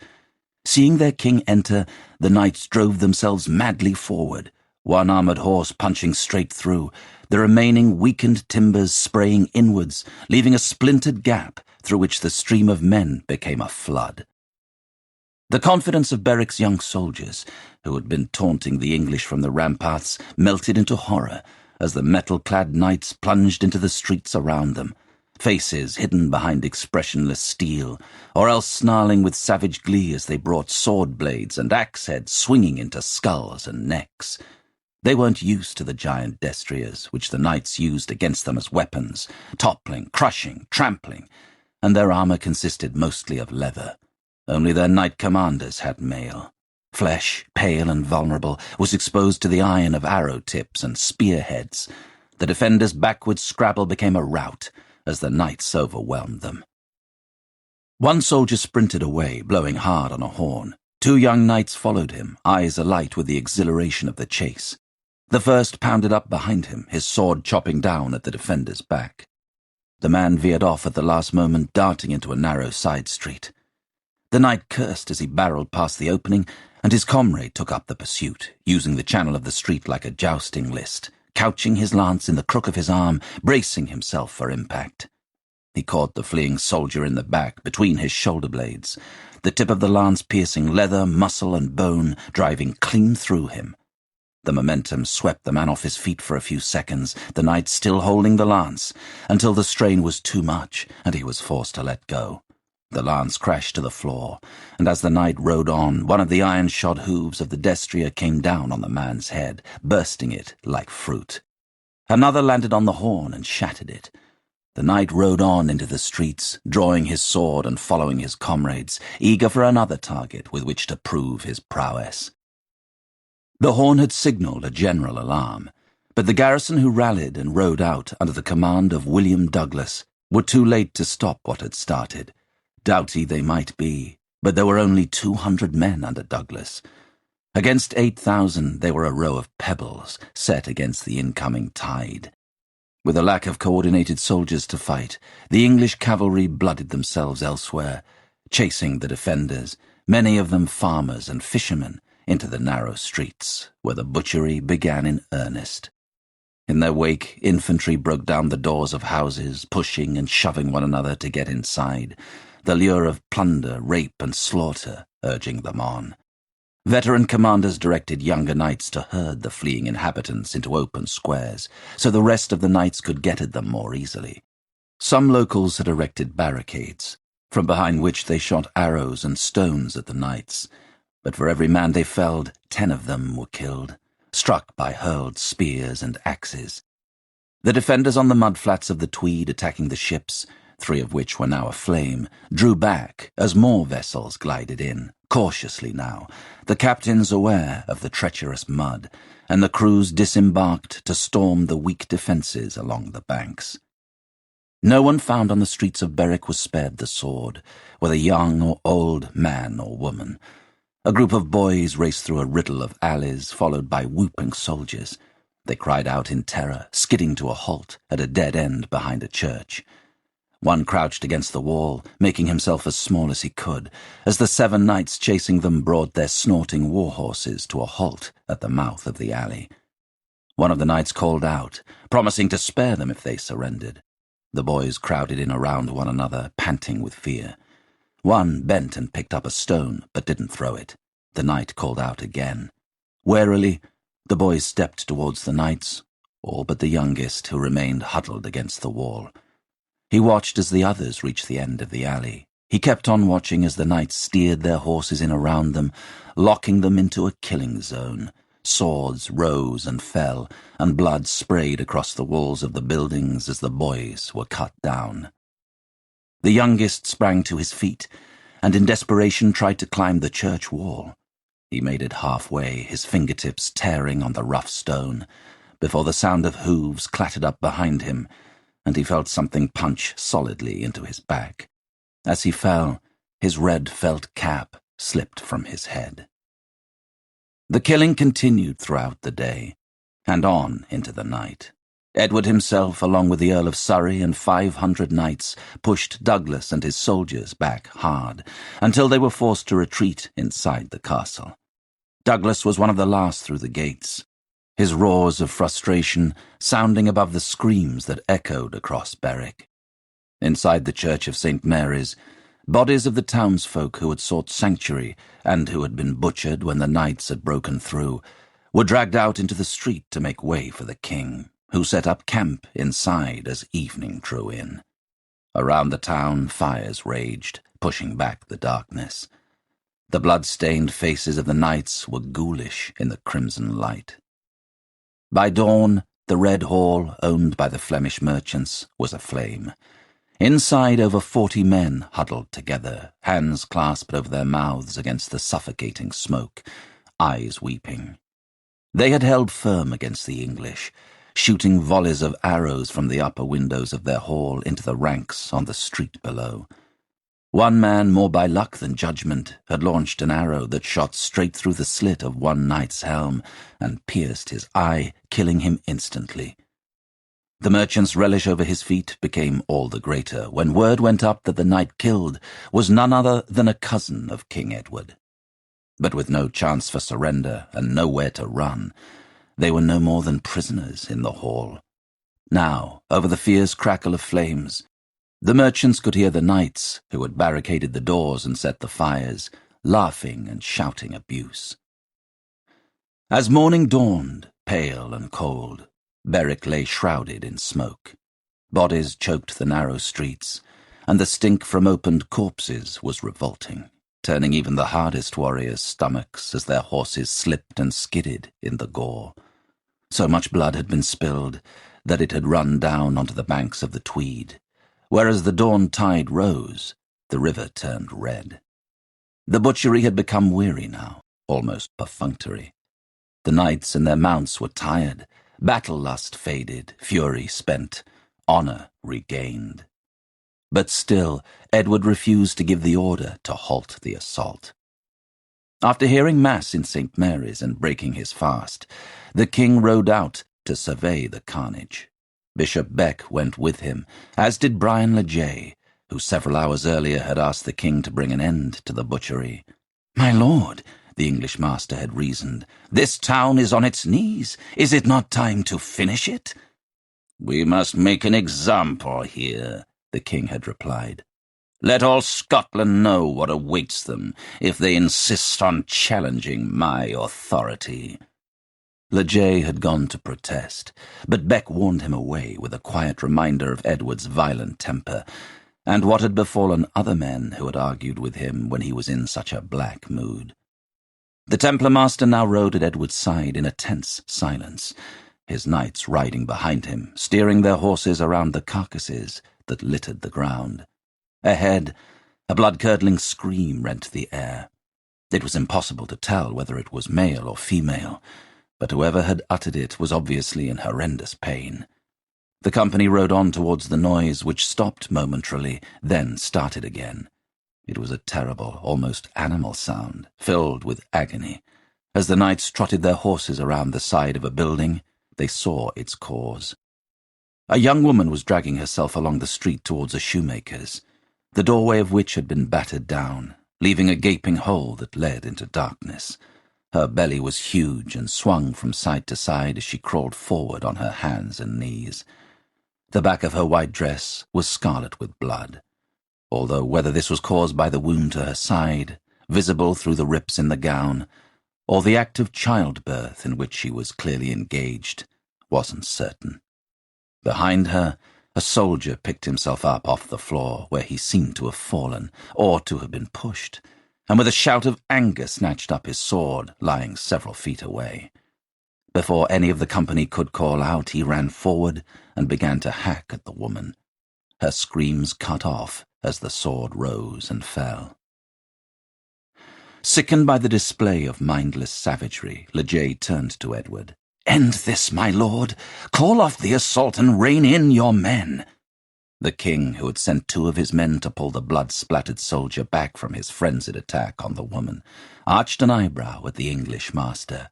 Seeing their king enter, the knights drove themselves madly forward, one armoured horse punching straight through, the remaining weakened timbers spraying inwards, leaving a splintered gap through which the stream of men became a flood. The confidence of Berwick's young soldiers, who had been taunting the English from the ramparts, melted into horror as the metal-clad knights plunged into the streets around them, faces hidden behind expressionless steel, or else snarling with savage glee as they brought sword blades and axe-heads swinging into skulls and necks. They weren't used to the giant destriers, which the knights used against them as weapons, toppling, crushing, trampling, and their armour consisted mostly of leather. Only their knight commanders had mail. Flesh, pale and vulnerable, was exposed to the iron of arrow tips and spearheads. The defenders' backward scrabble became a rout as the knights overwhelmed them. One soldier sprinted away, blowing hard on a horn. 2 young knights followed him, eyes alight with the exhilaration of the chase. The first pounded up behind him, his sword chopping down at the defender's back. The man veered off at the last moment, darting into a narrow side street. The knight cursed as he barreled past the opening, and his comrade took up the pursuit, using the channel of the street like a jousting list, couching his lance in the crook of his arm, bracing himself for impact. He caught the fleeing soldier in the back, between his shoulder blades, the tip of the lance piercing leather, muscle, and bone, driving clean through him. The momentum swept the man off his feet for a few seconds, the knight still holding the lance, until the strain was too much, and he was forced to let go. The lance crashed to the floor, and as the knight rode on, one of the iron-shod hooves of the destrier came down on the man's head, bursting it like fruit. Another landed on the horn and shattered it. The knight rode on into the streets, drawing his sword and following his comrades, eager for another target with which to prove his prowess. The horn had signalled a general alarm, but the garrison who rallied and rode out under the command of William Douglas were too late to stop what had started. Doughty they might be, but there were only 200 men under Douglas. Against 8,000 they were a row of pebbles set against the incoming tide. With a lack of coordinated soldiers to fight, the English cavalry blooded themselves elsewhere, chasing the defenders, many of them farmers and fishermen, into the narrow streets, where the butchery began in earnest. In their wake, infantry broke down the doors of houses, pushing and shoving one another to get inside, the lure of plunder, rape, and slaughter urging them on. Veteran commanders directed younger knights to herd the fleeing inhabitants into open squares, so the rest of the knights could get at them more easily. Some locals had erected barricades, from behind which they shot arrows and stones at the knights, but for every man they felled, 10 of them were killed, struck by hurled spears and axes. The defenders on the mudflats of the Tweed attacking the ships, three of which were now aflame, drew back as more vessels glided in, cautiously now, the captains aware of the treacherous mud, and the crews disembarked to storm the weak defences along the banks. No one found on the streets of Berwick was spared the sword, whether young or old, man or woman. A group of boys raced through a riddle of alleys, followed by whooping soldiers. They cried out in terror, skidding to a halt at a dead end behind a church. One crouched against the wall, making himself as small as he could, as the 7 knights chasing them brought their snorting war horses to a halt at the mouth of the alley. One of the knights called out, promising to spare them if they surrendered. The boys crowded in around one another, panting with fear. One bent and picked up a stone, but didn't throw it. The knight called out again. Warily, the boys stepped towards the knights, all but the youngest, who remained huddled against the wall. He watched as the others reached the end of the alley. He kept on watching as the knights steered their horses in around them, locking them into a killing zone. Swords rose and fell, and blood sprayed across the walls of the buildings as the boys were cut down. The youngest sprang to his feet, and in desperation tried to climb the church wall. He made it halfway, his fingertips tearing on the rough stone, before the sound of hooves clattered up behind him, and he felt something punch solidly into his back. As he fell, his red felt cap slipped from his head. The killing continued throughout the day, and on into the night. Edward himself, along with the Earl of Surrey and 500 knights, pushed Douglas and his soldiers back hard, until they were forced to retreat inside the castle. Douglas was one of the last through the gates, his roars of frustration sounding above the screams that echoed across Berwick. Inside the church of St. Mary's, bodies of the townsfolk who had sought sanctuary and who had been butchered when the knights had broken through were dragged out into the street to make way for the king, who set up camp inside as evening drew in. Around the town, fires raged, pushing back the darkness. The blood-stained faces of the knights were ghoulish in the crimson light. By dawn, the Red Hall, owned by the Flemish merchants, was aflame. Inside, over 40 men huddled together, hands clasped over their mouths against the suffocating smoke, eyes weeping. They had held firm against the English, shooting volleys of arrows from the upper windows of their hall into the ranks on the street below. One man, more by luck than judgment, had launched an arrow that shot straight through the slit of one knight's helm and pierced his eye, killing him instantly. The merchant's relish over his feat became all the greater when word went up that the knight killed was none other than a cousin of King Edward. But with no chance for surrender and nowhere to run, they were no more than prisoners in the hall. Now, over the fierce crackle of flames, the merchants could hear the knights, who had barricaded the doors and set the fires, laughing and shouting abuse. As morning dawned, pale and cold, Berwick lay shrouded in smoke. Bodies choked the narrow streets, and the stink from opened corpses was revolting, turning even the hardest warriors' stomachs as their horses slipped and skidded in the gore. So much blood had been spilled that it had run down onto the banks of the Tweed, whereas the dawn tide rose, the river turned red. The butchery had become weary now, almost perfunctory. The knights and their mounts were tired, battle lust faded, fury spent, honour regained. But still, Edward refused to give the order to halt the assault. After hearing Mass in St. Mary's and breaking his fast, the king rode out to survey the carnage. Bishop Beck went with him, as did Brian Le Jay, who several hours earlier had asked the king to bring an end to the butchery. "My lord," the English master had reasoned, "this town is on its knees. Is it not time to finish it?" "We must make an example here," the king had replied. "Let all Scotland know what awaits them if they insist on challenging my authority." Le Jay had gone to protest, but Beck warned him away with a quiet reminder of Edward's violent temper, and what had befallen other men who had argued with him when he was in such a black mood. The Templar master now rode at Edward's side in a tense silence, his knights riding behind him, steering their horses around the carcasses, that littered the ground. Ahead, a blood-curdling scream rent the air. It was impossible to tell whether it was male or female, but whoever had uttered it was obviously in horrendous pain. The company rode on towards the noise, which stopped momentarily, then started again. It was a terrible, almost animal sound, filled with agony. As the knights trotted their horses around the side of a building, they saw its cause. A young woman was dragging herself along the street towards a shoemaker's, the doorway of which had been battered down, leaving a gaping hole that led into darkness. Her belly was huge and swung from side to side as she crawled forward on her hands and knees. The back of her white dress was scarlet with blood, although whether this was caused by the wound to her side, visible through the rips in the gown, or the act of childbirth in which she was clearly engaged, wasn't certain. Behind her, a soldier picked himself up off the floor where he seemed to have fallen, or to have been pushed, and with a shout of anger snatched up his sword, lying several feet away. Before any of the company could call out, he ran forward and began to hack at the woman. Her screams cut off as the sword rose and fell. Sickened by the display of mindless savagery, Leger turned to Edward. "End this, my lord! Call off the assault and rein in your men!" The king, who had sent 2 of his men to pull the blood-splattered soldier back from his frenzied attack on the woman, arched an eyebrow at the English master.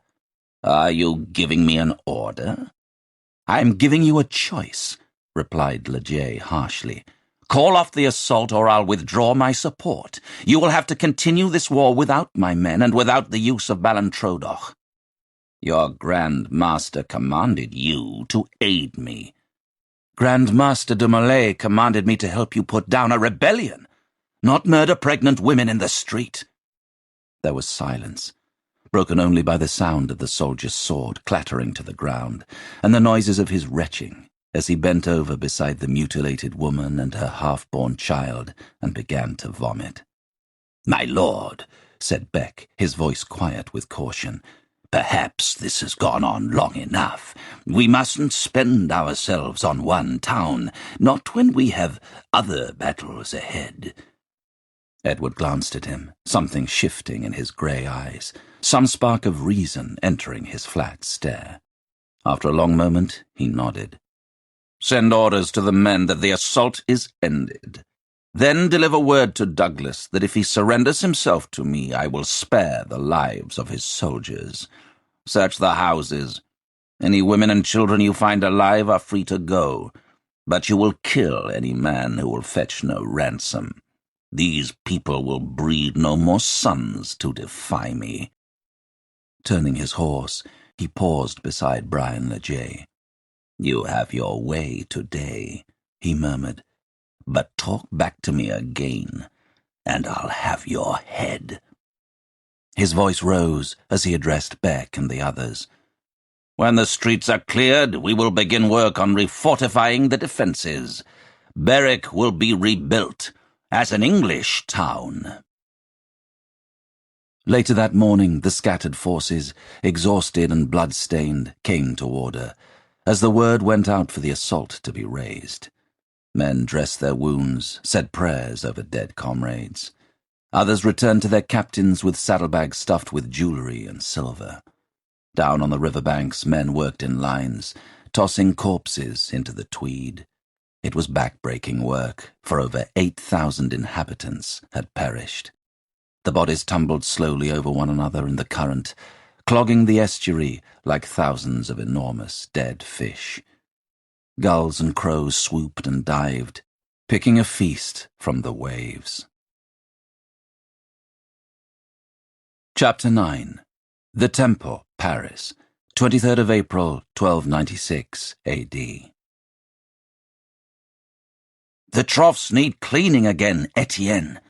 "Are you giving me an order?" "I am giving you a choice," replied Leger harshly. "Call off the assault or I'll withdraw my support. You will have to continue this war without my men and without the use of Ballantrodoch." "Your Grand Master commanded you to aid me." "Grand Master de Molay commanded me to help you put down a rebellion, not murder pregnant women in the street." There was silence, broken only by the sound of the soldier's sword clattering to the ground, and the noises of his retching, as he bent over beside the mutilated woman and her half-born child and began to vomit. "My lord," said Beck, his voice quiet with caution, "perhaps this has gone on long enough. We mustn't spend ourselves on one town, not when we have other battles ahead." Edward glanced at him, something shifting in his grey eyes, some spark of reason entering his flat stare. After a long moment, he nodded. "Send orders to the men that the assault is ended. Then deliver word to Douglas that if he surrenders himself to me, I will spare the lives of his soldiers. Search the houses. Any women and children you find alive are free to go, but you will kill any man who will fetch no ransom. These people will breed no more sons to defy me." Turning his horse, he paused beside Brian Leger. "You have your way today," he murmured, "but talk back to me again, and I'll have your head." His voice rose as he addressed Beck and the others. "When the streets are cleared, we will begin work on refortifying the defences. Berwick will be rebuilt as an English town." Later that morning, the scattered forces, exhausted and blood-stained, came to order, as the word went out for the assault to be raised. Men dressed their wounds, said prayers over dead comrades. Others returned to their captains with saddlebags stuffed with jewellery and silver. Down on the riverbanks, men worked in lines, tossing corpses into the Tweed. It was back-breaking work, for over 8,000 inhabitants had perished. The bodies tumbled slowly over one another in the current, clogging the estuary like thousands of enormous dead fish. Gulls and crows swooped and dived, picking a feast from the waves. Chapter 9. The Temple, Paris, 23rd of April, 1296 A.D. "The troughs need cleaning again, Etienne."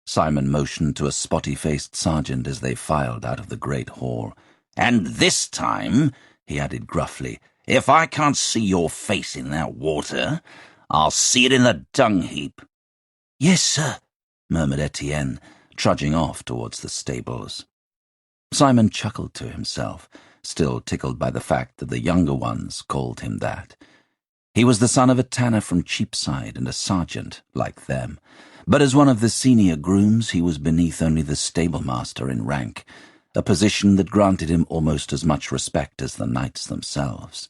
Simon motioned to a spotty-faced sergeant as they filed out of the great hall. "And this time," he added gruffly, "if I can't see your face in that water, I'll see it in the dung-heap." "Yes, sir," murmured Etienne, trudging off towards the stables. Simon chuckled to himself, still tickled by the fact that the younger ones called him that. He was the son of a tanner from Cheapside and a sergeant, like them. But as one of the senior grooms, he was beneath only the stablemaster in rank, a position that granted him almost as much respect as the knights themselves.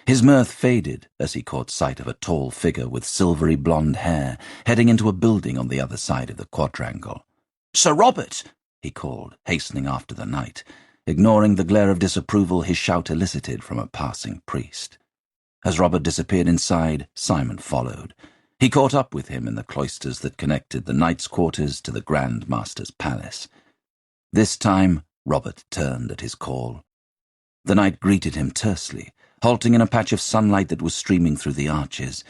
His mirth faded as he caught sight of a tall figure with silvery blonde hair heading into a building on the other side of the quadrangle. "Sir Robert!" he called, hastening after the knight, ignoring the glare of disapproval his shout elicited from a passing priest. As Robert disappeared inside, Simon followed. He caught up with him in the cloisters that connected the knight's quarters to the Grand Master's palace. This time, Robert turned at his call. The knight greeted him tersely, halting in a patch of sunlight that was streaming through the arches,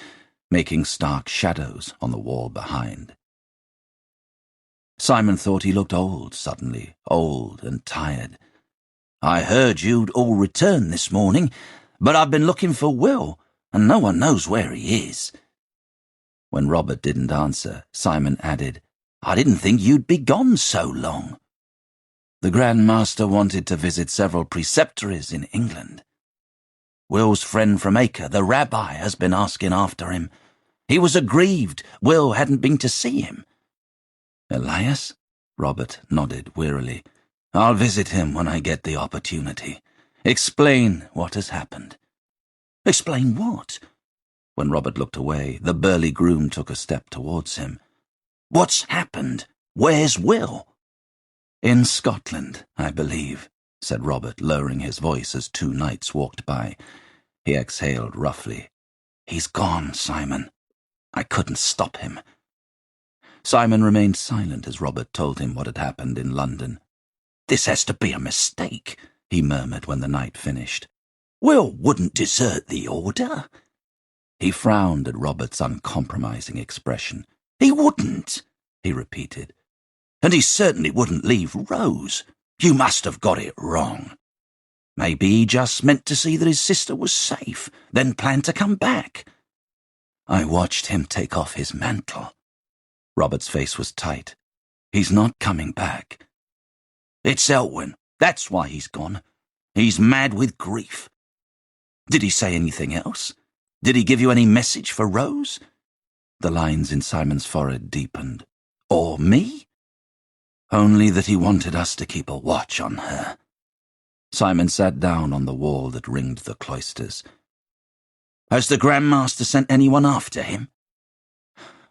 making stark shadows on the wall behind. Simon thought he looked old suddenly, old and tired. "I heard you'd all returned this morning, but I've been looking for Will, and no one knows where he is." When Robert didn't answer, Simon added, "I didn't think you'd be gone so long." "The Grand Master wanted to visit several preceptories in England. Will's friend from Acre, the rabbi, has been asking after him. He was aggrieved Will hadn't been to see him." "Elias?" Robert nodded wearily. "I'll visit him when I get the opportunity. Explain what has happened." "Explain what?" When Robert looked away, the burly groom took a step towards him. "What's happened? Where's Will?" "In Scotland, I believe," said Robert, lowering his voice as two knights walked by. He exhaled roughly. "He's gone, Simon. I couldn't stop him." Simon remained silent as Robert told him what had happened in London. "This has to be a mistake," he murmured when the knight finished. "Will wouldn't desert the order." He frowned at Robert's uncompromising expression. "He wouldn't," he repeated. "And he certainly wouldn't leave Rose. You must have got it wrong. Maybe he just meant to see that his sister was safe, then planned to come back." "I watched him take off his mantle." Robert's face was tight. "He's not coming back." "It's Elwyn. That's why he's gone. He's mad with grief." "Did he say anything else? Did he give you any message for Rose?" The lines in Simon's forehead deepened. "Or me?" "Only that he wanted us to keep a watch on her." Simon sat down on the wall that ringed the cloisters. "Has the Grand Master sent anyone after him?"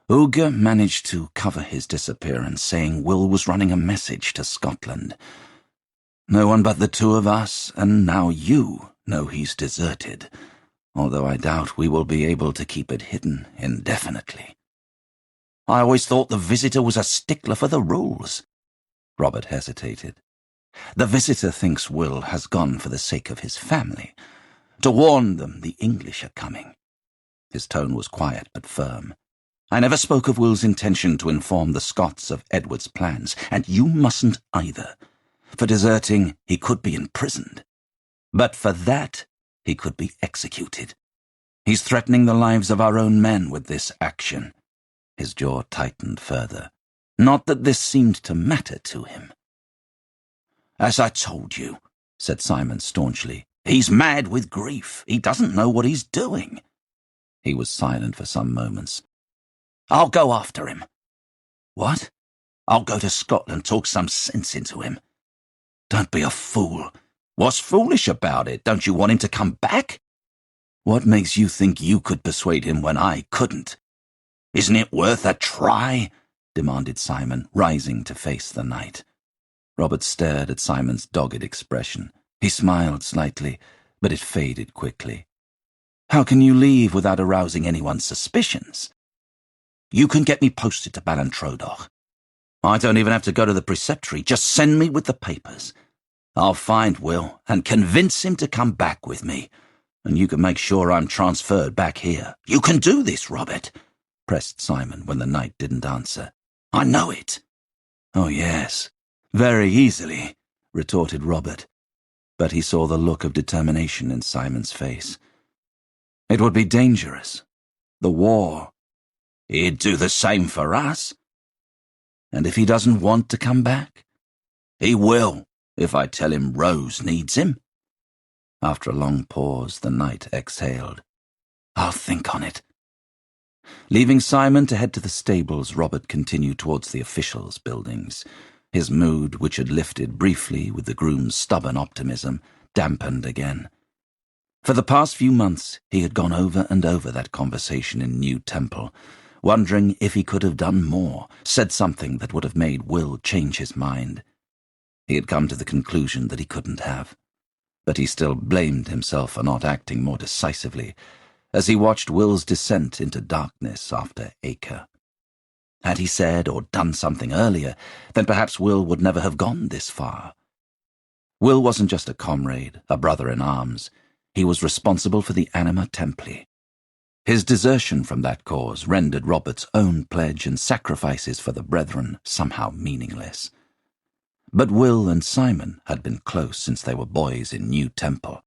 Uga managed to cover his disappearance, saying Will was running a message to Scotland. "No one but the two of us, and now you, know he's deserted, although I doubt we will be able to keep it hidden indefinitely." "I always thought the visitor was a stickler for the rules." Robert hesitated. "The visitor thinks Will has gone for the sake of his family, to warn them the English are coming." His tone was quiet but firm. "I never spoke of Will's intention to inform the Scots of Edward's plans, and you mustn't either. For deserting, he could be imprisoned. But for that, he could be executed. He's threatening the lives of our own men with this action." His jaw tightened further. Not that this seemed to matter to him. "As I told you," said Simon staunchly, "he's mad with grief. He doesn't know what he's doing." He was silent for some moments. "I'll go after him." "What?" "I'll go to Scotland, talk some sense into him." "Don't be a fool." "What's foolish about it? Don't you want him to come back?" "What makes you think you could persuade him when I couldn't?" "Isn't it worth a try?" demanded Simon, rising to face the knight. Robert stared at Simon's dogged expression. He smiled slightly, but it faded quickly. "How can you leave without arousing anyone's suspicions?" "You can get me posted to Ballintrodoch. I don't even have to go to the preceptory. Just send me with the papers. I'll find Will and convince him to come back with me, and you can make sure I'm transferred back here." "You can do this, Robert," pressed Simon when the knight didn't answer. "I know it." "Oh, yes, very easily," retorted Robert, but he saw the look of determination in Simon's face. "It would be dangerous. The war." "He'd do the same for us." "And if he doesn't want to come back?" "He will, if I tell him Rose needs him." After a long pause, the knight exhaled. I'll think on it. Leaving Simon to head to the stables, Robert continued towards the officials' buildings. His mood, which had lifted briefly with the groom's stubborn optimism, dampened again. For the past few months, he had gone over and over that conversation in New Temple, wondering if he could have done more, said something that would have made Will change his mind. He had come to the conclusion that he couldn't have, but he still blamed himself for not acting more decisively as he watched Will's descent into darkness after Acre. Had he said or done something earlier, then perhaps Will would never have gone this far. Will wasn't just a comrade, a brother-in-arms. He was responsible for the Anima Templi. His desertion from that cause rendered Robert's own pledge and sacrifices for the brethren somehow meaningless. But Will and Simon had been close since they were boys in New Temple,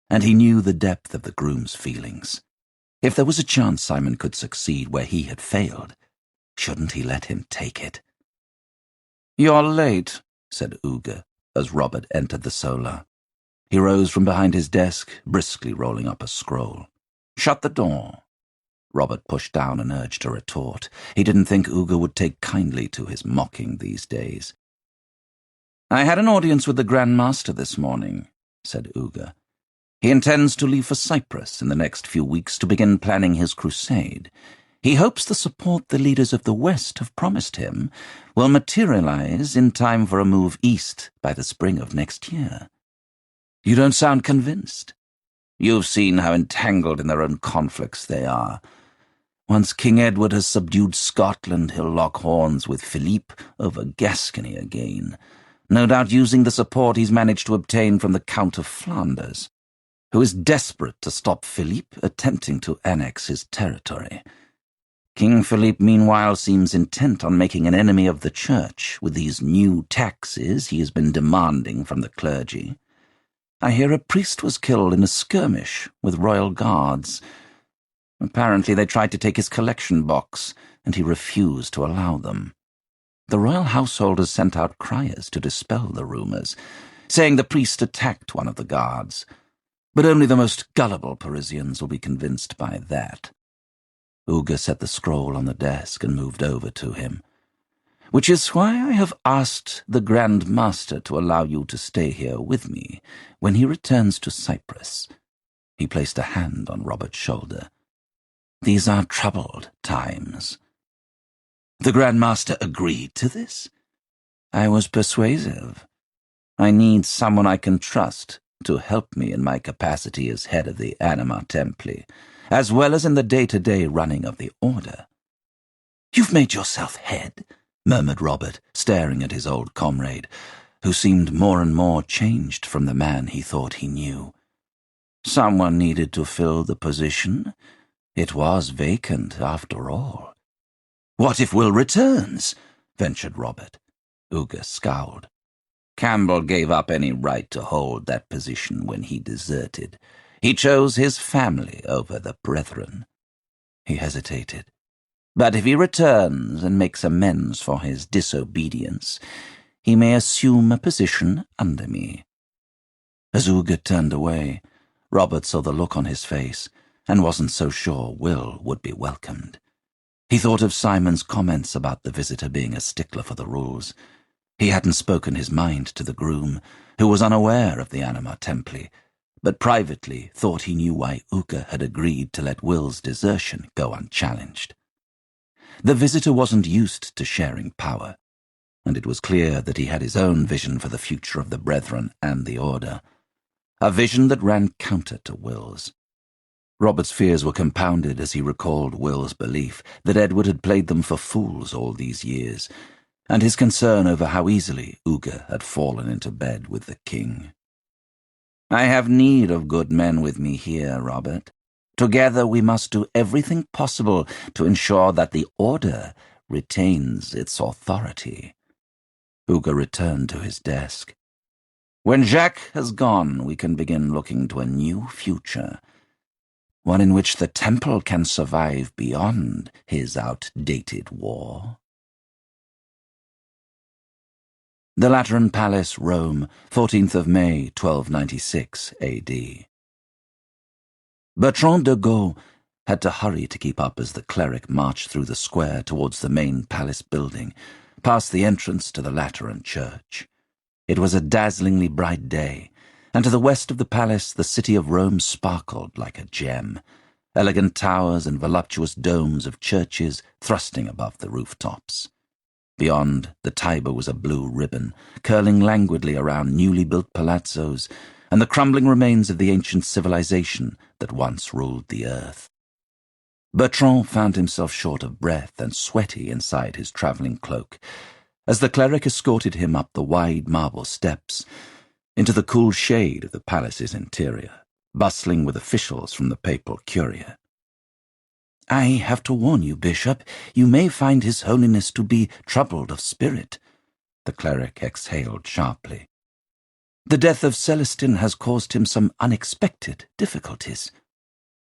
and he knew the depth of the groom's feelings. If there was a chance Simon could succeed where he had failed, shouldn't he let him take it? "You're late," said Uga, as Robert entered the solar. He rose from behind his desk, briskly rolling up a scroll. "Shut the door." Robert pushed down an urge to retort. He didn't think Uga would take kindly to his mocking these days. "I had an audience with the Grand Master this morning," said Uga. "He intends to leave for Cyprus in the next few weeks to begin planning his crusade. He hopes the support the leaders of the West have promised him will materialize in time for a move east by the spring of next year. You don't sound convinced. You've seen how entangled in their own conflicts they are. Once King Edward has subdued Scotland, he'll lock horns with Philippe over Gascony again, no doubt using the support he's managed to obtain from the Count of Flanders, who is desperate to stop Philippe attempting to annex his territory. King Philippe, meanwhile, seems intent on making an enemy of the Church with these new taxes he has been demanding from the clergy. I hear a priest was killed in a skirmish with royal guards. Apparently they tried to take his collection box, and he refused to allow them. The royal household has sent out criers to dispel the rumours, saying the priest attacked one of the guards, but only the most gullible Parisians will be convinced by that. Uga set the scroll on the desk and moved over to him. "Which is why I have asked the Grand Master to allow you to stay here with me when he returns to Cyprus." He placed a hand on Robert's shoulder. "These are troubled times." "The Grand Master agreed to this?" "I was persuasive. I need someone I can trust to help me in my capacity as head of the Anima Templi, as well as in the day-to-day running of the Order." "You've made yourself head?" murmured Robert, staring at his old comrade, who seemed more and more changed from the man he thought he knew. Someone needed to fill the position. It was vacant, after all. "What if Will returns?" ventured Robert. Uga scowled. "Campbell gave up any right to hold that position when he deserted. He chose his family over the brethren." He hesitated. "But if he returns and makes amends for his disobedience, he may assume a position under me." As Uga turned away, Robert saw the look on his face and wasn't so sure Will would be welcomed. He thought of Simon's comments about the visitor being a stickler for the rules. He hadn't spoken his mind to the groom, who was unaware of the Anima Templi, but privately thought he knew why Uga had agreed to let Will's desertion go unchallenged. The visitor wasn't used to sharing power, and it was clear that he had his own vision for the future of the Brethren and the Order, a vision that ran counter to Will's. Robert's fears were compounded as he recalled Will's belief that Edward had played them for fools all these years, and his concern over how easily Uga had fallen into bed with the king. "I have need of good men with me here, Robert. Together we must do everything possible to ensure that the Order retains its authority." Uga returned to his desk. "When Jacques has gone, we can begin looking to a new future, one in which the Temple can survive beyond his outdated war." The Lateran Palace, Rome, 14th of May, 1296 A.D. Bertrand de Gaulle had to hurry to keep up as the cleric marched through the square towards the main palace building, past the entrance to the Lateran church. It was a dazzlingly bright day, and to the west of the palace the city of Rome sparkled like a gem, elegant towers and voluptuous domes of churches thrusting above the rooftops. Beyond, the Tiber was a blue ribbon, curling languidly around newly built palazzos and the crumbling remains of the ancient civilization that once ruled the earth. Bertrand found himself short of breath and sweaty inside his travelling cloak, as the cleric escorted him up the wide marble steps into the cool shade of the palace's interior, bustling with officials from the papal curia. "I have to warn you, Bishop, you may find His Holiness to be troubled of spirit," the cleric exhaled sharply. "The death of Celestin has caused him some unexpected difficulties."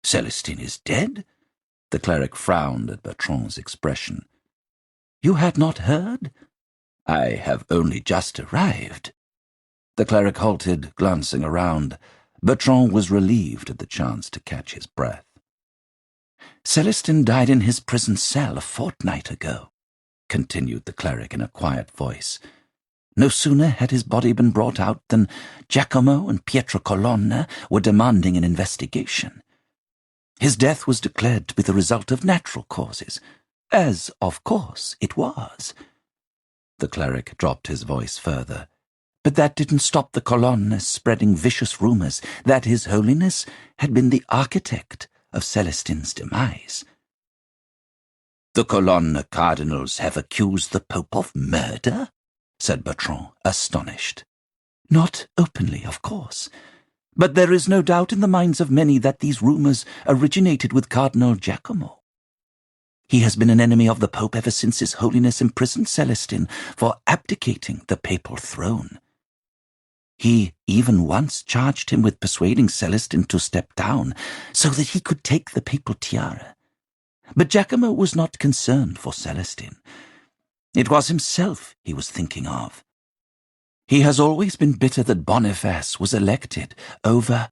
"Celestin is dead?" The cleric frowned at Bertrand's expression. "You had not heard?" "I have only just arrived." The cleric halted, glancing around. Bertrand was relieved at the chance to catch his breath. "Celestin died in his prison cell a fortnight ago," continued the cleric in a quiet voice. "No sooner had his body been brought out than Giacomo and Pietro Colonna were demanding an investigation. His death was declared to be the result of natural causes, as, of course, it was." The cleric dropped his voice further. "But that didn't stop the Colonnas spreading vicious rumors that His Holiness had been the architect of Celestin's demise." "The Colonna cardinals have accused the Pope of murder?" said Bertrand, astonished. "Not openly, of course. But there is no doubt in the minds of many that these rumors originated with Cardinal Giacomo. He has been an enemy of the Pope ever since His Holiness imprisoned Celestin for abdicating the papal throne. He even once charged him with persuading Celestin to step down so that he could take the papal tiara. But Giacomo was not concerned for Celestin. It was himself he was thinking of. He has always been bitter that Boniface was elected over—"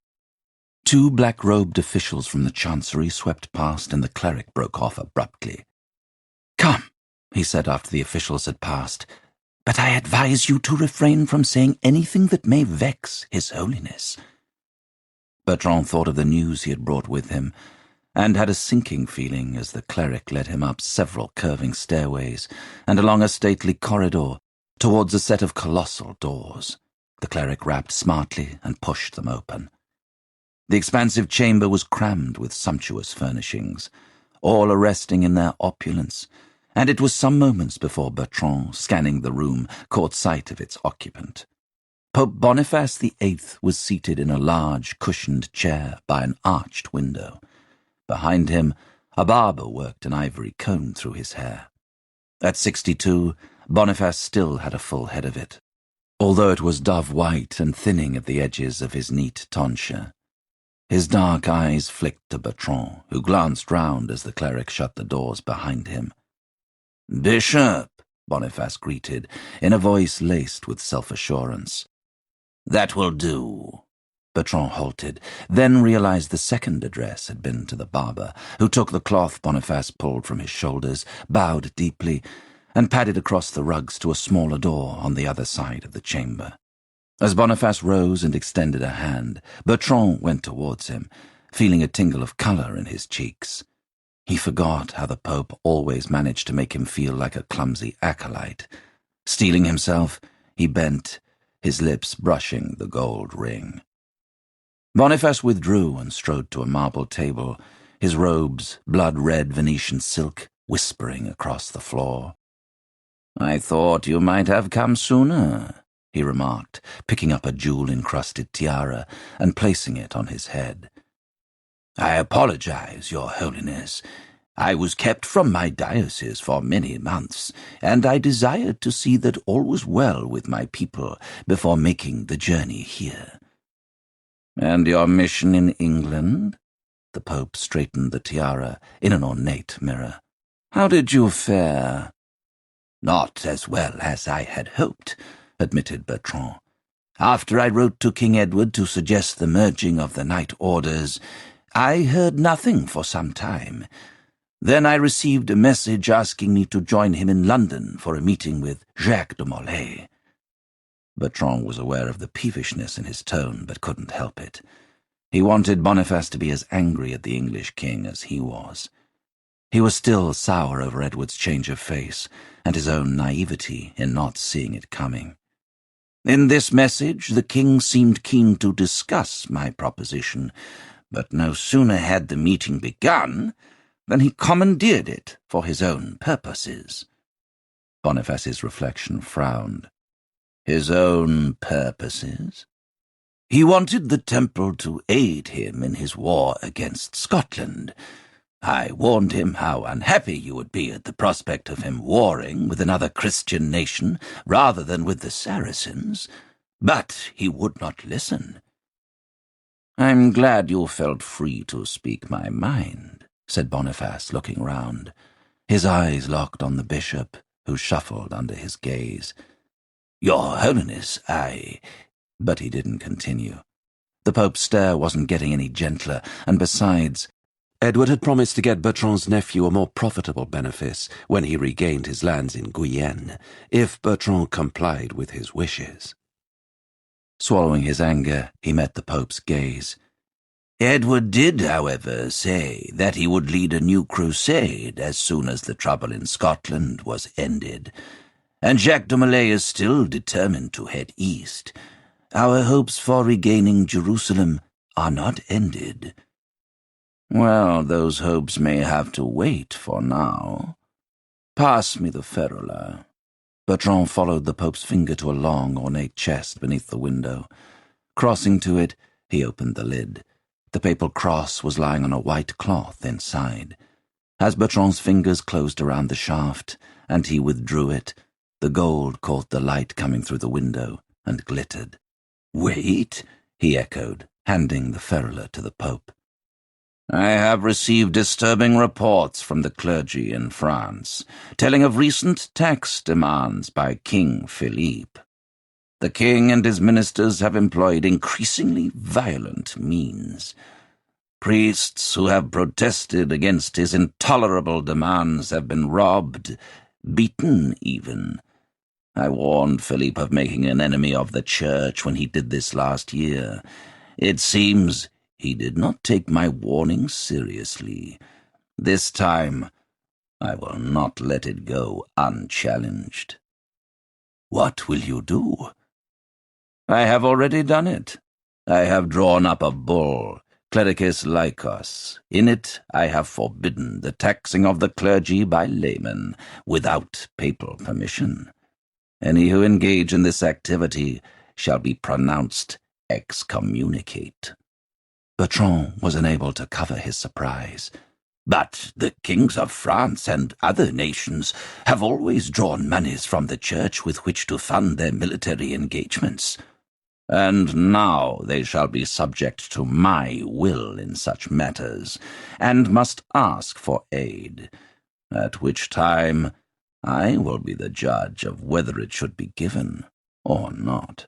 Two black-robed officials from the chancery swept past, and the cleric broke off abruptly. "Come," he said after the officials had passed, "but I advise you to refrain from saying anything that may vex His Holiness." Bertrand thought of the news he had brought with him, and had a sinking feeling as the cleric led him up several curving stairways and along a stately corridor towards a set of colossal doors. The cleric rapped smartly and pushed them open. The expansive chamber was crammed with sumptuous furnishings, all arresting in their opulence, and it was some moments before Bertrand, scanning the room, caught sight of its occupant. Pope Boniface VIII was seated in a large, cushioned chair by an arched window. Behind him, a barber worked an ivory comb through his hair. At 62, Boniface still had a full head of it, although it was dove-white and thinning at the edges of his neat tonsure. His dark eyes flicked to Bertrand, who glanced round as the cleric shut the doors behind him. "Bishop," Boniface greeted, in a voice laced with self-assurance. "That will do." Bertrand halted, then realized the second address had been to the barber, who took the cloth Boniface pulled from his shoulders, bowed deeply, and padded across the rugs to a smaller door on the other side of the chamber. As Boniface rose and extended a hand, Bertrand went towards him, feeling a tingle of colour in his cheeks. He forgot how the Pope always managed to make him feel like a clumsy acolyte. Steeling himself, he bent, his lips brushing the gold ring. Boniface withdrew and strode to a marble table, his robes, blood-red Venetian silk, whispering across the floor. "I thought you might have come sooner," he remarked, picking up a jewel-encrusted tiara and placing it on his head. "I apologize, Your Holiness. I was kept from my diocese for many months, and I desired to see that all was well with my people before making the journey here." "And your mission in England?" The Pope straightened the tiara in an ornate mirror. "How did you fare?" "Not as well as I had hoped," admitted Bertrand. "After I wrote to King Edward to suggest the merging of the Knight Orders, I heard nothing for some time. Then I received a message asking me to join him in London for a meeting with Jacques de Molay. Bertrand was aware of the peevishness in his tone, but couldn't help it. He wanted Boniface to be as angry at the English king as he was. He was still sour over Edward's change of face, and his own naivety in not seeing it coming. In this message, the king seemed keen to discuss my proposition, but no sooner had the meeting begun than he commandeered it for his own purposes. Boniface's reflection frowned. His own purposes? He wanted the temple to aid him in his war against Scotland. I warned him how unhappy you would be at the prospect of him warring with another Christian nation rather than with the Saracens, but he would not listen. "I'm glad you felt free to speak my mind," said Boniface, looking round. His eyes locked on the bishop, who shuffled under his gaze. "Your Holiness, But he didn't continue. The Pope's stare wasn't getting any gentler, and besides, Edward had promised to get Bertrand's nephew a more profitable benefice when he regained his lands in Guyenne, if Bertrand complied with his wishes. Swallowing his anger, he met the Pope's gaze. "Edward did, however, say that he would lead a new crusade as soon as the trouble in Scotland was ended, and Jacques de Molay is still determined to head east. Our hopes for regaining Jerusalem are not ended." "Well, those hopes may have to wait for now. Pass me the ferula." Bertrand followed the Pope's finger to a long, ornate chest beneath the window. Crossing to it, he opened the lid. The papal cross was lying on a white cloth inside. As Bertrand's fingers closed around the shaft, and he withdrew it, the gold caught the light coming through the window and glittered. "Wait," he echoed, handing the ferula to the Pope. "I have received disturbing reports from the clergy in France, telling of recent tax demands by King Philippe. The king and his ministers have employed increasingly violent means. Priests who have protested against his intolerable demands have been robbed, beaten even. I warned Philippe of making an enemy of the Church when he did this last year. It seems he did not take my warning seriously. This time, I will not let it go unchallenged." "What will you do?" "I have already done it. I have drawn up a bull, Clericis Laicos. In it I have forbidden the taxing of the clergy by laymen without papal permission. Any who engage in this activity shall be pronounced excommunicate." Bertrand was unable to cover his surprise. "But the kings of France and other nations have always drawn moneys from the Church with which to fund their military engagements. And now they shall be subject to my will in such matters, and must ask for aid, at which time I will be the judge of whether it should be given or not."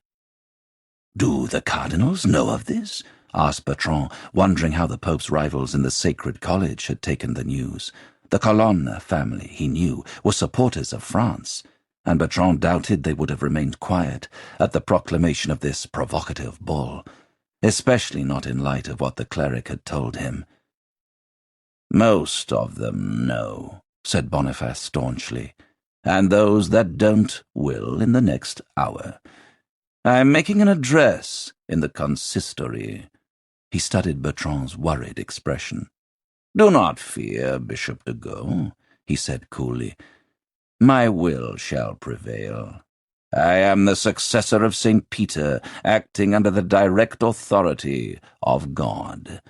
"Do the cardinals know of this?" asked Bertrand, wondering how the Pope's rivals in the Sacred College had taken the news. The Colonna family, he knew, were supporters of France, and Bertrand doubted they would have remained quiet at the proclamation of this provocative bull, especially not in light of what the cleric had told him. "Most of them know," said Boniface staunchly, "and those that don't will in the next hour. I am making an address in the consistory." He studied Bertrand's worried expression. "Do not fear, Bishop de Gaulle," he said coolly. "My will shall prevail. I am the successor of St. Peter, acting under the direct authority of God.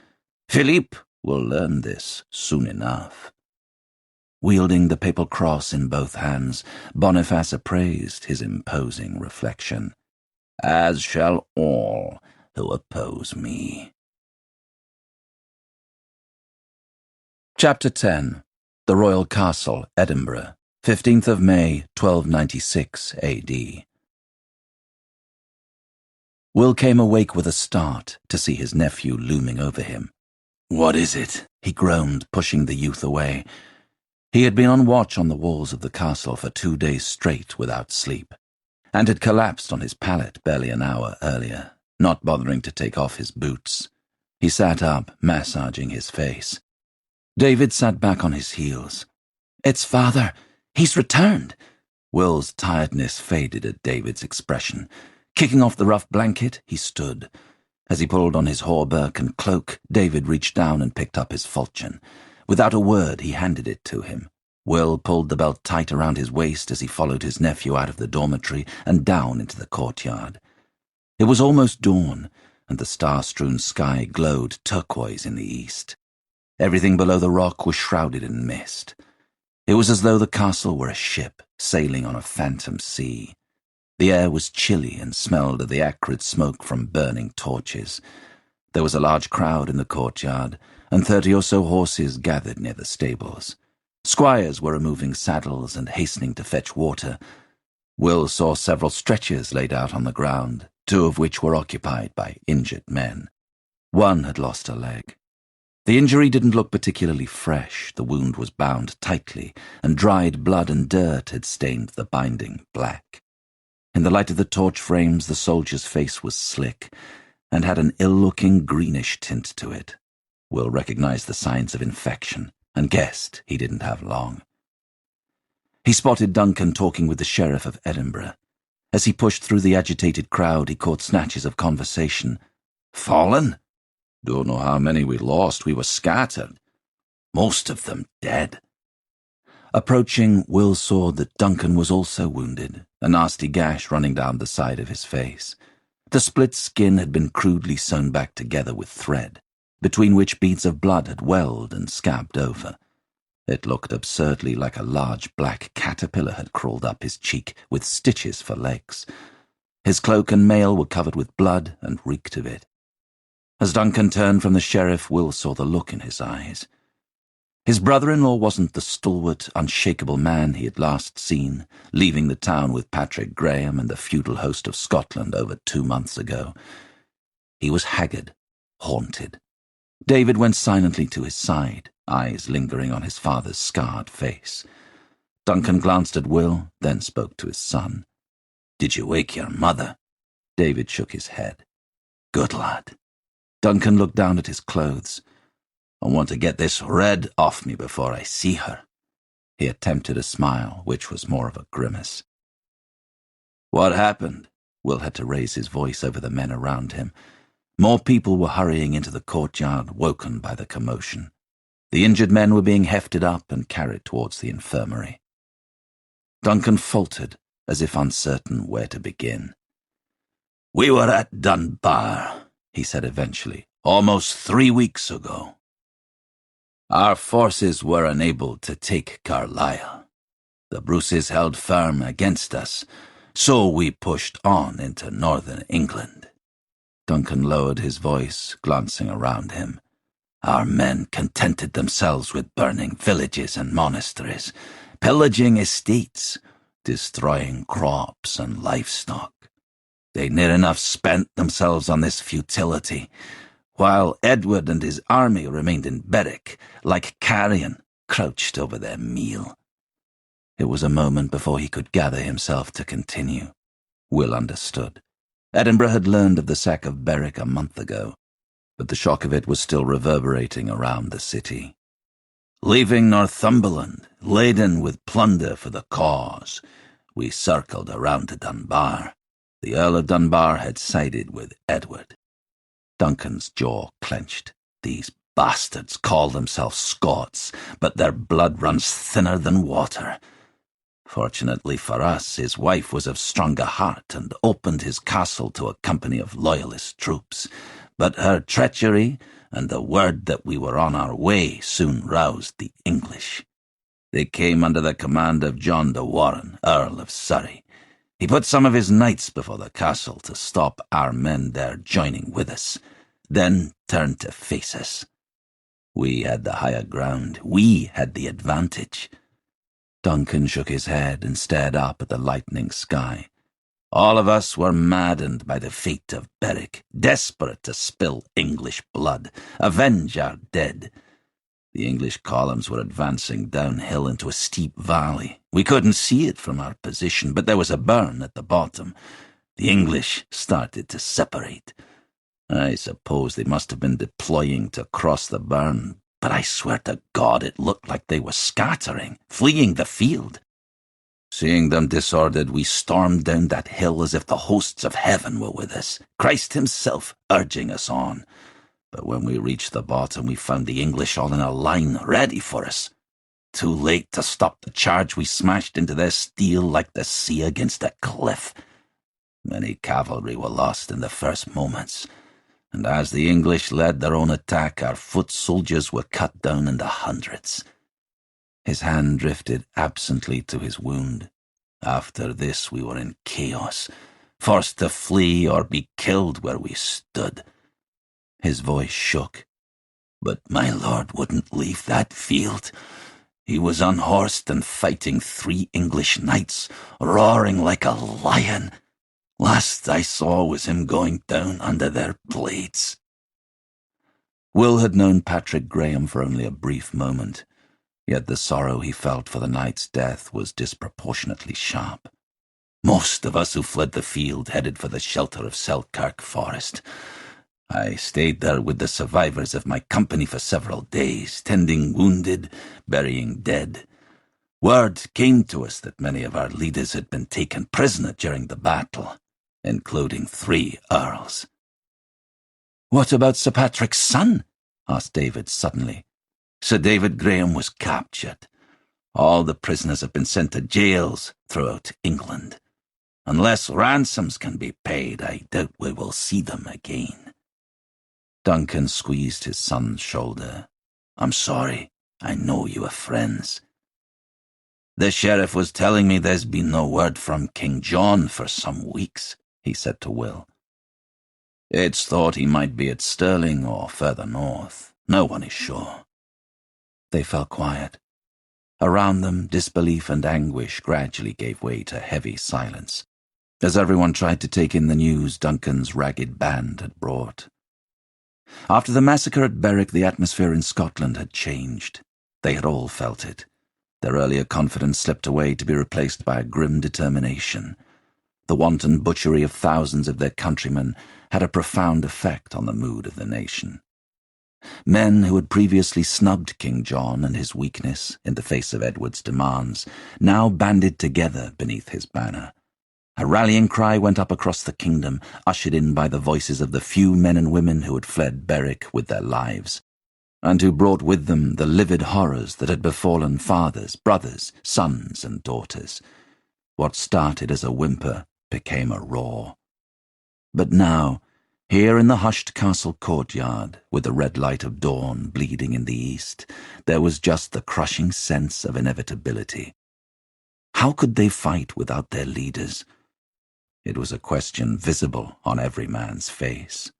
Philippe will learn this soon enough." Wielding the papal cross in both hands, Boniface appraised his imposing reflection. "As shall all who oppose me." Chapter 10. The Royal Castle, Edinburgh, 15th of May, 1296 A.D. Will came awake with a start to see his nephew looming over him. "What is it?" he groaned, pushing the youth away. He had been on watch on the walls of the castle for 2 days straight without sleep, and had collapsed on his pallet barely an hour earlier, not bothering to take off his boots. He sat up, massaging his face. David sat back on his heels. "It's father. He's returned." Will's tiredness faded at David's expression. Kicking off the rough blanket, he stood. As he pulled on his hauberk and cloak, David reached down and picked up his falchion. Without a word, he handed it to him. Will pulled the belt tight around his waist as he followed his nephew out of the dormitory and down into the courtyard. It was almost dawn, and the star-strewn sky glowed turquoise in the east. Everything below the rock was shrouded in mist. It was as though the castle were a ship sailing on a phantom sea. The air was chilly and smelled of the acrid smoke from burning torches. There was a large crowd in the courtyard, and 30 or so horses gathered near the stables. Squires were removing saddles and hastening to fetch water. Will saw several stretchers laid out on the ground, 2 of which were occupied by injured men. One had lost a leg. The injury didn't look particularly fresh. The wound was bound tightly, and dried blood and dirt had stained the binding black. In the light of the torch frames, the soldier's face was slick and had an ill-looking greenish tint to it. Will recognized the signs of infection and guessed he didn't have long. He spotted Duncan talking with the sheriff of Edinburgh. As he pushed through the agitated crowd, he caught snatches of conversation. "Fallen? Don't know how many we lost. We were scattered. Most of them dead." Approaching, Will saw that Duncan was also wounded, a nasty gash running down the side of his face. The split skin had been crudely sewn back together with thread, between which beads of blood had welled and scabbed over. It looked absurdly like a large black caterpillar had crawled up his cheek with stitches for legs. His cloak and mail were covered with blood and reeked of it. As Duncan turned from the sheriff, Will saw the look in his eyes. His brother-in-law wasn't the stalwart, unshakable man he had last seen, leaving the town with Patrick Graham and the feudal host of Scotland over 2 months ago. He was haggard, haunted. David went silently to his side, eyes lingering on his father's scarred face. Duncan glanced at Will, then spoke to his son. "Did you wake your mother?" David shook his head. "Good lad." Duncan looked down at his clothes. "I want to get this red off me before I see her." He attempted a smile, which was more of a grimace. "What happened?" Will had to raise his voice over the men around him. More people were hurrying into the courtyard, woken by the commotion. The injured men were being hefted up and carried towards the infirmary. Duncan faltered, as if uncertain where to begin. "We were at Dunbar," he said eventually, "almost 3 weeks ago. Our forces were unable to take Carlisle. The Bruces held firm against us, so we pushed on into northern England." Duncan lowered his voice, glancing around him. "Our men contented themselves with burning villages and monasteries, pillaging estates, destroying crops and livestock. They near enough spent themselves on this futility, while Edward and his army remained in Berwick, like carrion, crouched over their meal." It was a moment before he could gather himself to continue. Will understood. Edinburgh had learned of the sack of Berwick a month ago, but the shock of it was still reverberating around the city. "Leaving Northumberland, laden with plunder for the cause, we circled around to Dunbar. The Earl of Dunbar had sided with Edward." Duncan's jaw clenched. "These bastards call themselves Scots, but their blood runs thinner than water. Fortunately for us, his wife was of stronger heart and opened his castle to a company of loyalist troops. But her treachery and the word that we were on our way soon roused the English. They came under the command of John de Warenne, Earl of Surrey. He put some of his knights before the castle to stop our men there joining with us, then turned to face us. We had the higher ground. We had the advantage." Duncan shook his head and stared up at the lightening sky. All of us were maddened by the fate of Berwick, desperate to spill English blood, avenge our dead. The English columns were advancing downhill into a steep valley. We couldn't see it from our position, but there was a burn at the bottom. The English started to separate. I suppose they must have been deploying to cross the burn, but I swear to God it looked like they were scattering, fleeing the field. Seeing them disordered, we stormed down that hill as if the hosts of heaven were with us, Christ himself urging us on. But when we reached the bottom, we found the English all in a line, ready for us. Too late to stop the charge, we smashed into their steel like the sea against a cliff. Many cavalry were lost in the first moments, and as the English led their own attack, our foot soldiers were cut down in the hundreds. His hand drifted absently to his wound. After this we were in chaos, forced to flee or be killed where we stood. His voice shook. But my lord wouldn't leave that field. He was unhorsed and fighting 3 English knights, roaring like a lion. Last I saw was him going down under their blades. Will had known Patrick Graham for only a brief moment, yet the sorrow he felt for the knight's death was disproportionately sharp. Most of us who fled the field headed for the shelter of Selkirk Forest. I stayed there with the survivors of my company for several days, tending wounded, burying dead. Word came to us that many of our leaders had been taken prisoner during the battle, including 3 earls. "What about Sir Patrick's son?" asked David suddenly. "Sir David Graham was captured. All the prisoners have been sent to jails throughout England. Unless ransoms can be paid, I doubt we will see them again." Duncan squeezed his son's shoulder. "I'm sorry. I know you are friends." "The sheriff was telling me there's been no word from King John for some weeks," he said to Will. "It's thought he might be at Stirling or further north. No one is sure." They fell quiet. Around them, disbelief and anguish gradually gave way to heavy silence, as everyone tried to take in the news Duncan's ragged band had brought. After the massacre at Berwick, the atmosphere in Scotland had changed. They had all felt it. Their earlier confidence slipped away to be replaced by a grim determination. The wanton butchery of thousands of their countrymen had a profound effect on the mood of the nation. Men who had previously snubbed King John and his weakness in the face of Edward's demands now banded together beneath his banner. A rallying cry went up across the kingdom, ushered in by the voices of the few men and women who had fled Berwick with their lives, and who brought with them the livid horrors that had befallen fathers, brothers, sons, and daughters. What started as a whimper became a roar. But now, here in the hushed castle courtyard, with the red light of dawn bleeding in the east, there was just the crushing sense of inevitability. How could they fight without their leaders? It was a question visible on every man's face.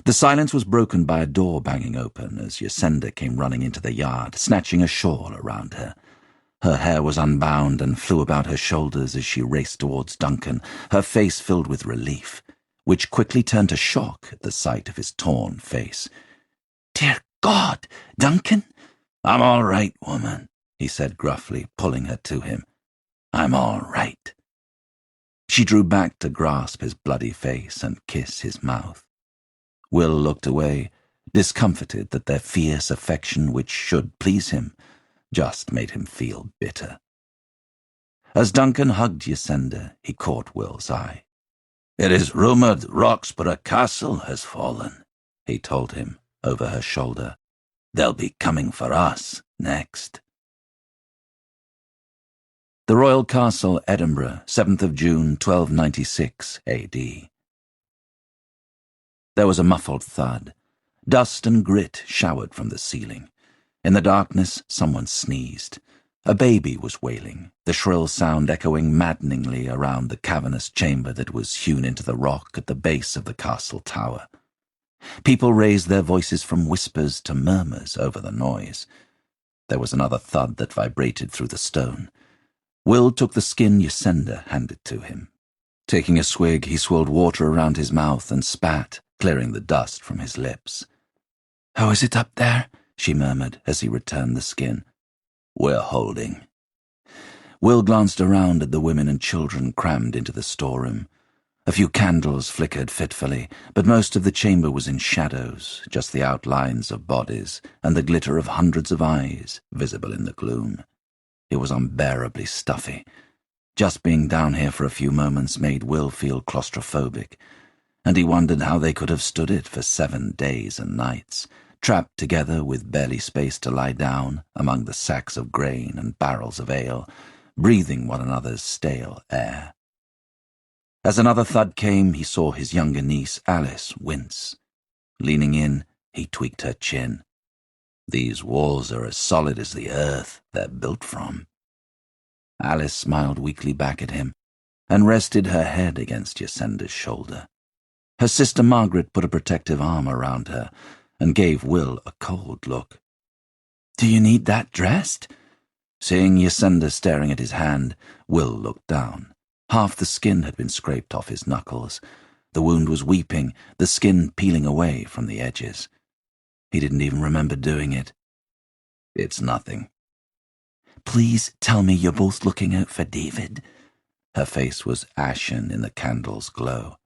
The silence was broken by a door banging open as Yasenda came running into the yard, snatching a shawl around her. Her hair was unbound and flew about her shoulders as she raced towards Duncan, her face filled with relief, which quickly turned to shock at the sight of his torn face. "Dear God, Duncan!" "I'm all right, woman," he said gruffly, pulling her to him. "I'm all right." She drew back to grasp his bloody face and kiss his mouth. Will looked away, discomfited that their fierce affection, which should please him, just made him feel bitter. As Duncan hugged Yasenda, he caught Will's eye. "It is rumoured Roxburgh Castle has fallen," he told him over her shoulder. "They'll be coming for us next." The Royal Castle, Edinburgh, 7th of June, 1296 A.D. There was a muffled thud. Dust and grit showered from the ceiling. In the darkness, someone sneezed. A baby was wailing, the shrill sound echoing maddeningly around the cavernous chamber that was hewn into the rock at the base of the castle tower. People raised their voices from whispers to murmurs over the noise. There was another thud that vibrated through the stone. Will took the skin Ysenda handed to him. Taking a swig, he swirled water around his mouth and spat, clearing the dust from his lips. "How is it up there?" she murmured as he returned the skin. "We're holding." Will glanced around at the women and children crammed into the storeroom. A few candles flickered fitfully, but most of the chamber was in shadows, just the outlines of bodies and the glitter of hundreds of eyes visible in the gloom. It was unbearably stuffy. Just being down here for a few moments made Will feel claustrophobic, and he wondered how they could have stood it for 7 days and nights, trapped together with barely space to lie down among the sacks of grain and barrels of ale, breathing one another's stale air. As another thud came, he saw his younger niece, Alice, wince. Leaning in, he tweaked her chin. "These walls are as solid as the earth they're built from." Alice smiled weakly back at him and rested her head against Ysenda's shoulder. Her sister Margaret put a protective arm around her and gave Will a cold look. "Do you need that dressed?" Seeing Ysenda staring at his hand, Will looked down. Half the skin had been scraped off his knuckles. The wound was weeping, the skin peeling away from the edges. He didn't even remember doing it. "It's nothing." "Please tell me you're both looking out for David." Her face was ashen in the candle's glow.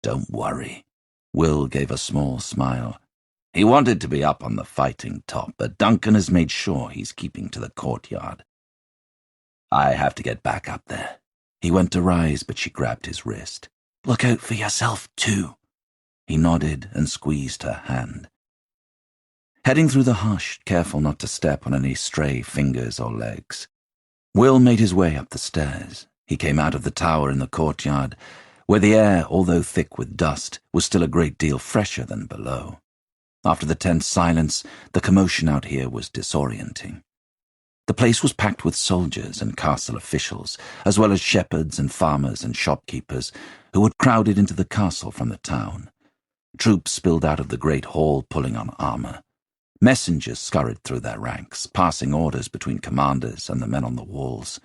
"Don't worry." Will gave a small smile. "He wanted to be up on the fighting top, but Duncan has made sure he's keeping to the courtyard. I have to get back up there." He went to rise, but she grabbed his wrist. "Look out for yourself, too." He nodded and squeezed her hand. Heading through the hush, careful not to step on any stray fingers or legs, Will made his way up the stairs. He came out of the tower in the courtyard, where the air, although thick with dust, was still a great deal fresher than below. After the tense silence, the commotion out here was disorienting. The place was packed with soldiers and castle officials, as well as shepherds and farmers and shopkeepers, who had crowded into the castle from the town. Troops spilled out of the great hall pulling on armor. Messengers scurried through their ranks, passing orders between commanders and the men on the walls.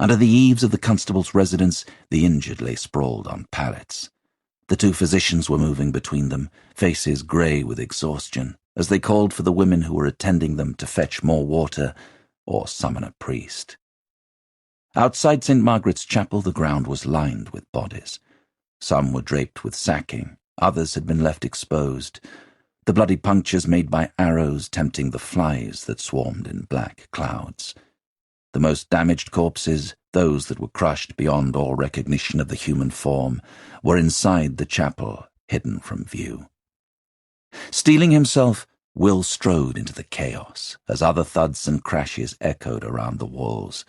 Under the eaves of the constable's residence, the injured lay sprawled on pallets. The 2 physicians were moving between them, faces grey with exhaustion, as they called for the women who were attending them to fetch more water or summon a priest. Outside St. Margaret's Chapel, the ground was lined with bodies. Some were draped with sacking, others had been left exposed, the bloody punctures made by arrows tempting the flies that swarmed in black clouds. The most damaged corpses, those that were crushed beyond all recognition of the human form, were inside the chapel, hidden from view. Steeling himself, Will strode into the chaos as other thuds and crashes echoed around the walls.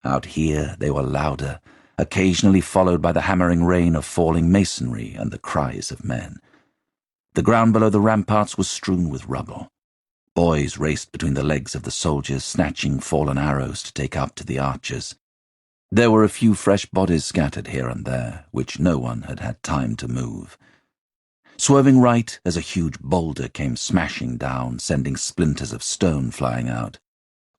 Out here they were louder, occasionally followed by the hammering rain of falling masonry and the cries of men. The ground below the ramparts was strewn with rubble. Boys raced between the legs of the soldiers, snatching fallen arrows to take up to the archers. There were a few fresh bodies scattered here and there, which no one had had time to move. Swerving right as a huge boulder came smashing down, sending splinters of stone flying out,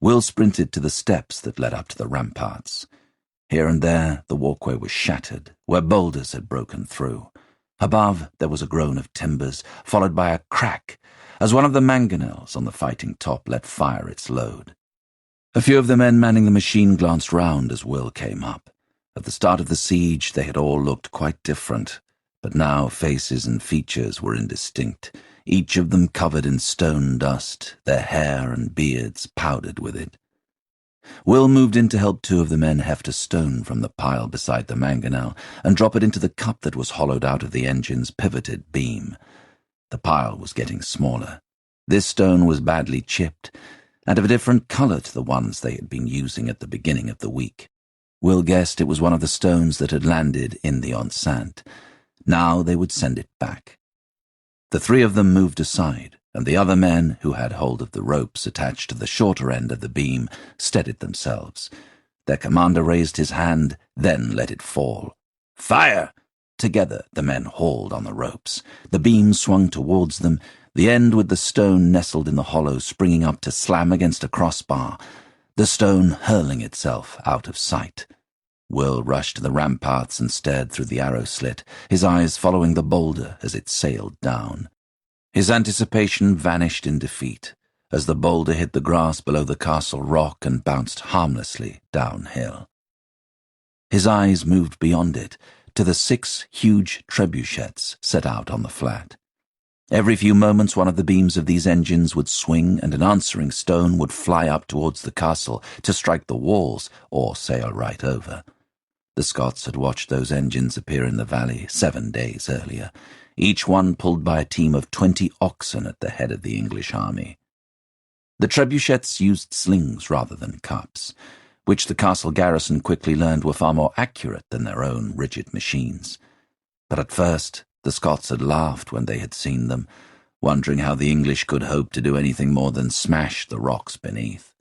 Will sprinted to the steps that led up to the ramparts. Here and there the walkway was shattered, where boulders had broken through. Above there was a groan of timbers, followed by a crack, as one of the mangonels on the fighting top let fire its load. A few of the men manning the machine glanced round as Will came up. At the start of the siege they had all looked quite different, but now faces and features were indistinct, each of them covered in stone dust, their hair and beards powdered with it. Will moved in to help 2 of the men heft a stone from the pile beside the mangonel and drop it into the cup that was hollowed out of the engine's pivoted beam. The pile was getting smaller. This stone was badly chipped, and of a different colour to the ones they had been using at the beginning of the week. Will guessed it was one of the stones that had landed in the enceinte. Now they would send it back. The 3 of them moved aside, and the other men, who had hold of the ropes attached to the shorter end of the beam, steadied themselves. Their commander raised his hand, then let it fall. "Fire!" Together the men hauled on the ropes. The beam swung towards them, the end with the stone nestled in the hollow springing up to slam against a crossbar. the stone hurling itself out of sight. Will rushed to the ramparts and stared through the arrow slit, his eyes following the boulder as it sailed down. His anticipation vanished in defeat as the boulder hit the grass below the castle rock and bounced harmlessly downhill. His eyes moved beyond it to the 6 huge trebuchets set out on the flat. Every few moments one of the beams of these engines would swing and an answering stone would fly up towards the castle to strike the walls or sail right over. The Scots had watched those engines appear in the valley 7 days earlier, each one pulled by a team of 20 oxen at the head of the English army. The trebuchets used slings rather than cups, which the castle garrison quickly learned were far more accurate than their own rigid machines. But at first, the Scots had laughed when they had seen them, wondering how the English could hope to do anything more than smash the rocks beneath.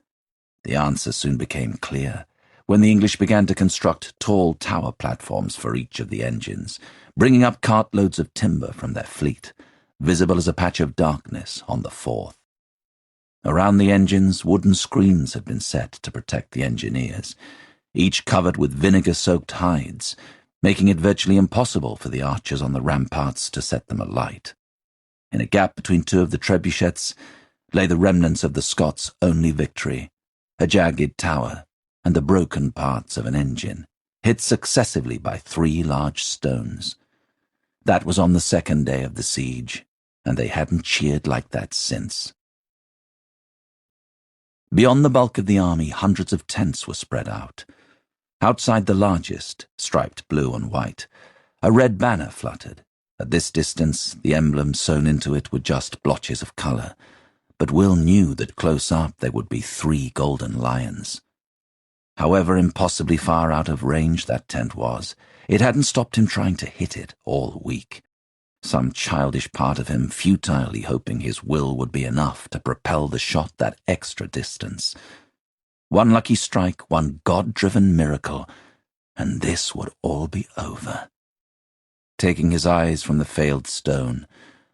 The answer soon became clear when the English began to construct tall tower platforms for each of the engines, bringing up cartloads of timber from their fleet, visible as a patch of darkness on the 4th. Around the engines, wooden screens had been set to protect the engineers, each covered with vinegar-soaked hides, making it virtually impossible for the archers on the ramparts to set them alight. In a gap between 2 of the trebuchets lay the remnants of the Scots' only victory, a jagged tower and the broken parts of an engine, hit successively by 3 large stones. That was on the 2nd day of the siege, and they hadn't cheered like that since. Beyond the bulk of the army, hundreds of tents were spread out. Outside the largest, striped blue and white, a red banner fluttered. At this distance, the emblems sewn into it were just blotches of colour, but Will knew that close up there would be 3 golden lions. However impossibly far out of range that tent was, it hadn't stopped him trying to hit it all week. Some childish part of him futilely hoping his will would be enough to propel the shot that extra distance. One lucky strike, one God-driven miracle, and this would all be over. Taking his eyes from the failed stone,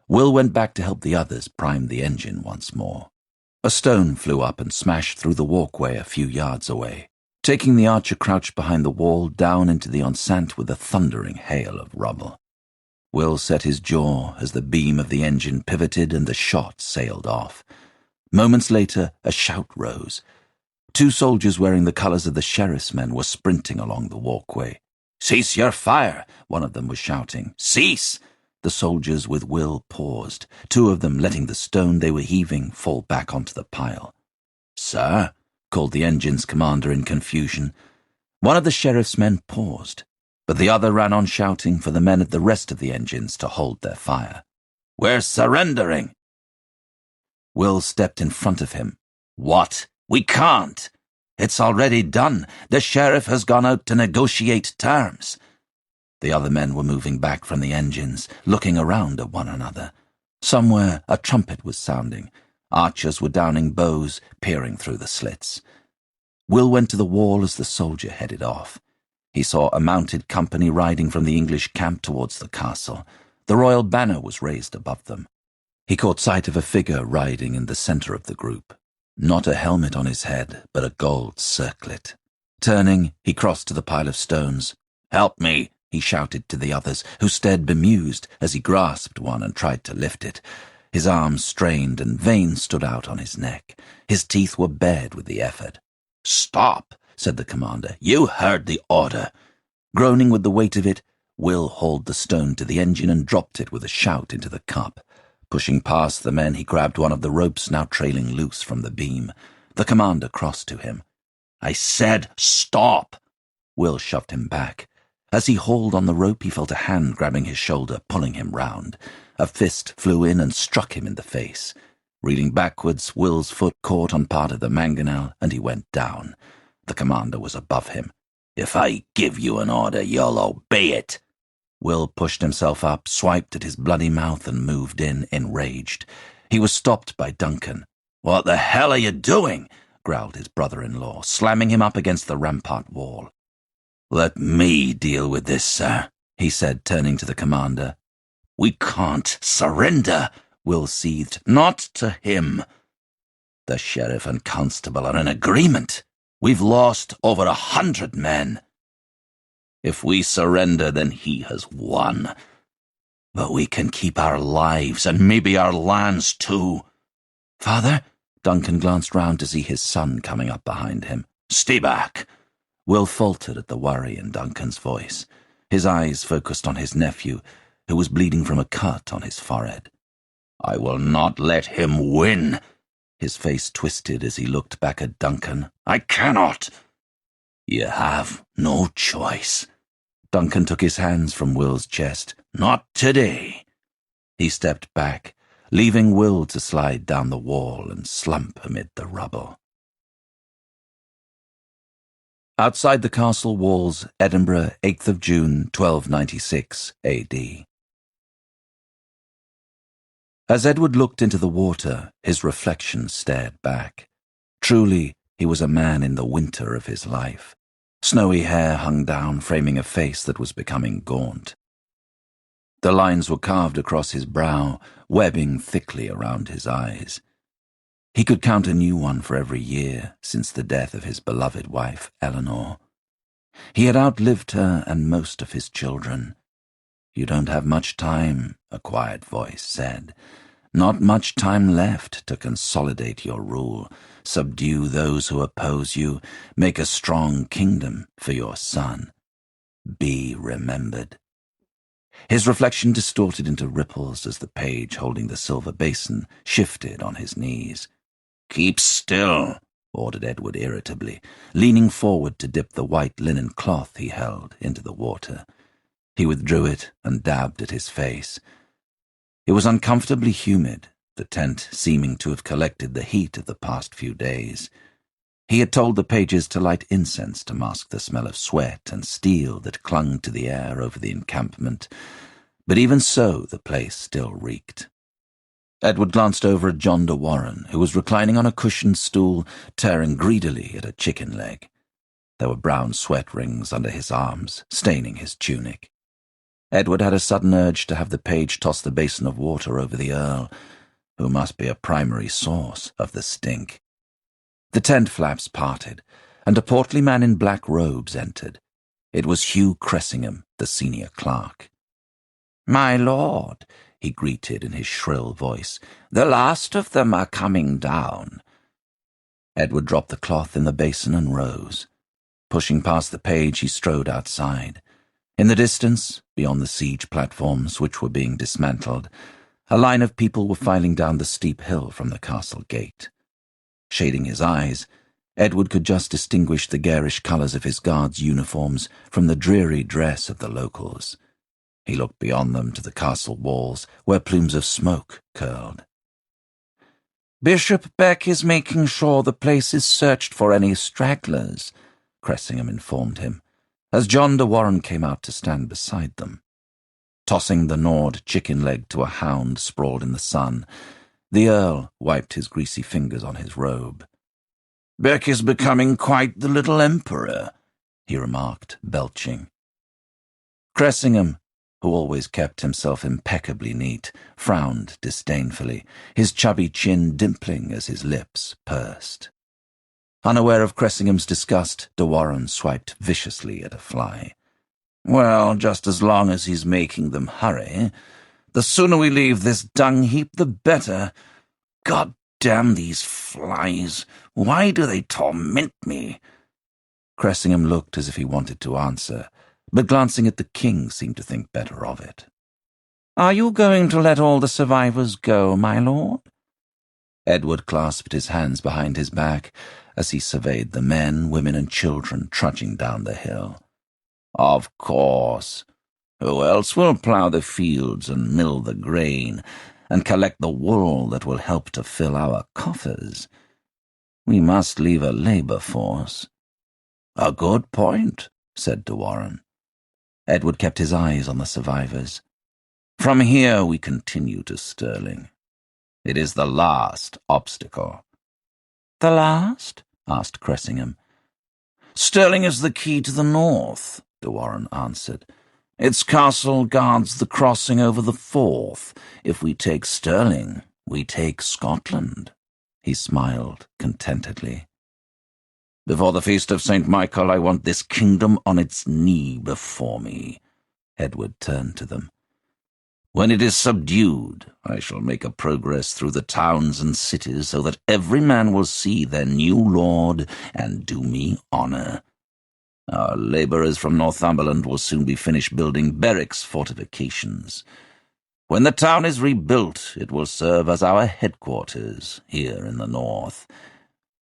Will went back to help the others prime the engine once more. A stone flew up and smashed through the walkway a few yards away, taking the archer crouched behind the wall down into the enceinte with a thundering hail of rubble. Will set his jaw as the beam of the engine pivoted and the shot sailed off. Moments later, a shout rose. 2 soldiers wearing the colours of the sheriff's men were sprinting along the walkway. "Cease your fire!" one of them was shouting. "Cease!" The soldiers with Will paused, 2 of them letting the stone they were heaving fall back onto the pile. "Sir?" called the engine's commander in confusion. One of the sheriff's men paused, but the other ran on shouting for the men at the rest of the engines to hold their fire. "We're surrendering!" Will stepped in front of him. "What? We can't! It's already done. The sheriff has gone out to negotiate terms." The other men were moving back from the engines, looking around at one another. Somewhere a trumpet was sounding. Archers were downing bows, peering through the slits. Will went to the wall as the soldier headed off. He saw a mounted company riding from the English camp towards the castle. The royal banner was raised above them. He caught sight of a figure riding in the centre of the group. Not a helmet on his head, but a gold circlet. Turning, he crossed to the pile of stones. "Help me!" he shouted to the others, who stared bemused as he grasped one and tried to lift it. His arms strained and veins stood out on his neck. His teeth were bared with the effort. "Stop!" said the commander. "You heard the order." Groaning with the weight of it, Will hauled the stone to the engine and dropped it with a shout into the cup. Pushing past the men, he grabbed one of the ropes now trailing loose from the beam. The commander crossed to him. "I said stop!" Will shoved him back. As he hauled on the rope, he felt a hand grabbing his shoulder, pulling him round. A fist flew in and struck him in the face. Reeling backwards, Will's foot caught on part of the mangonel, and he went down. The commander was above him. "If I give you an order, you'll obey it." Will pushed himself up, swiped at his bloody mouth, and moved in, enraged. He was stopped by Duncan. "What the hell are you doing?" growled his brother-in-law, slamming him up against the rampart wall. "Let me deal with this, sir," he said, turning to the commander. "We can't surrender," Will seethed. "Not to him." "The sheriff and constable are in agreement," We've lost over 100 men. If we surrender, then he has won. But we can keep our lives and maybe our lands too. Father? Duncan glanced round to see his son coming up behind him. Stay back. Will faltered at the worry in Duncan's voice. His eyes focused on his nephew, who was bleeding from a cut on his forehead. I will not let him win. His face twisted as he looked back at Duncan. I cannot. You have no choice. Duncan took his hands from Will's chest. Not today. He stepped back, leaving Will to slide down the wall and slump amid the rubble. Outside the castle walls, Edinburgh, 8th of June, 1296 A.D. As Edward looked into the water, his reflection stared back. Truly, he was a man in the winter of his life. Snowy hair hung down, framing a face that was becoming gaunt. The lines were carved across his brow, webbing thickly around his eyes. He could count a new one for every year since the death of his beloved wife, Eleanor. He had outlived her and most of his children. "You don't have much time," a quiet voice said. "Not much time left to consolidate your rule, subdue those who oppose you, make a strong kingdom for your son. Be remembered." His reflection distorted into ripples as the page holding the silver basin shifted on his knees. "Keep still," ordered Edward irritably, leaning forward to dip the white linen cloth he held into the water. He withdrew it and dabbed at his face. It was uncomfortably humid, the tent seeming to have collected the heat of the past few days. He had told the pages to light incense to mask the smell of sweat and steel that clung to the air over the encampment, but even so the place still reeked. Edward glanced over at John de Warenne, who was reclining on a cushioned stool, tearing greedily at a chicken leg. There were brown sweat rings under his arms, staining his tunic. Edward had a sudden urge to have the page toss the basin of water over the Earl, who must be a primary source of the stink. The tent flaps parted, and a portly man in black robes entered. It was Hugh Cressingham, the senior clerk. "My lord," he greeted in his shrill voice, "the last of them are coming down." Edward dropped the cloth in the basin and rose. Pushing past the page, he strode outside. In the distance, beyond the siege platforms which were being dismantled, a line of people were filing down the steep hill from the castle gate. Shading his eyes, Edward could just distinguish the garish colours of his guards' uniforms from the dreary dress of the locals. He looked beyond them to the castle walls, where plumes of smoke curled. "Bishop Beck is making sure the place is searched for any stragglers," Cressingham informed him, as John de Warenne came out to stand beside them. Tossing the gnawed chicken leg to a hound sprawled in the sun, the Earl wiped his greasy fingers on his robe. "Beck is becoming quite the little emperor," he remarked, belching. Cressingham, who always kept himself impeccably neat, frowned disdainfully, his chubby chin dimpling as his lips pursed. Unaware of Cressingham's disgust, de Warenne swiped viciously at a fly. "Well, just as long as he's making them hurry. The sooner we leave this dung heap, the better. God damn these flies. Why do they torment me?" Cressingham looked as if he wanted to answer, but glancing at the king seemed to think better of it. "Are you going to let all the survivors go, my lord?" Edward clasped his hands behind his back as he surveyed the men, women, and children trudging down the hill. "Of course. Who else will plough the fields and mill the grain and collect the wool that will help to fill our coffers? We must leave a labour force." "A good point," said de Warenne. Edward kept his eyes on the survivors. "From here we continue to Stirling. It is the last obstacle." "The last?" asked Cressingham. "Stirling is the key to the north," de Warenne answered. "Its castle guards the crossing over the Forth. If we take Stirling, we take Scotland." He smiled contentedly. Before the feast of St. Michael, I want this kingdom on its knee before me." Edward turned to them. "When it is subdued, I shall make a progress through the towns and cities so that every man will see their new lord and do me honour. Our labourers from Northumberland will soon be finished building Berwick's fortifications. When the town is rebuilt, it will serve as our headquarters here in the north.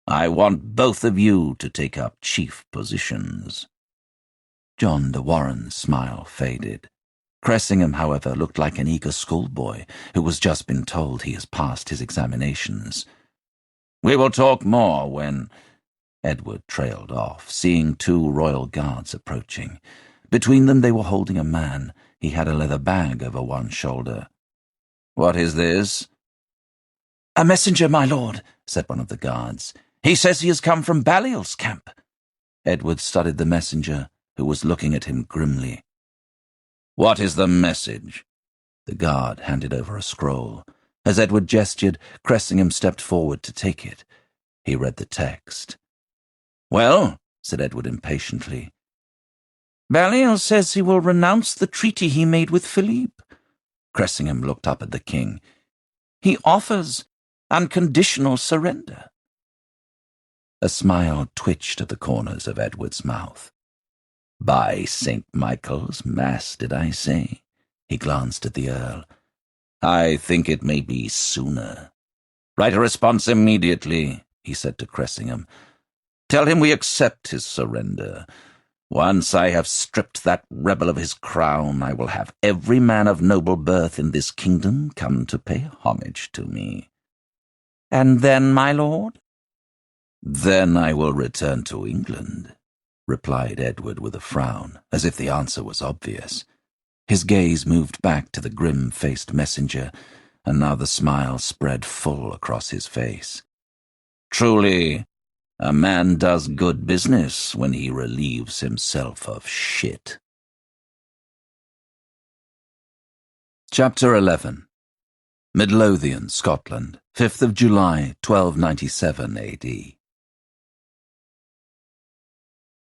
I want both of you to take up chief positions." John de Warren's smile faded. Cressingham, however, looked like an eager schoolboy who has just been told he has passed his examinations. "We will talk more when—" Edward trailed off, seeing 2 royal guards approaching. Between them they were holding a man. He had a leather bag over one shoulder. "What is this?" "A messenger, my lord," said one of the guards. "He says he has come from Baliol's camp." Edward studied the messenger, who was looking at him grimly. "What is the message?" The guard handed over a scroll. As Edward gestured, Cressingham stepped forward to take it. He read the text. "Well," said Edward impatiently. "Baliol says he will renounce the treaty he made with Philippe." Cressingham looked up at the king. "He offers unconditional surrender." A smile twitched at the corners of Edward's mouth. "By St. Michael's Mass, did I say?" He glanced at the Earl. "I think it may be sooner. Write a response immediately," he said to Cressingham. "Tell him we accept his surrender. Once I have stripped that rebel of his crown, I will have every man of noble birth in this kingdom come to pay homage to me." "And then, my lord?" "Then I will return to England," replied Edward with a frown, as if the answer was obvious. His gaze moved back to the grim-faced messenger, and now the smile spread full across his face. "Truly, a man does good business when he relieves himself of shit." Chapter 11. Midlothian, Scotland, 5th of July, 1297 A.D.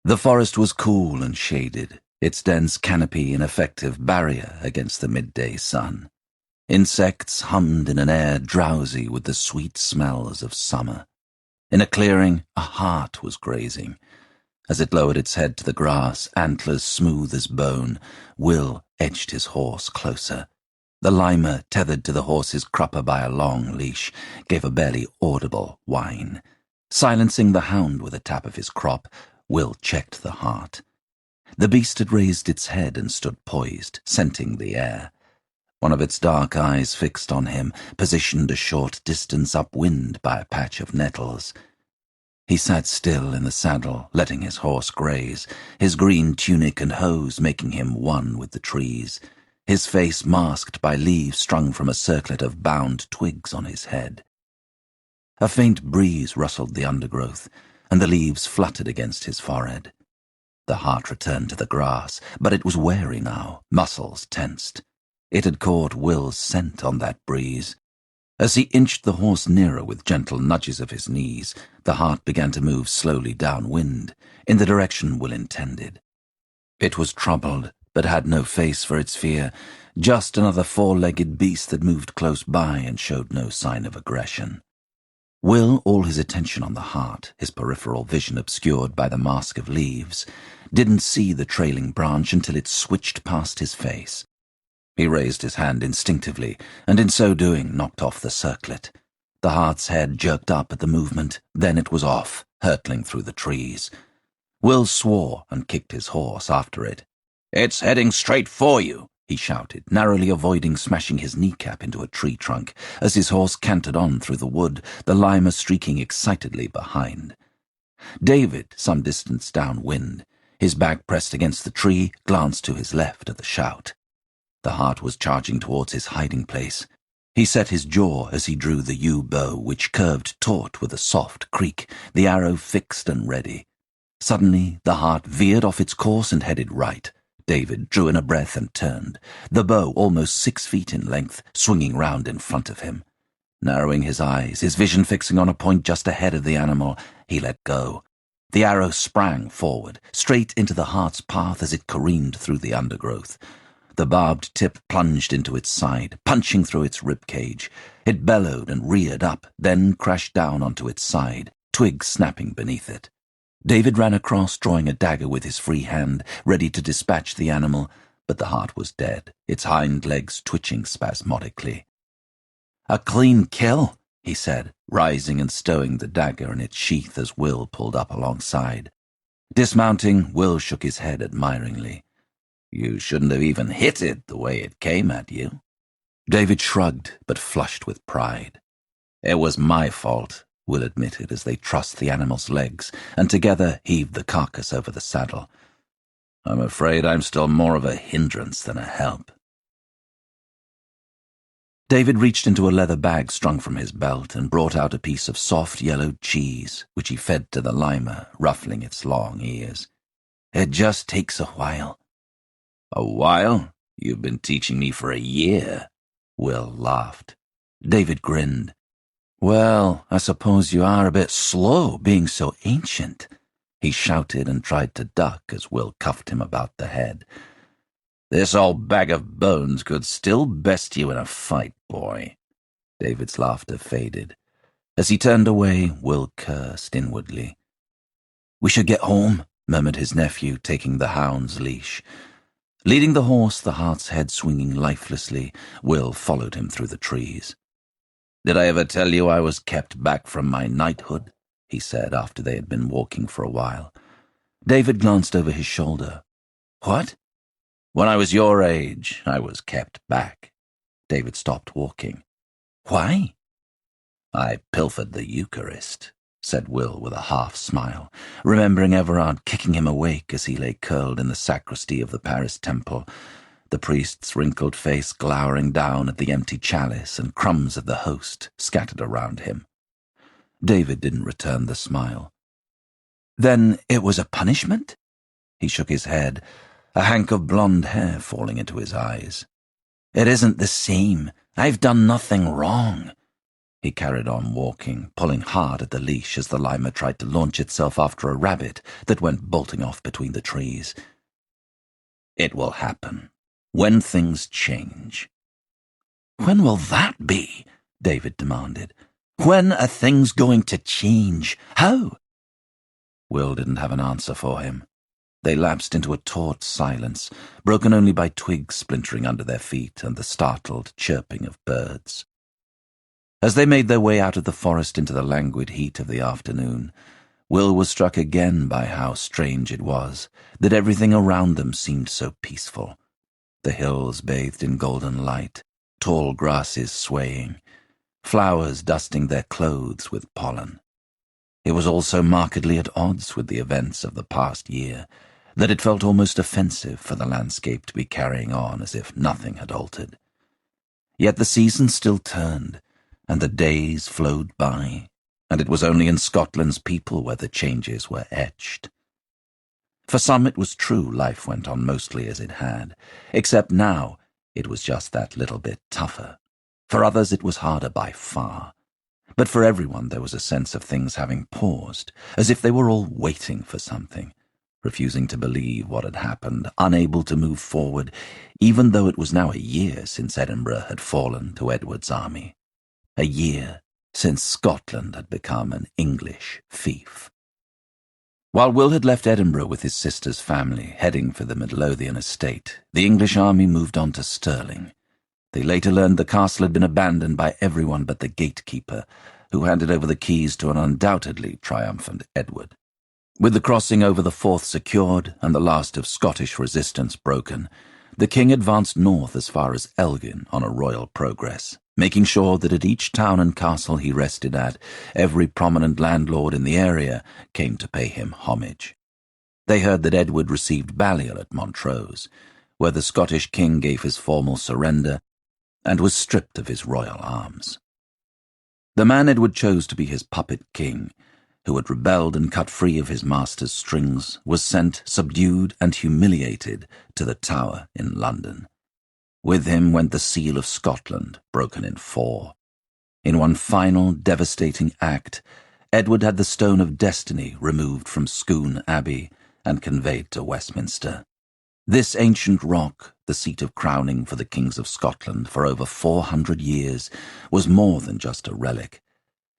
The forest was cool and shaded, its dense canopy an effective barrier against the midday sun. Insects hummed in an air drowsy with the sweet smells of summer. In a clearing, a hart was grazing. As it lowered its head to the grass, antlers smooth as bone, Will edged his horse closer. The limer, tethered to the horse's crupper by a long leash, gave a barely audible whine. Silencing the hound with a tap of his crop, Will checked the hart. The beast had raised its head and stood poised, scenting the air. One of its dark eyes fixed on him, positioned a short distance upwind by a patch of nettles. He sat still in the saddle, letting his horse graze, his green tunic and hose making him one with the trees, his face masked by leaves strung from a circlet of bound twigs on his head. A faint breeze rustled the undergrowth, and the leaves fluttered against his forehead. The hart returned to the grass, but it was wary now, muscles tensed. It had caught Will's scent on that breeze. As he inched the horse nearer with gentle nudges of his knees, the hart began to move slowly downwind, in the direction Will intended. It was troubled, but had no face for its fear, just another 4-legged beast that moved close by and showed no sign of aggression. Will, all his attention on the hart, his peripheral vision obscured by the mask of leaves, didn't see the trailing branch until it switched past his face. He raised his hand instinctively, and in so doing knocked off the circlet. The hart's head jerked up at the movement, then it was off, hurtling through the trees. Will swore and kicked his horse after it. "It's heading straight for you," he shouted, narrowly avoiding smashing his kneecap into a tree trunk as his horse cantered on through the wood, the limer streaking excitedly behind. David, some distance downwind, his back pressed against the tree, glanced to his left at the shout. The hart was charging towards his hiding place. He set his jaw as he drew the yew bow, which curved taut with a soft creak, the arrow fixed and ready. Suddenly, the hart veered off its course and headed right. David drew in a breath and turned, the bow almost 6 feet in length, swinging round in front of him. Narrowing his eyes, his vision fixing on a point just ahead of the animal, he let go. The arrow sprang forward, straight into the heart's path as it careened through the undergrowth. The barbed tip plunged into its side, punching through its ribcage. It bellowed and reared up, then crashed down onto its side, twigs snapping beneath it. David ran across, drawing a dagger with his free hand, ready to dispatch the animal, but the heart was dead, its hind legs twitching spasmodically. "A clean kill," he said, rising and stowing the dagger in its sheath as Will pulled up alongside. Dismounting, Will shook his head admiringly. "You shouldn't have even hit it the way it came at you." David shrugged, but flushed with pride. "It was my fault," Will admitted as they trussed the animal's legs and together heaved the carcass over the saddle. "I'm afraid I'm still more of a hindrance than a help." David reached into a leather bag strung from his belt and brought out a piece of soft yellow cheese, which he fed to the llama, ruffling its long ears. "It just takes a while." "A while? You've been teaching me for a year." Will laughed. David grinned. "Well, I suppose you are a bit slow, being so ancient." He shouted and tried to duck as Will cuffed him about the head. "This old bag of bones could still best you in a fight, boy." David's laughter faded. As he turned away, Will cursed inwardly. "We should get home," murmured his nephew, taking the hound's leash. Leading the horse, the hart's head swinging lifelessly, Will followed him through the trees. "Did I ever tell you I was kept back from my knighthood?" he said after they had been walking for a while. David glanced over his shoulder. "What?" "When I was your age, I was kept back." David stopped walking. "Why?" "I pilfered the Eucharist," said Will with a half-smile, remembering Everard kicking him awake as he lay curled in the sacristy of the Paris temple, the priest's wrinkled face glowering down at the empty chalice and crumbs of the host scattered around him. David didn't return the smile. "Then it was a punishment?" He shook his head, a hank of blonde hair falling into his eyes. "It isn't the same. I've done nothing wrong." He carried on walking, pulling hard at the leash as the llama tried to launch itself after a rabbit that went bolting off between the trees. "It will happen. When things change." "When will that be?" David demanded. "When are things going to change? How?" Will didn't have an answer for him. They lapsed into a taut silence, broken only by twigs splintering under their feet and the startled chirping of birds. As they made their way out of the forest into the languid heat of the afternoon, Will was struck again by how strange it was that everything around them seemed so peaceful. The hills bathed in golden light, tall grasses swaying, flowers dusting their clothes with pollen. It was all so markedly at odds with the events of the past year that it felt almost offensive for the landscape to be carrying on as if nothing had altered. Yet the seasons still turned, and the days flowed by, and it was only in Scotland's people where the changes were etched. For some it was true life went on mostly as it had, except now it was just that little bit tougher. For others it was harder by far. But for everyone there was a sense of things having paused, as if they were all waiting for something, refusing to believe what had happened, unable to move forward, even though it was now a year since Edinburgh had fallen to Edward's army. A year since Scotland had become an English fief. While Will had left Edinburgh with his sister's family, heading for the Midlothian estate, the English army moved on to Stirling. They later learned the castle had been abandoned by everyone but the gatekeeper, who handed over the keys to an undoubtedly triumphant Edward. With the crossing over the Forth secured and the last of Scottish resistance broken, the king advanced north as far as Elgin on a royal progress, making sure that at each town and castle he rested at, every prominent landlord in the area came to pay him homage. They heard that Edward received Balliol at Montrose, where the Scottish king gave his formal surrender and was stripped of his royal arms. The man Edward chose to be his puppet king, who had rebelled and cut free of his master's strings, was sent, subdued and humiliated, to the Tower in London. With him went the seal of Scotland, broken in 4. In one final, devastating act, Edward had the Stone of Destiny removed from Scone Abbey and conveyed to Westminster. This ancient rock, the seat of crowning for the kings of Scotland for over 400 years, was more than just a relic.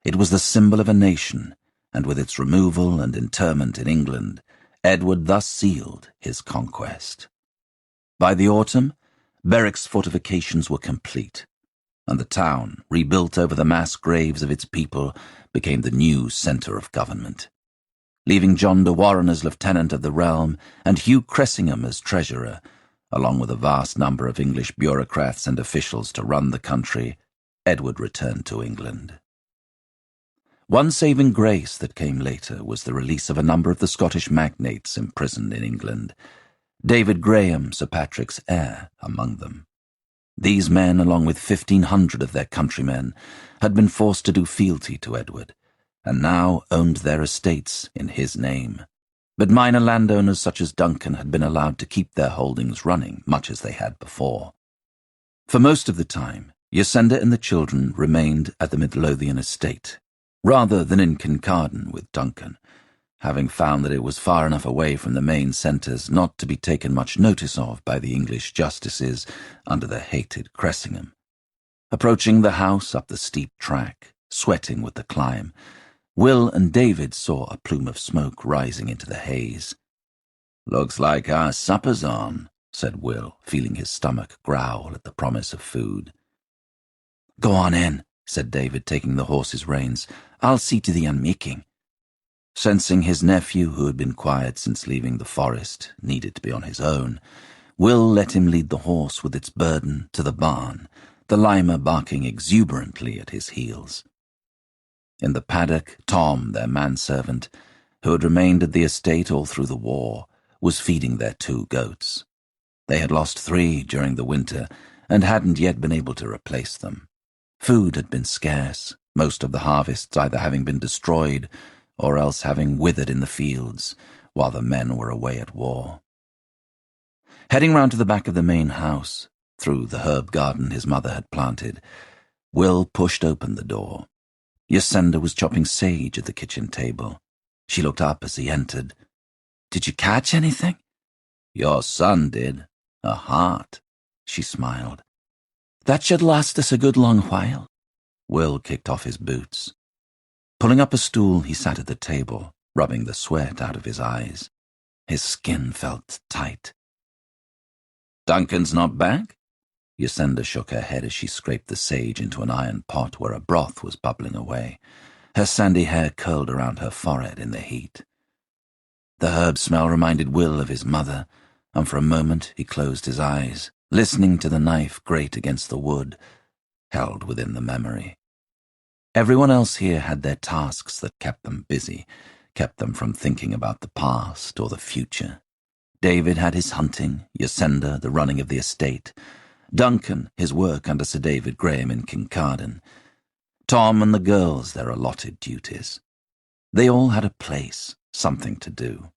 It was the symbol of a nation, and with its removal and interment in England, Edward thus sealed his conquest. By the autumn, Berwick's fortifications were complete, and the town, rebuilt over the mass graves of its people, became the new centre of government. Leaving John de Warenne as lieutenant of the realm and Hugh Cressingham as treasurer, along with a vast number of English bureaucrats and officials to run the country, Edward returned to England. One saving grace that came later was the release of a number of the Scottish magnates imprisoned in England, David Graham, Sir Patrick's heir, among them. These men, along with 1,500 of their countrymen, had been forced to do fealty to Edward, and now owned their estates in his name. But minor landowners such as Duncan had been allowed to keep their holdings running much as they had before. For most of the time, Ysenda and the children remained at the Midlothian estate, rather than in Kincardine with Duncan, having found that it was far enough away from the main centres not to be taken much notice of by the English justices under the hated Cressingham. Approaching the house up the steep track, sweating with the climb, Will and David saw a plume of smoke rising into the haze. "Looks like our supper's on," said Will, feeling his stomach growl at the promise of food. "Go on in," said David, taking the horse's reins. "I'll see to the unmaking." Sensing his nephew, who had been quiet since leaving the forest, needed to be on his own, Will let him lead the horse with its burden to the barn, the Lima barking exuberantly at his heels. In the paddock, Tom, their manservant, who had remained at the estate all through the war, was feeding their 2 goats. They had lost 3 during the winter and hadn't yet been able to replace them. Food had been scarce, most of the harvests either having been destroyed or else having withered in the fields, while the men were away at war. Heading round to the back of the main house, through the herb garden his mother had planted, Will pushed open the door. Ysenda was chopping sage at the kitchen table. She looked up as he entered. "Did you catch anything?" "Your son did. A heart," she smiled. "That should last us a good long while." Will kicked off his boots. Pulling up a stool, he sat at the table, rubbing the sweat out of his eyes. His skin felt tight. "Duncan's not back?" Ysenda shook her head as she scraped the sage into an iron pot where a broth was bubbling away. Her sandy hair curled around her forehead in the heat. The herb smell reminded Will of his mother, and for a moment he closed his eyes, listening to the knife grate against the wood, held within the memory. Everyone else here had their tasks that kept them busy, kept them from thinking about the past or the future. David had his hunting, Ysenda the running of the estate, Duncan his work under Sir David Graham in Kincardine, Tom and the girls their allotted duties. They all had a place, something to do.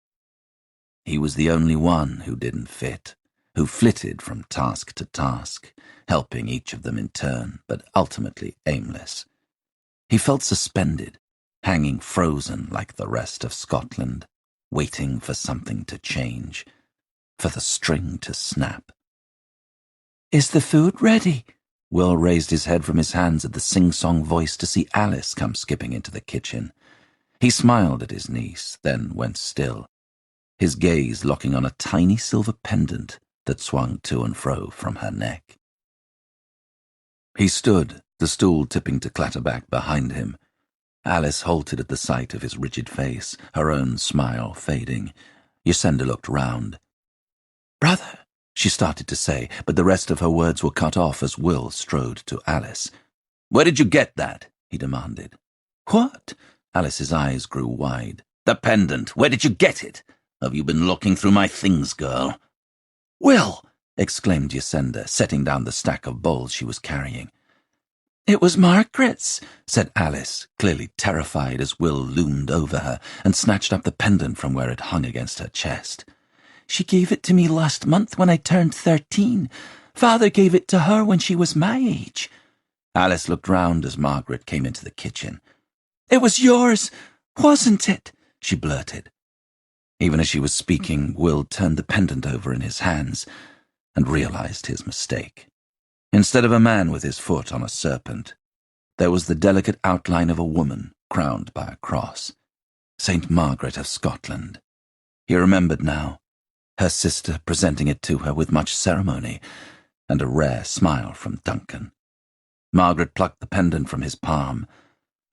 He was the only one who didn't fit, who flitted from task to task, helping each of them in turn, but ultimately aimless. He felt suspended, hanging frozen like the rest of Scotland, waiting for something to change, for the string to snap. "Is the food ready?" Will raised his head from his hands at the sing-song voice to see Alice come skipping into the kitchen. He smiled at his niece, then went still, his gaze locking on a tiny silver pendant that swung to and fro from her neck. He stood, the stool tipping to clatter back behind him. Alice halted at the sight of his rigid face, her own smile fading. Ysenda looked round. "Brother," she started to say, but the rest of her words were cut off as Will strode to Alice. "Where did you get that?" he demanded. "What?" Alice's eyes grew wide. "The pendant. Where did you get it? Have you been looking through my things, girl?" "Will!" exclaimed Ysenda, setting down the stack of bowls she was carrying. "It was Margaret's," said Alice, clearly terrified as Will loomed over her and snatched up the pendant from where it hung against her chest. "She gave it to me last month when I turned 13. Father gave it to her when she was my age." Alice looked round as Margaret came into the kitchen. "It was yours," Wasn't it?" she blurted. Even as she was speaking, Will turned the pendant over in his hands and realized his mistake. Instead of a man with his foot on a serpent, there was the delicate outline of a woman crowned by a cross. St. Margaret of Scotland. He remembered now, her sister presenting it to her with much ceremony, and a rare smile from Duncan. Margaret plucked the pendant from his palm.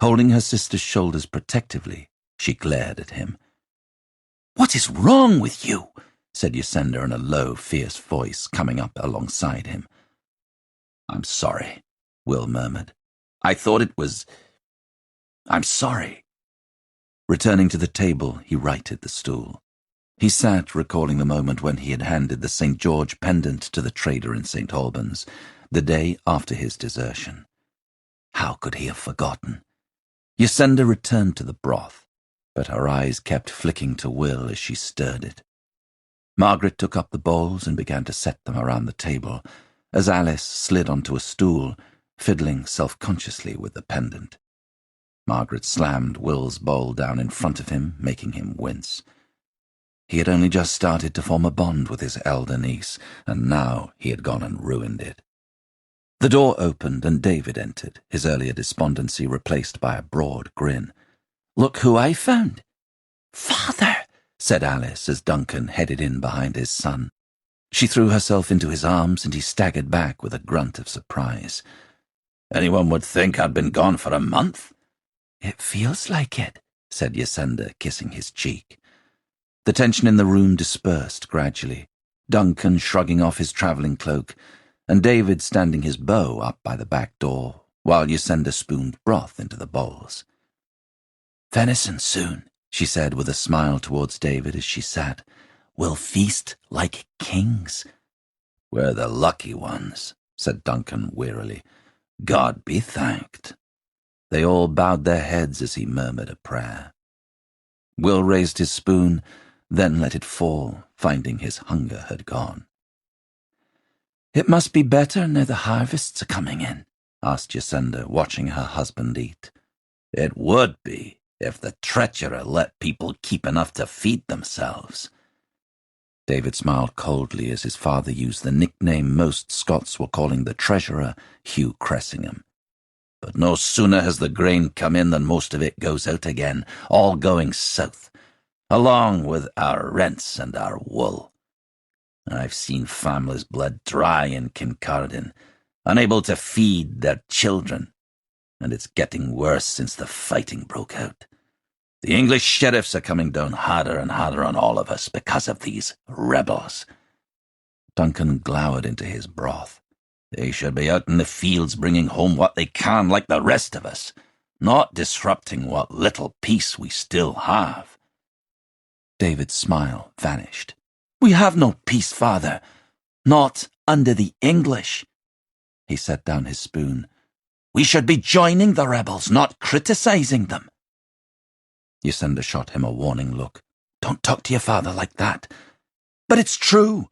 Holding her sister's shoulders protectively, she glared at him. "What is wrong with you?" said Ysenda in a low, fierce voice, coming up alongside him. "I'm sorry," Will murmured. "I thought it was... I'm sorry." Returning to the table, he righted the stool. He sat, recalling the moment when he had handed the St. George pendant to the trader in St. Albans, the day after his desertion. How could he have forgotten? Ysenda returned to the broth, but her eyes kept flicking to Will as she stirred it. Margaret took up the bowls and began to set them around the table, as Alice slid onto a stool, fiddling self-consciously with the pendant. Margaret slammed Will's bowl down in front of him, making him wince. He had only just started to form a bond with his elder niece, and now he had gone and ruined it. The door opened and David entered, his earlier despondency replaced by a broad grin. "Look who I found." "Father," said Alice as Duncan headed in behind his son. She threw herself into his arms and he staggered back with a grunt of surprise. "Anyone would think I'd been gone for a month." "It feels like it," said Ysenda, kissing his cheek. The tension in the room dispersed gradually, Duncan shrugging off his travelling cloak, and David standing his bow up by the back door, while Ysenda spooned broth into the bowls. "Venison soon," she said with a smile towards David as she sat. "We'll feast like kings." "We're the lucky ones," said Duncan wearily. "God be thanked." They all bowed their heads as he murmured a prayer. Will raised his spoon, then let it fall, finding his hunger had gone. "It must be better now the harvests are coming in," asked Ysenda, watching her husband eat. "It would be, if the treacherer let people keep enough to feed themselves." David smiled coldly as his father used the nickname most Scots were calling the treasurer, Hugh Cressingham. "But no sooner has the grain come in than most of it goes out again, all going south, along with our rents and our wool. I've seen families' blood dry in Kincardine, unable to feed their children, and it's getting worse since the fighting broke out. The English sheriffs are coming down harder and harder on all of us because of these rebels." Duncan glowered into his broth. "They should be out in the fields bringing home what they can like the rest of us, not disrupting what little peace we still have." David's smile vanished. "We have no peace, father. Not under the English." He set down his spoon. "We should be joining the rebels, not criticizing them." Ysenda shot him a warning look. "Don't talk to your father like that." "But it's true."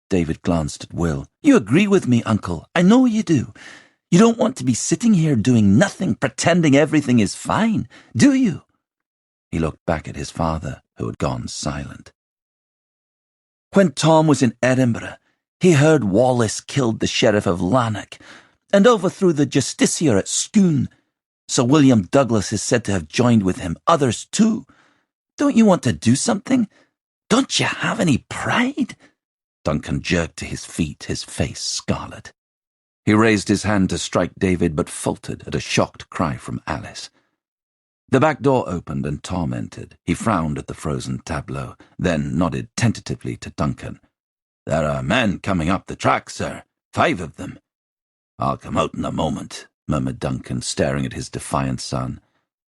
David glanced at Will. "You agree with me, Uncle. I know you do. You don't want to be sitting here doing nothing, pretending everything is fine, do you?" He looked back at his father, who had gone silent. "When Tom was in Edinburgh, he heard Wallace killed the Sheriff of Lanark and overthrew the Justiciar at Scone. Sir William Douglas is said to have joined with him, others too. Don't you want to do something? Don't you have any pride?" Duncan jerked to his feet, his face scarlet. He raised his hand to strike David, but faltered at a shocked cry from Alice. The back door opened and Tom entered. He frowned at the frozen tableau, then nodded tentatively to Duncan. "There are men coming up the track, sir. 5 of them." "I'll come out in a moment," murmured Duncan, staring at his defiant son.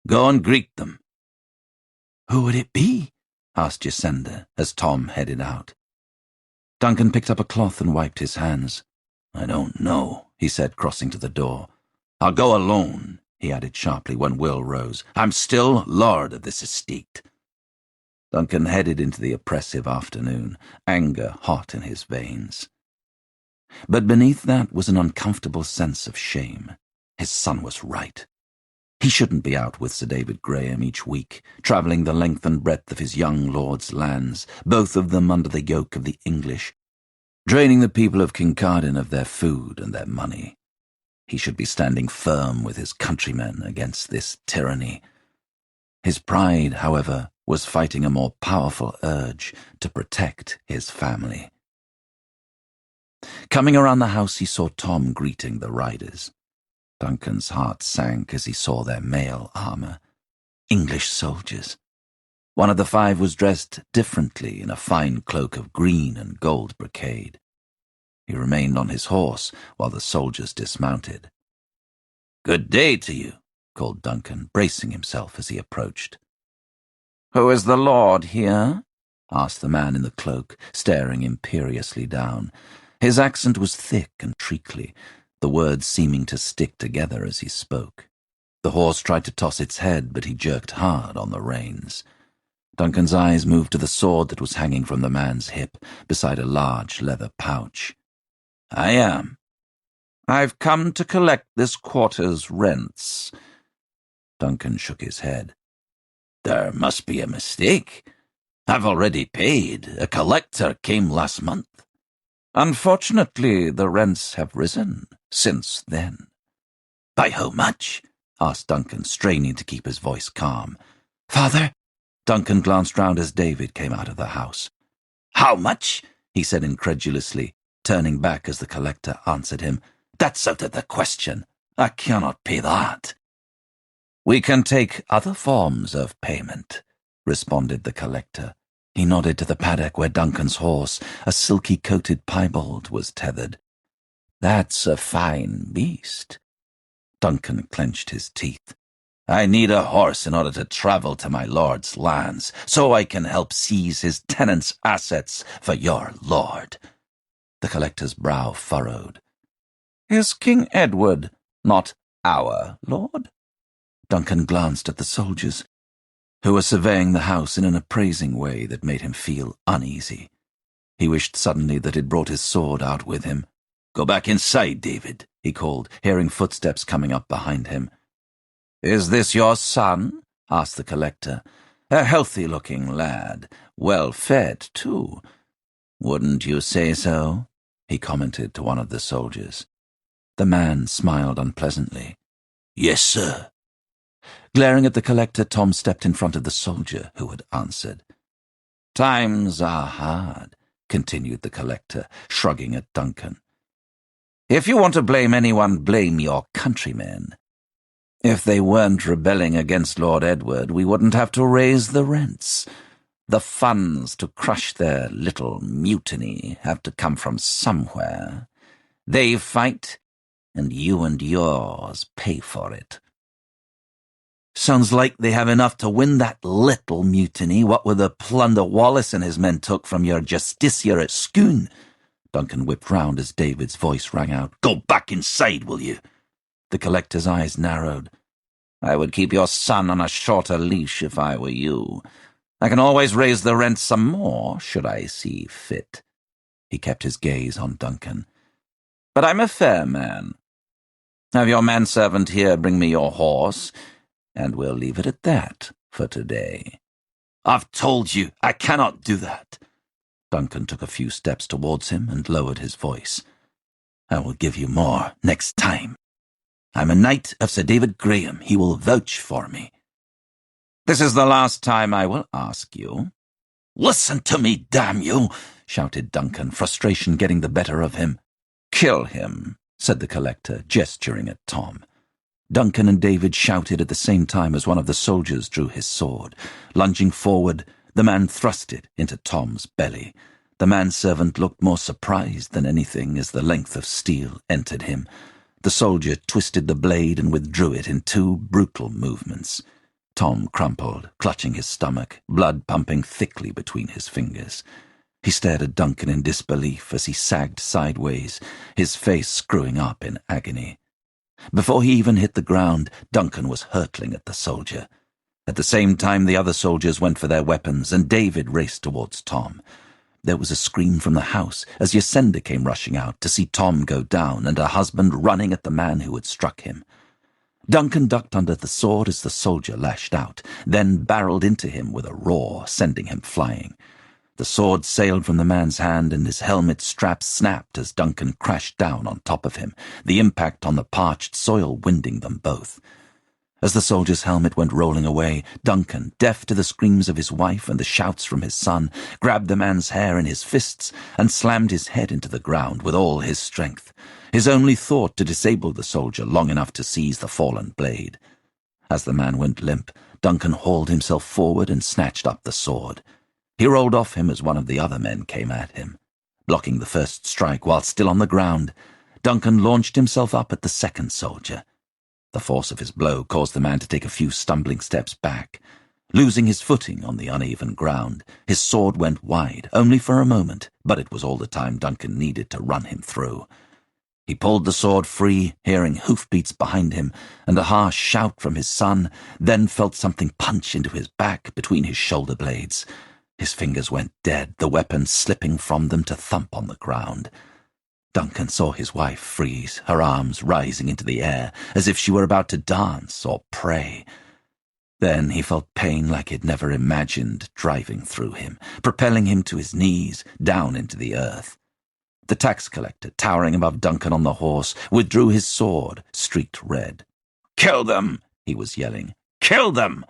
"Go and greet them." "Who would it be?" asked Ysenda as Tom headed out. Duncan picked up a cloth and wiped his hands. "I don't know," he said, crossing to the door. "I'll go alone," he added sharply when Will rose. "I'm still lord of this estate." Duncan headed into the oppressive afternoon, anger hot in his veins. But beneath that was an uncomfortable sense of shame. His son was right. He shouldn't be out with Sir David Graham each week, travelling the length and breadth of his young lord's lands, both of them under the yoke of the English, draining the people of Kincardine of their food and their money. He should be standing firm with his countrymen against this tyranny. His pride, however, was fighting a more powerful urge to protect his family. Coming around the house, he saw Tom greeting the riders. Duncan's heart sank as he saw their mail armour. English soldiers. One of the 5 was dressed differently in a fine cloak of green and gold brocade. He remained on his horse while the soldiers dismounted. "Good day to you," called Duncan, bracing himself as he approached. "Who is the lord here?" asked the man in the cloak, staring imperiously down. His accent was thick and treacly, the words seeming to stick together as he spoke. The horse tried to toss its head, but he jerked hard on the reins. Duncan's eyes moved to the sword that was hanging from the man's hip beside a large leather pouch. "I am. I've come to collect this quarter's rents." Duncan shook his head. "There must be a mistake. I've already paid. A collector came last month." "Unfortunately, the rents have risen since then." "By how much?" asked Duncan, straining to keep his voice calm. "Father?" Duncan glanced round as David came out of the house. "How much?" he said incredulously, turning back as the collector answered him. "That's out of the question. I cannot pay that." "We can take other forms of payment," responded the collector. He nodded to the paddock where Duncan's horse, a silky-coated piebald, was tethered. "That's a fine beast." Duncan clenched his teeth. "I need a horse in order to travel to my lord's lands, so I can help seize his tenants' assets for your lord." The collector's brow furrowed. "Is King Edward not our lord?" Duncan glanced at the soldiers, who were surveying the house in an appraising way that made him feel uneasy. He wished suddenly that he'd brought his sword out with him. "Go back inside, David," he called, hearing footsteps coming up behind him. "Is this your son?" asked the collector. "A healthy-looking lad, well-fed, too." "Wouldn't you say so?" he commented to one of the soldiers. The man smiled unpleasantly. "Yes, sir." Glaring at the collector, Tom stepped in front of the soldier who had answered. "Times are hard," continued the collector, shrugging at Duncan. "If you want to blame anyone, blame your countrymen. If they weren't rebelling against Lord Edward, we wouldn't have to raise the rents. The funds to crush their little mutiny have to come from somewhere. They fight, and you and yours pay for it." "Sounds like they have enough to win that little mutiny, what with the plunder Wallace and his men took from your justiciar at Scone." Duncan whipped round as David's voice rang out. "Go back inside, will you?" The collector's eyes narrowed. "I would keep your son on a shorter leash if I were you. I can always raise the rent some more, should I see fit." He kept his gaze on Duncan. "But I'm a fair man. Have your manservant here bring me your horse, and we'll leave it at that for today." "I've told you I cannot do that." Duncan took a few steps towards him and lowered his voice. "I will give you more next time. I'm a knight of Sir David Graham. He will vouch for me." "This is the last time I will ask you." "Listen to me, damn you!" shouted Duncan, frustration getting the better of him. "Kill him," said the collector, gesturing at Tom. Duncan and David shouted at the same time as one of the soldiers drew his sword. Lunging forward, the man thrust it into Tom's belly. The manservant looked more surprised than anything as the length of steel entered him. The soldier twisted the blade and withdrew it in 2 brutal movements. Tom crumpled, clutching his stomach, blood pumping thickly between his fingers. He stared at Duncan in disbelief as he sagged sideways, his face screwing up in agony. Before he even hit the ground, Duncan was hurtling at the soldier. At the same time, the other soldiers went for their weapons, and David raced towards Tom. There was a scream from the house as Yasenda came rushing out to see Tom go down and her husband running at the man who had struck him. Duncan ducked under the sword as the soldier lashed out, then barreled into him with a roar, sending him flying. The sword sailed from the man's hand, and his helmet strap snapped as Duncan crashed down on top of him, the impact on the parched soil winding them both. As the soldier's helmet went rolling away, Duncan, deaf to the screams of his wife and the shouts from his son, grabbed the man's hair in his fists and slammed his head into the ground with all his strength, his only thought to disable the soldier long enough to seize the fallen blade. As the man went limp, Duncan hauled himself forward and snatched up the sword. He rolled off him as one of the other men came at him. Blocking the first strike while still on the ground, Duncan launched himself up at the second soldier. The force of his blow caused the man to take a few stumbling steps back. Losing his footing on the uneven ground, his sword went wide, only for a moment, but it was all the time Duncan needed to run him through. He pulled the sword free, hearing hoofbeats behind him and a harsh shout from his son, then felt something punch into his back between his shoulder blades. His fingers went dead, the weapon slipping from them to thump on the ground. Duncan saw his wife freeze, her arms rising into the air, as if she were about to dance or pray. Then he felt pain like he'd never imagined driving through him, propelling him to his knees, down into the earth. The tax collector, towering above Duncan on the horse, withdrew his sword, streaked red. "Kill them!" he was yelling. "Kill them!"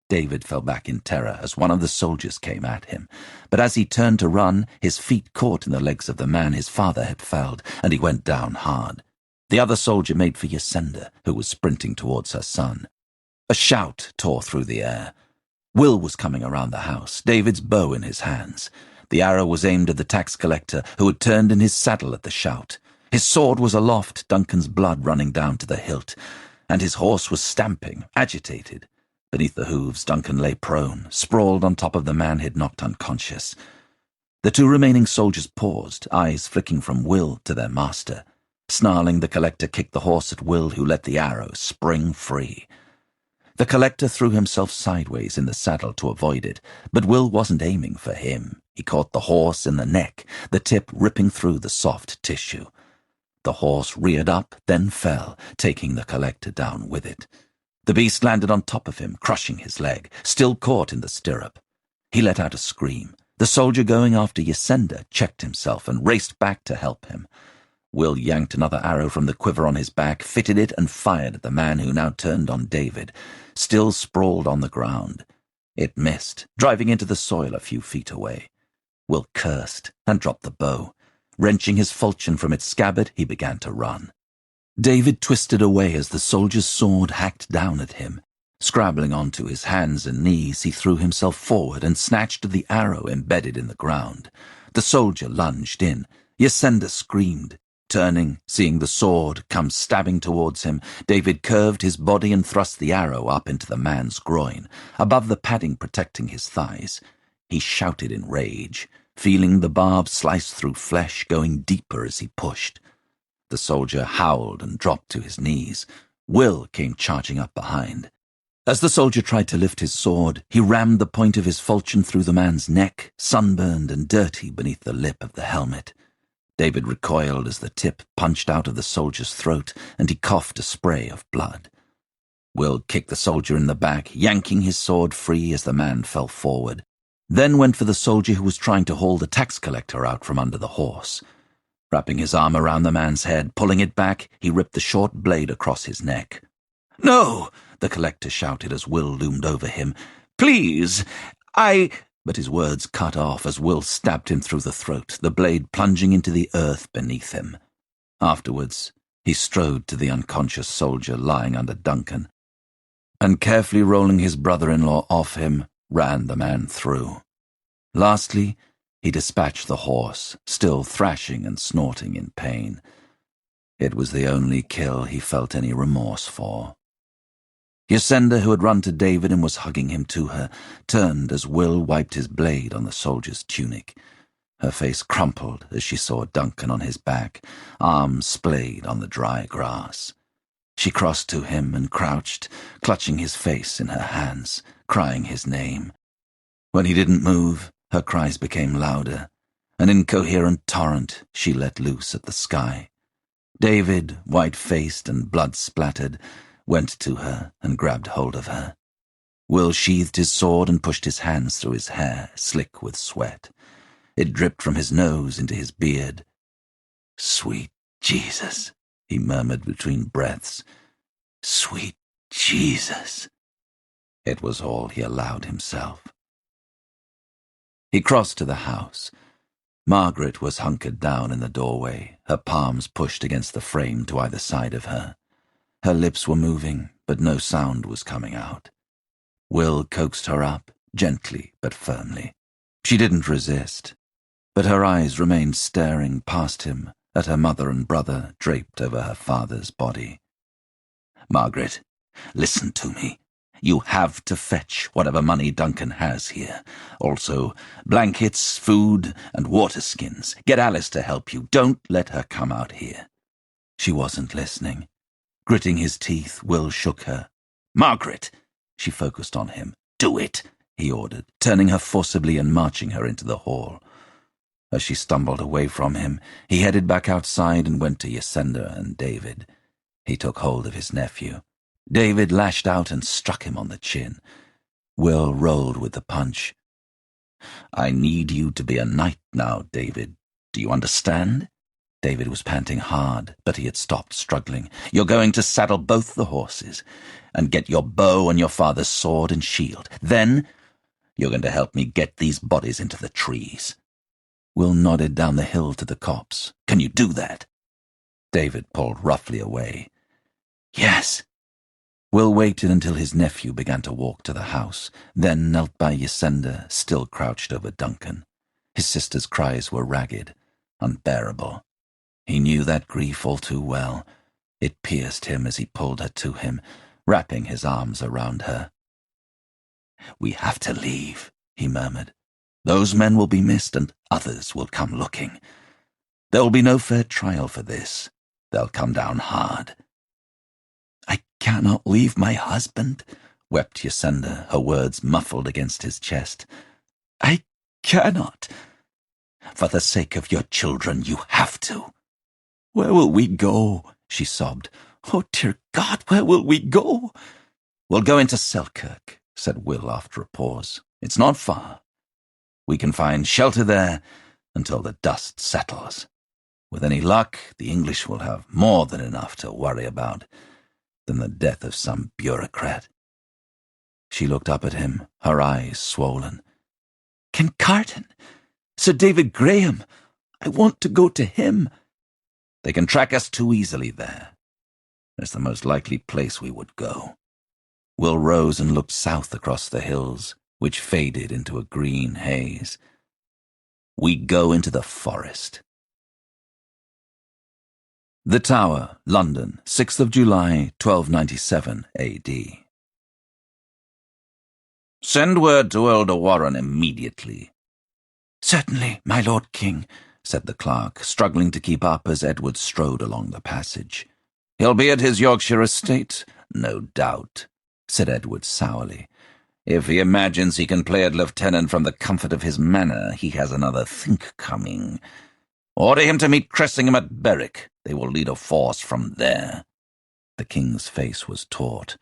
David fell back in terror as one of the soldiers came at him, but as he turned to run, his feet caught in the legs of the man his father had felled, and he went down hard. The other soldier made for Yasenda, who was sprinting towards her son. A shout tore through the air. Will was coming around the house, David's bow in his hands. The arrow was aimed at the tax collector, who had turned in his saddle at the shout. His sword was aloft, Duncan's blood running down to the hilt, and his horse was stamping, agitated. Beneath the hooves, Duncan lay prone, sprawled on top of the man he'd knocked unconscious. The two remaining soldiers paused, eyes flicking from Will to their master. Snarling, the collector kicked the horse at Will, who let the arrow spring free. The collector threw himself sideways in the saddle to avoid it, but Will wasn't aiming for him. He caught the horse in the neck, the tip ripping through the soft tissue. The horse reared up, then fell, taking the collector down with it. The beast landed on top of him, crushing his leg, still caught in the stirrup. He let out a scream. The soldier going after Yasenda checked himself and raced back to help him. Will yanked another arrow from the quiver on his back, fitted it, and fired at the man who now turned on David, still sprawled on the ground. It missed, driving into the soil a few feet away. Will cursed and dropped the bow. Wrenching his falchion from its scabbard, he began to run. David twisted away as the soldier's sword hacked down at him. Scrabbling onto his hands and knees, he threw himself forward and snatched at the arrow embedded in the ground. The soldier lunged in. Yasenda screamed. Turning, seeing the sword come stabbing towards him, David curved his body and thrust the arrow up into the man's groin, above the padding protecting his thighs. He shouted in rage, feeling the barb slice through flesh, going deeper as he pushed. The soldier howled and dropped to his knees. Will came charging up behind. As the soldier tried to lift his sword, he rammed the point of his falchion through the man's neck, sunburned and dirty beneath the lip of the helmet. David recoiled as the tip punched out of the soldier's throat, and he coughed a spray of blood. Will kicked the soldier in the back, yanking his sword free as the man fell forward, then went for the soldier who was trying to haul the tax collector out from under the horse. Wrapping his arm around the man's head, pulling it back, he ripped the short blade across his neck. "No!" the collector shouted as Will loomed over him. "Please, But his words cut off as Will stabbed him through the throat, the blade plunging into the earth beneath him. Afterwards, he strode to the unconscious soldier lying under Duncan, and carefully rolling his brother-in-law off him, ran the man through. Lastly, he dispatched the horse, still thrashing and snorting in pain. It was the only kill he felt any remorse for. Yasenda, who had run to David and was hugging him to her, turned as Will wiped his blade on the soldier's tunic. Her face crumpled as she saw Duncan on his back, arms splayed on the dry grass. She crossed to him and crouched, clutching his face in her hands, crying his name. When he didn't move, her cries became louder. An incoherent torrent she let loose at the sky. David, white-faced and blood-splattered, went to her and grabbed hold of her. Will sheathed his sword and pushed his hands through his hair, slick with sweat. It dripped from his nose into his beard. "Sweet Jesus," he murmured between breaths. "Sweet Jesus." It was all he allowed himself. He crossed to the house. Margaret was hunkered down in the doorway, her palms pushed against the frame to either side of her. Her lips were moving, but no sound was coming out. Will coaxed her up, gently but firmly. She didn't resist, but her eyes remained staring past him at her mother and brother draped over her father's body. "Margaret, listen to me. You have to fetch whatever money Duncan has here. Also, blankets, food, and water skins. Get Alice to help you. Don't let her come out here." She wasn't listening. Gritting his teeth, Will shook her. "Margaret!" She focused on him. "Do it," he ordered, turning her forcibly and marching her into the hall. As she stumbled away from him, he headed back outside and went to Yasenda and David. He took hold of his nephew. David lashed out and struck him on the chin. Will rolled with the punch. "I need you to be a knight now, David. Do you understand?" David was panting hard, but he had stopped struggling. "You're going to saddle both the horses and get your bow and your father's sword and shield. Then you're going to help me get these bodies into the trees." Will nodded down the hill to the copse. "Can you do that?" David pulled roughly away. "Yes." Will waited until his nephew began to walk to the house, then knelt by Yasenda, still crouched over Duncan. His sister's cries were ragged, unbearable. He knew that grief all too well. It pierced him as he pulled her to him, wrapping his arms around her. "We have to leave," he murmured. "Those men will be missed and others will come looking. There will be no fair trial for this. They'll come down hard." "I cannot leave my husband," wept Yasenda, her words muffled against his chest. "I cannot." "For the sake of your children, you have to." "Where will we go?" she sobbed. "Oh, dear God, where will we go?" "We'll go into Selkirk," said Will after a pause. "It's not far. We can find shelter there until the dust settles. With any luck, the English will have more than enough to worry about than the death of some bureaucrat." She looked up at him, her eyes swollen. "Kincardine! Sir David Graham! I want to go to him." "They can track us too easily there. It's the most likely place we would go." Will rose and looked south across the hills, which faded into a green haze. "We go into the forest." The Tower, London, 6th of July, 1297 A.D. "Send word to Earl de Warenne immediately." "Certainly, my Lord King," said the clerk, struggling to keep up as Edward strode along the passage. "He'll be at his Yorkshire estate?" "No doubt," said Edward sourly. "If he imagines he can play at lieutenant from the comfort of his manor, he has another think coming. Order him to meet Cressingham at Berwick. They will lead a force from there." The king's face was taut.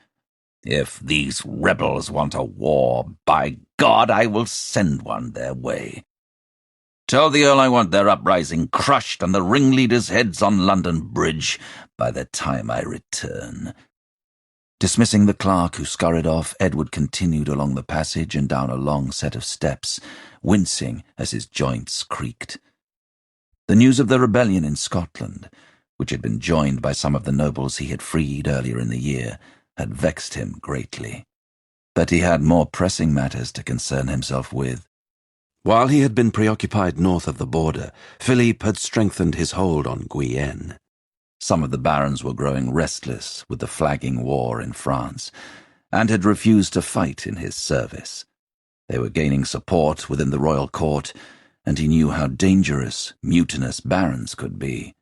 "If these rebels want a war, by God, I will send one their way. Tell the Earl I want their uprising crushed and the ringleaders' heads on London Bridge by the time I return." Dismissing the clerk who scurried off, Edward continued along the passage and down a long set of steps, wincing as his joints creaked. The news of the rebellion in Scotland, which had been joined by some of the nobles he had freed earlier in the year, had vexed him greatly. But he had more pressing matters to concern himself with. While he had been preoccupied north of the border, Philippe had strengthened his hold on Guyenne. Some of the barons were growing restless with the flagging war in France, and had refused to fight in his service. They were gaining support within the royal court, and he knew how dangerous mutinous barons could be.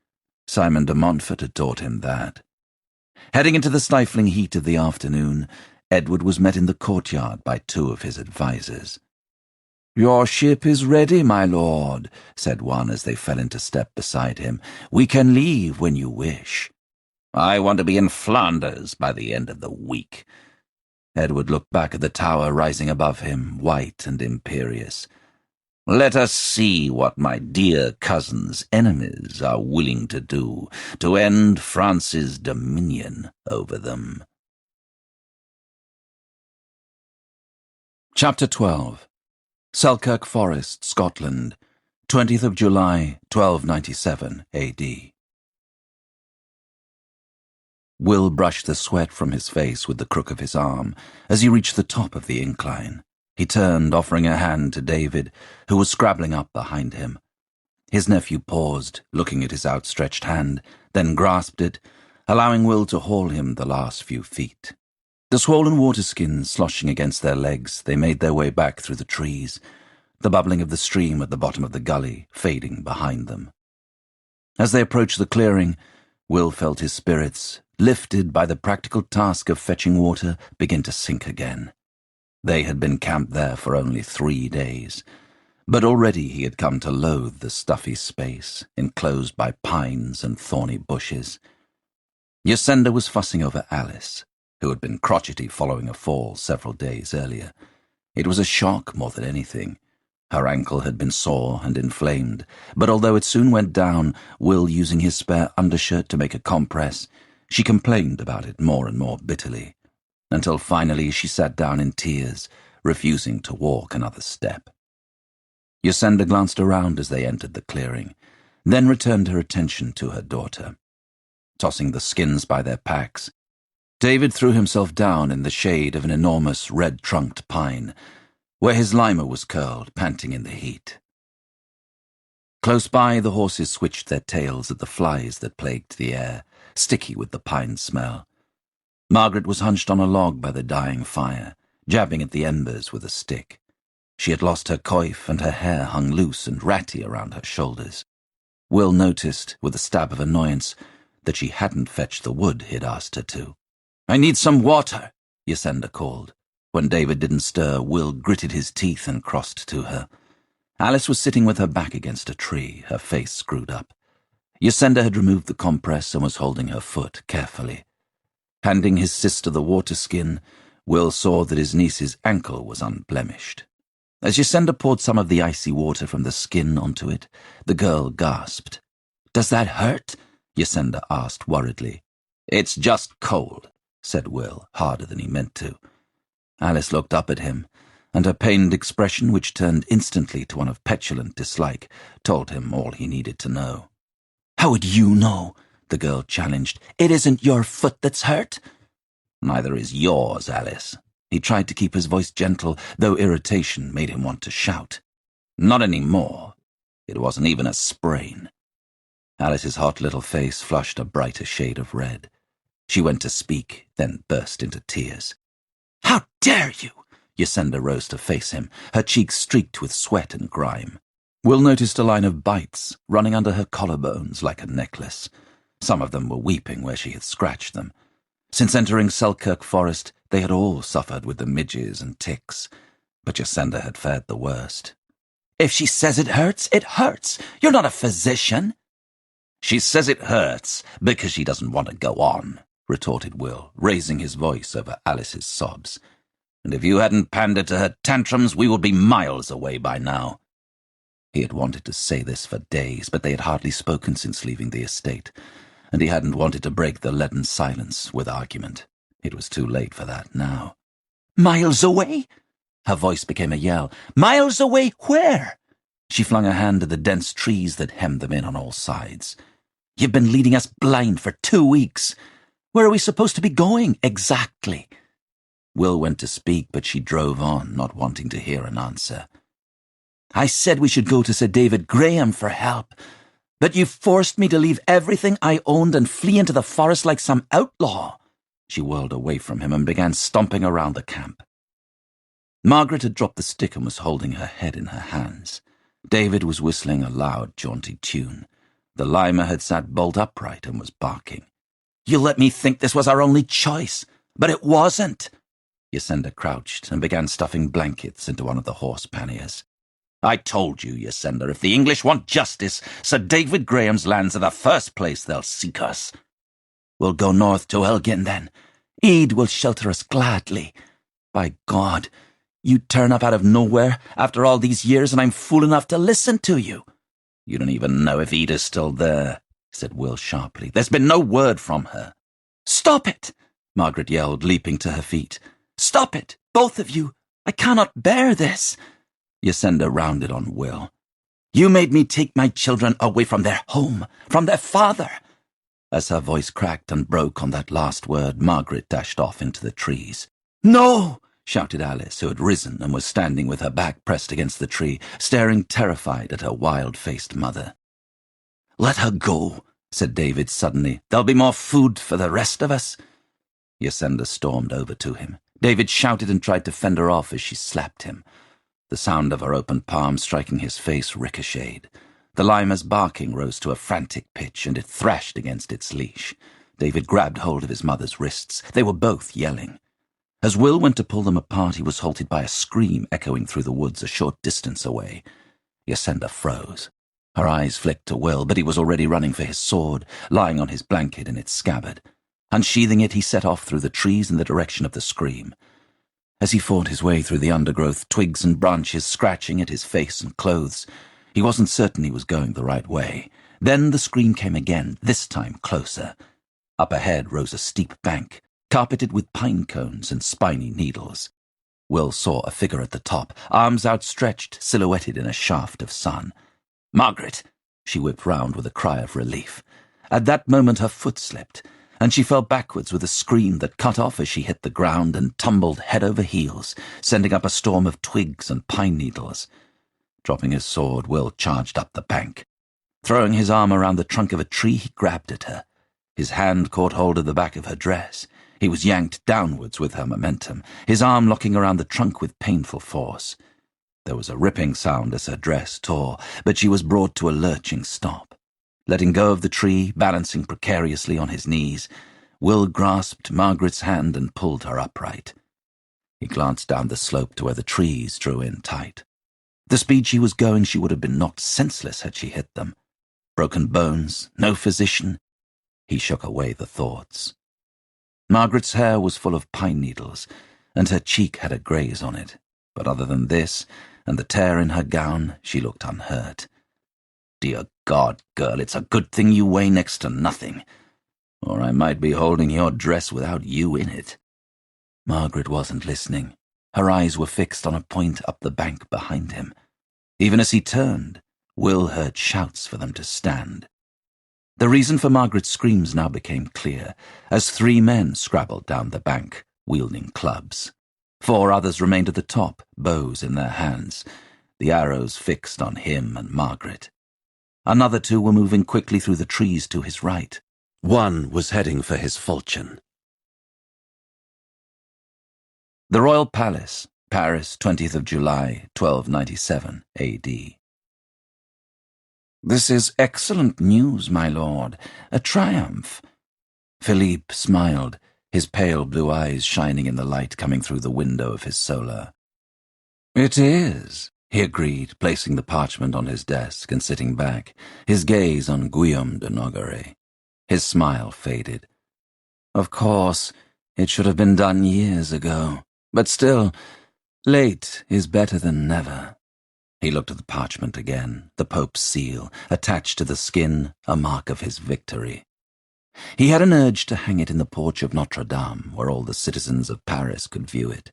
Simon de Montfort had taught him that. Heading into the stifling heat of the afternoon, Edward was met in the courtyard by two of his advisers. "Your ship is ready, my lord," said one as they fell into step beside him. "We can leave when you wish." I want to be in Flanders by the end of the week." Edward looked back at the tower rising above him, white and imperious. "Let us see what my dear cousin's enemies are willing to do to end France's dominion over them." Chapter 12. Selkirk Forest, Scotland, 20th of July, 1297 A.D. Will brushed the sweat from his face with the crook of his arm as he reached the top of the incline. He turned, offering a hand to David, who was scrabbling up behind him. His nephew paused, looking at his outstretched hand, then grasped it, allowing Will to haul him the last few feet. The swollen water-skins sloshing against their legs, they made their way back through the trees, the bubbling of the stream at the bottom of the gully fading behind them. As they approached the clearing, Will felt his spirits, lifted by the practical task of fetching water, begin to sink again. They had been camped there for only 3 days, but already he had come to loathe the stuffy space, enclosed by pines and thorny bushes. Yasenda was fussing over Alice, who had been crotchety following a fall several days earlier. It was a shock more than anything. Her ankle had been sore and inflamed, but although it soon went down, Will using his spare undershirt to make a compress, she complained about it more and more bitterly, until finally she sat down in tears, refusing to walk another step. Yasenda glanced around as they entered the clearing, then returned her attention to her daughter. Tossing the skins by their packs, David threw himself down in the shade of an enormous red-trunked pine, where his limber was curled, panting in the heat. Close by, the horses switched their tails at the flies that plagued the air, sticky with the pine smell. Margaret was hunched on a log by the dying fire, jabbing at the embers with a stick. She had lost her coif, and her hair hung loose and ratty around her shoulders. Will noticed, with a stab of annoyance, that she hadn't fetched the wood he'd asked her to. "I need some water," Yasenda called. When David didn't stir, Will gritted his teeth and crossed to her. Alice was sitting with her back against a tree, her face screwed up. Yasenda had removed the compress and was holding her foot carefully. Handing his sister the water skin, Will saw that his niece's ankle was unblemished. As Yasenda poured some of the icy water from the skin onto it, the girl gasped. "Does that hurt?" Yasenda asked worriedly. "It's just cold," said Will, harder than he meant to. Alice looked up at him, and her pained expression, which turned instantly to one of petulant dislike, told him all he needed to know. "How would you know?" the girl challenged. "It isn't your foot that's hurt." "Neither is yours, Alice." He tried to keep his voice gentle, though irritation made him want to shout. "Not any more. It wasn't even a sprain." Alice's hot little face flushed a brighter shade of red. She went to speak, then burst into tears. "How dare you!" Yasenda rose to face him, her cheeks streaked with sweat and grime. Will noticed a line of bites running under her collarbones like a necklace. Some of them were weeping where she had scratched them. Since entering Selkirk Forest, they had all suffered with the midges and ticks, but Yasenda had fared the worst. "If she says it hurts, it hurts. You're not a physician." "She says it hurts because she doesn't want to go on," retorted Will, raising his voice over Alice's sobs. "And if you hadn't pandered to her tantrums, we would be miles away by now." He had wanted to say this for days, but they had hardly spoken since leaving the estate, and he hadn't wanted to break the leaden silence with argument. It was too late for that now. "Miles away?" Her voice became a yell. "Miles away where?" She flung a hand at the dense trees that hemmed them in on all sides. "You've been leading us blind for 2 weeks. Where are we supposed to be going, exactly?" Will went to speak, but she drove on, not wanting to hear an answer. "I said we should go to Sir David Graham for help, but you forced me to leave everything I owned and flee into the forest like some outlaw." She whirled away from him and began stomping around the camp. Margaret had dropped the stick and was holding her head in her hands. David was whistling a loud, jaunty tune. The limmer had sat bolt upright and was barking. "You let me think this was our only choice, but it wasn't." Yasenda crouched and began stuffing blankets into one of the horse panniers. "I told you, Yasenda, if the English want justice, Sir David Graham's lands are the first place they'll seek us." We'll go north to Elgin then. Eid will shelter us gladly. By God, you turn up out of nowhere after all these years and I'm fool enough to listen to you. You don't even know if Ida's still there, said Will sharply. There's been no word from her. Stop it, Margaret yelled, leaping to her feet. Stop it, both of you. I cannot bear this. Yasenda rounded on Will. You made me take my children away from their home, from their father. As her voice cracked and broke on that last word, Margaret dashed off into the trees. No! Shouted Alice, who had risen and was standing with her back pressed against the tree, staring terrified at her wild-faced mother. Let her go, said David suddenly. There'll be more food for the rest of us. Yasenda stormed over to him. David shouted and tried to fend her off as she slapped him. The sound of her open palm striking his face ricocheted. The lima's barking rose to a frantic pitch, and it thrashed against its leash. David grabbed hold of his mother's wrists. They were both yelling. As Will went to pull them apart, he was halted by a scream echoing through the woods a short distance away. Yasenda froze. Her eyes flicked to Will, but he was already running for his sword, lying on his blanket in its scabbard. Unsheathing it, he set off through the trees in the direction of the scream. As he fought his way through the undergrowth, twigs and branches scratching at his face and clothes, he wasn't certain he was going the right way. Then the scream came again, this time closer. Up ahead rose a steep bank, carpeted with pine cones and spiny needles. Will saw a figure at the top, arms outstretched, silhouetted in a shaft of sun. Margaret! She whipped round with a cry of relief. At that moment her foot slipped, and she fell backwards with a scream that cut off as she hit the ground and tumbled head over heels, sending up a storm of twigs and pine needles. Dropping his sword, Will charged up the bank. Throwing his arm around the trunk of a tree, he grabbed at her. His hand caught hold of the back of her dress. He was yanked downwards with her momentum, his arm locking around the trunk with painful force. There was a ripping sound as her dress tore, but she was brought to a lurching stop. Letting go of the tree, balancing precariously on his knees, Will grasped Margaret's hand and pulled her upright. He glanced down the slope to where the trees drew in tight. The speed she was going, she would have been knocked senseless had she hit them. Broken bones, no physician. He shook away the thoughts. Margaret's hair was full of pine needles, and her cheek had a graze on it, but other than this, and the tear in her gown, she looked unhurt. Dear God, girl, it's a good thing you weigh next to nothing, or I might be holding your dress without you in it. Margaret wasn't listening. Her eyes were fixed on a point up the bank behind him. Even as he turned, Will heard shouts for them to stand. The reason for Margaret's screams now became clear, as 3 men scrabbled down the bank, wielding clubs. 4 others remained at the top, bows in their hands, the arrows fixed on him and Margaret. Another 2 were moving quickly through the trees to his right. One was heading for his falchion. The Royal Palace, Paris, 20th of July, 1297 A.D. This is excellent news, my lord. A triumph. Philippe smiled, his pale blue eyes shining in the light coming through the window of his solar. It is, he agreed, placing the parchment on his desk and sitting back, his gaze on Guillaume de Nogaret. His smile faded. Of course, it should have been done years ago, but still, late is better than never. He looked at the parchment again, the Pope's seal, attached to the skin, a mark of his victory. He had an urge to hang it in the porch of Notre Dame, where all the citizens of Paris could view it.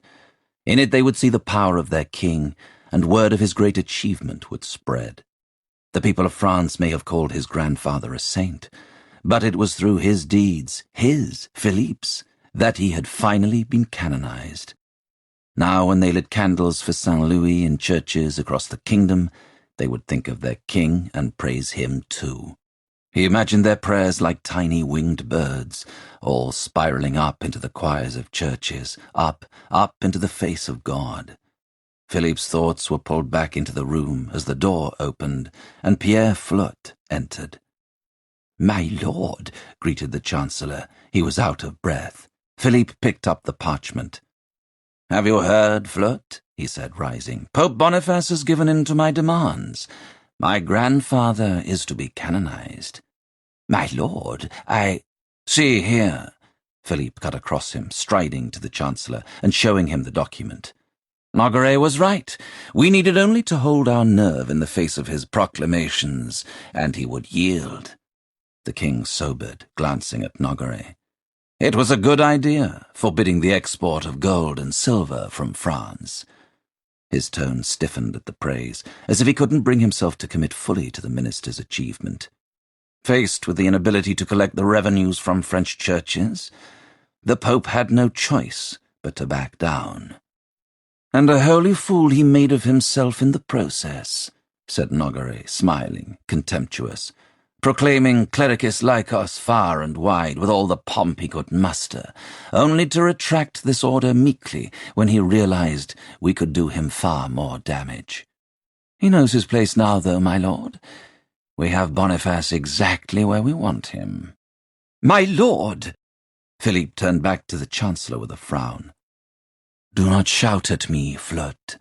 In it they would see the power of their king, and word of his great achievement would spread. The people of France may have called his grandfather a saint, but it was through his deeds, his, Philippe's, that he had finally been canonized. Now, when they lit candles for Saint Louis in churches across the kingdom, they would think of their king and praise him too. He imagined their prayers like tiny winged birds, all spiraling up into the choirs of churches, up into the face of God. Philippe's thoughts were pulled back into the room as the door opened, and Pierre Flotte entered. "My lord," greeted the Chancellor. He was out of breath. Philippe picked up the parchment. "Have you heard, Flotte?" he said, rising. "Pope Boniface has given in to my demands. My grandfather is to be canonized." "My lord, See here, Philippe cut across him, striding to the Chancellor and showing him the document. Nogaret was right. We needed only to hold our nerve in the face of his proclamations, and he would yield. The king sobered, glancing at Nogaret. It was a good idea, forbidding the export of gold and silver from France. His tone stiffened at the praise, as if he couldn't bring himself to commit fully to the minister's achievement. Faced with the inability to collect the revenues from French churches, the Pope had no choice but to back down. And a holy fool he made of himself in the process, said Nogaret, smiling, contemptuous, proclaiming clericus laicos far and wide with all the pomp he could muster, only to retract this order meekly when he realized we could do him far more damage. He knows his place now, though, my lord. We have Boniface exactly where we want him. My lord! Philippe turned back to the Chancellor with a frown. Do not shout at me, Flirt.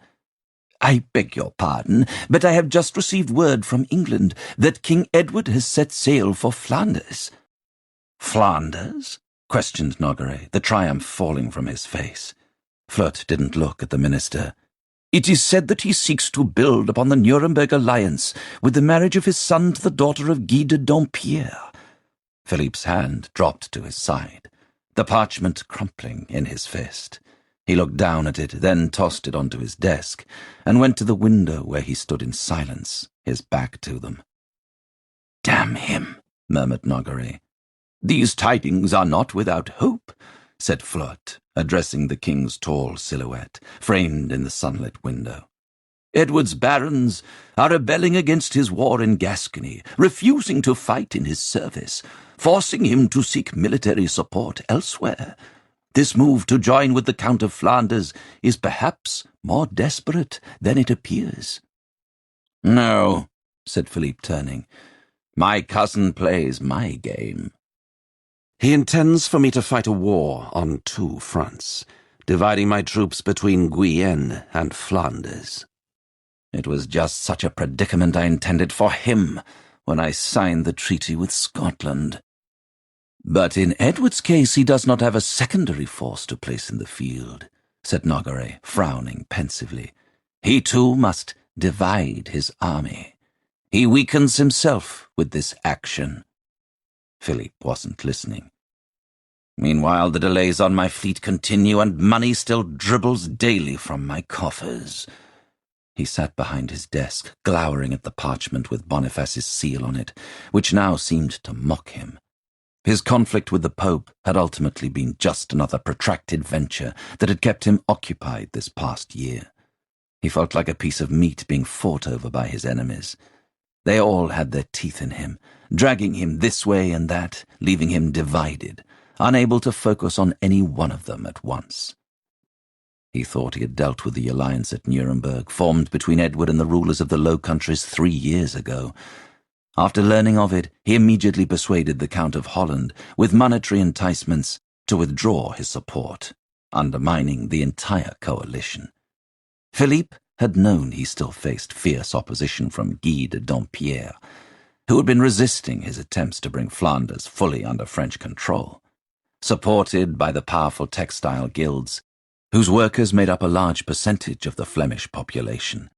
I beg your pardon, but I have just received word from England that King Edward has set sail for Flanders. Flanders? Questioned Nogaret, the triumph falling from his face. Flirt didn't look at the minister. It is said that he seeks to build upon the Nuremberg alliance with the marriage of his son to the daughter of Guy de Dampierre. Philippe's hand dropped to his side, the parchment crumpling in his fist. He looked down at it, then tossed it onto his desk, and went to the window where he stood in silence, his back to them. "Damn him," murmured Nogaret. "These tidings are not without hope," said Flirt, addressing the king's tall silhouette, framed in the sunlit window. "Edward's barons are rebelling against his war in Gascony, refusing to fight in his service, forcing him to seek military support elsewhere. This move to join with the Count of Flanders is perhaps more desperate than it appears." "No," said Philippe, turning. "My cousin plays my game." He intends for me to fight a war on 2 fronts, dividing my troops between Guyenne and Flanders. It was just such a predicament I intended for him when I signed the treaty with Scotland. But in Edward's case he does not have a secondary force to place in the field, said Nogaret, frowning pensively. He too must divide his army. He weakens himself with this action. Philippe wasn't listening. Meanwhile, the delays on my fleet continue, and money still dribbles daily from my coffers. He sat behind his desk, glowering at the parchment with Boniface's seal on it, which now seemed to mock him. His conflict with the Pope had ultimately been just another protracted venture that had kept him occupied this past year. He felt like a piece of meat being fought over by his enemies. They all had their teeth in him, dragging him this way and that, leaving him divided, unable to focus on any one of them at once. He thought he had dealt with the alliance at Nuremberg, formed between Edward and the rulers of the Low Countries 3 years ago. After learning of it, he immediately persuaded the Count of Holland, with monetary enticements, to withdraw his support, undermining the entire coalition. Philippe had known he still faced fierce opposition from Guy de Dampierre, who had been resisting his attempts to bring Flanders fully under French control. Supported by the powerful textile guilds, whose workers made up a large percentage of the Flemish population.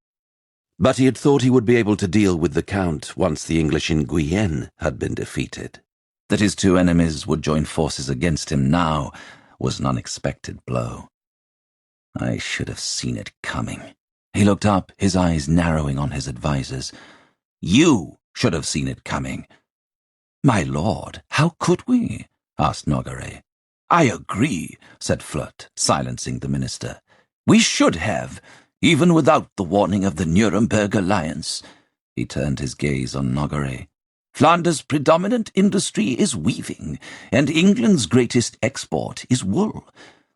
But he had thought he would be able to deal with the Count once the English in Guyenne had been defeated. That his 2 enemies would join forces against him now was an unexpected blow. I should have seen it coming. He looked up, his eyes narrowing on his advisers. You should have seen it coming. My lord, how could we? Asked Nogaret. I agree, said Flirt, silencing the minister. We should have, even without the warning of the Nuremberg alliance. He turned his gaze on Nogaret. Flanders' predominant industry is weaving, and England's greatest export is wool.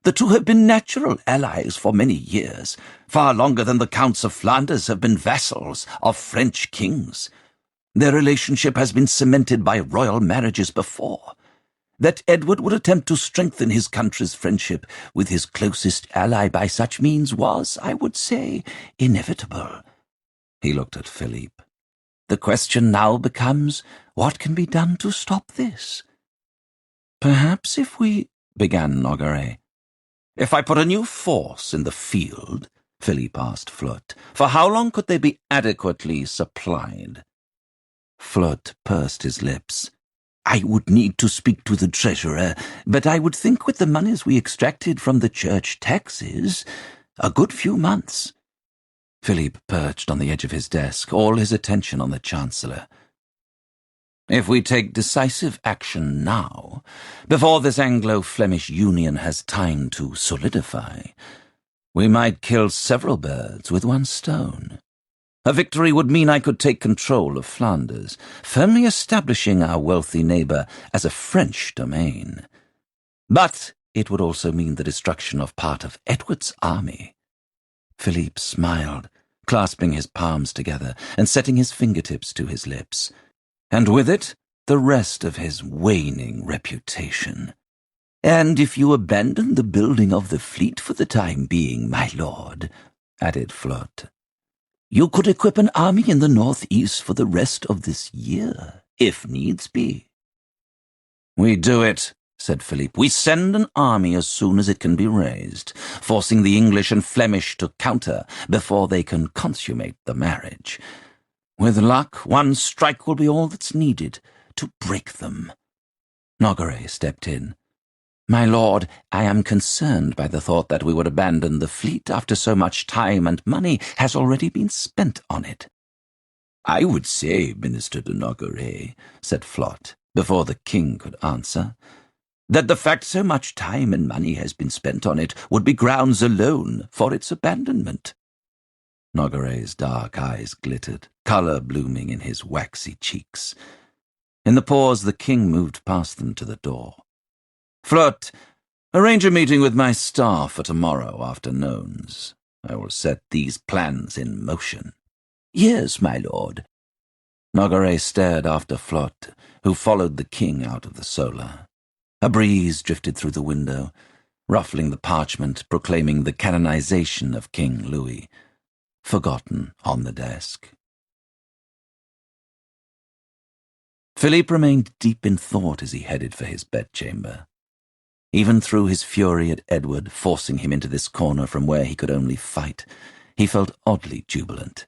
The 2 have been natural allies for many years, far longer than the Counts of Flanders have been vassals of French kings. Their relationship has been cemented by royal marriages before. That Edward would attempt to strengthen his country's friendship with his closest ally by such means was, I would say, inevitable. He looked at Philippe. The question now becomes, what can be done to stop this? Perhaps if we, began Nogaret. If I put a new force in the field, Philippe asked Flotte, for how long could they be adequately supplied? Flotte pursed his lips. I would need to speak to the treasurer, but I would think with the monies we extracted from the church taxes, a good few months. Philippe perched on the edge of his desk, all his attention on the Chancellor. If we take decisive action now, before this Anglo-Flemish union has time to solidify, we might kill several birds with one stone. A victory would mean I could take control of Flanders, firmly establishing our wealthy neighbour as a French domain. But it would also mean the destruction of part of Edward's army. Philippe smiled, clasping his palms together and setting his fingertips to his lips, and with it the rest of his waning reputation. And if you abandon the building of the fleet for the time being, my lord, added Flotte, you could equip an army in the northeast for the rest of this year, if needs be. We do it, said Philippe. We send an army as soon as it can be raised, forcing the English and Flemish to counter before they can consummate the marriage. With luck, one strike will be all that's needed to break them. Nogaret stepped in. My lord, I am concerned by the thought that we would abandon the fleet after so much time and money has already been spent on it. I would say, Minister de Nogaret, said Flotte, before the king could answer, that the fact so much time and money has been spent on it would be grounds alone for its abandonment. Nogaret's dark eyes glittered, colour blooming in his waxy cheeks. In the pause, the king moved past them to the door. Flotte, arrange a meeting with my staff for tomorrow after nones. I will set these plans in motion. Yes, my lord. Nogaret stared after Flotte, who followed the king out of the solar. A breeze drifted through the window, ruffling the parchment proclaiming the canonization of King Louis, forgotten on the desk. Philippe remained deep in thought as he headed for his bedchamber. Even through his fury at Edward forcing him into this corner from where he could only fight, he felt oddly jubilant.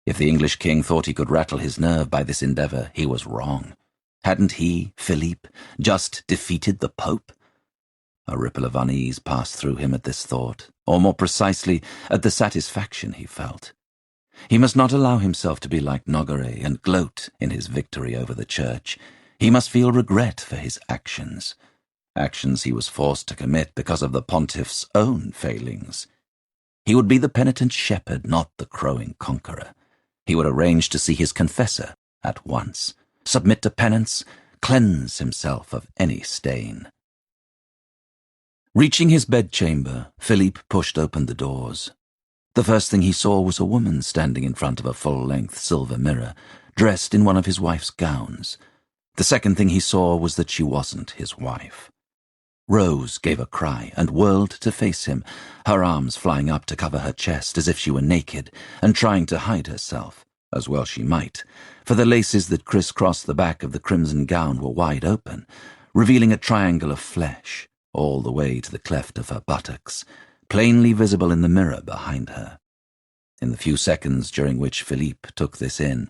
If the English king thought he could rattle his nerve by this endeavour, he was wrong. Hadn't he, Philippe, just defeated the Pope? A ripple of unease passed through him at this thought, or more precisely, at the satisfaction he felt. He must not allow himself to be like Nogaret and gloat in his victory over the church. He must feel regret for his actions. Actions he was forced to commit because of the pontiff's own failings. He would be the penitent shepherd, not the crowing conqueror. He would arrange to see his confessor at once, submit to penance, cleanse himself of any stain. Reaching his bedchamber, Philippe pushed open the doors. The first thing he saw was a woman standing in front of a full-length silver mirror, dressed in one of his wife's gowns. The second thing he saw was that she wasn't his wife. Rose gave a cry and whirled to face him, her arms flying up to cover her chest as if she were naked and trying to hide herself, as well she might, for the laces that crisscrossed the back of the crimson gown were wide open, revealing a triangle of flesh all the way to the cleft of her buttocks, plainly visible in the mirror behind her. In the few seconds during which Philippe took this in,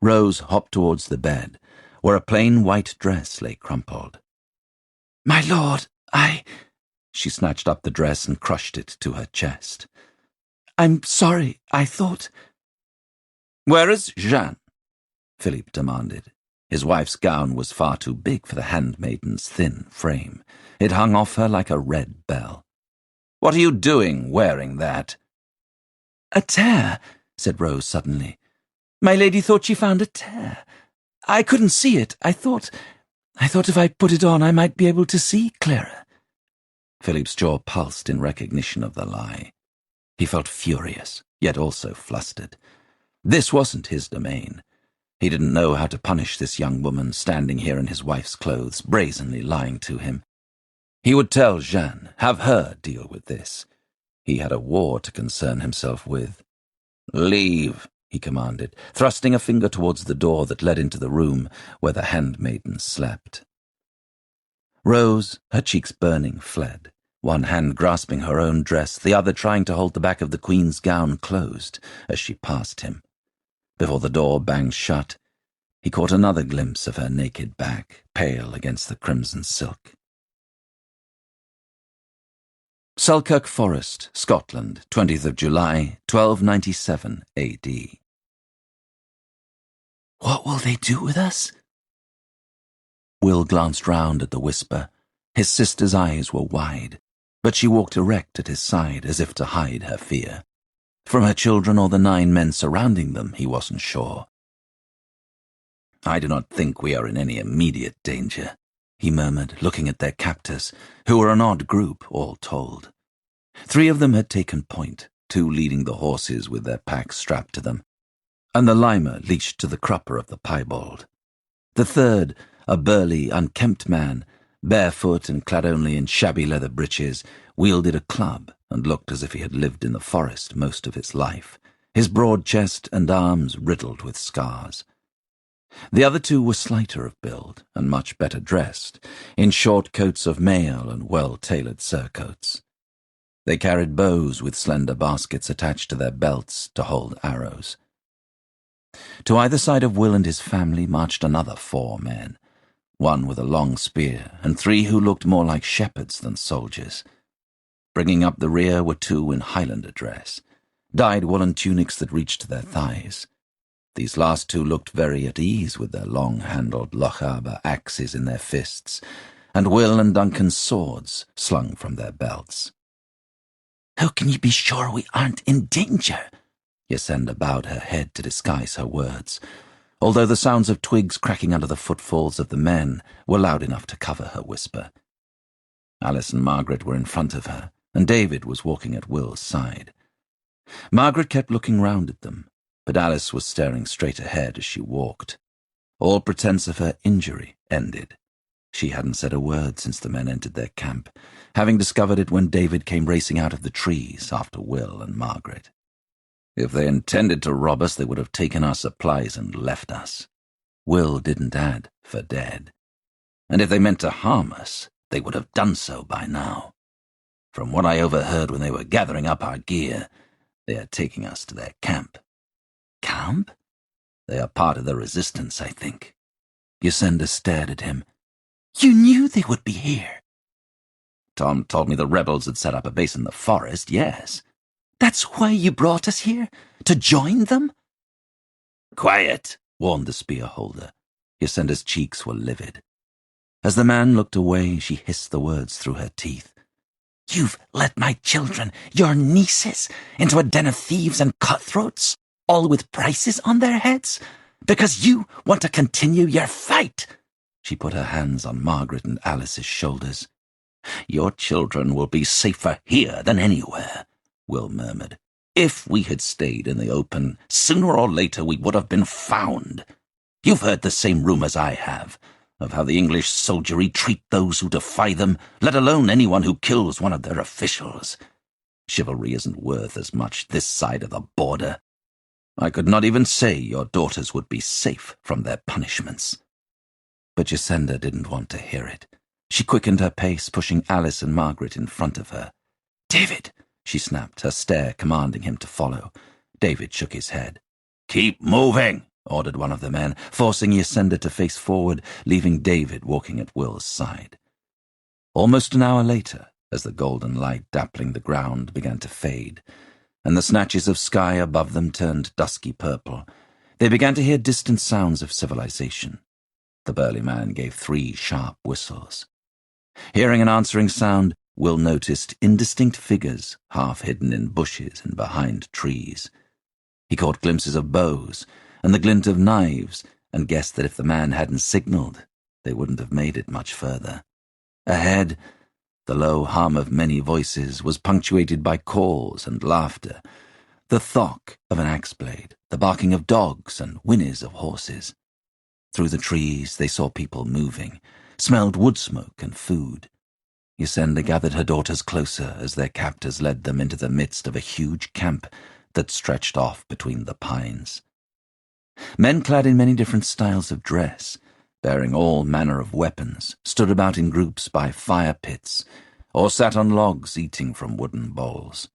Rose hopped towards the bed, where a plain white dress lay crumpled. "My lord, She snatched up the dress and crushed it to her chest. "I'm sorry, I thought—" "Where is Jeanne?" Philippe demanded. His wife's gown was far too big for the handmaiden's thin frame. It hung off her like a red bell. "What are you doing wearing that?" "A tear," said Rose suddenly. "My lady thought she found a tear. I couldn't see it. I thought if I put it on I might be able to see clearer." Philippe's jaw pulsed in recognition of the lie. He felt furious, yet also flustered. This wasn't his domain. He didn't know how to punish this young woman standing here in his wife's clothes, brazenly lying to him. He would tell Jeanne, have her deal with this. He had a war to concern himself with. "Leave," he commanded, thrusting a finger towards the door that led into the room where the handmaiden slept. Rose, her cheeks burning, fled, one hand grasping her own dress, the other trying to hold the back of the Queen's gown closed as she passed him. Before the door banged shut, he caught another glimpse of her naked back, pale against the crimson silk. Selkirk Forest, Scotland, 20th of July, 1297 A.D. What will they do with us? Will glanced round at the whisper. His sister's eyes were wide, but she walked erect at his side as if to hide her fear. From her children or the 9 men surrounding them, he wasn't sure. I do not think we are in any immediate danger, he murmured, looking at their captors, who were an odd group, all told. 3 of them had taken point, 2 leading the horses with their packs strapped to them, and the limer leashed to the crupper of the piebald. The 3rd, a burly, unkempt man, barefoot and clad only in shabby leather breeches, wielded a club and looked as if he had lived in the forest most of his life, his broad chest and arms riddled with scars. The other 2 were slighter of build and much better dressed, in short coats of mail and well-tailored surcoats. They carried bows with slender baskets attached to their belts to hold arrows. To either side of Will and his family marched another 4 men, 1 with a long spear and 3 who looked more like shepherds than soldiers. Bringing up the rear were 2 in Highlander dress, dyed woolen tunics that reached to their thighs. These last 2 looked very at ease with their long-handled Lochaber axes in their fists, and Will and Duncan's swords slung from their belts. How can you be sure we aren't in danger? Ysenda bowed her head to disguise her words, although the sounds of twigs cracking under the footfalls of the men were loud enough to cover her whisper. Alice and Margaret were in front of her, and David was walking at Will's side. Margaret kept looking round at them, but Alice was staring straight ahead as she walked. All pretense of her injury ended. She hadn't said a word since the men entered their camp, having discovered it when David came racing out of the trees after Will and Margaret. If they intended to rob us, they would have taken our supplies and left us. Will didn't add for dead. And if they meant to harm us, they would have done so by now. From what I overheard when they were gathering up our gear, they are taking us to their camp. Camp? They are part of the resistance, I think. Ysenda stared at him. You knew they would be here. Tom told me the rebels had set up a base in the forest, yes. That's why you brought us here? To join them? Quiet, warned the spear holder. Ysenda's cheeks were livid. As the man looked away, she hissed the words through her teeth. You've led my children, your nieces, into a den of thieves and cutthroats, all with prices on their heads, because you want to continue your fight. She put her hands on Margaret and Alice's shoulders. Your children will be safer here than anywhere, Will murmured. If we had stayed in the open, sooner or later we would have been found. You've heard the same rumours I have, of how the English soldiery treat those who defy them, let alone anyone who kills one of their officials. Chivalry isn't worth as much this side of the border. I could not even say your daughters would be safe from their punishments. But Ysenda didn't want to hear it. She quickened her pace, pushing Alice and Margaret in front of her. David, she snapped, her stare commanding him to follow. David shook his head. Keep moving, ordered one of the men, forcing Ysenda to face forward, leaving David walking at Will's side. Almost an hour later, as the golden light dappling the ground began to fade, and the snatches of sky above them turned dusky purple, they began to hear distant sounds of civilization. The burly man gave 3 sharp whistles. Hearing an answering sound, Will noticed indistinct figures half hidden in bushes and behind trees. He caught glimpses of bows and the glint of knives and guessed that if the man hadn't signalled, they wouldn't have made it much further. Ahead, the low hum of many voices was punctuated by calls and laughter, the thock of an axe blade, the barking of dogs and whinnies of horses. Through the trees they saw people moving, smelled wood smoke and food. Ysenda gathered her daughters closer as their captors led them into the midst of a huge camp that stretched off between the pines. Men clad in many different styles of dress, bearing all manner of weapons, stood about in groups by fire pits, or sat on logs eating from wooden bowls.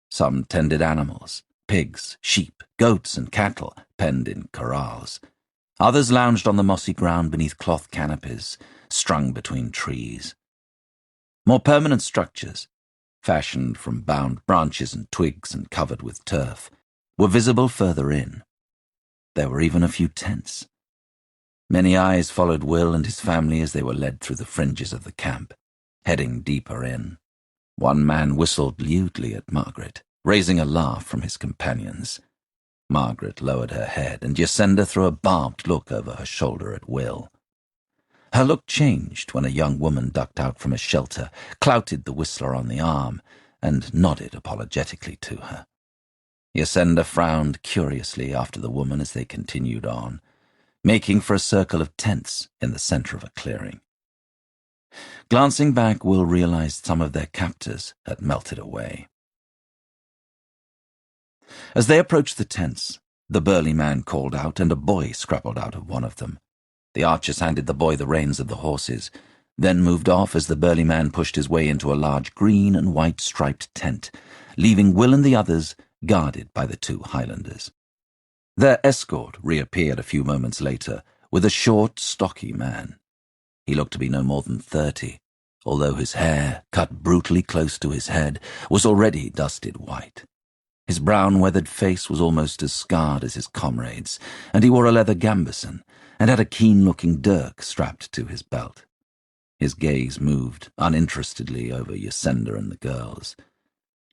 Some tended animals, pigs, sheep, goats, and cattle penned in corrals. Others lounged on the mossy ground beneath cloth canopies, strung between trees. More permanent structures, fashioned from bound branches and twigs and covered with turf, were visible further in. There were even a few tents. Many eyes followed Will and his family as they were led through the fringes of the camp, heading deeper in. One man whistled lewdly at Margaret, raising a laugh from his companions. Margaret lowered her head, and Jacinda threw a barbed look over her shoulder at Will. Her look changed when a young woman ducked out from a shelter, clouted the whistler on the arm, and nodded apologetically to her. Jacinda frowned curiously after the woman as they continued on, making for a circle of tents in the center of a clearing. Glancing back, Will realized some of their captors had melted away. As they approached the tents, the burly man called out, and a boy scrabbled out of one of them. The archers handed the boy the reins of the horses, then moved off as the burly man pushed his way into a large green and white striped tent, leaving Will and the others guarded by the two Highlanders. Their escort reappeared a few moments later with a short, stocky man. He looked to be no more than 30, although his hair, cut brutally close to his head, was already dusted white. His brown, weathered face was almost as scarred as his comrades', and he wore a leather gambeson and had a keen-looking dirk strapped to his belt. His gaze moved uninterestedly over Jacinda and the girls,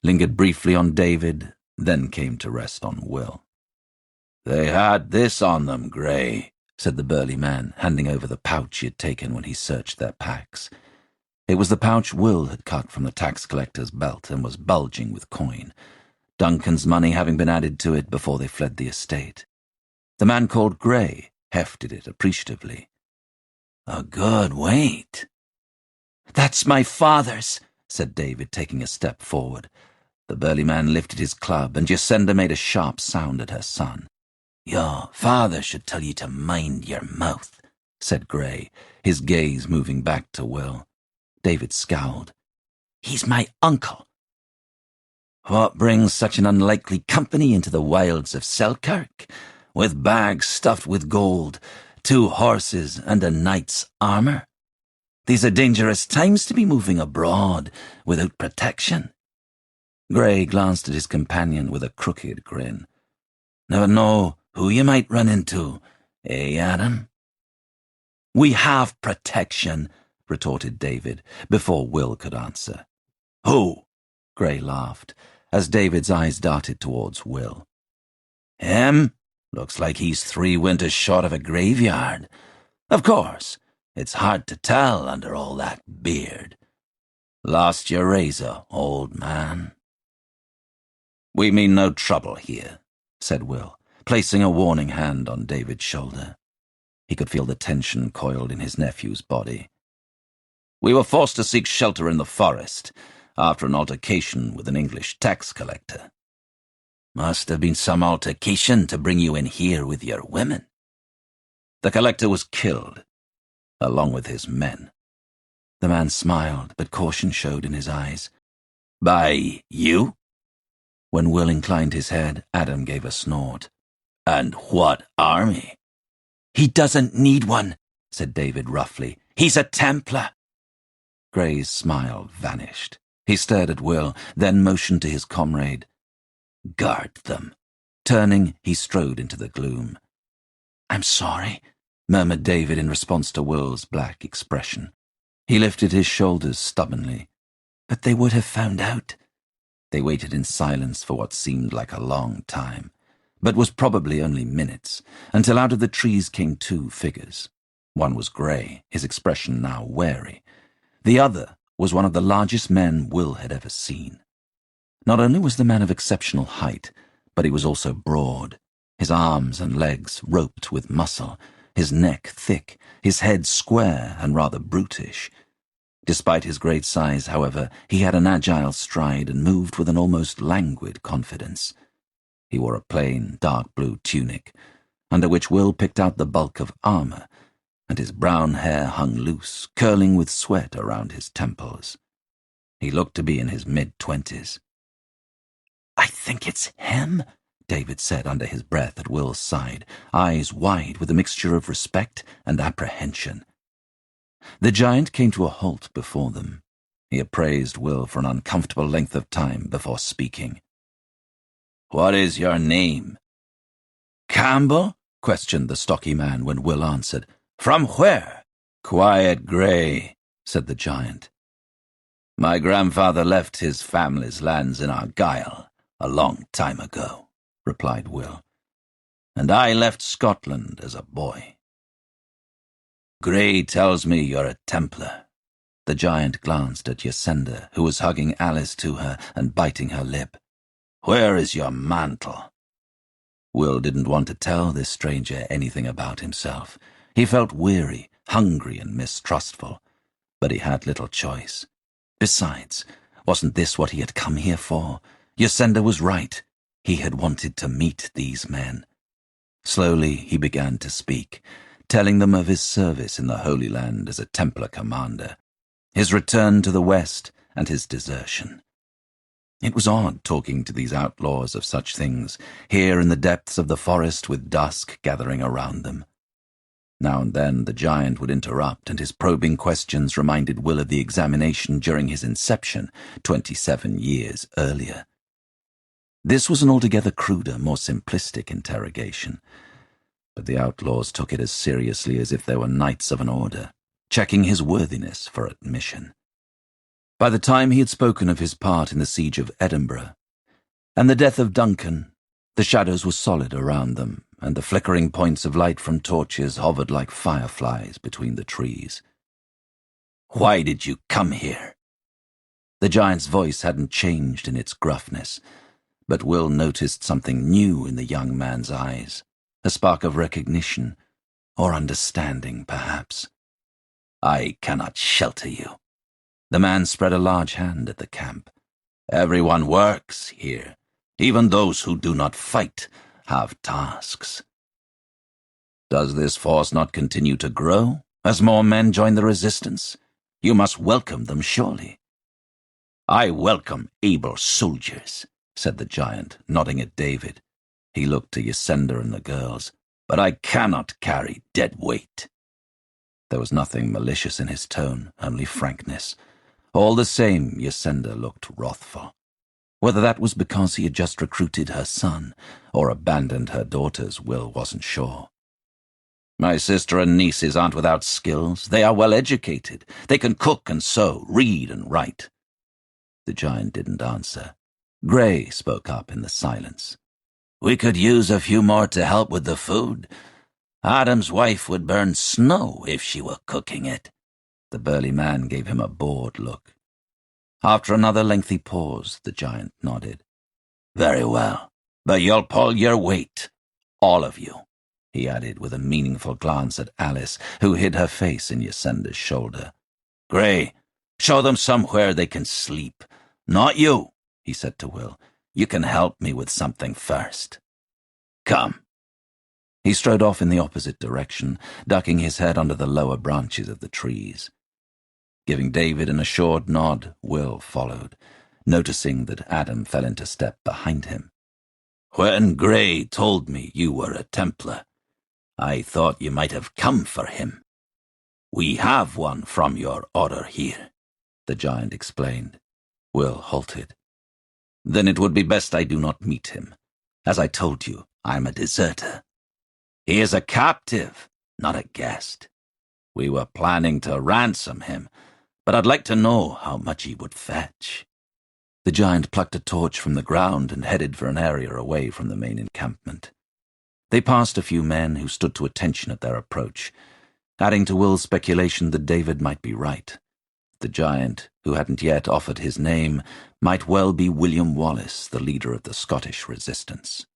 lingered briefly on David, then came to rest on Will. "They had this on them, Grey," said the burly man, handing over the pouch he had taken when he searched their packs. It was the pouch Will had cut from the tax collector's belt and was bulging with coin, Duncan's money having been added to it before they fled the estate. The man called Grey hefted it appreciatively. "A good weight." "That's my father's," said David, taking a step forward. The burly man lifted his club, and Jacinda made a sharp sound at her son. "Your father should tell you to mind your mouth," said Grey, his gaze moving back to Will. David scowled. "He's my uncle." "What brings such an unlikely company into the wilds of Selkirk, with bags stuffed with gold, 2 horses, and a knight's armour? These are dangerous times to be moving abroad without protection." Grey glanced at his companion with a crooked grin. "Never know who you might run into, Adam?" "We have protection," retorted David, before Will could answer. "Who?" Grey laughed, as David's eyes darted towards Will. "Him? Looks like he's 3 winters short of a graveyard. Of course, it's hard to tell under all that beard. Lost your razor, old man." "We mean no trouble here," said Will, placing a warning hand on David's shoulder. He could feel the tension coiled in his nephew's body. "We were forced to seek shelter in the forest after an altercation with an English tax collector." "Must have been some altercation to bring you in here with your women." "The collector was killed, along with his men." The man smiled, but caution showed in his eyes. "By you?" When Will inclined his head, Adam gave a snort. "And what army?" "He doesn't need one," said David roughly. "He's a Templar." Grey's smile vanished. He stared at Will, then motioned to his comrade. "Guard them." Turning, he strode into the gloom. "I'm sorry," murmured David in response to Will's black expression. He lifted his shoulders stubbornly. "But they would have found out." They waited in silence for what seemed like a long time, but was probably only minutes, until out of the trees came 2 figures. One was Grey, his expression now wary. The other was one of the largest men Will had ever seen. Not only was the man of exceptional height, but he was also broad, his arms and legs roped with muscle, his neck thick, his head square and rather brutish. Despite his great size, however, he had an agile stride and moved with an almost languid confidence. He wore a plain, dark blue tunic, under which Will picked out the bulk of armour, and his brown hair hung loose, curling with sweat around his temples. He looked to be in his mid-20s. "I think it's him," David said under his breath at Will's side, eyes wide with a mixture of respect and apprehension. The giant came to a halt before them. He appraised Will for an uncomfortable length of time before speaking. "What is your name?" "Campbell?" questioned the stocky man when Will answered. "From where?" "Quiet Grey," said the giant. "My grandfather left his family's lands in Argyll a long time ago," replied Will. "And I left Scotland as a boy." "Grey tells me you're a Templar." The giant glanced at Yasenda, who was hugging Alice to her and biting her lip. "Where is your mantle?" Will didn't want to tell this stranger anything about himself. He felt weary, hungry, and mistrustful, but he had little choice. Besides, wasn't this what he had come here for? Yasenda was right. He had wanted to meet these men. Slowly he began to speak, telling them of his service in the Holy Land as a Templar commander, his return to the West, and his desertion. It was odd talking to these outlaws of such things, here in the depths of the forest with dusk gathering around them. Now and then the giant would interrupt, and his probing questions reminded Will of the examination during his inception 27 years earlier. This was an altogether cruder, more simplistic interrogation, but the outlaws took it as seriously as if they were knights of an order, checking his worthiness for admission. By the time he had spoken of his part in the siege of Edinburgh and the death of Duncan, the shadows were solid around them, and the flickering points of light from torches hovered like fireflies between the trees. "Why did you come here?" The giant's voice hadn't changed in its gruffness, but Will noticed something new in the young man's eyes, a spark of recognition, or understanding, perhaps. "I cannot shelter you." The man spread a large hand at the camp. "Everyone works here. Even those who do not fight have tasks." "Does this force not continue to grow as more men join the resistance? You must welcome them, surely." "I welcome able soldiers," said the giant, nodding at David. He looked to Yasenda and the girls. "But I cannot carry dead weight." There was nothing malicious in his tone, only frankness. All the same, Yasenda looked wrathful. Whether that was because he had just recruited her son, or abandoned her daughters, Will wasn't sure. "My sister and nieces aren't without skills. They are well educated. They can cook and sew, read and write." The giant didn't answer. Grey spoke up in the silence. "We could use a few more to help with the food. Adam's wife would burn snow if she were cooking it." The burly man gave him a bored look. After another lengthy pause, the giant nodded. "Very well, but you'll pull your weight. All of you," he added with a meaningful glance at Alice, who hid her face in Yasenda's shoulder. "Grey, show them somewhere they can sleep. Not you," he said to Will. "You can help me with something first. Come." He strode off in the opposite direction, ducking his head under the lower branches of the trees. Giving David an assured nod, Will followed, noticing that Adam fell into step behind him. "When Grey told me you were a Templar, I thought you might have come for him. We have one from your order here," the giant explained. Will halted. "Then it would be best I do not meet him. As I told you, I am a deserter. He is a captive, not a guest. We were planning to ransom him, but I'd like to know how much he would fetch." The giant plucked a torch from the ground and headed for an area away from the main encampment. They passed a few men who stood to attention at their approach, adding to Will's speculation that David might be right. The giant, who hadn't yet offered his name, might well be William Wallace, the leader of the Scottish resistance.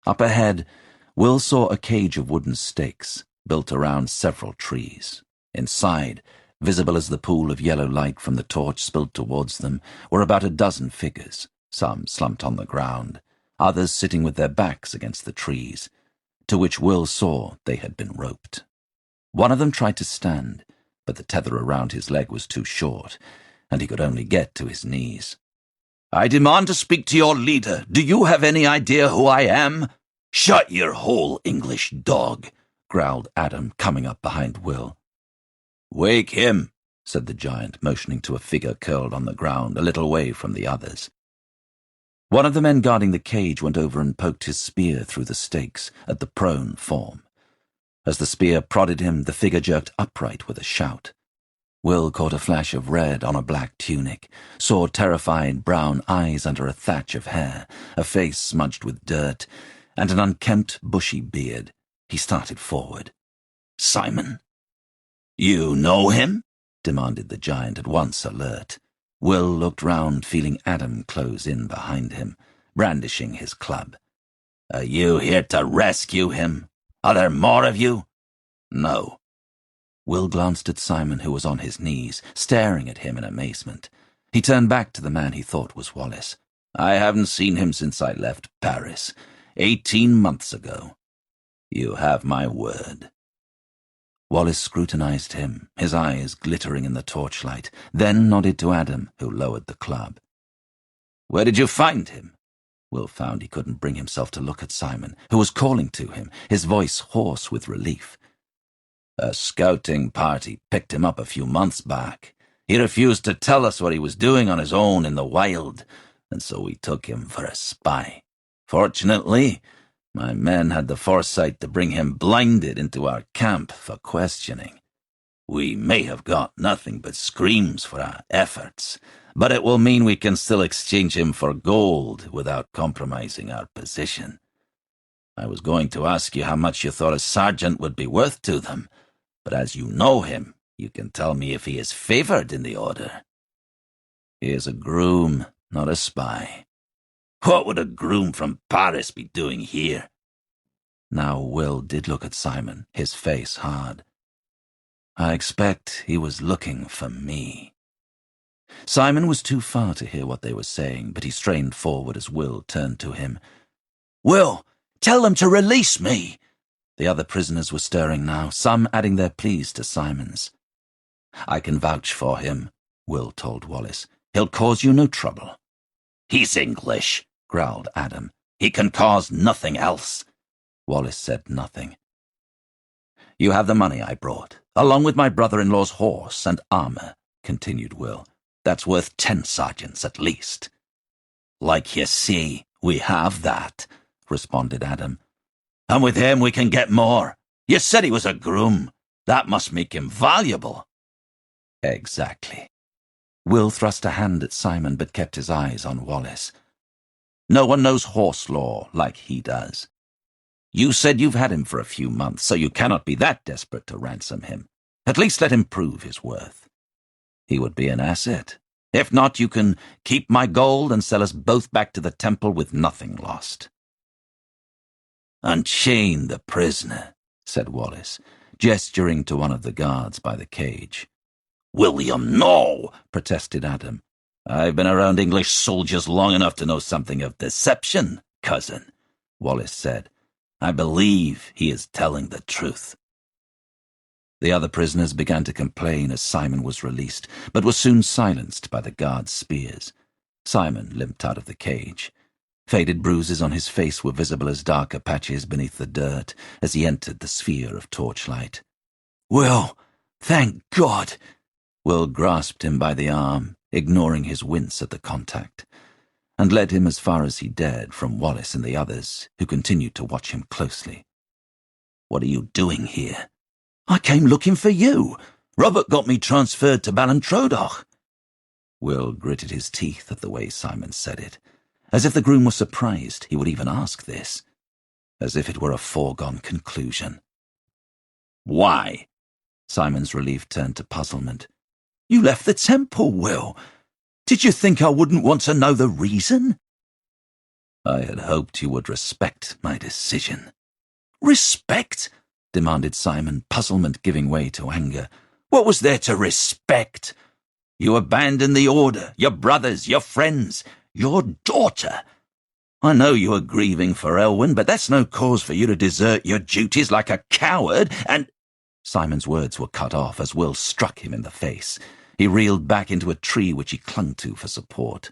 Up ahead, Will saw a cage of wooden stakes built around several trees. Inside, visible as the pool of yellow light from the torch spilled towards them, were about a dozen figures, some slumped on the ground, others sitting with their backs against the trees, to which Will saw they had been roped. One of them tried to stand, but the tether around his leg was too short, and he could only get to his knees. I demand to speak to your leader. Do you have any idea who I am? Shut your hole, English dog, growled Adam, coming up behind Will. Wake him, said the giant, motioning to a figure curled on the ground a little way from the others. One of the men guarding the cage went over and poked his spear through the stakes at the prone form. As the spear prodded him, the figure jerked upright with a shout. Will caught a flash of red on a black tunic, saw terrified brown eyes under a thatch of hair, a face smudged with dirt, and an unkempt, bushy beard. He started forward. Simon? You know him? Demanded the giant, at once alert. Will looked round, feeling Adam close in behind him, brandishing his club. Are you here to rescue him? Are there more of you? No. Will glanced at Simon, who was on his knees, staring at him in amazement. He turned back to the man he thought was Wallace. I haven't seen him since I left Paris, 18 months ago. You have my word. Wallace scrutinized him, his eyes glittering in the torchlight, then nodded to Adam, who lowered the club. Where did you find him? Will found he couldn't bring himself to look at Simon, who was calling to him, his voice hoarse with relief. A scouting party picked him up a few months back. He refused to tell us what he was doing on his own in the wild, and so we took him for a spy. Fortunately, my men had the foresight to bring him blinded into our camp for questioning. We may have got nothing but screams for our efforts, but it will mean we can still exchange him for gold without compromising our position. I was going to ask you how much you thought a sergeant would be worth to them, but as you know him, you can tell me if he is favored in the order. He is a groom, not a spy. What would a groom from Paris be doing here? Now Will did look at Simon, his face hard. I expect he was looking for me. Simon was too far to hear what they were saying, but he strained forward as Will turned to him. Will, tell them to release me. The other prisoners were stirring now, some adding their pleas to Simon's. I can vouch for him, Will told Wallace. He'll cause you no trouble. He's English, growled Adam. He can cause nothing else. Wallace said nothing. You have the money I brought, along with my brother-in-law's horse and armor, continued Will. That's worth 10 sergeants at least. Like you see, we have that, responded Adam. And with him we can get more. You said he was a groom. That must make him valuable. Exactly. Will thrust a hand at Simon but kept his eyes on Wallace. No one knows horse law like he does. You said you've had him for a few months, so you cannot be that desperate to ransom him. At least let him prove his worth. He would be an asset. If not, you can keep my gold and sell us both back to the temple with nothing lost. Unchain the prisoner, said Wallace, gesturing to one of the guards by the cage. William, no, protested Adam. I've been around English soldiers long enough to know something of deception, cousin, Wallace said. I believe he is telling the truth. The other prisoners began to complain as Simon was released, but were soon silenced by the guards' spears. Simon limped out of the cage. Faded bruises on his face were visible as darker patches beneath the dirt as he entered the sphere of torchlight. Will, thank God! Will grasped him by the arm, ignoring his wince at the contact, and led him as far as he dared from Wallace and the others, who continued to watch him closely. What are you doing here? I came looking for you. Robert got me transferred to Ballantrodoch. Will gritted his teeth at the way Simon said it, as if the groom were surprised he would even ask this, as if it were a foregone conclusion. Why? Simon's relief turned to puzzlement. You left the temple, Will. Did you think I wouldn't want to know the reason? I had hoped you would respect my decision. Respect? Demanded Simon, puzzlement giving way to anger. What was there to respect? You abandoned the order, your brothers, your friends, your daughter. I know you are grieving for Elwyn, but that's no cause for you to desert your duties like a coward and— Simon's words were cut off as Will struck him in the face. He reeled back into a tree which he clung to for support.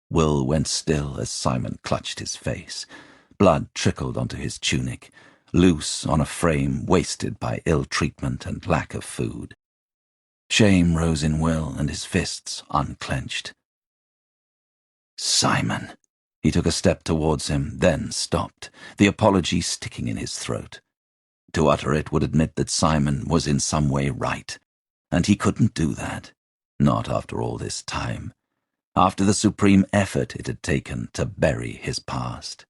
Will went still as Simon clutched his face. Blood trickled onto his tunic, loose on a frame wasted by ill treatment and lack of food. Shame rose in Will, and his fists unclenched. "Simon." He took a step towards him, then stopped, the apology sticking in his throat. To utter it would admit that Simon was in some way right, and he couldn't do that, not after all this time, after the supreme effort it had taken to bury his past.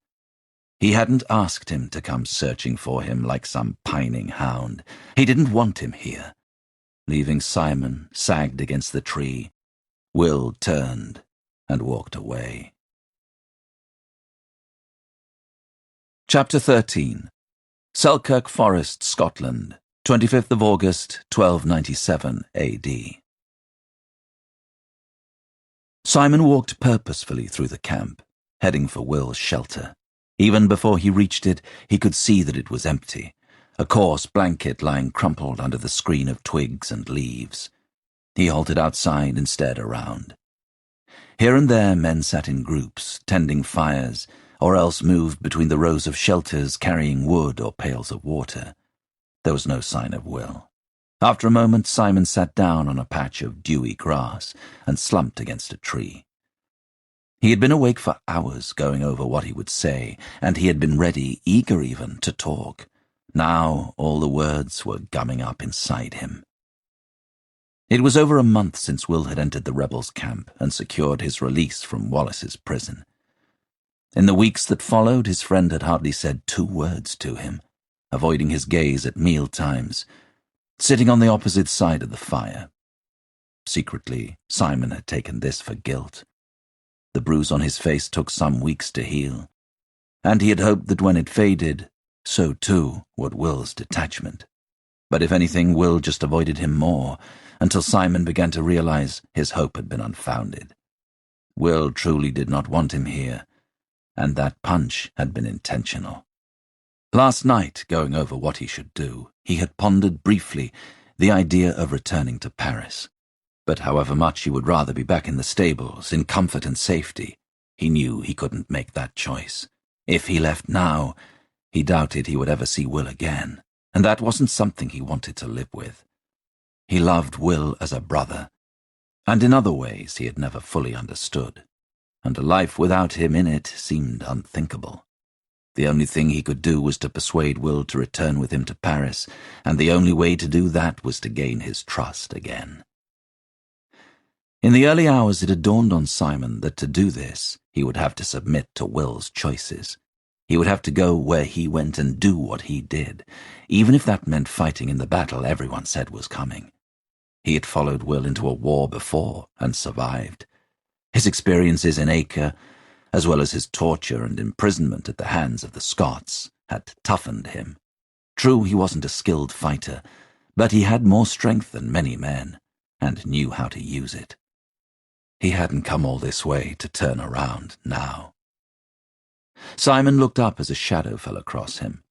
He hadn't asked him to come searching for him like some pining hound. He didn't want him here. Leaving Simon sagged against the tree, Will turned and walked away. Chapter 13. Selkirk Forest, Scotland, 25th of August, 1297 A.D. Simon walked purposefully through the camp, heading for Will's shelter. Even before he reached it, he could see that it was empty, a coarse blanket lying crumpled under the screen of twigs and leaves. He halted outside and stared around. Here and there men sat in groups, tending fires, or else moved between the rows of shelters carrying wood or pails of water. There was no sign of Will. After a moment, Simon sat down on a patch of dewy grass and slumped against a tree. He had been awake for hours going over what he would say, and he had been ready, eager even, to talk. Now all the words were gumming up inside him. It was over a month since Will had entered the rebels' camp and secured his release from Wallace's prison. In the weeks that followed, his friend had hardly said 2 words to him, avoiding his gaze at meal times, sitting on the opposite side of the fire. Secretly, Simon had taken this for guilt. The bruise on his face took some weeks to heal, and he had hoped that when it faded, so too would Will's detachment. But if anything, Will just avoided him more, until Simon began to realize his hope had been unfounded. Will truly did not want him here, and that punch had been intentional. Last night, going over what he should do, he had pondered briefly the idea of returning to Paris. But however much he would rather be back in the stables, in comfort and safety, he knew he couldn't make that choice. If he left now, he doubted he would ever see Will again, and that wasn't something he wanted to live with. He loved Will as a brother, and in other ways he had never fully understood, and a life without him in it seemed unthinkable. The only thing he could do was to persuade Will to return with him to Paris, and the only way to do that was to gain his trust again. In the early hours it had dawned on Simon that to do this, he would have to submit to Will's choices. He would have to go where he went and do what he did, even if that meant fighting in the battle everyone said was coming. He had followed Will into a war before and survived. His experiences in Acre, as well as his torture and imprisonment at the hands of the Scots, had toughened him. True, he wasn't a skilled fighter, but he had more strength than many men, and knew how to use it. He hadn't come all this way to turn around now. Simon looked up as a shadow fell across him.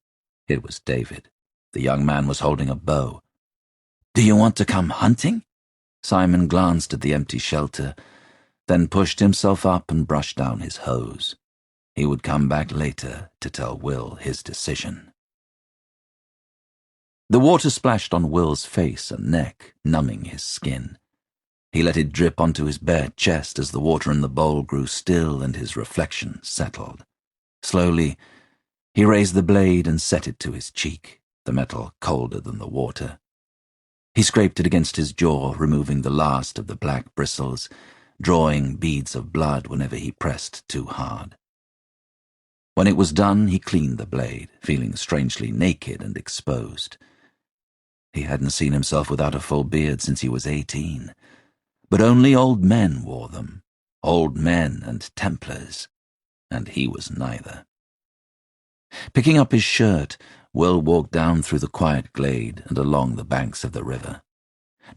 It was David. The young man was holding a bow. "Do you want to come hunting?" Simon glanced at the empty shelter, then pushed himself up and brushed down his hose. He would come back later to tell Will his decision. The water splashed on Will's face and neck, numbing his skin. He let it drip onto his bare chest as the water in the bowl grew still and his reflection settled. Slowly, he raised the blade and set it to his cheek, the metal colder than the water. He scraped it against his jaw, removing the last of the black bristles, drawing beads of blood whenever he pressed too hard. When it was done, he cleaned the blade, feeling strangely naked and exposed. He hadn't seen himself without a full beard since he was 18. But only old men wore them, old men and Templars, and he was neither. Picking up his shirt, Will walked down through the quiet glade and along the banks of the river.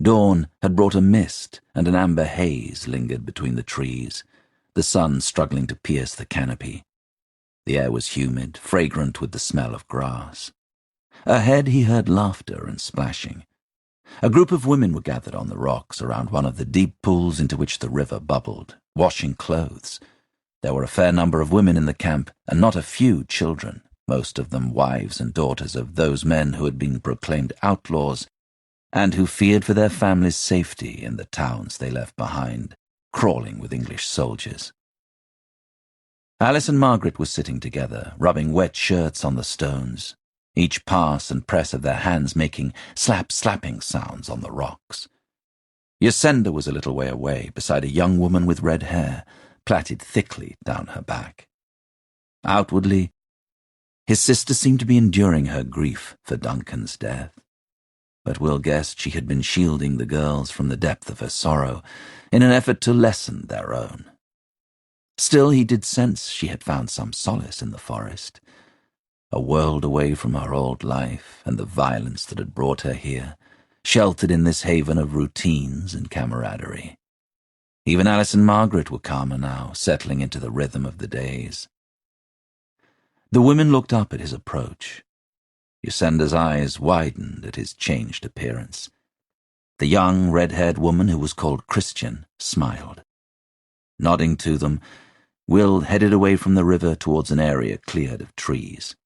Dawn had brought a mist, and an amber haze lingered between the trees, the sun struggling to pierce the canopy. The air was humid, fragrant with the smell of grass. Ahead he heard laughter and splashing. A group of women were gathered on the rocks around one of the deep pools into which the river bubbled, washing clothes. There were a fair number of women in the camp, and not a few children, most of them wives and daughters of those men who had been proclaimed outlaws and who feared for their families' safety in the towns they left behind, crawling with English soldiers. Alice and Margaret were sitting together, rubbing wet shirts on the stones, each pass and press of their hands making slapping sounds on the rocks. Yasenda was a little way away, beside a young woman with red hair, plaited thickly down her back. Outwardly, his sister seemed to be enduring her grief for Duncan's death, but Will guessed she had been shielding the girls from the depth of her sorrow in an effort to lessen their own. Still, he did sense she had found some solace in the forest, a world away from her old life and the violence that had brought her here, sheltered in this haven of routines and camaraderie. Even Alice and Margaret were calmer now, settling into the rhythm of the days. The women looked up at his approach. Yasenda's eyes widened at his changed appearance. The young, red-haired woman who was called Christian smiled. Nodding to them, Will headed away from the river towards an area cleared of trees,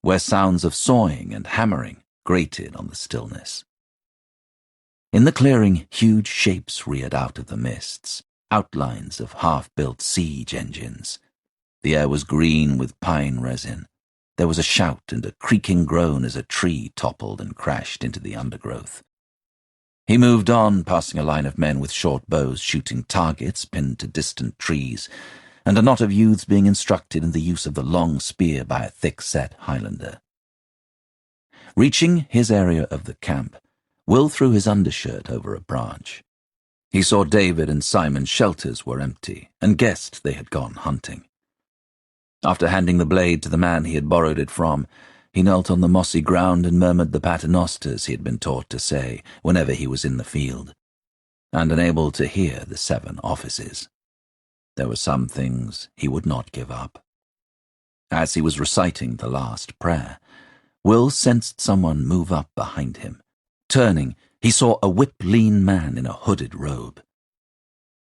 where sounds of sawing and hammering grated on the stillness. In the clearing, huge shapes reared out of the mists, outlines of half-built siege engines. The air was green with pine resin. There was a shout and a creaking groan as a tree toppled and crashed into the undergrowth. He moved on, passing a line of men with short bows shooting targets pinned to distant trees, and a knot of youths being instructed in the use of the long spear by a thick-set Highlander. Reaching his area of the camp, Will threw his undershirt over a branch. He saw David and Simon's shelters were empty, and guessed they had gone hunting. After handing the blade to the man he had borrowed it from, he knelt on the mossy ground and murmured the paternosters he had been taught to say whenever he was in the field, and unable to hear the 7 offices. There were some things he would not give up. As he was reciting the last prayer, Will sensed someone move up behind him. Turning, he saw a whip-lean man in a hooded robe.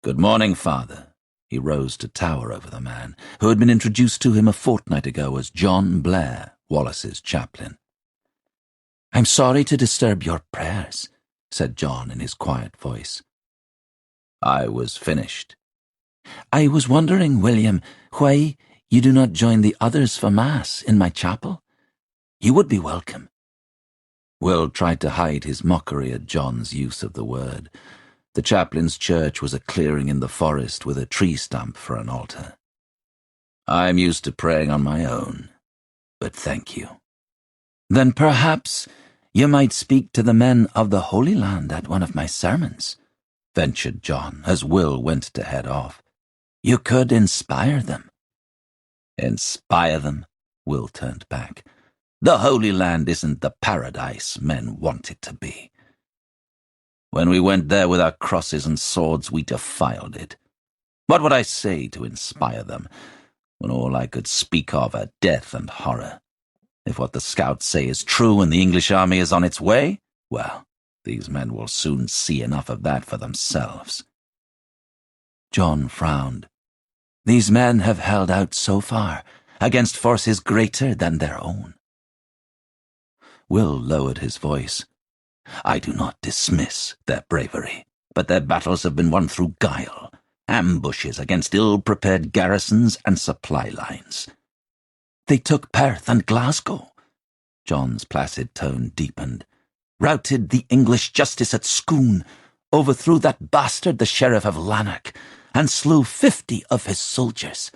"Good morning, Father." He rose to tower over the man, who had been introduced to him a fortnight ago as John Blair, Wallace's chaplain. "I'm sorry to disturb your prayers," said John in his quiet voice. "I was finished." "I was wondering, William, why you do not join the others for Mass in my chapel? You would be welcome." Will tried to hide his mockery at John's use of the word. The chaplain's church was a clearing in the forest with a tree stump for an altar. "I'm used to praying on my own, but thank you." "Then perhaps you might speak to the men of the Holy Land at one of my sermons," ventured John, as Will went to head off. "You could inspire them." "Inspire them?" Will turned back. "The Holy Land isn't the paradise men want it to be. When we went there with our crosses and swords, we defiled it. What would I say to inspire them, when all I could speak of are death and horror? If what the scouts say is true and the English army is on its way, well, these men will soon see enough of that for themselves." John frowned. "These men have held out so far, against forces greater than their own." Will lowered his voice. "I do not dismiss their bravery, but their battles have been won through guile, ambushes against ill-prepared garrisons and supply lines." "They took Perth and Glasgow." John's placid tone deepened. "Routed the English justice at Scone, overthrew that bastard the Sheriff of Lanark, and slew 50 of his soldiers."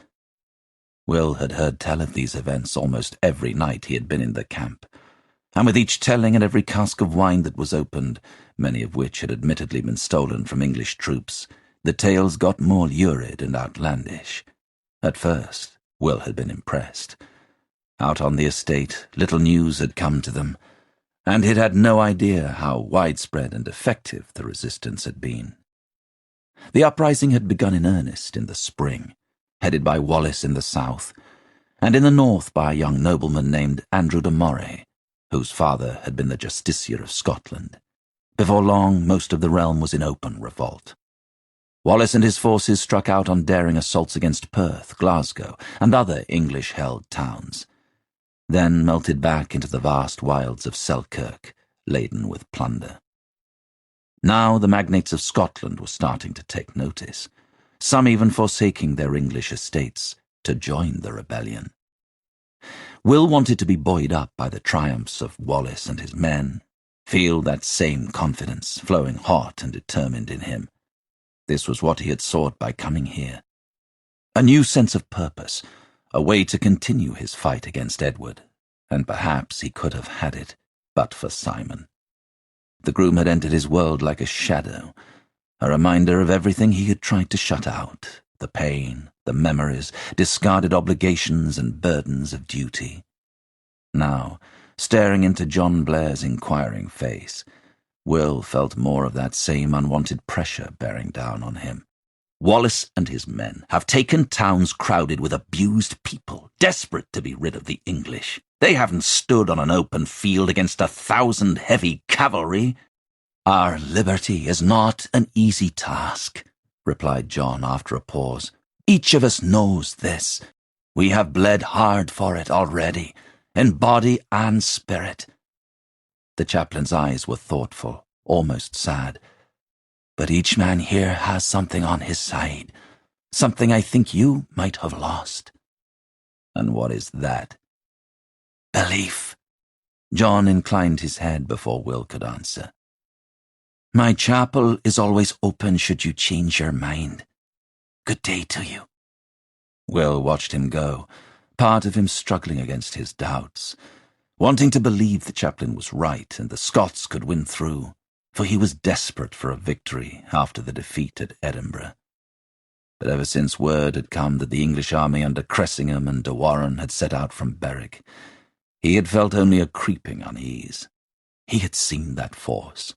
Will had heard tell of these events almost every night he had been in the camp, and with each telling and every cask of wine that was opened, many of which had admittedly been stolen from English troops, the tales got more lurid and outlandish. At first, Will had been impressed. Out on the estate, little news had come to them, and he'd had no idea how widespread and effective the resistance had been. The uprising had begun in earnest in the spring, headed by Wallace in the south, and in the north by a young nobleman named Andrew de Moray, whose father had been the Justiciar of Scotland. Before long, most of the realm was in open revolt. Wallace and his forces struck out on daring assaults against Perth, Glasgow, and other English-held towns, then melted back into the vast wilds of Selkirk, laden with plunder. Now the magnates of Scotland were starting to take notice, some even forsaking their English estates to join the rebellion. Will wanted to be buoyed up by the triumphs of Wallace and his men, feel that same confidence flowing hot and determined in him. This was what he had sought by coming here. A new sense of purpose, a way to continue his fight against Edward, and perhaps he could have had it, but for Simon. The groom had entered his world like a shadow, a reminder of everything he had tried to shut out, the pain, the memories, discarded obligations and burdens of duty. Now, staring into John Blair's inquiring face, Will felt more of that same unwanted pressure bearing down on him. Wallace and his men have taken towns crowded with abused people, desperate to be rid of the English. They haven't stood on an open field against 1,000 heavy cavalry. "Our liberty is not an easy task," replied John after a pause. "Each of us knows this. We have bled hard for it already, in body and spirit." The chaplain's eyes were thoughtful, almost sad. "But each man here has something on his side, something I think you might have lost." "And what is that?" "Belief." John inclined his head before Will could answer. "My chapel is always open should you change your mind. Good day to you." Will watched him go, part of him struggling against his doubts, wanting to believe the chaplain was right and the Scots could win through, for he was desperate for a victory after the defeat at Edinburgh. But ever since word had come that the English army under Cressingham and De Warenne had set out from Berwick, he had felt only a creeping unease. He had seen that force.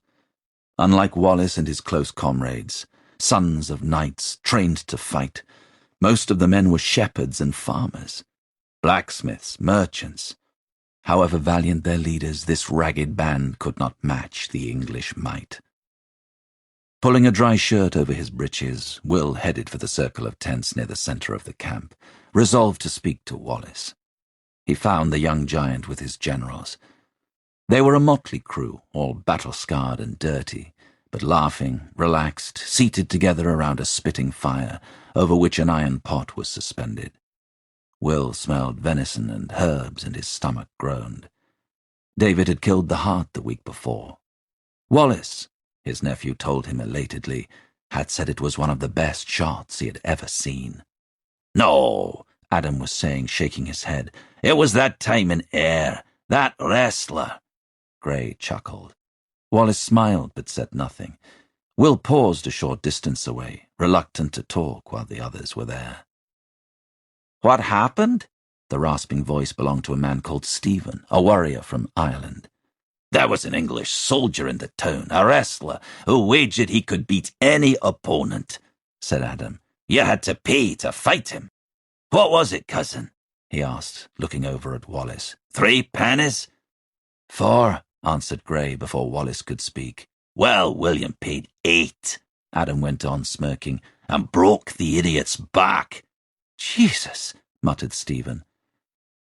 Unlike Wallace and his close comrades, sons of knights trained to fight, most of the men were shepherds and farmers, blacksmiths, merchants. However valiant their leaders, this ragged band could not match the English might. Pulling a dry shirt over his breeches, Will headed for the circle of tents near the centre of the camp, resolved to speak to Wallace. He found the young giant with his generals. They were a motley crew, all battle-scarred and dirty, but laughing, relaxed, seated together around a spitting fire, over which an iron pot was suspended. Will smelled venison and herbs, and his stomach groaned. David had killed the hart the week before. Wallace, his nephew told him elatedly, had said it was one of the best shots he had ever seen. "No," Adam was saying, shaking his head. "It was that time in Ayr, that wrestler." Gray chuckled. Wallace smiled but said nothing. Will paused a short distance away, reluctant to talk while the others were there. "What happened?" The rasping voice belonged to a man called Stephen, a warrior from Ireland. "There was an English soldier in the town, a wrestler, who wagered he could beat any opponent," said Adam. "You had to pay to fight him." "What was it, cousin?" he asked, looking over at Wallace. "3 pennies?" "4, answered Gray before Wallace could speak. "Well, William paid 8, Adam went on, smirking, "and broke the idiot's back." "Jesus," muttered Stephen.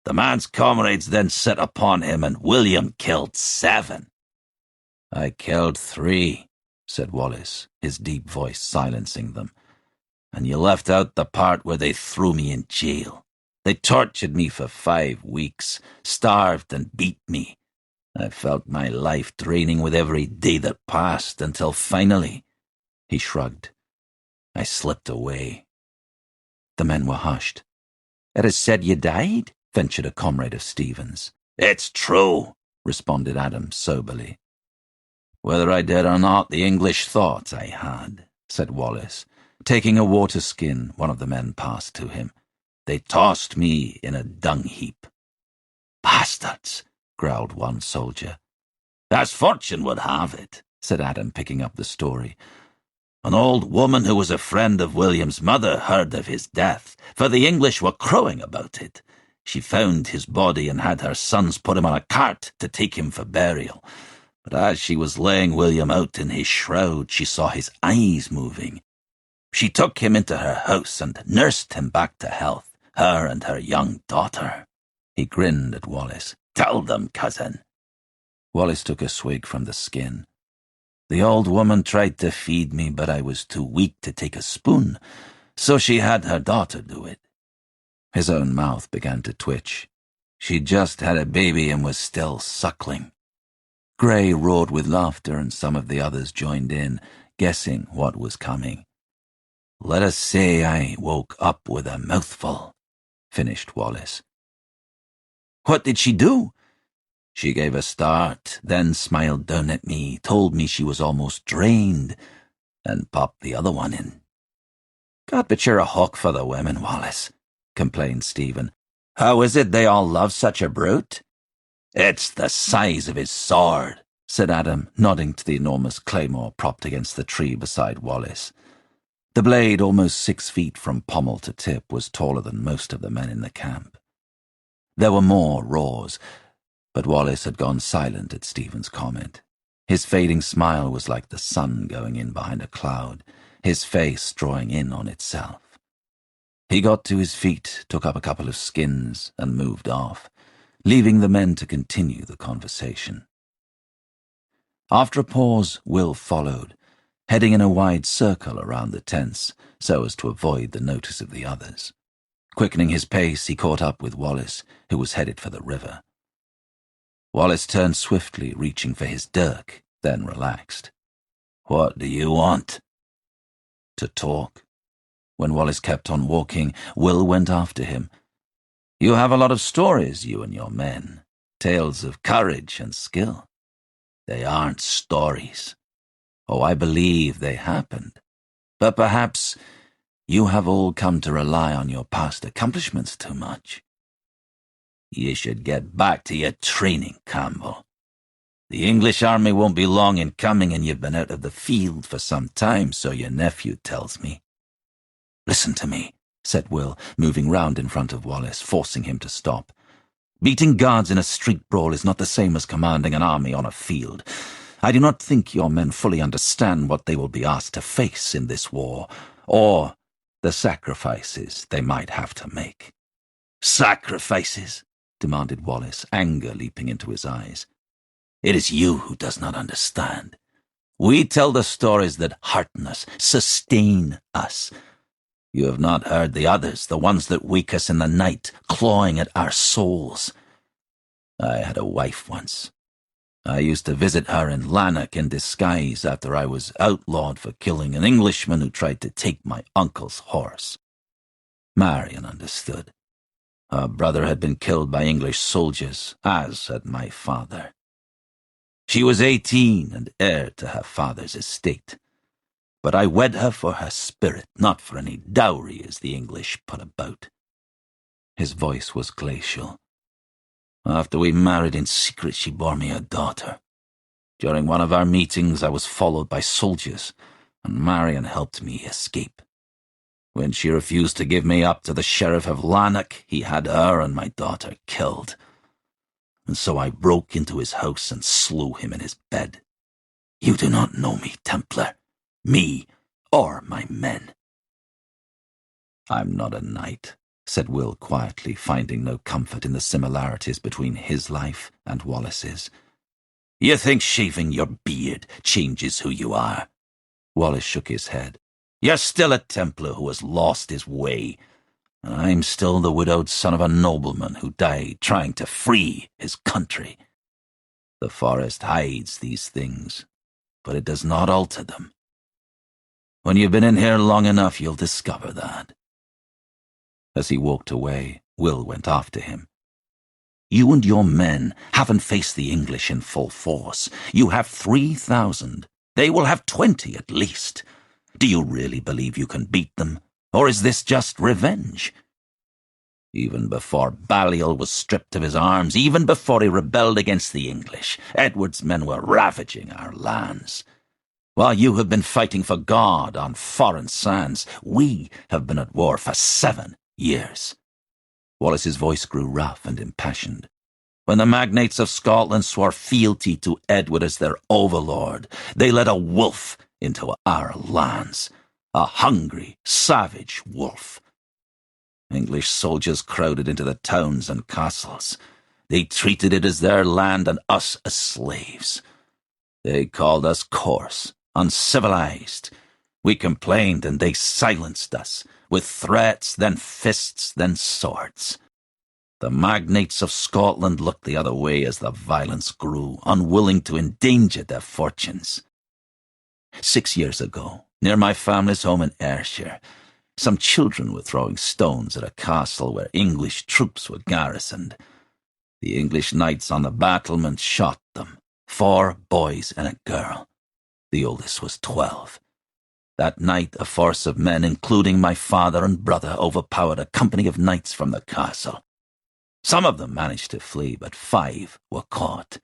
"The man's comrades then set upon him, and William killed 7. "I killed 3, said Wallace, his deep voice silencing them. "And you left out the part where they threw me in jail. They tortured me for 5 weeks, starved and beat me. I felt my life draining with every day that passed, until finally," he shrugged, "I slipped away." The men were hushed. "It is said you died?" ventured a comrade of Stephen's. "It's true," responded Adam soberly. "Whether I did or not, the English thought I had," said Wallace. Taking a water skin, one of the men passed to him. "They tossed me in a dung heap." "Bastards," growled one soldier. "As fortune would have it," said Adam, picking up the story, "an old woman who was a friend of William's mother heard of his death, for the English were crowing about it. She found his body and had her sons put him on a cart to take him for burial. But as she was laying William out in his shroud, she saw his eyes moving. She took him into her house and nursed him back to health, her and her young daughter. He grinned at Wallace. Tell them, cousin. Wallace took a swig from the skin. The old woman tried to feed me, but I was too weak to take a spoon, so she had her daughter do it. His own mouth began to twitch. She'd just had a baby and was still suckling. Gray roared with laughter, and some of the others joined in, guessing what was coming. Let us say I woke up with a mouthful, finished Wallace. What did she do? She gave a start, then smiled down at me, told me she was almost drained, and popped the other one in. God, but you're a hawk for the women, Wallace, complained Stephen. How is it they all love such a brute? It's the size of his sword, said Adam, nodding to the enormous claymore propped against the tree beside Wallace. The blade, almost 6 feet from pommel to tip, was taller than most of the men in the camp. There were more roars, but Wallace had gone silent at Stephen's comment. His fading smile was like the sun going in behind a cloud, his face drawing in on itself. He got to his feet, took up a couple of skins, and moved off, leaving the men to continue the conversation. After a pause, Will followed, heading in a wide circle around the tents so as to avoid the notice of the others. Quickening his pace, he caught up with Wallace, who was headed for the river. Wallace turned swiftly, reaching for his dirk, then relaxed. What do you want? To talk. When Wallace kept on walking, Will went after him. You have a lot of stories, you and your men, tales of courage and skill. They aren't stories. Oh, I believe they happened. But perhaps you have all come to rely on your past accomplishments too much. You should get back to your training, Campbell. The English army won't be long in coming, and you've been out of the field for some time, so your nephew tells me. Listen to me, said Will, moving round in front of Wallace, forcing him to stop. Beating guards in a street brawl is not the same as commanding an army on a field. I do not think your men fully understand what they will be asked to face in this war, or the sacrifices they might have to make. Sacrifices? Demanded Wallace, anger leaping into his eyes. It is you who does not understand. We tell the stories that hearten us, sustain us. You have not heard the others, the ones that wake us in the night, clawing at our souls. I had a wife once. I used to visit her in Lanark in disguise after I was outlawed for killing an Englishman who tried to take my uncle's horse. Marion understood. Her brother had been killed by English soldiers, as had my father. She was 18 and heir to her father's estate. But I wed her for her spirit, not for any dowry as the English put about. His voice was glacial. After we married in secret, she bore me a daughter. During one of our meetings, I was followed by soldiers, and Marion helped me escape. When she refused to give me up to the sheriff of Lanark, he had her and my daughter killed. And so I broke into his house and slew him in his bed. You do not know me, Templar. Me, or my men. I'm not a knight, said Will quietly, finding no comfort in the similarities between his life and Wallace's. You think shaving your beard changes who you are? Wallace shook his head. You're still a Templar who has lost his way. I'm still the widowed son of a nobleman who died trying to free his country. The forest hides these things, but it does not alter them. When you've been in here long enough, you'll discover that. As he walked away, Will went after him. You and your men haven't faced the English in full force. You have 3,000. They will have 20 at least. Do you really believe you can beat them? Or is this just revenge? Even before Balliol was stripped of his arms, even before he rebelled against the English, Edward's men were ravaging our lands. While you have been fighting for God on foreign sands, we have been at war for 7 years. Wallace's voice grew rough and impassioned. When the magnates of Scotland swore fealty to Edward as their overlord, they led a wolf into our lands. A hungry, savage wolf. English soldiers crowded into the towns and castles. They treated it as their land and us as slaves. They called us coarse, uncivilized. We complained and they silenced us, with threats, then fists, then swords. The magnates of Scotland looked the other way as the violence grew, unwilling to endanger their fortunes. 6 years ago, near my family's home in Ayrshire, some children were throwing stones at a castle where English troops were garrisoned. The English knights on the battlements shot them, 4 boys and a girl. The oldest was 12. That night, a force of men, including my father and brother, overpowered a company of knights from the castle. Some of them managed to flee, but 5 were caught.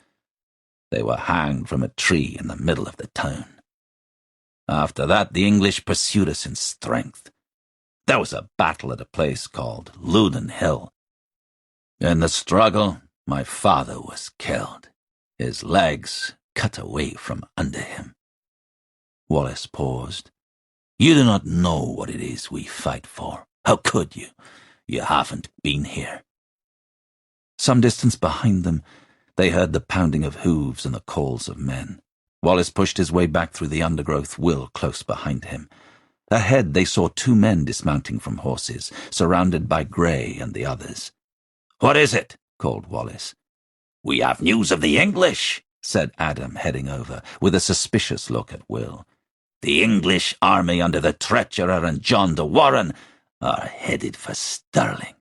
They were hanged from a tree in the middle of the town. After that, the English pursued us in strength. There was a battle at a place called Loudon Hill. In the struggle, my father was killed, his legs cut away from under him. Wallace paused. You do not know what it is we fight for. How could you? You haven't been here. Some distance behind them, they heard the pounding of hooves and the calls of men. Wallace pushed his way back through the undergrowth, Will close behind him. Ahead they saw 2 men dismounting from horses, surrounded by Grey and the others. "What is it?" called Wallace. "We have news of the English," said Adam, heading over, with a suspicious look at Will. "The English army under the treasurer and John de Warenne are headed for Stirling."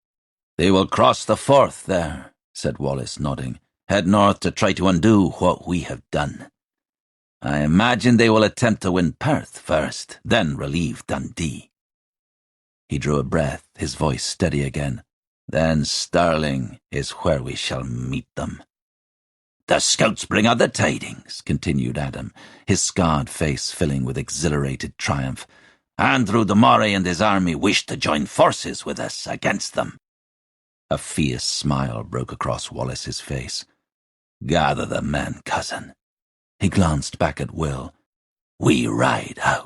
"They will cross the Forth there," said Wallace, nodding. "Head north to try to undo what we have done. I imagine they will attempt to win Perth first, then relieve Dundee." He drew a breath, his voice steady again. "Then Stirling is where we shall meet them." "The scouts bring other tidings," continued Adam, his scarred face filling with exhilarated triumph. "Andrew de Moray and his army wish to join forces with us against them." A fierce smile broke across Wallace's face. "Gather the men, cousin." He glanced back at Will. "We ride out."